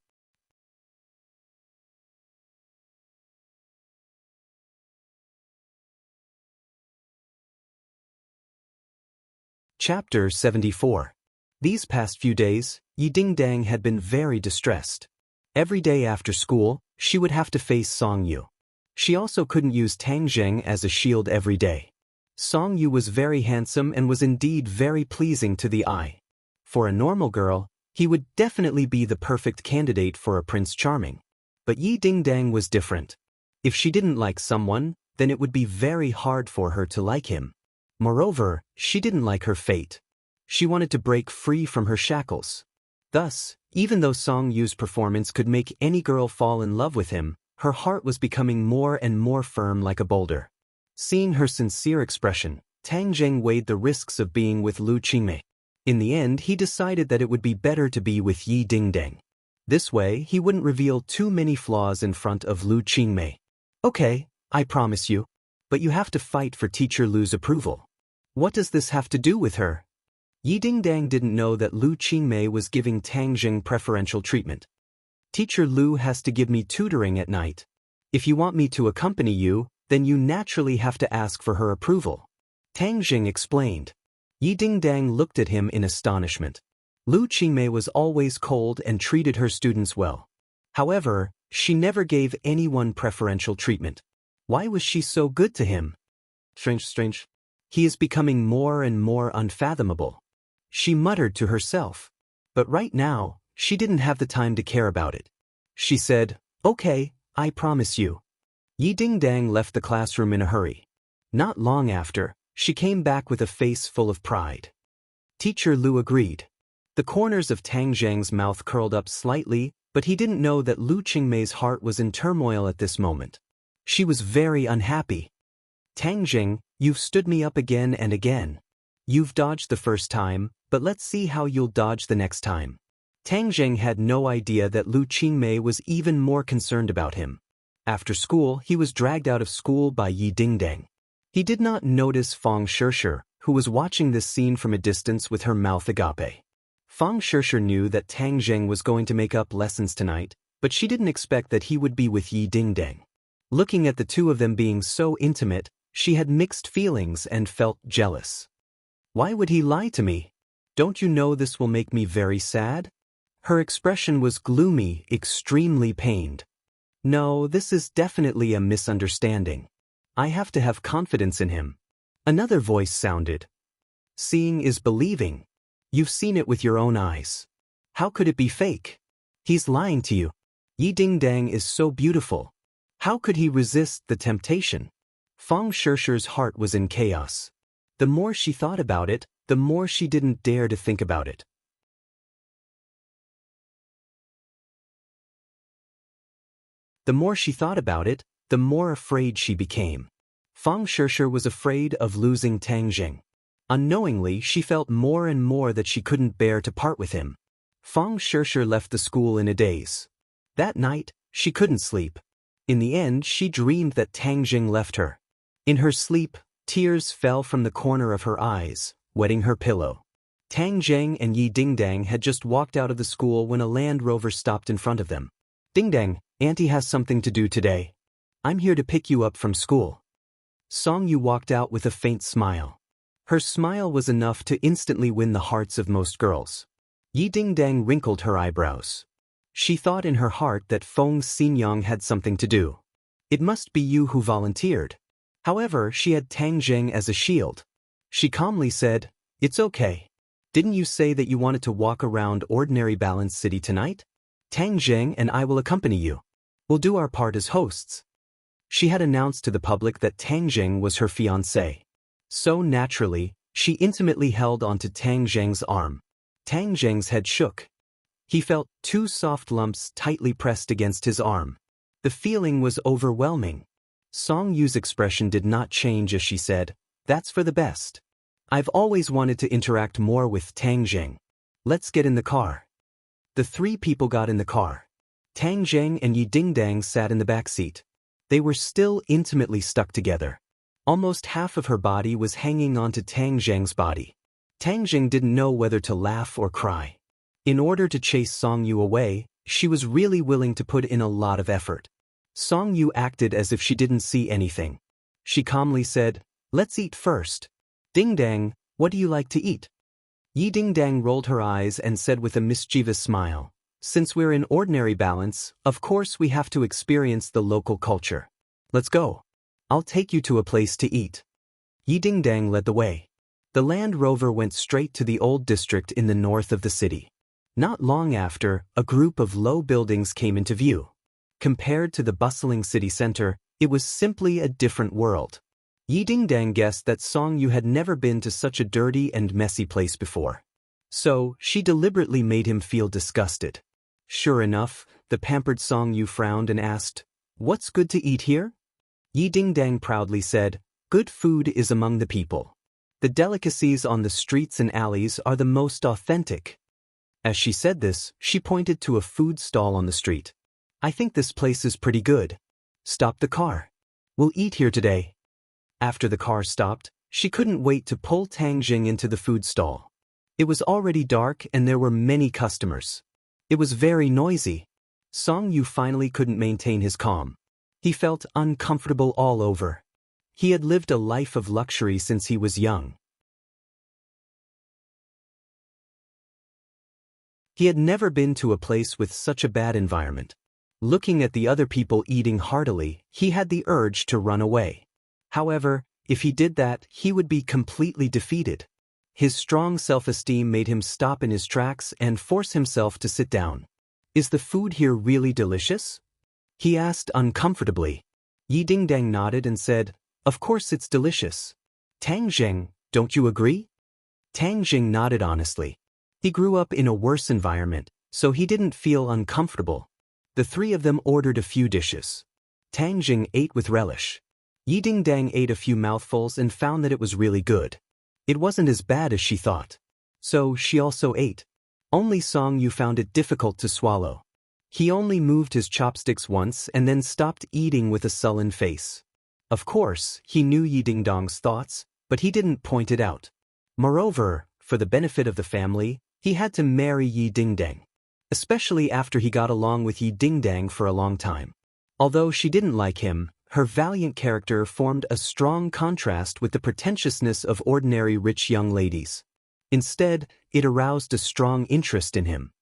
Chapter 74. These past few days, Yi Dingdang had been very distressed. Every day after school, she would have to face Song Yu. She also couldn't use Tang Zheng as a shield every day. Song Yu was very handsome and was indeed very pleasing to the eye. For a normal girl, he would definitely be the perfect candidate for a Prince Charming. But Yi Dingdang was different. If she didn't like someone, then it would be very hard for her to like him. Moreover, she didn't like her fate. She wanted to break free from her shackles. Thus, even though Song Yu's performance could make any girl fall in love with him, her heart was becoming more and more firm like a boulder. Seeing her sincere expression, Tang Zheng weighed the risks of being with Lu Qingmei. In the end, he decided that it would be better to be with Yi Dingdang. This way, he wouldn't reveal too many flaws in front of Lu Qingmei. Okay, I promise you. But you have to fight for Teacher Lu's approval. What does this have to do with her? Yi Dingdang didn't know that Lu Qingmei was giving Tang Zheng preferential treatment. Teacher Lu has to give me tutoring at night. If you want me to accompany you, then you naturally have to ask for her approval. Tang Zheng explained. Yi Dingdang looked at him in astonishment. Lu Qingmei was always cold and treated her students well. However, she never gave anyone preferential treatment. Why was she so good to him? Strange. He is becoming more and more unfathomable. She muttered to herself. But right now, she didn't have the time to care about it. She said, "Okay, I promise you." Yi Dingdang left the classroom in a hurry. Not long after, she came back with a face full of pride. Teacher Lu agreed. The corners of Tang Zheng's mouth curled up slightly, but he didn't know that Lu Qingmei's heart was in turmoil at this moment. She was very unhappy. Tang Zheng, you've stood me up again and again. You've dodged the first time, but let's see how you'll dodge the next time. Tang Zheng had no idea that Lu Qingmei was even more concerned about him. After school, he was dragged out of school by Yi Dingdang. He did not notice Fang Shishir, who was watching this scene from a distance with her mouth agape. Fang Shishir knew that Tang Zheng was going to make up lessons tonight, but she didn't expect that he would be with Yi Dingdang. Looking at the two of them being so intimate, she had mixed feelings and felt jealous. Why would he lie to me? Don't you know this will make me very sad? Her expression was gloomy, extremely pained. No, this is definitely a misunderstanding. I have to have confidence in him. Another voice sounded. Seeing is believing. You've seen it with your own eyes. How could it be fake? He's lying to you. Yi Dingdang is so beautiful. How could he resist the temptation? Fang Shishir's heart was in chaos. The more she thought about it, the more she didn't dare to think about it. The more she thought about it, the more afraid she became. Fang Shishir was afraid of losing Tang Zheng. Unknowingly, she felt more and more that she couldn't bear to part with him. Fang Shishir left the school in a daze. That night, she couldn't sleep. In the end, she dreamed that Tang Zheng left her. In her sleep, tears fell from the corner of her eyes, wetting her pillow. Tang Zheng and Yi Dingdang had just walked out of the school when a Land Rover stopped in front of them. "Dingdang, Auntie has something to do today. I'm here to pick you up from school." Song Yu walked out with a faint smile. Her smile was enough to instantly win the hearts of most girls. Yi Dingdang wrinkled her eyebrows. She thought in her heart that Feng Xinyang had something to do. It must be you who volunteered. However, she had Tang Zheng as a shield. She calmly said, "It's okay. Didn't you say that you wanted to walk around ordinary Balance City tonight? Tang Zheng and I will accompany you. We'll do our part as hosts." She had announced to the public that Tang Zheng was her fiancé. So naturally, she intimately held onto Tang Zheng's arm. Tang Zheng's head shook. He felt two soft lumps tightly pressed against his arm. The feeling was overwhelming. Song Yu's expression did not change as she said, "That's for the best. I've always wanted to interact more with Tang Zheng. Let's get in the car." The three people got in the car. Tang Zheng and Yi Dingdang sat in the back seat. They were still intimately stuck together. Almost half of her body was hanging onto Tang Zheng's body. Tang Zheng didn't know whether to laugh or cry. In order to chase Song Yu away, she was really willing to put in a lot of effort. Song Yu acted as if she didn't see anything. She calmly said, "Let's eat first. Dingdang, What do you like to eat? Yi Dingdang rolled her eyes and said with a mischievous smile, since we're in ordinary balance, of course we have to experience the local culture. Let's go. I'll take you to a place to eat. Yi Dingdang led the way. The Land Rover went straight to the old district in the north of the city. Not long after, a group of low buildings came into view. Compared to the bustling city center, it was simply a different world. Yi Dingdang guessed that Song Yu had never been to such a dirty and messy place before. So, she deliberately made him feel disgusted. Sure enough, the pampered Song Yu frowned and asked, "What's good to eat here?" Yi Dingdang proudly said, "Good food is among the people. The delicacies on the streets and alleys are the most authentic." As she said this, she pointed to a food stall on the street. "I think this place is pretty good. Stop the car. We'll eat here today." After the car stopped, she couldn't wait to pull Tang Jing into the food stall. It was already dark and there were many customers. It was very noisy. Song Yu finally couldn't maintain his calm. He felt uncomfortable all over. He had lived a life of luxury since he was young. He had never been to a place with such a bad environment. Looking at the other people eating heartily, he had the urge to run away. However, if he did that, he would be completely defeated. His strong self-esteem made him stop in his tracks and force himself to sit down. "Is the food here really delicious?" he asked uncomfortably. Yi Dingdang nodded and said, "Of course it's delicious. Tang Jing, don't you agree?" Tang Jing nodded honestly. He grew up in a worse environment, so he didn't feel uncomfortable. The three of them ordered a few dishes. Tang Jing ate with relish. Yi Dingdang ate a few mouthfuls and found that it was really good. It wasn't as bad as she thought. So she also ate. Only Song Yu found it difficult to swallow. He only moved his chopsticks once and then stopped eating with a sullen face. Of course, he knew Yi Dingdang's thoughts, but he didn't point it out. Moreover, for the benefit of the family, he had to marry Yi Dingdang. Especially after he got along with Yi Dingdang for a long time. Although she didn't like him, her valiant character formed a strong contrast with the pretentiousness of ordinary rich young ladies. Instead, it aroused a strong interest in him.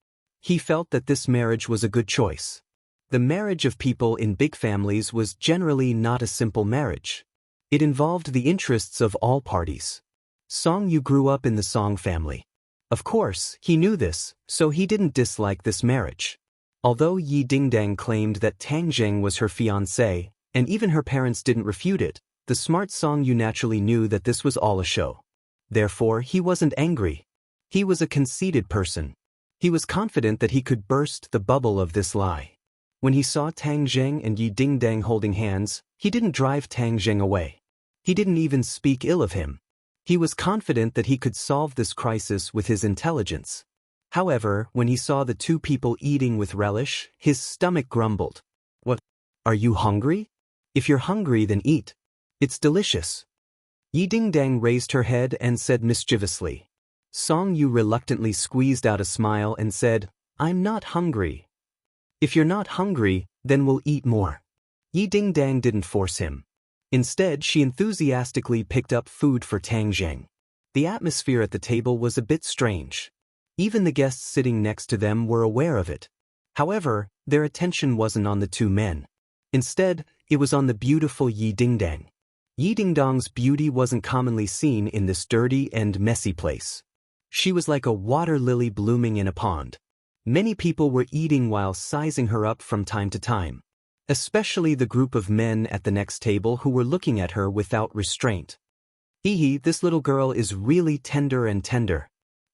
He felt that this marriage was a good choice. The marriage of people in big families was generally not a simple marriage. It involved the interests of all parties. Song Yu grew up in the Song family. Of course, he knew this, so he didn't dislike this marriage. Although Yi Dingdang claimed that Tang Jing was her fiancé, and even her parents didn't refute it, the smart Song Yu naturally knew that this was all a show. Therefore, he wasn't angry. He was a conceited person. He was confident that he could burst the bubble of this lie. When he saw Tang Jing and Yi Dingdang holding hands, he didn't drive Tang Jing away. He didn't even speak ill of him. He was confident that he could solve this crisis with his intelligence. However, when he saw the two people eating with relish, his stomach grumbled. "What? Are you hungry? If you're hungry, then eat. It's delicious." Yi Dingdang raised her head and said mischievously. Song Yu reluctantly squeezed out a smile and said, "I'm not hungry." "If you're not hungry, then we'll eat more." Yi Dingdang didn't force him. Instead, she enthusiastically picked up food for Tang Jing. The atmosphere at the table was a bit strange. Even the guests sitting next to them were aware of it. However, their attention wasn't on the two men. Instead, it was on the beautiful Yi Dingdang. Yi Dingdang's beauty wasn't commonly seen in this dirty and messy place. She was like a water lily blooming in a pond. Many people were eating while sizing her up from time to time. Especially the group of men at the next table who were looking at her without restraint. "Hee, this little girl is really tender and tender.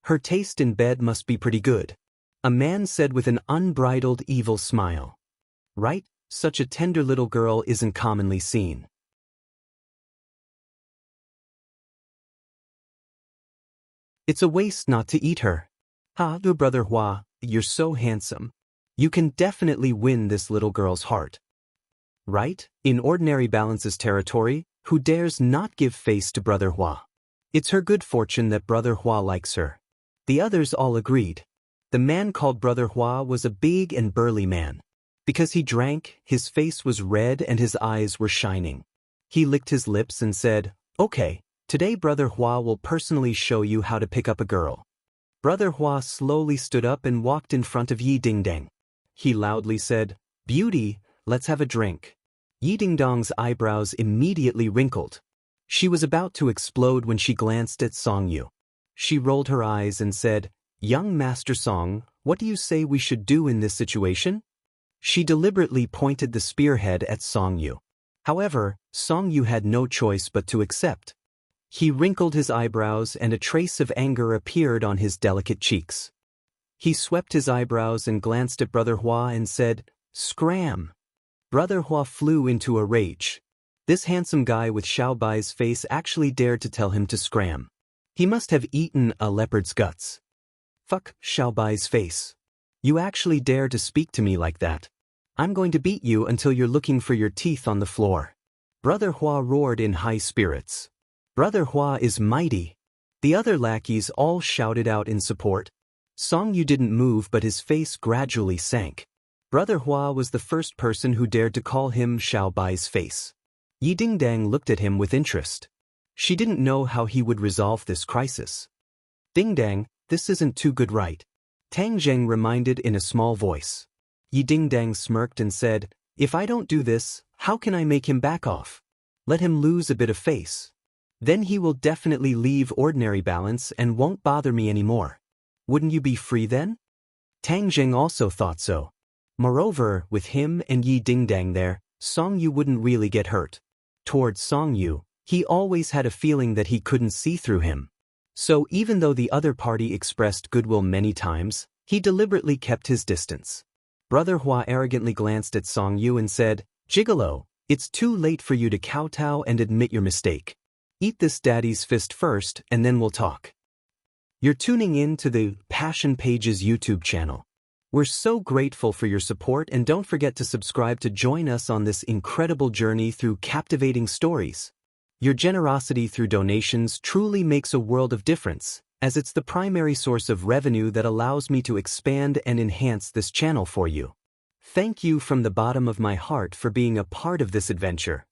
Her taste in bed must be pretty good," a man said with an unbridled evil smile. Right? Such a tender little girl isn't commonly seen. It's a waste not to eat her. "Ha, your brother Hua, you're so handsome. You can definitely win this little girl's heart." Right? In ordinary balances territory, who dares not give face to Brother Hua? It's her good fortune that Brother Hua likes her. The others all agreed. The man called Brother Hua was a big and burly man. Because he drank, his face was red and his eyes were shining. He licked his lips and said, "Okay, Today Brother Hua will personally show you how to pick up a girl. Brother Hua slowly stood up and walked in front of Yi Dingdang. He loudly said, "Beauty, let's have a drink." Yi Dingdong's eyebrows immediately wrinkled. She was about to explode when she glanced at Song Yu. She rolled her eyes and said, "Young Master Song, what do you say we should do in this situation?" She deliberately pointed the spearhead at Song Yu. However, Song Yu had no choice but to accept. He wrinkled his eyebrows and a trace of anger appeared on his delicate cheeks. He swept his eyebrows and glanced at Brother Hua and said, "Scram!" Brother Hua flew into a rage. This handsome guy with Xiaobai's face actually dared to tell him to scram. He must have eaten a leopard's guts. "Fuck Xiaobai's face. You actually dare to speak to me like that? I'm going to beat you until you're looking for your teeth on the floor." Brother Hua roared in high spirits. "Brother Hua is mighty." The other lackeys all shouted out in support. Song Yu didn't move but his face gradually sank. Brother Hua was the first person who dared to call him Xiaobai's face. Yi Dingdang looked at him with interest. She didn't know how he would resolve this crisis. "Dingdang, this isn't too good, right?" Tang Zheng reminded in a small voice. Yi Dingdang smirked and said, "If I don't do this, how can I make him back off? Let him lose a bit of face. Then he will definitely leave ordinary balance and won't bother me anymore. Wouldn't you be free then?" Tang Zheng also thought so. Moreover, with him and Yi Dingdang there, Song Yu wouldn't really get hurt. Towards Song Yu, he always had a feeling that he couldn't see through him. So even though the other party expressed goodwill many times, he deliberately kept his distance. Brother Hua arrogantly glanced at Song Yu and said, "Gigolo, it's too late for you to kowtow and admit your mistake. Eat this daddy's fist first and then we'll talk." You're tuning in to the Passion Pages YouTube channel. We're so grateful for your support and don't forget to subscribe to join us on this incredible journey through captivating stories. Your generosity through donations truly makes a world of difference, as it's the primary source of revenue that allows me to expand and enhance this channel for you. Thank you from the bottom of my heart for being a part of this adventure.